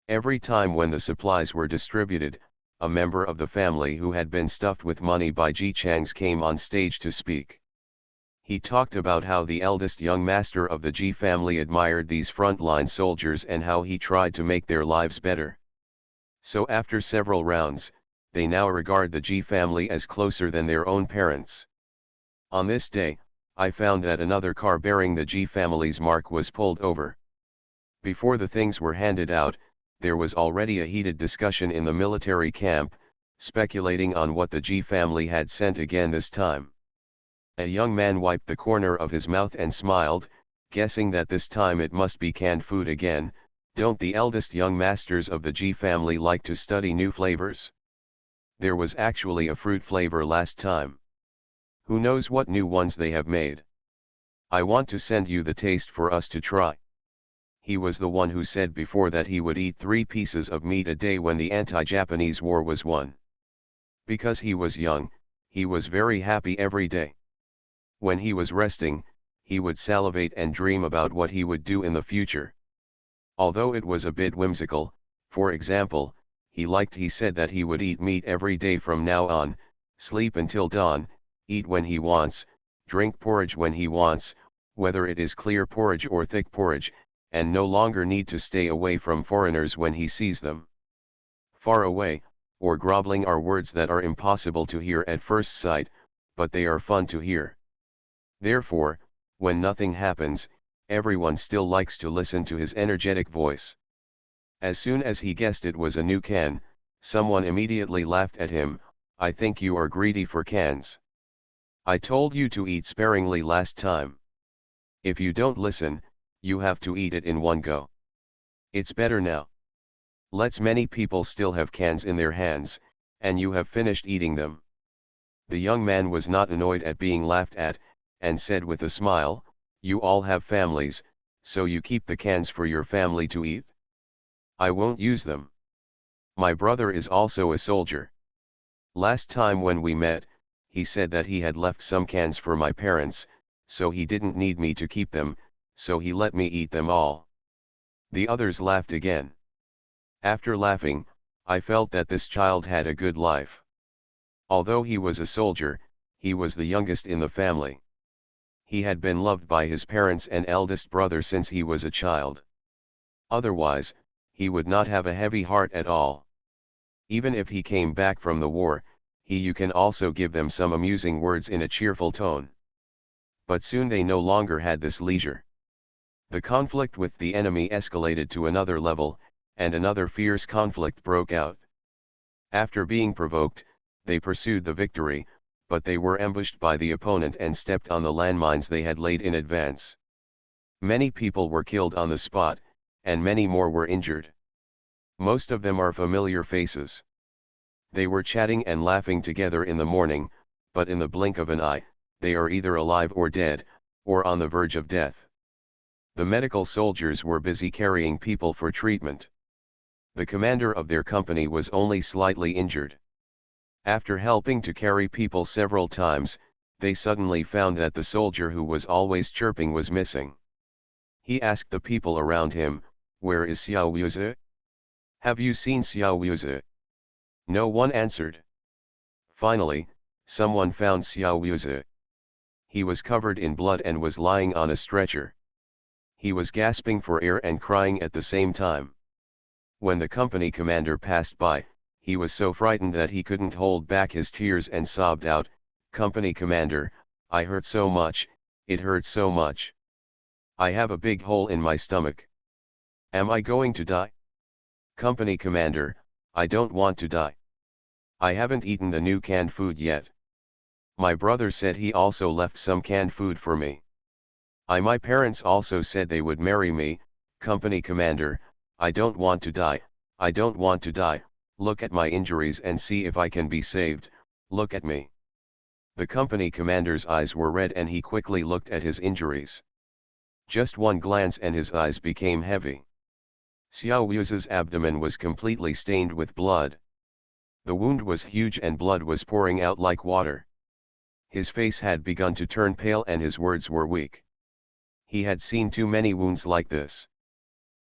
Every time when the supplies were distributed, a member of the family who had been stuffed with money by Ji Chang's came on stage to speak. He talked about how the eldest young master of the Ji family admired these frontline soldiers and how he tried to make their lives better. So after several rounds, they now regard the Ji family as closer than their own parents. On this day, I found that another car bearing the Ji family's mark was pulled over. Before the things were handed out, there was already a heated discussion in the military camp, speculating on what the Ji family had sent again this time. A young man wiped the corner of his mouth and smiled, guessing that this time it must be canned food again. Don't the eldest young masters of the Ji family like to study new flavors? There was actually a fruit flavor last time. Who knows what new ones they have made? I want to send you the taste for us to try. He was the one who said before that he would eat 3 pieces of meat a day when the anti-Japanese war was won. Because he was young, he was very happy every day. When he was resting, he would salivate and dream about what he would do in the future. Although it was a bit whimsical, for example, he said that he would eat meat every day from now on, sleep until dawn, eat when he wants, drink porridge when he wants, whether it is clear porridge or thick porridge, and no longer need to stay away from foreigners when he sees them. Far away, or groveling are words that are impossible to hear at first sight, but they are fun to hear. Therefore, when nothing happens, everyone still likes to listen to his energetic voice. As soon as he guessed it was a new can, someone immediately laughed at him. I think you are greedy for cans. I told you to eat sparingly last time. If you don't listen, you have to eat it in one go. It's better now. Many people still have cans in their hands, and you have finished eating them. The young man was not annoyed at being laughed at, and said with a smile, you all have families, so you keep the cans for your family to eat? I won't use them. My brother is also a soldier. Last time when we met, he said that he had left some cans for my parents, so he didn't need me to keep them, so he let me eat them all. The others laughed again. After laughing, I felt that this child had a good life. Although he was a soldier, he was the youngest in the family. He had been loved by his parents and eldest brother since he was a child. Otherwise, he would not have a heavy heart at all. Even if he came back from the war, you can also give them some amusing words in a cheerful tone. But soon they no longer had this leisure. The conflict with the enemy escalated to another level, and another fierce conflict broke out. After being provoked, they pursued the victory, but they were ambushed by the opponent and stepped on the landmines they had laid in advance. Many people were killed on the spot, and many more were injured. Most of them are familiar faces. They were chatting and laughing together in the morning, but in the blink of an eye, they are either alive or dead, or on the verge of death. The medical soldiers were busy carrying people for treatment. The commander of their company was only slightly injured. After helping to carry people several times, they suddenly found that the soldier who was always chirping was missing. He asked the people around him, "Where is Xiao Wuzi? Have you seen Xiao Wuzi?" No one answered. Finally, someone found Xiao Wuzi. He was covered in blood and was lying on a stretcher. He was gasping for air and crying at the same time. When the company commander passed by, he was so frightened that he couldn't hold back his tears and sobbed out, "Company commander, I hurt so much, it hurts so much. I have a big hole in my stomach. Am I going to die? Company commander, I don't want to die. I haven't eaten the new canned food yet. My brother said he also left some canned food for me. My parents also said they would marry me. Company commander, I don't want to die, I don't want to die. Look at my injuries and see if I can be saved, look at me." The company commander's eyes were red and he quickly looked at his injuries. Just one glance and his eyes became heavy. Xiao Wuzi's abdomen was completely stained with blood. The wound was huge and blood was pouring out like water. His face had begun to turn pale and his words were weak. He had seen too many wounds like this.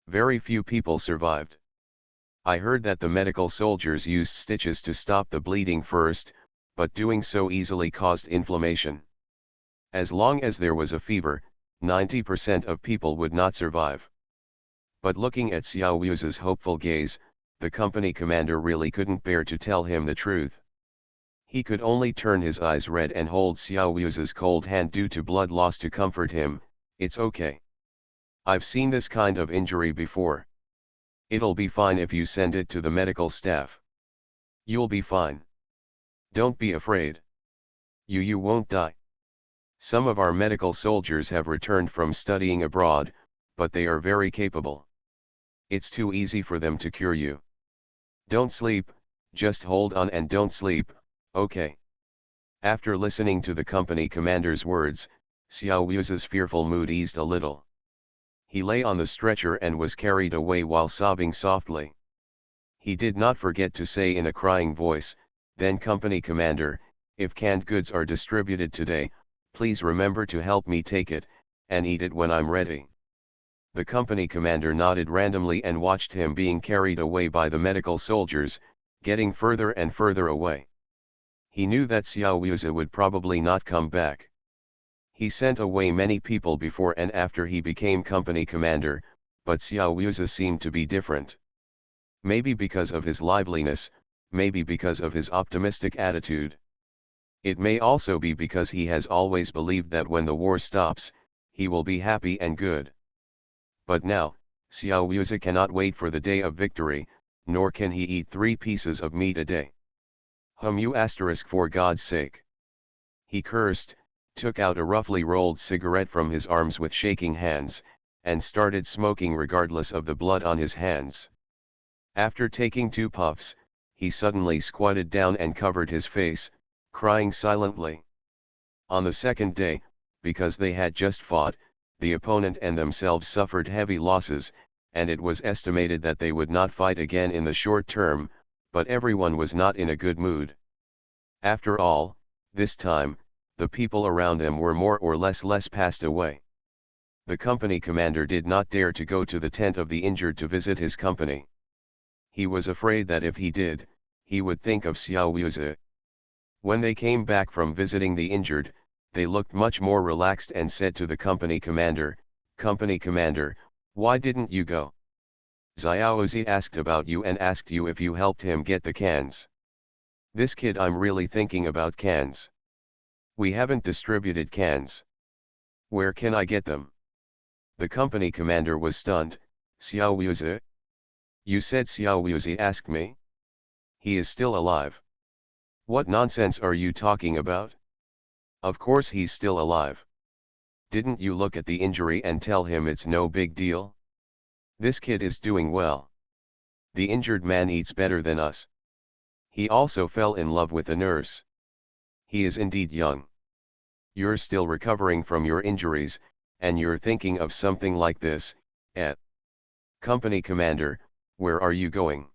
Very few people survived. I heard that the medical soldiers used stitches to stop the bleeding first, but doing so easily caused inflammation. As long as there was a fever, 90% of people would not survive. But looking at Xiao Wuzi's hopeful gaze, the company commander really couldn't bear to tell him the truth. He could only turn his eyes red and hold Xiao Wuzi's cold hand due to blood loss to comfort him. "It's okay. I've seen this kind of injury before. It'll be fine if you send it to the medical staff. You'll be fine. Don't be afraid. You won't die. Some of our medical soldiers have returned from studying abroad, but they are very capable. It's too easy for them to cure you. Don't sleep, just hold on and don't sleep, okay?" After listening to the company commander's words, Xiao Wuzi's fearful mood eased a little. He lay on the stretcher and was carried away while sobbing softly. He did not forget to say in a crying voice, "Then company commander, if canned goods are distributed today, please remember to help me take it, and eat it when I'm ready." The company commander nodded randomly and watched him being carried away by the medical soldiers, getting further and further away. He knew that Xiao Wuzi would probably not come back. He sent away many people before and after he became company commander, but Xiao Wuzi seemed to be different. Maybe because of his liveliness, maybe because of his optimistic attitude. It may also be because he has always believed that when the war stops, he will be happy and good. But now, Xiao Wuzi cannot wait for the day of victory, nor can he eat 3 pieces of meat a day. For God's sake. He cursed, took out a roughly rolled cigarette from his arms with shaking hands, and started smoking regardless of the blood on his hands. After taking 2 puffs, he suddenly squatted down and covered his face, crying silently. On the second day, because they had just fought, the opponent and themselves suffered heavy losses, and it was estimated that they would not fight again in the short term, but everyone was not in a good mood. After all, this time, the people around them were more or less passed away. The company commander did not dare to go to the tent of the injured to visit his company. He was afraid that if he did, he would think of Xiao Wuzi. When they came back from visiting the injured, they looked much more relaxed and said to the company commander, "Company commander, why didn't you go? Xiao Wuzi asked about you and asked you if you helped him get the cans. This kid, I'm really thinking about cans. We haven't distributed cans. Where can I get them?" The company commander was stunned. "Xiao Wuzi? You said Xiao Wuzi asked me? He is still alive. What nonsense are you talking about? Of course he's still alive. Didn't you look at the injury and tell him it's no big deal? This kid is doing well. The injured man eats better than us. He also fell in love with a nurse. He is indeed young. You're still recovering from your injuries, and you're thinking of something like this, eh? Company commander, where are you going?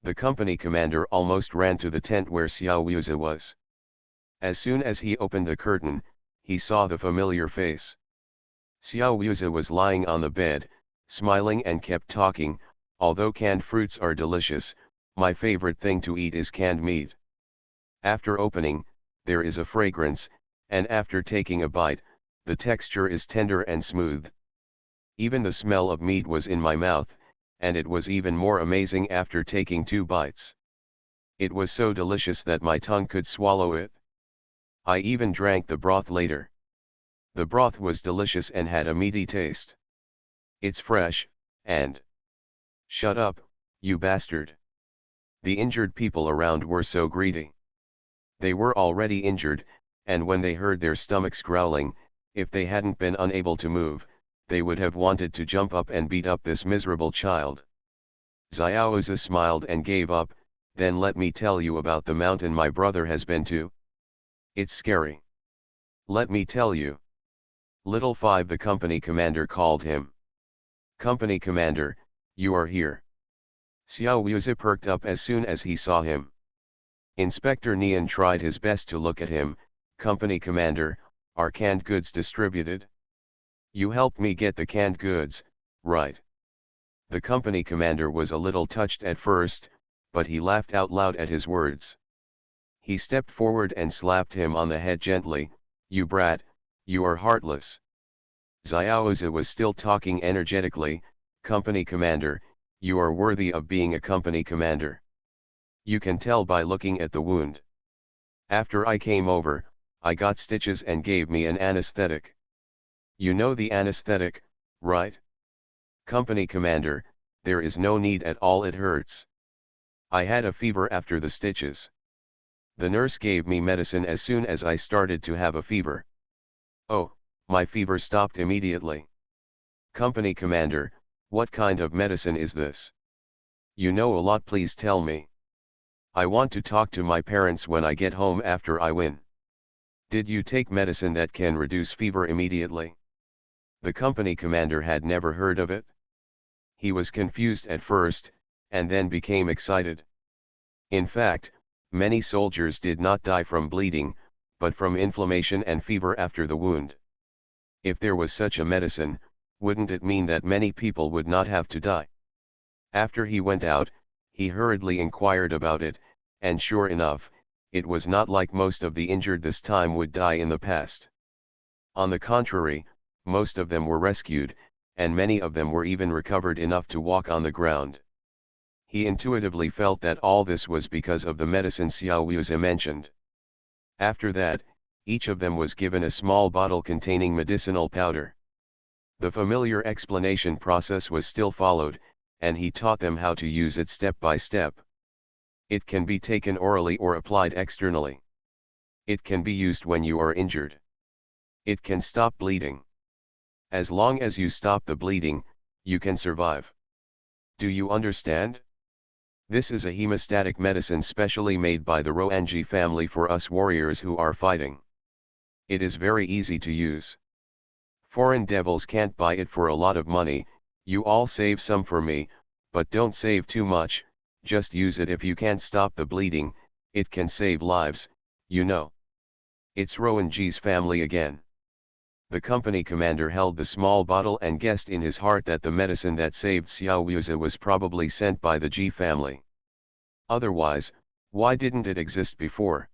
The company commander almost ran to the tent where Xiao Wuzi was. As soon as he opened the curtain, he saw the familiar face. Xiao Wuzi was lying on the bed, smiling and kept talking. Although canned fruits are delicious, my favorite thing to eat is canned meat. After opening, there is a fragrance, and after taking a bite, the texture is tender and smooth. Even the smell of meat was in my mouth, and it was even more amazing after taking 2 bites. It was so delicious that my tongue could swallow it. I even drank the broth later. The broth was delicious and had a meaty taste. It's fresh, and... Shut up, you bastard. The injured people around were so greedy. They were already injured, and when they heard their stomachs growling, if they hadn't been unable to move, they would have wanted to jump up and beat up this miserable child. Xiaozi smiled and gave up. Then let me tell you about the mountain my brother has been to. It's scary. Let me tell you. Little Five, the company commander called him. Company commander, you are here. Xiao Wuzi perked up as soon as he saw him. Inspector Nian tried his best to look at him. Company commander, are canned goods distributed? You helped me get the canned goods, right? The company commander was a little touched at first, but he laughed out loud at his words. He stepped forward and slapped him on the head gently. You brat, you are heartless. Xiaozi was still talking energetically. Company commander, you are worthy of being a company commander. You can tell by looking at the wound. After I came over, I got stitches and gave me an anesthetic. You know the anesthetic, right? Company commander, there is no need at all, it hurts. I had a fever after the stitches. The nurse gave me medicine as soon as I started to have a fever. Oh, my fever stopped immediately. Company commander, what kind of medicine is this? You know a lot, please tell me. I want to talk to my parents when I get home after I win. Did you take medicine that can reduce fever immediately? The company commander had never heard of it. He was confused at first, and then became excited. In fact, many soldiers did not die from bleeding, but from inflammation and fever after the wound. If there was such a medicine, wouldn't it mean that many people would not have to die? After he went out, he hurriedly inquired about it, and sure enough, it was not like most of the injured this time would die in the past. On the contrary, most of them were rescued, and many of them were even recovered enough to walk on the ground. He intuitively felt that all this was because of the medicine Xiao Wuzi mentioned. After that, each of them was given a small bottle containing medicinal powder. The familiar explanation process was still followed, and he taught them how to use it step by step. It can be taken orally or applied externally. It can be used when you are injured. It can stop bleeding. As long as you stop the bleeding, you can survive. Do you understand? This is a hemostatic medicine specially made by the Roanji family for us warriors who are fighting. It is very easy to use. Foreign devils can't buy it for a lot of money. You all save some for me, but don't save too much. Just use it if you can't stop the bleeding. It can save lives, you know. It's Roanji's family again. The company commander held the small bottle and guessed in his heart that the medicine that saved Xiao Wuzi was probably sent by the Ji family. Otherwise, why didn't it exist before?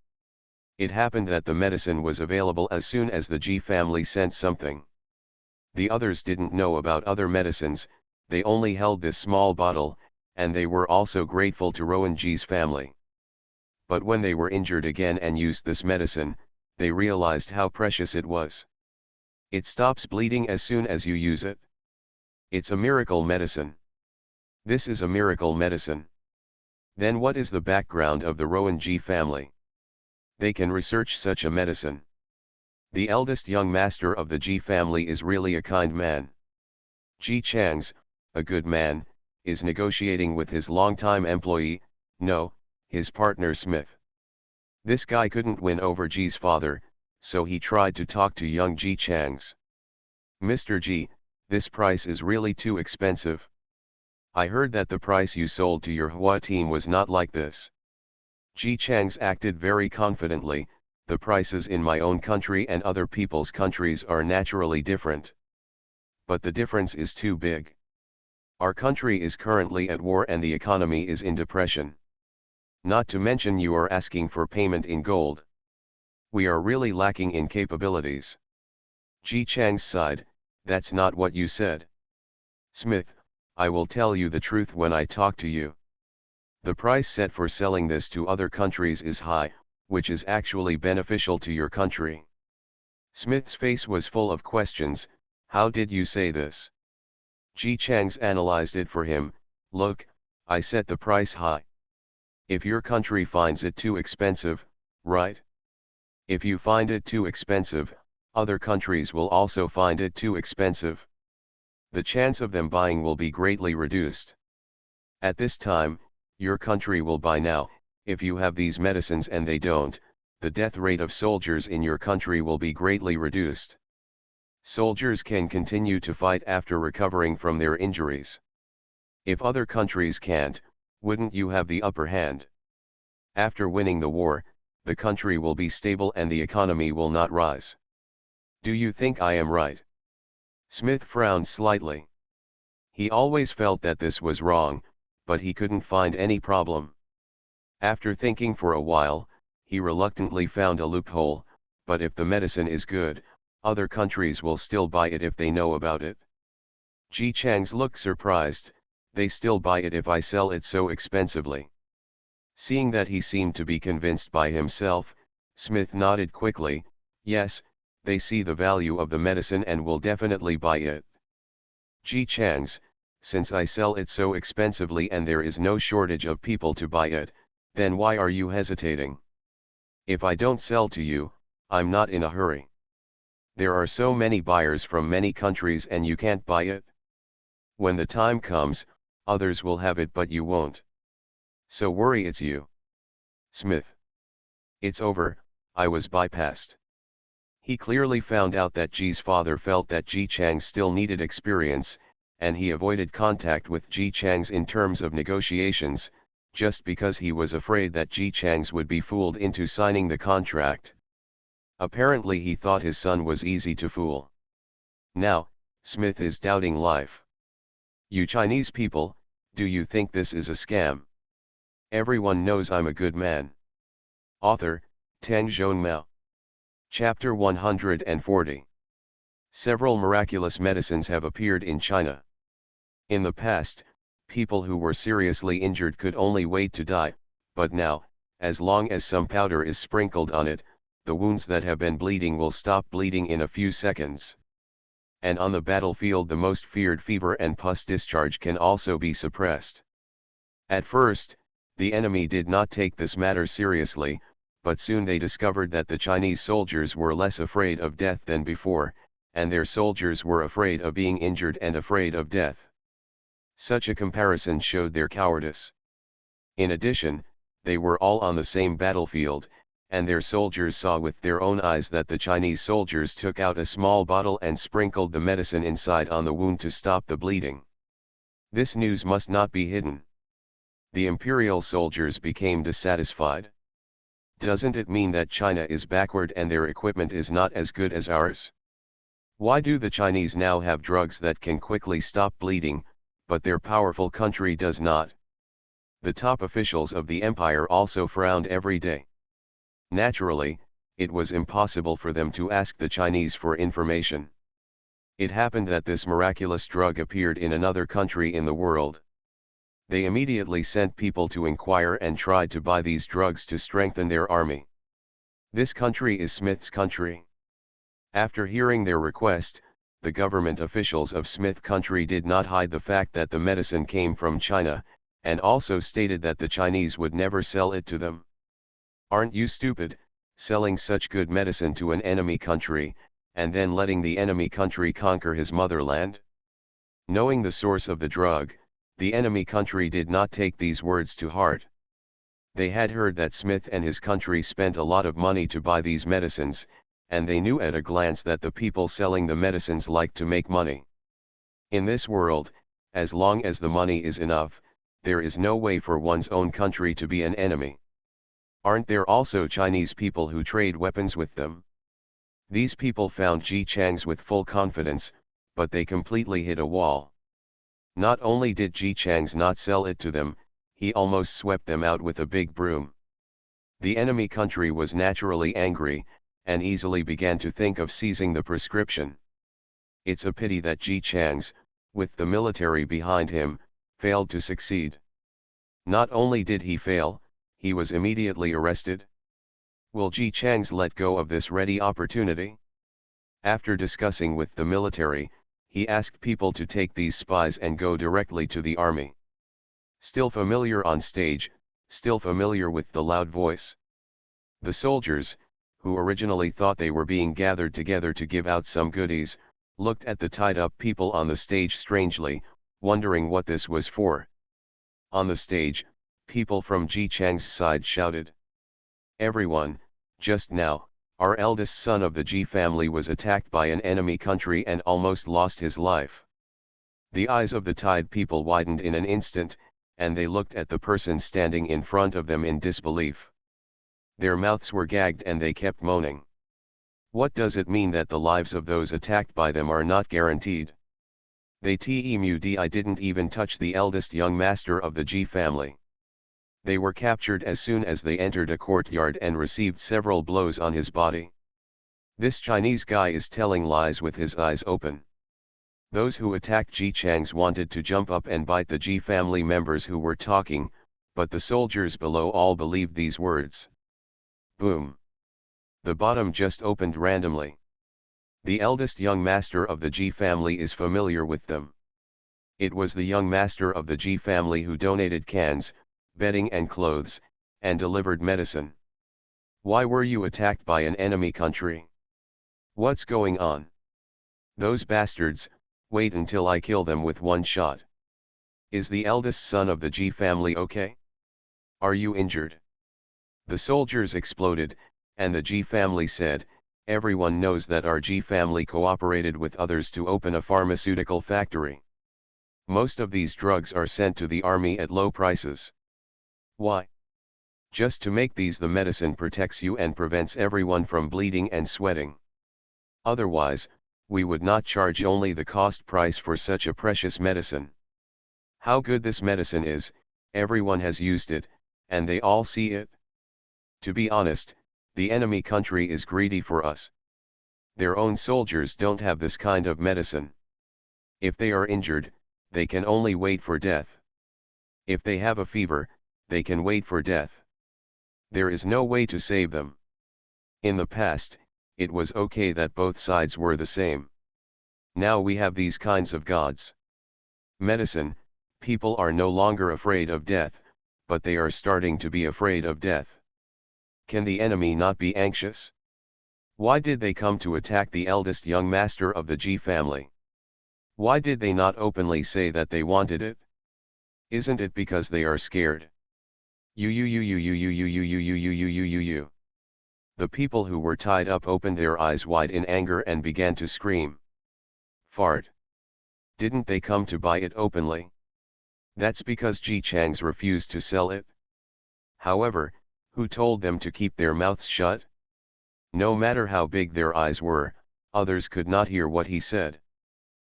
It happened that the medicine was available as soon as the Ji family sent something. The others didn't know about other medicines, they only held this small bottle, and they were also grateful to Roanji's family. But when they were injured again and used this medicine, they realized how precious it was. It stops bleeding as soon as you use it. It's a miracle medicine. This is a miracle medicine. Then what is the background of the Rowan G family? They can research such a medicine. The eldest young master of the G family is really a kind man. Ji Chang's, a good man, is negotiating with his longtime employee, no, his partner Smith. This guy couldn't win over Ji's father, so he tried to talk to young Ji Chang's. Mr. Ji, this price is really too expensive. I heard that the price you sold to your Hua team was not like this. Ji Chang's acted very confidently. The prices in my own country and other people's countries are naturally different. But the difference is too big. Our country is currently at war and the economy is in depression. Not to mention you are asking for payment in gold. We are really lacking in capabilities. Ji Chang's sighed, that's not what you said. Smith, I will tell you the truth when I talk to you. The price set for selling this to other countries is high, which is actually beneficial to your country. Smith's face was full of questions. How did you say this? Ji Chang's analyzed it for him. Look, I set the price high. If your country finds it too expensive, right? If you find it too expensive, other countries will also find it too expensive. The chance of them buying will be greatly reduced. At this time, your country will buy now. If you have these medicines and they don't, the death rate of soldiers in your country will be greatly reduced. Soldiers can continue to fight after recovering from their injuries. If other countries can't, wouldn't you have the upper hand? After winning the war, the country will be stable and the economy will not rise. Do you think I am right? Smith frowned slightly. He always felt that this was wrong, but he couldn't find any problem. After thinking for a while, he reluctantly found a loophole, but if the medicine is good, other countries will still buy it if they know about it. Ji Chang's looked surprised. They still buy it if I sell it so expensively. Seeing that he seemed to be convinced by himself, Smith nodded quickly. Yes, they see the value of the medicine and will definitely buy it. Ji Chang's, since I sell it so expensively and there is no shortage of people to buy it, then why are you hesitating? If I don't sell to you, I'm not in a hurry. There are so many buyers from many countries and you can't buy it. When the time comes, others will have it but you won't. So worry it's you. Smith. It's over, I was bypassed. He clearly found out that Ji's father felt that Ji Chang still needed experience, and he avoided contact with Ji Chang's in terms of negotiations, just because he was afraid that Ji Chang's would be fooled into signing the contract. Apparently he thought his son was easy to fool. Now, Smith is doubting life. You Chinese people, do you think this is a scam? Everyone knows I'm a good man. Author, Tang Zhonmao. Chapter 140. Several miraculous medicines have appeared in China. In the past, people who were seriously injured could only wait to die, but now, as long as some powder is sprinkled on it, the wounds that have been bleeding will stop bleeding in a few seconds. And on the battlefield the most feared fever and pus discharge can also be suppressed. At first, the enemy did not take this matter seriously, but soon they discovered that the Chinese soldiers were less afraid of death than before, and their soldiers were afraid of being injured and afraid of death. Such a comparison showed their cowardice. In addition, they were all on the same battlefield, and their soldiers saw with their own eyes that the Chinese soldiers took out a small bottle and sprinkled the medicine inside on the wound to stop the bleeding. This news must not be hidden. The imperial soldiers became dissatisfied. Doesn't it mean that China is backward and their equipment is not as good as ours? Why do the Chinese now have drugs that can quickly stop bleeding, but their powerful country does not? The top officials of the empire also frowned every day. Naturally, it was impossible for them to ask the Chinese for information. It happened that this miraculous drug appeared in another country in the world. They immediately sent people to inquire and tried to buy these drugs to strengthen their army. This country is Smith's country. After hearing their request, the government officials of Smith Country did not hide the fact that the medicine came from China, and also stated that the Chinese would never sell it to them. Aren't you stupid, selling such good medicine to an enemy country, and then letting the enemy country conquer his motherland? Knowing the source of the drug, the enemy country did not take these words to heart. They had heard that Smith and his country spent a lot of money to buy these medicines, and they knew at a glance that the people selling the medicines like to make money. In this world, as long as the money is enough, there is no way for one's own country to be an enemy. Aren't there also Chinese people who trade weapons with them? These people found Ji Chang's with full confidence, but they completely hit a wall. Not only did Ji Chang's not sell it to them, he almost swept them out with a big broom. The enemy country was naturally angry, and easily began to think of seizing the prescription. It's a pity that Ji Chang's, with the military behind him, failed to succeed. Not only did he fail, he was immediately arrested. Will Ji Chang's let go of this ready opportunity? After discussing with the military, he asked people to take these spies and go directly to the army. Still familiar on stage, still familiar with the loud voice. The soldiers, who originally thought they were being gathered together to give out some goodies, looked at the tied-up people on the stage strangely, wondering what this was for. On the stage, people from Ji Chang's side shouted, "Everyone, just now, our eldest son of the Ji family was attacked by an enemy country and almost lost his life." The eyes of the tied people widened in an instant, and they looked at the person standing in front of them in disbelief. Their mouths were gagged and they kept moaning. What does it mean that the lives of those attacked by them are not guaranteed? They didn't even touch the eldest young master of the Ji family. They were captured as soon as they entered a courtyard and received several blows on his body. This Chinese guy is telling lies with his eyes open. Those who attacked Ji Chang's wanted to jump up and bite the Ji family members who were talking, but the soldiers below all believed these words. Boom! The bottom just opened randomly. The eldest young master of the Ji family is familiar with them. It was the young master of the Ji family who donated cans, bedding and clothes, and delivered medicine. Why were you attacked by an enemy country? What's going on? Those bastards, wait until I kill them with one shot. Is the eldest son of the Ji family okay? Are you injured? The soldiers exploded, and the Ji family said, "Everyone knows that our Ji family cooperated with others to open a pharmaceutical factory. Most of these drugs are sent to the army at low prices. Why? Just to make these the medicine protects you and prevents everyone from bleeding and sweating. Otherwise, we would not charge only the cost price for such a precious medicine. How good this medicine is, everyone has used it, and they all see it. To be honest, the enemy country is greedy for us. Their own soldiers don't have this kind of medicine. If they are injured, they can only wait for death. If they have a fever, they can wait for death. There is no way to save them. In the past, it was okay that both sides were the same. Now we have these kinds of gods. Medicine, people are no longer afraid of death, but they are starting to be afraid of death. Can the enemy not be anxious? Why did they come to attack the eldest young master of the Ji family? Why did they not openly say that they wanted it? Isn't it because they are scared? The people who were tied up opened their eyes wide in anger and began to scream. Fart. Didn't they come to buy it openly? That's because Ji Chang's refused to sell it. However, who told them to keep their mouths shut? No matter how big their eyes were, others could not hear what he said.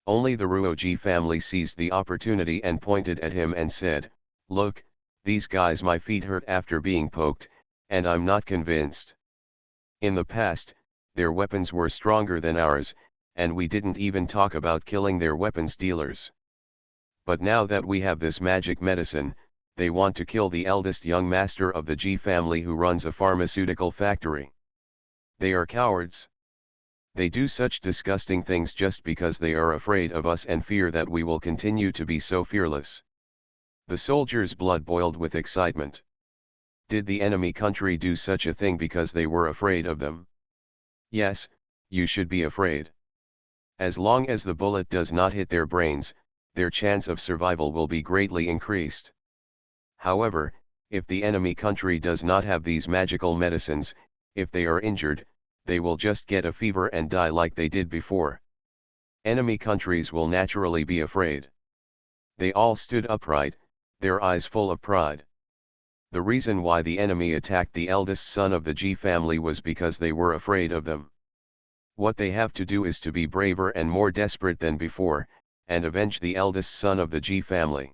Only the Ruo Ji family seized the opportunity and pointed at him and said, "Look, these guys, my feet hurt after being poked, and I'm not convinced. In the past, their weapons were stronger than ours, and we didn't even talk about killing their weapons dealers. But now that we have this magic medicine, they want to kill the eldest young master of the Ji family who runs a pharmaceutical factory. They are cowards. They do such disgusting things just because they are afraid of us and fear that we will continue to be so fearless. The soldiers' blood boiled with excitement. Did the enemy country do such a thing because they were afraid of them? Yes, you should be afraid. As long as the bullet does not hit their brains, their chance of survival will be greatly increased. However, if the enemy country does not have these magical medicines, if they are injured, they will just get a fever and die like they did before. Enemy countries will naturally be afraid. They all stood upright, their eyes full of pride. The reason why the enemy attacked the eldest son of the Ji family was because they were afraid of them. What they have to do is to be braver and more desperate than before, and avenge the eldest son of the Ji family.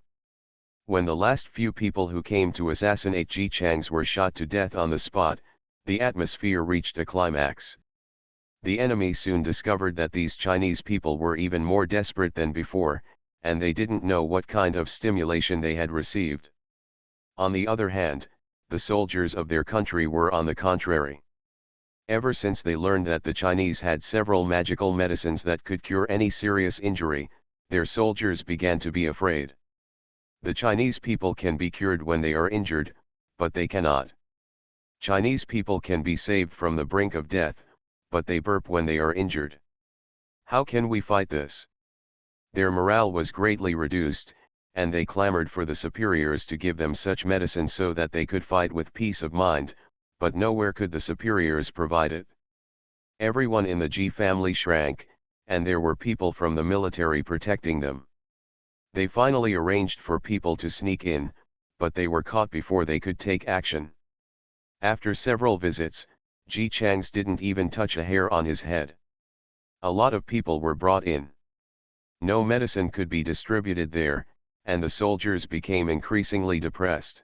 When the last few people who came to assassinate Ji Changs were shot to death on the spot, the atmosphere reached a climax. The enemy soon discovered that these Chinese people were even more desperate than before, and they didn't know what kind of stimulation they had received. On the other hand, the soldiers of their country were on the contrary. Ever since they learned that the Chinese had several magical medicines that could cure any serious injury, their soldiers began to be afraid. The Chinese people can be cured when they are injured, but they cannot. Chinese people can be saved from the brink of death, but they burp when they are injured. How can we fight this? Their morale was greatly reduced, and they clamored for the superiors to give them such medicine so that they could fight with peace of mind, but nowhere could the superiors provide it. Everyone in the Ji family shrank, and there were people from the military protecting them. They finally arranged for people to sneak in, but they were caught before they could take action. After several visits, Ji Changs didn't even touch a hair on his head. A lot of people were brought in. No medicine could be distributed there, and the soldiers became increasingly depressed.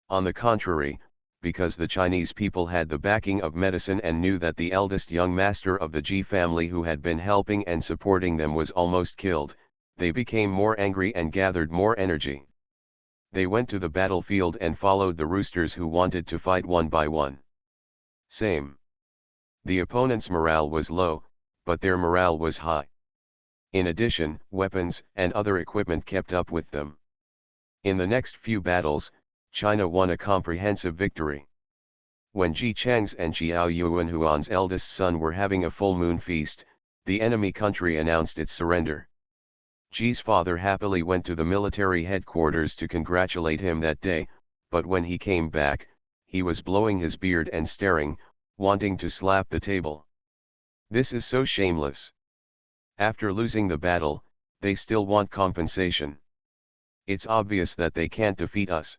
On the contrary, because the Chinese people had the backing of medicine and knew that the eldest young master of the Ji family who had been helping and supporting them was almost killed, they became more angry and gathered more energy. They went to the battlefield and followed the roosters who wanted to fight one by one. Same. The opponent's morale was low, but their morale was high. In addition, weapons and other equipment kept up with them. In the next few battles, China won a comprehensive victory. When Ji Chang's and Xiao Yuanhuan's eldest son were having a full moon feast, the enemy country announced its surrender. Ji's father happily went to the military headquarters to congratulate him that day, but when he came back, he was blowing his beard and staring, wanting to slap the table. This is so shameless. After losing the battle, they still want compensation. It's obvious that they can't defeat us.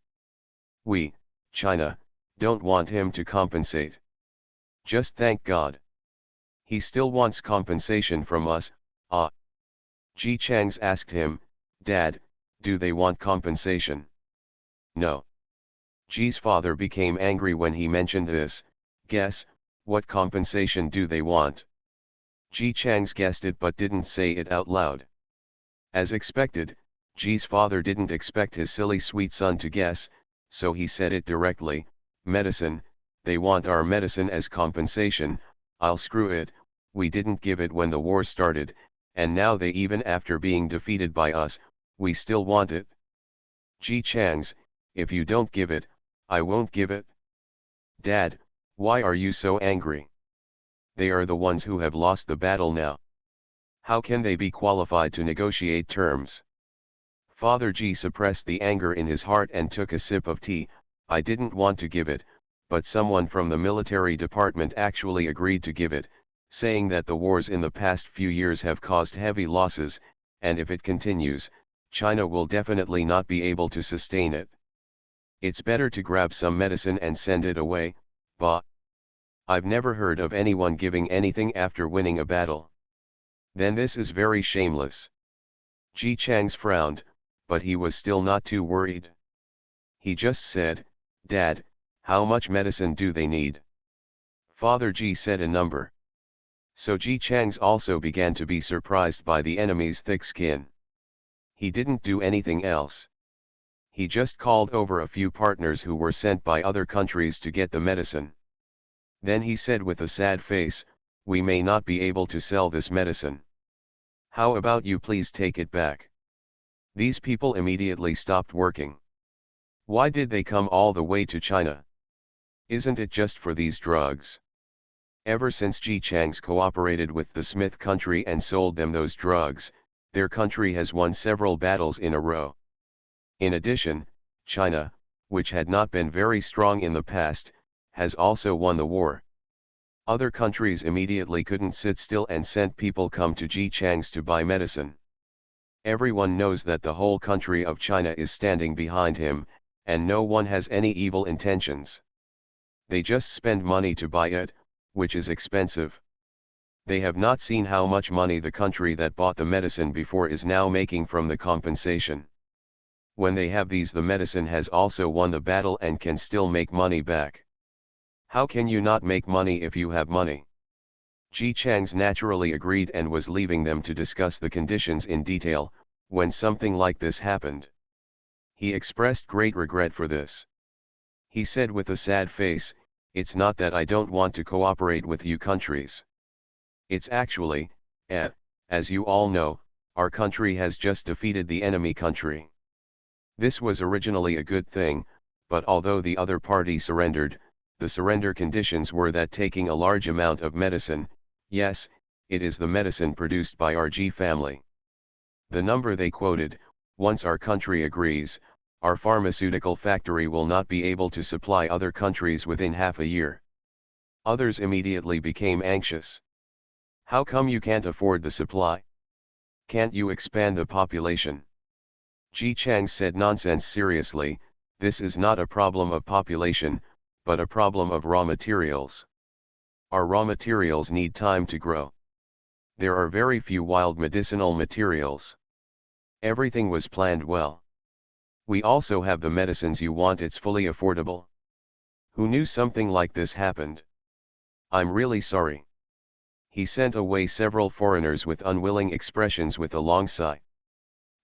We, China, don't want him to compensate. Just thank God. He still wants compensation from us. Ji Changs asked him, Dad, do they want compensation? No. Ji's father became angry when he mentioned this. Guess, what compensation do they want? Ji Changs guessed it but didn't say it out loud. As expected, Ji's father didn't expect his silly sweet son to guess, so he said it directly, medicine, they want our medicine as compensation. I'll screw it, we didn't give it when the war started, and now they even after being defeated by us, we still want it. Ji Changs, if you don't give it, I won't give it. Dad, why are you so angry? They are the ones who have lost the battle now. How can they be qualified to negotiate terms? Father Ji suppressed the anger in his heart and took a sip of tea. I didn't want to give it, but someone from the military department actually agreed to give it, saying that the wars in the past few years have caused heavy losses, and if it continues, China will definitely not be able to sustain it. It's better to grab some medicine and send it away, bah. I've never heard of anyone giving anything after winning a battle. Then this is very shameless. Ji Changs frowned, but he was still not too worried. He just said, Dad, how much medicine do they need? Father Ji said a number. So Ji Changs also began to be surprised by the enemy's thick skin. He didn't do anything else. He just called over a few partners who were sent by other countries to get the medicine. Then he said with a sad face, we may not be able to sell this medicine. How about you please take it back? These people immediately stopped working. Why did they come all the way to China? Isn't it just for these drugs? Ever since Ji Chang's cooperated with the Smith country and sold them those drugs, their country has won several battles in a row. In addition, China, which had not been very strong in the past, has also won the war. Other countries immediately couldn't sit still and sent people come to Ji Chang's to buy medicine. Everyone knows that the whole country of China is standing behind him, and no one has any evil intentions. They just spend money to buy it, which is expensive. They have not seen how much money the country that bought the medicine before is now making from the compensation. When they have these, the medicine has also won the battle and can still make money back. How can you not make money if you have money? Ji Chang's naturally agreed and was leaving them to discuss the conditions in detail, when something like this happened. He expressed great regret for this. He said with a sad face, "It's not that I don't want to cooperate with you countries. It's actually, as you all know, our country has just defeated the enemy country. This was originally a good thing, but although the other party surrendered, the surrender conditions were that taking a large amount of medicine, yes, it is the medicine produced by our G family. The number they quoted, once our country agrees, our pharmaceutical factory will not be able to supply other countries within half a year." Others immediately became anxious. "How come you can't afford the supply? Can't you expand the population?" Ji Chang said, "Nonsense, seriously, this is not a problem of population, but a problem of raw materials. Our raw materials need time to grow. There are very few wild medicinal materials. Everything was planned well. We also have the medicines you want, it's fully affordable. Who knew something like this happened? I'm really sorry." He sent away several foreigners with unwilling expressions with a long sigh.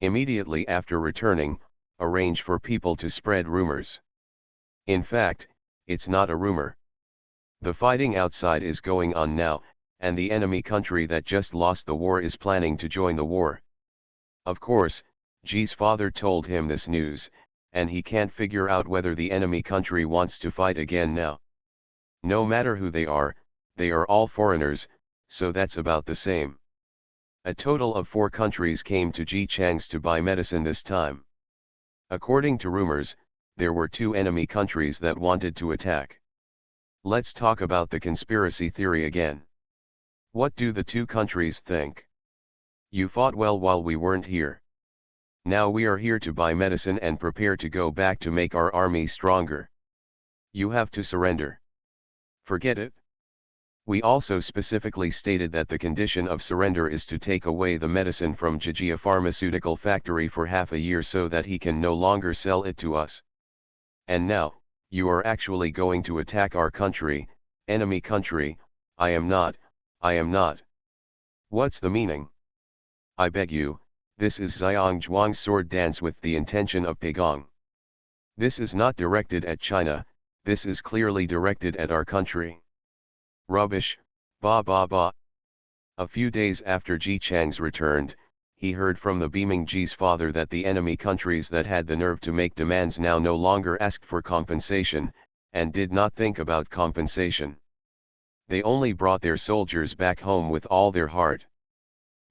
Immediately after returning, arrange for people to spread rumors. In fact, it's not a rumor. The fighting outside is going on now, and the enemy country that just lost the war is planning to join the war. Of course, Ji's father told him this news, and he can't figure out whether the enemy country wants to fight again now. No matter who they are all foreigners, so that's about the same. A total of 4 countries came to Ji Chang's to buy medicine this time. According to rumors, there were 2 enemy countries that wanted to attack. Let's talk about the conspiracy theory again. What do the 2 countries think? You fought well while we weren't here. Now we are here to buy medicine and prepare to go back to make our army stronger. You have to surrender. Forget it. We also specifically stated that the condition of surrender is to take away the medicine from Jijia pharmaceutical factory for half a year so that he can no longer sell it to us. And now, you are actually going to attack our country, enemy country. I am not. What's the meaning? I beg you, this is Xiang Zhuang's sword dance with the intention of Pagong. This is not directed at China, this is clearly directed at our country. Rubbish, ba ba ba. A few days after Ji Chang's returned, he heard from the beaming Ji's father that the enemy countries that had the nerve to make demands now no longer asked for compensation, and did not think about compensation. They only brought their soldiers back home with all their heart.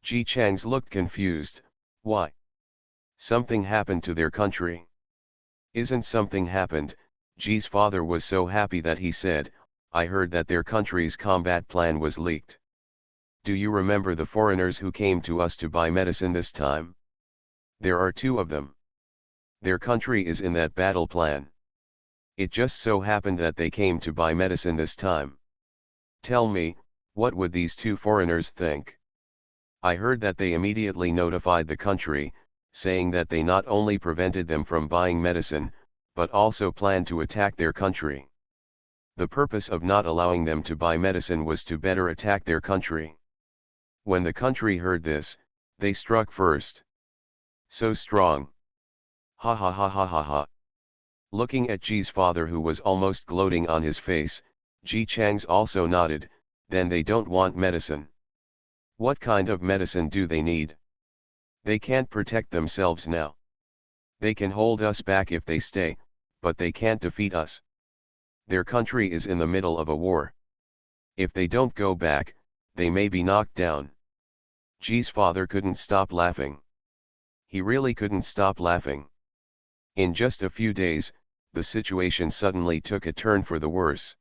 Ji Chang's looked confused. Why? Something happened to their country. Isn't something happened? Ji's father was so happy that he said, I heard that their country's combat plan was leaked. Do you remember the foreigners who came to us to buy medicine this time? There are 2 of them. Their country is in that battle plan. It just so happened that they came to buy medicine this time. Tell me, what would these 2 foreigners think? I heard that they immediately notified the country, saying that they not only prevented them from buying medicine, but also planned to attack their country. The purpose of not allowing them to buy medicine was to better attack their country. When the country heard this, they struck first. So strong. Ha ha ha ha ha ha. Looking at Ji's father, who was almost gloating on his face, Ji Chang's also nodded. then they don't want medicine. What kind of medicine do they need? They can't protect themselves now. They can hold us back if they stay, but they can't defeat us. Their country is in the middle of a war. If they don't go back, they may be knocked down. Ji's father couldn't stop laughing. He really couldn't stop laughing. In just a few days, the situation suddenly took a turn for the worse.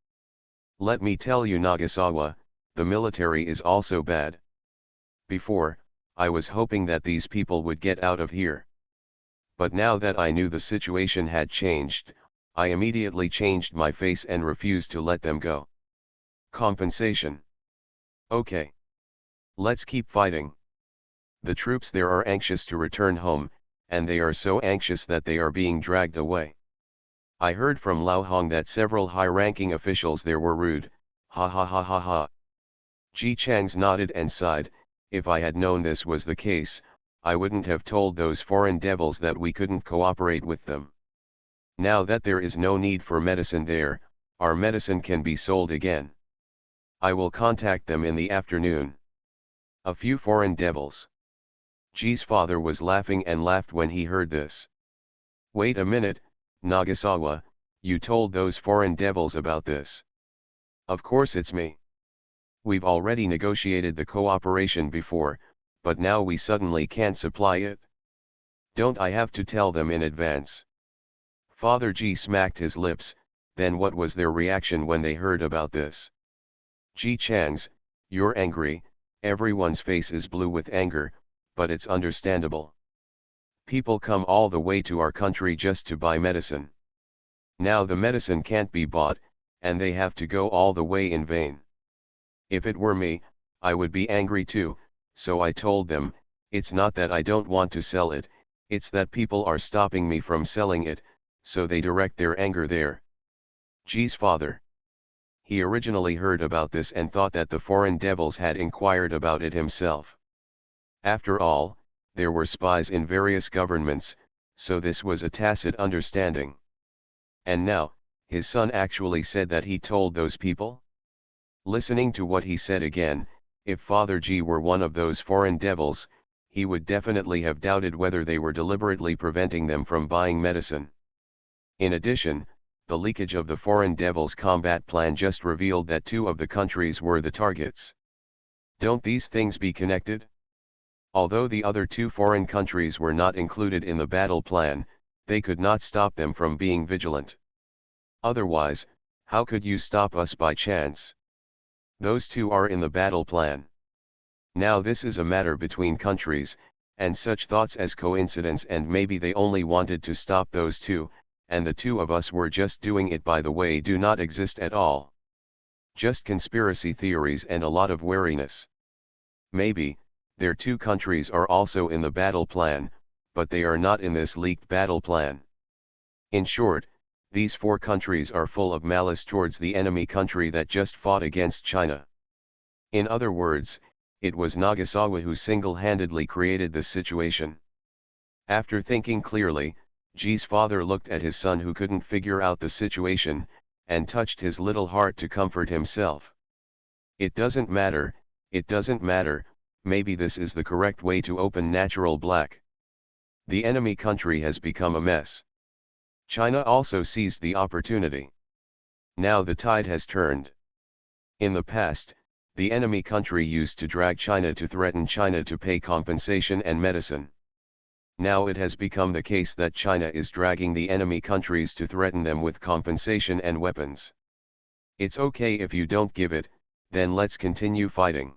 Let me tell you, Nagasawa, the military is also bad. Before, I was hoping that these people would get out of here. But now that I knew the situation had changed, I immediately changed my face and refused to let them go. Compensation. Okay. Let's keep fighting. The troops there are anxious to return home, and they are so anxious that they are being dragged away. I heard from Lao Hong that several high-ranking officials there were rude, ha ha ha ha ha. Ji Changs nodded and sighed. If I had known this was the case, I wouldn't have told those foreign devils that we couldn't cooperate with them. Now that there is no need for medicine there, our medicine can be sold again. I will contact them in the afternoon. A few foreign devils. Ji's father was laughing and laughed when he heard this. Wait a minute, Nagasawa, you told those foreign devils about this. Of course it's me. We've already negotiated the cooperation before, but now we suddenly can't supply it. Don't I have to tell them in advance? Father Ji smacked his lips. Then what was their reaction when they heard about this? Ji Changs, you're angry. Everyone's face is blue with anger, but it's understandable. People come all the way to our country just to buy medicine. Now the medicine can't be bought, and they have to go all the way in vain. If it were me, I would be angry too, so I told them, it's not that I don't want to sell it, it's that people are stopping me from selling it, so they direct their anger there. Ji's father. He originally heard about this and thought that the foreign devils had inquired about it himself. After all, there were spies in various governments, so this was a tacit understanding. And now, his son actually said that he told those people? Listening to what he said again, if Father Ji were one of those foreign devils, he would definitely have doubted whether they were deliberately preventing them from buying medicine. In addition, the leakage of the foreign devils' combat plan just revealed that two of the countries were the targets. Don't these things be connected? Although the other two foreign countries were not included in the battle plan, they could not stop them from being vigilant. Otherwise, how could you stop us by chance? Those two are in the battle plan. Now this is a matter between countries, and such thoughts as coincidence and maybe they only wanted to stop those two, and the two of us were just doing it by the way do not exist at all. Just conspiracy theories and a lot of wariness. Maybe, their two countries are also in the battle plan, but they are not in this leaked battle plan. In short, these four countries are full of malice towards the enemy country that just fought against China. In other words, it was Nagasawa who single-handedly created this situation. After thinking clearly, Ji's father looked at his son who couldn't figure out the situation, and touched his little heart to comfort himself. It doesn't matter, maybe this is the correct way to open natural black. The enemy country has become a mess. China also seized the opportunity. Now the tide has turned. In the past, the enemy country used to drag China to threaten China to pay compensation and medicine. Now it has become the case that China is dragging the enemy countries to threaten them with compensation and weapons. It's okay if you don't give it, then let's continue fighting.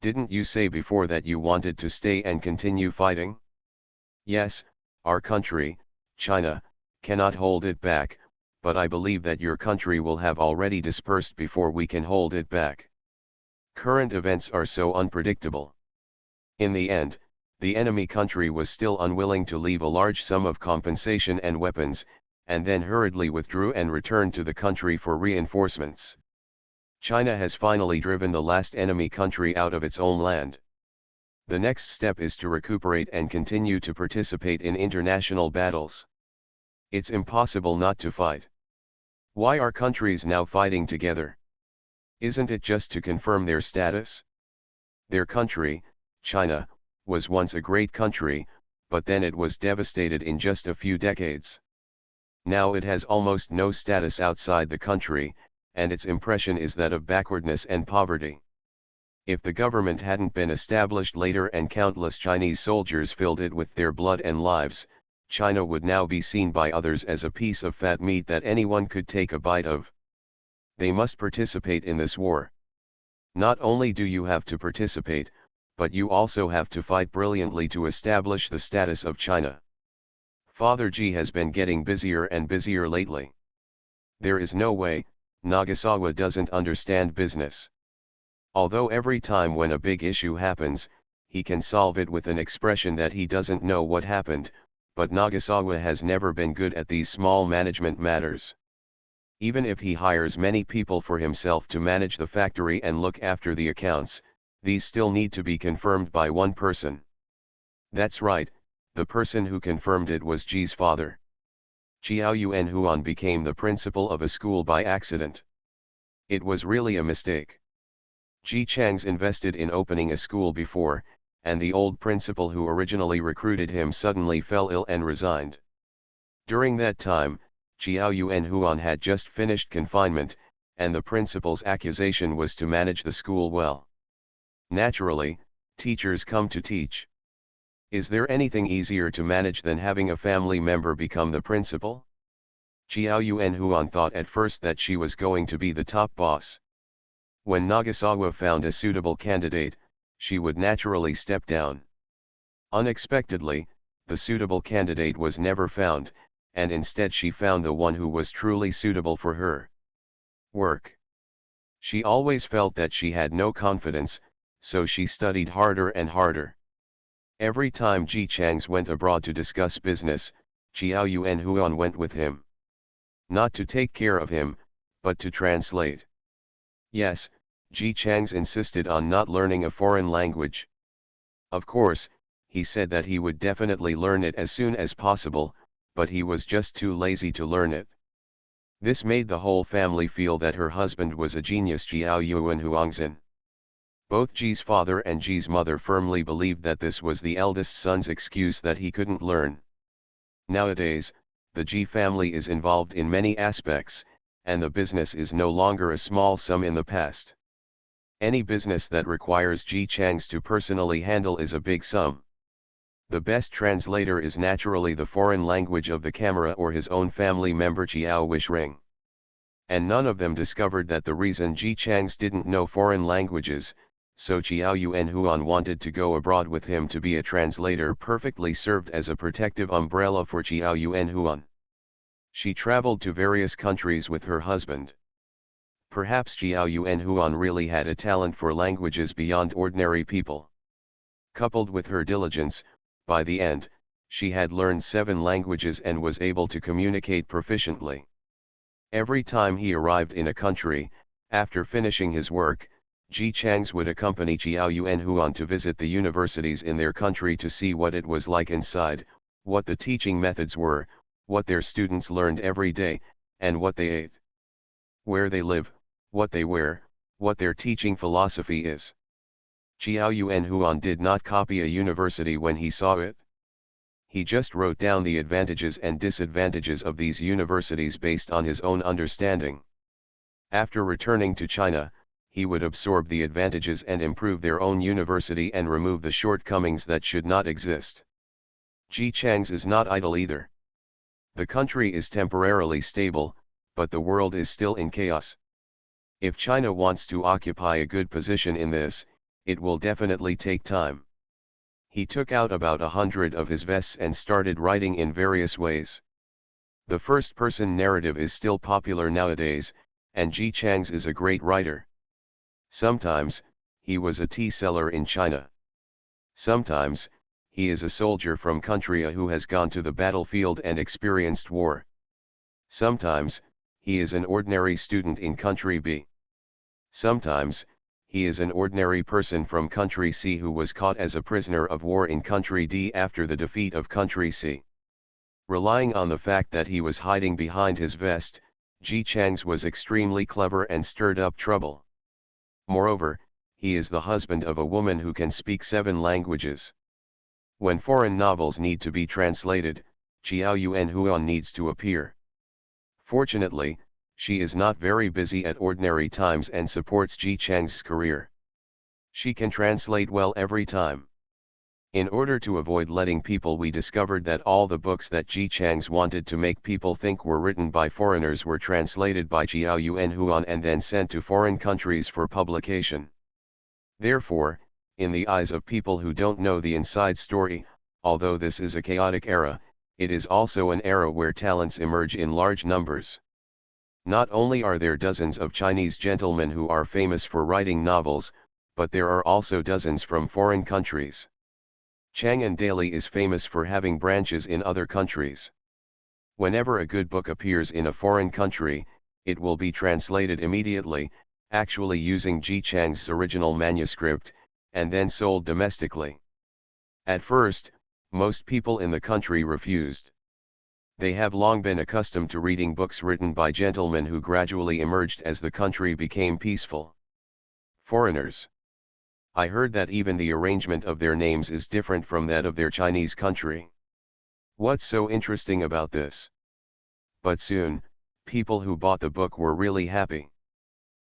Didn't you say before that you wanted to stay and continue fighting? Yes, our country, China, cannot hold it back, but I believe that your country will have already dispersed before we can hold it back. Current events are so unpredictable. In the end, the enemy country was still unwilling to leave a large sum of compensation and weapons, and then hurriedly withdrew and returned to the country for reinforcements. China has finally driven the last enemy country out of its own land. The next step is to recuperate and continue to participate in international battles. It's impossible not to fight. Why are countries now fighting together? Isn't it just to confirm their status? Their country, China, was once a great country, but then it was devastated in just a few decades. Now it has almost no status outside the country, and its impression is that of backwardness and poverty. If the government hadn't been established later and countless Chinese soldiers filled it with their blood and lives, China would now be seen by others as a piece of fat meat that anyone could take a bite of. They must participate in this war. Not only do you have to participate, but you also have to fight brilliantly to establish the status of China. Father G has been getting busier and busier lately. There is no way, Nagasawa doesn't understand business. Although every time when a big issue happens, he can solve it with an expression that he doesn't know what happened, but Nagasawa has never been good at these small management matters. Even if he hires many people for himself to manage the factory and look after the accounts, these still need to be confirmed by one person. That's right, the person who confirmed it was Ji's father. Chiao Yuan Huan became the principal of a school by accident. It was really a mistake. Ji Chang's invested in opening a school before, and the old principal who originally recruited him suddenly fell ill and resigned. During that time, Chiao Yuan Huan had just finished confinement, and the principal's accusation was to manage the school well. Naturally, teachers come to teach. Is there anything easier to manage than having a family member become the principal? Chiao Yuan Huan thought at first that she was going to be the top boss. When Nagasawa found a suitable candidate, she would naturally step down. Unexpectedly, the suitable candidate was never found, and instead she found the one who was truly suitable for her work. She always felt that she had no confidence, so she studied harder and harder. Every time Ji Changs went abroad to discuss business, Chiao Yuan Huan went with him. Not to take care of him, but to translate. Yes, Ji Changs insisted on not learning a foreign language. Of course, he said that he would definitely learn it as soon as possible, but he was just too lazy to learn it. This made the whole family feel that her husband was a genius. Chiao Yuan Huangzhen. Both Ji's father and Ji's mother firmly believed that this was the eldest son's excuse that he couldn't learn. Nowadays, the Ji family is involved in many aspects, and the business is no longer a small sum in the past. Any business that requires Ji Changs to personally handle is a big sum. The best translator is naturally the foreign language of the camera or his own family member Chiao Wishring. And none of them discovered that the reason Ji Changs didn't know foreign languages, so Chiao Yuan Huan wanted to go abroad with him to be a translator, perfectly served as a protective umbrella for Chiao Yuan Huan. She traveled to various countries with her husband. Perhaps Chiao Yuan Huan really had a talent for languages beyond ordinary people. Coupled with her diligence, by the end, she had learned 7 languages and was able to communicate proficiently. Every time he arrived in a country, after finishing his work, Ji Changs would accompany Chiao Yuan Huan to visit the universities in their country to see what it was like inside, what the teaching methods were, what their students learned every day, and what they ate. Where they live, what they wear, what their teaching philosophy is. Chiao Yuan Huan did not copy a university when he saw it. He just wrote down the advantages and disadvantages of these universities based on his own understanding. After returning to China, he would absorb the advantages and improve their own university and remove the shortcomings that should not exist. Ji Changs is not idle either. The country is temporarily stable, but the world is still in chaos. If China wants to occupy a good position in this, it will definitely take time. He took out about 100 of his vests and started writing in various ways. The first-person narrative is still popular nowadays, and Ji Changs is a great writer. Sometimes, he was a tea seller in China. Sometimes, he is a soldier from country A who has gone to the battlefield and experienced war. Sometimes, he is an ordinary student in country B. Sometimes, he is an ordinary person from country C who was caught as a prisoner of war in country D after the defeat of country C. Relying on the fact that he was hiding behind his vest, Ji Changs was extremely clever and stirred up trouble. Moreover, he is the husband of a woman who can speak 7 languages. When foreign novels need to be translated, Xiao Yuan Huan needs to appear. Fortunately, she is not very busy at ordinary times and supports Ji Chang's career. She can translate well every time. In order to avoid letting people, we discovered that all the books that Ji Chang's wanted to make people think were written by foreigners were translated by Xiao Yuan Huan and then sent to foreign countries for publication. Therefore, in the eyes of people who don't know the inside story, although this is a chaotic era, it is also an era where talents emerge in large numbers. Not only are there dozens of Chinese gentlemen who are famous for writing novels, but there are also dozens from foreign countries. Chang'an Daily is famous for having branches in other countries. Whenever a good book appears in a foreign country, it will be translated immediately, actually using Ji Chang's original manuscript, and then sold domestically. At first, most people in the country refused. They have long been accustomed to reading books written by gentlemen who gradually emerged as the country became peaceful. Foreigners. I heard that even the arrangement of their names is different from that of their Chinese country. What's so interesting about this? But soon, people who bought the book were really happy.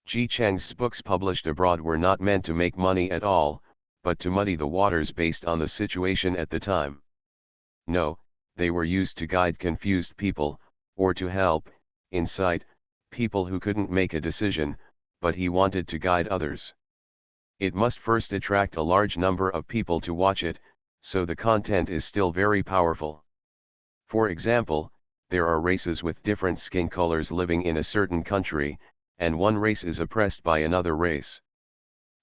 Ji Chang's books published abroad were not meant to make money at all, but to muddy the waters based on the situation at the time. No, they were used to guide confused people, or to help, incite, people who couldn't make a decision, but he wanted to guide others. It must first attract a large number of people to watch it, so the content is still very powerful. For example, there are races with different skin colors living in a certain country, and one race is oppressed by another race.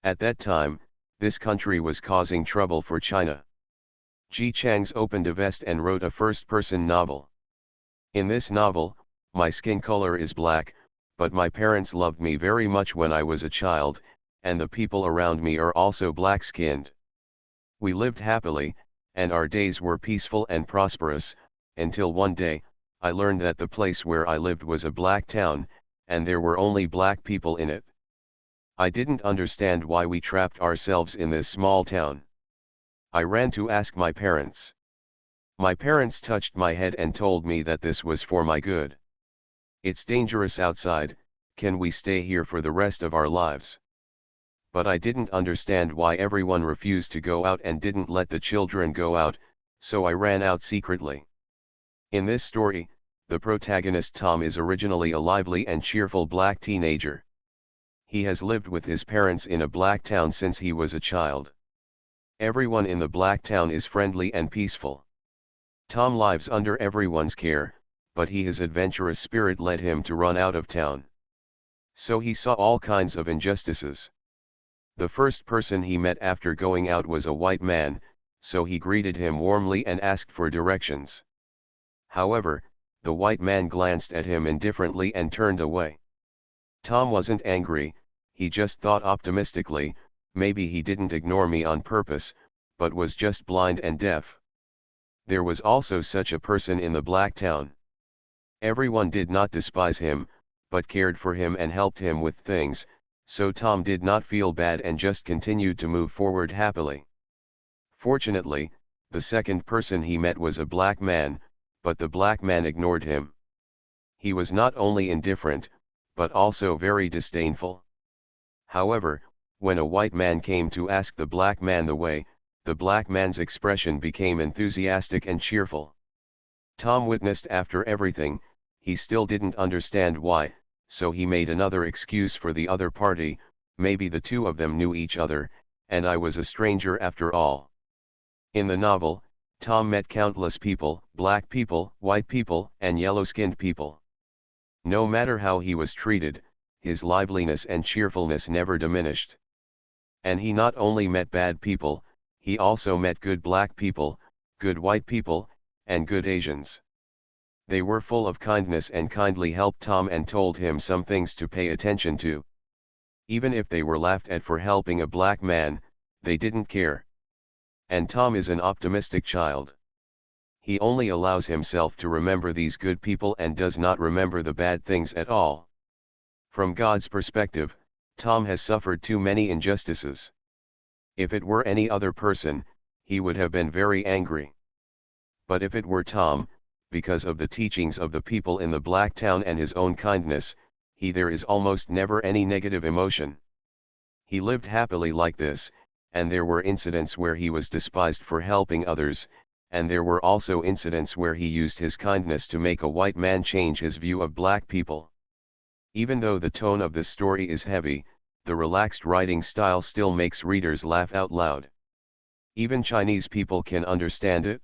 At that time, this country was causing trouble for China. Ji Chang's opened a vest and wrote a first-person novel. In this novel, my skin color is black, but my parents loved me very much when I was a child, and the people around me are also black-skinned. We lived happily, and our days were peaceful and prosperous, until one day, I learned that the place where I lived was a black town, and there were only black people in it. I didn't understand why we trapped ourselves in this small town. I ran to ask my parents. My parents touched my head and told me that this was for my good. It's dangerous outside, can we stay here for the rest of our lives? But I didn't understand why everyone refused to go out and didn't let the children go out, so I ran out secretly. In this story, the protagonist Tom is originally a lively and cheerful black teenager. He has lived with his parents in a black town since he was a child. Everyone in the black town is friendly and peaceful. Tom lives under everyone's care, but his adventurous spirit led him to run out of town. So he saw all kinds of injustices. The first person he met after going out was a white man, so he greeted him warmly and asked for directions. However, the white man glanced at him indifferently and turned away. Tom wasn't angry, he just thought optimistically, maybe he didn't ignore me on purpose, but was just blind and deaf. There was also such a person in the black town. Everyone did not despise him, but cared for him and helped him with things, so Tom did not feel bad and just continued to move forward happily. Fortunately, the second person he met was a black man, but the black man ignored him. He was not only indifferent, but also very disdainful. However, when a white man came to ask the black man the way, the black man's expression became enthusiastic and cheerful. Tom witnessed after everything, he still didn't understand why, so he made another excuse for the other party, maybe the two of them knew each other, and I was a stranger after all. In the novel, Tom met countless people, black people, white people, and yellow-skinned people. No matter how he was treated, his liveliness and cheerfulness never diminished. And he not only met bad people, he also met good black people, good white people, and good Asians. They were full of kindness and kindly helped Tom and told him some things to pay attention to. Even if they were laughed at for helping a black man, they didn't care. And Tom is an optimistic child. He only allows himself to remember these good people and does not remember the bad things at all. From God's perspective, Tom has suffered too many injustices. If it were any other person, he would have been very angry. But if it were Tom, because of the teachings of the people in the black town and his own kindness, there is almost never any negative emotion. He lived happily like this, and there were incidents where he was despised for helping others, and there were also incidents where he used his kindness to make a white man change his view of black people. Even though the tone of this story is heavy, the relaxed writing style still makes readers laugh out loud. Even Chinese people can understand it.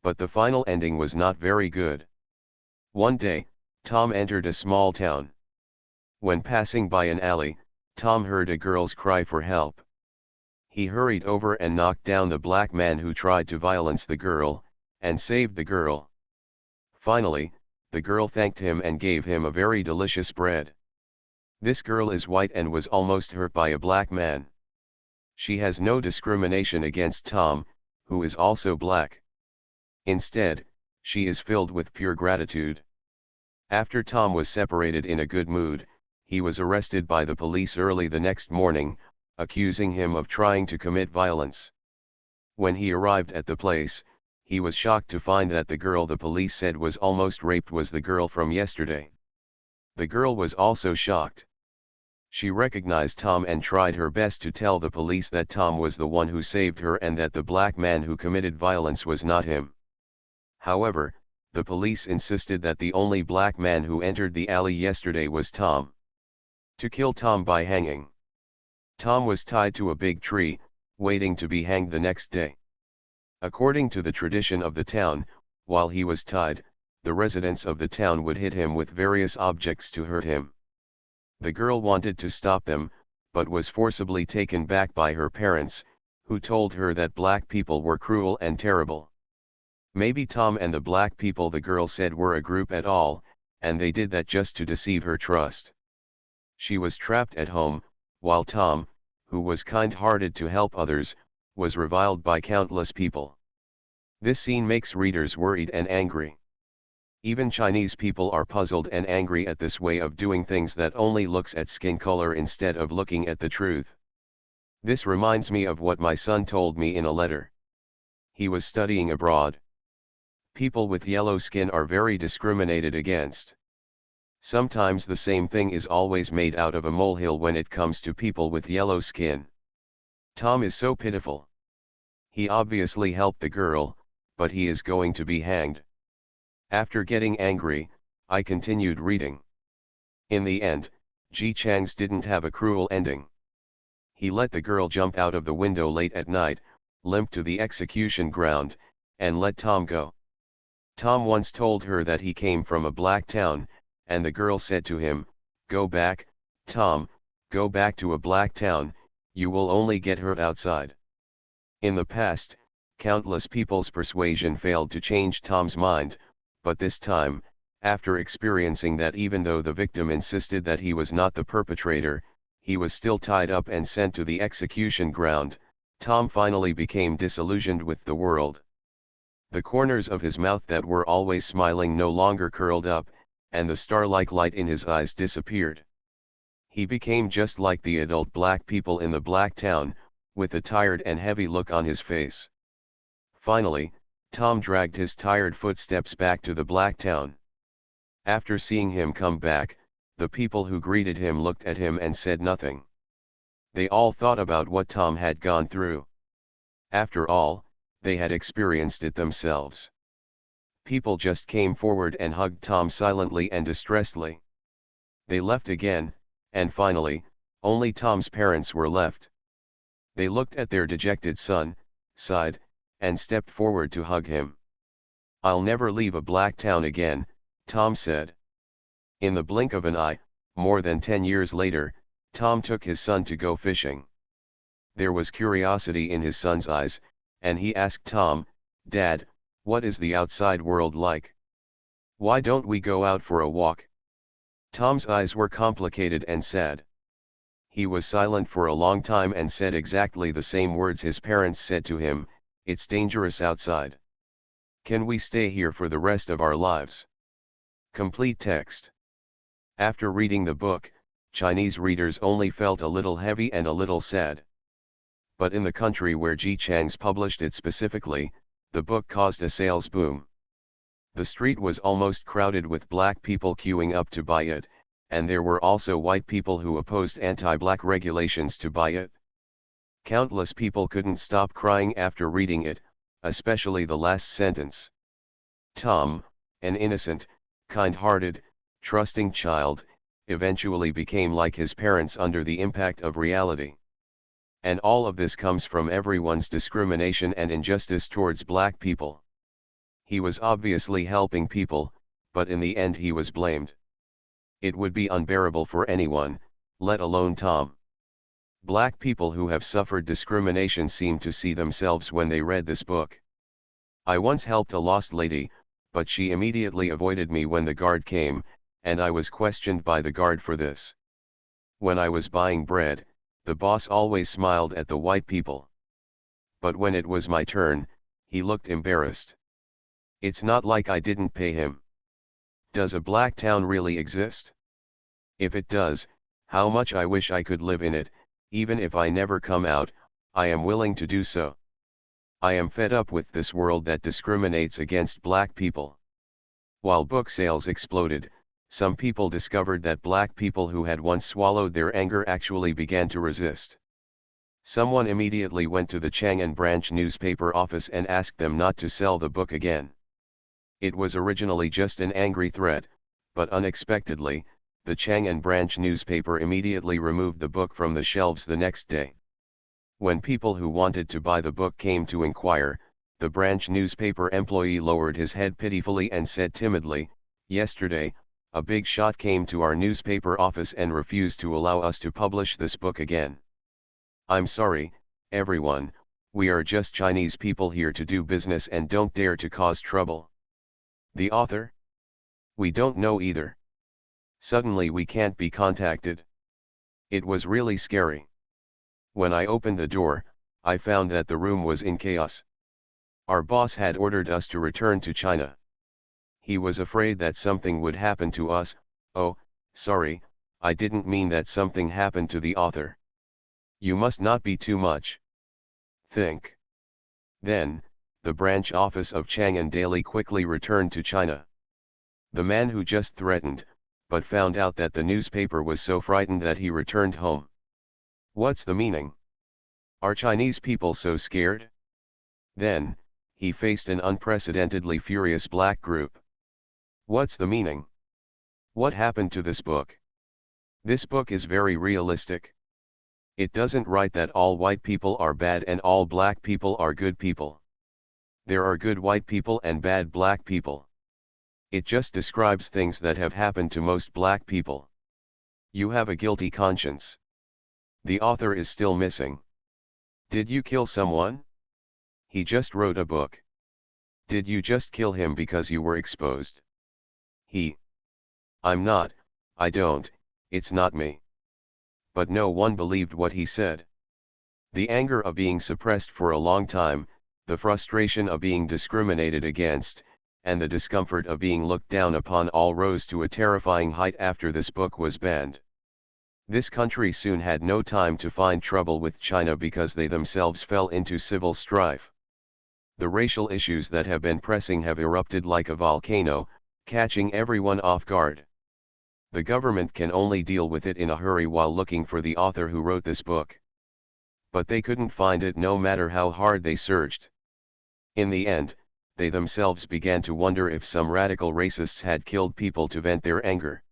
But the final ending was not very good. One day, Tom entered a small town. When passing by an alley, Tom heard a girl's cry for help. He hurried over and knocked down the black man who tried to violence the girl, and saved the girl. Finally, the girl thanked him and gave him a very delicious bread. This girl is white and was almost hurt by a black man. She has no discrimination against Tom, who is also black. Instead, she is filled with pure gratitude. After Tom was separated in a good mood, he was arrested by the police early the next morning, accusing him of trying to commit violence. When he arrived at the place, he was shocked to find that the girl the police said was almost raped was the girl from yesterday. The girl was also shocked. She recognized Tom and tried her best to tell the police that Tom was the one who saved her and that the black man who committed violence was not him. However, the police insisted that the only black man who entered the alley yesterday was Tom. To kill Tom by hanging. Tom was tied to a big tree, waiting to be hanged the next day. According to the tradition of the town, while he was tied, the residents of the town would hit him with various objects to hurt him. The girl wanted to stop them, but was forcibly taken back by her parents, who told her that black people were cruel and terrible. Maybe Tom and the black people the girl said were a group at all, and they did that just to deceive her trust. She was trapped at home, while Tom, who was kind-hearted to help others, was reviled by countless people. This scene makes readers worried and angry. Even Chinese people are puzzled and angry at this way of doing things that only looks at skin color instead of looking at the truth. This reminds me of what my son told me in a letter. He was studying abroad. People with yellow skin are very discriminated against. Sometimes the same thing is always made out of a molehill when it comes to people with yellow skin. Tom is so pitiful. He obviously helped the girl, but he is going to be hanged. After getting angry, I continued reading. In the end, Ji Chang's didn't have a cruel ending. He let the girl jump out of the window late at night, limp to the execution ground, and let Tom go. Tom once told her that he came from a black town, and the girl said to him, "Go back, Tom, go back to a black town, you will only get hurt outside." In the past, countless people's persuasion failed to change Tom's mind, but this time, after experiencing that even though the victim insisted that he was not the perpetrator, he was still tied up and sent to the execution ground, Tom finally became disillusioned with the world. The corners of his mouth that were always smiling no longer curled up, and the star-like light in his eyes disappeared. He became just like the adult black people in the black town, with a tired and heavy look on his face. Finally, Tom dragged his tired footsteps back to the black town. After seeing him come back, the people who greeted him looked at him and said nothing. They all thought about what Tom had gone through. After all, they had experienced it themselves. People just came forward and hugged Tom silently and distressedly. They left again, and finally, only Tom's parents were left. They looked at their dejected son, sighed, and stepped forward to hug him. "I'll never leave a black town again," Tom said. In the blink of an eye, more than 10 years later, Tom took his son to go fishing. There was curiosity in his son's eyes, and he asked Tom, "Dad, what is the outside world like? Why don't we go out for a walk?" Tom's eyes were complicated and sad. He was silent for a long time and said exactly the same words his parents said to him, "It's dangerous outside. Can we stay here for the rest of our lives?" Complete text. After reading the book, Chinese readers only felt a little heavy and a little sad. But in the country where Ji Chang's published it specifically, the book caused a sales boom. The street was almost crowded with black people queuing up to buy it, and there were also white people who opposed anti-black regulations to buy it. Countless people couldn't stop crying after reading it, especially the last sentence. Tom, an innocent, kind-hearted, trusting child, eventually became like his parents under the impact of reality. And all of this comes from everyone's discrimination and injustice towards black people. He was obviously helping people, but in the end he was blamed. It would be unbearable for anyone, let alone Tom. Black people who have suffered discrimination seem to see themselves when they read this book. I once helped a lost lady, but she immediately avoided me when the guard came, and I was questioned by the guard for this. When I was buying bread, the boss always smiled at the white people. But when it was my turn, he looked embarrassed. It's not like I didn't pay him. Does a black town really exist? If it does, how much I wish I could live in it. Even if I never come out, I am willing to do so. I am fed up with this world that discriminates against black people. While book sales exploded, some people discovered that black people who had once swallowed their anger actually began to resist. Someone immediately went to the Chang'an branch newspaper office and asked them not to sell the book again. It was originally just an angry threat, but unexpectedly, the Chang'an branch newspaper immediately removed the book from the shelves the next day. When people who wanted to buy the book came to inquire, the branch newspaper employee lowered his head pitifully and said timidly, "Yesterday, a big shot came to our newspaper office and refused to allow us to publish this book again. I'm sorry, everyone, we are just Chinese people here to do business and don't dare to cause trouble." The author? We don't know either. Suddenly we can't be contacted. It was really scary. When I opened the door, I found that the room was in chaos. Our boss had ordered us to return to China. He was afraid that something would happen to us. Oh, sorry, I didn't mean that something happened to the author. You must not be too much. Think. Then, the branch office of Chang'an Daily quickly returned to China. The man who just threatened, but found out that the newspaper was so frightened that he returned home. What's the meaning? Are Chinese people so scared? Then, he faced an unprecedentedly furious black group. What's the meaning? What happened to this book? This book is very realistic. It doesn't write that all white people are bad and all black people are good people. There are good white people and bad black people. It just describes things that have happened to most black people. You have a guilty conscience. The author is still missing. Did you kill someone? He just wrote a book. Did you just kill him because you were exposed? I'm not, I don't, it's not me. But no one believed what he said. The anger of being suppressed for a long time, the frustration of being discriminated against, and the discomfort of being looked down upon all rose to a terrifying height after this book was banned. This country soon had no time to find trouble with China because they themselves fell into civil strife. The racial issues that have been pressing have erupted like a volcano, catching everyone off guard. The government can only deal with it in a hurry while looking for the author who wrote this book. But they couldn't find it no matter how hard they searched. In the end, they themselves began to wonder if some radical racists had killed people to vent their anger.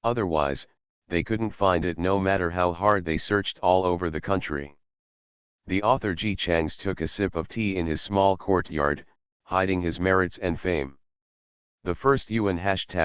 Otherwise, they couldn't find it no matter how hard they searched all over the country. The author Ji Chang's took a sip of tea in his small courtyard, hiding his merits and fame. The first UN #fa.zhongluer***.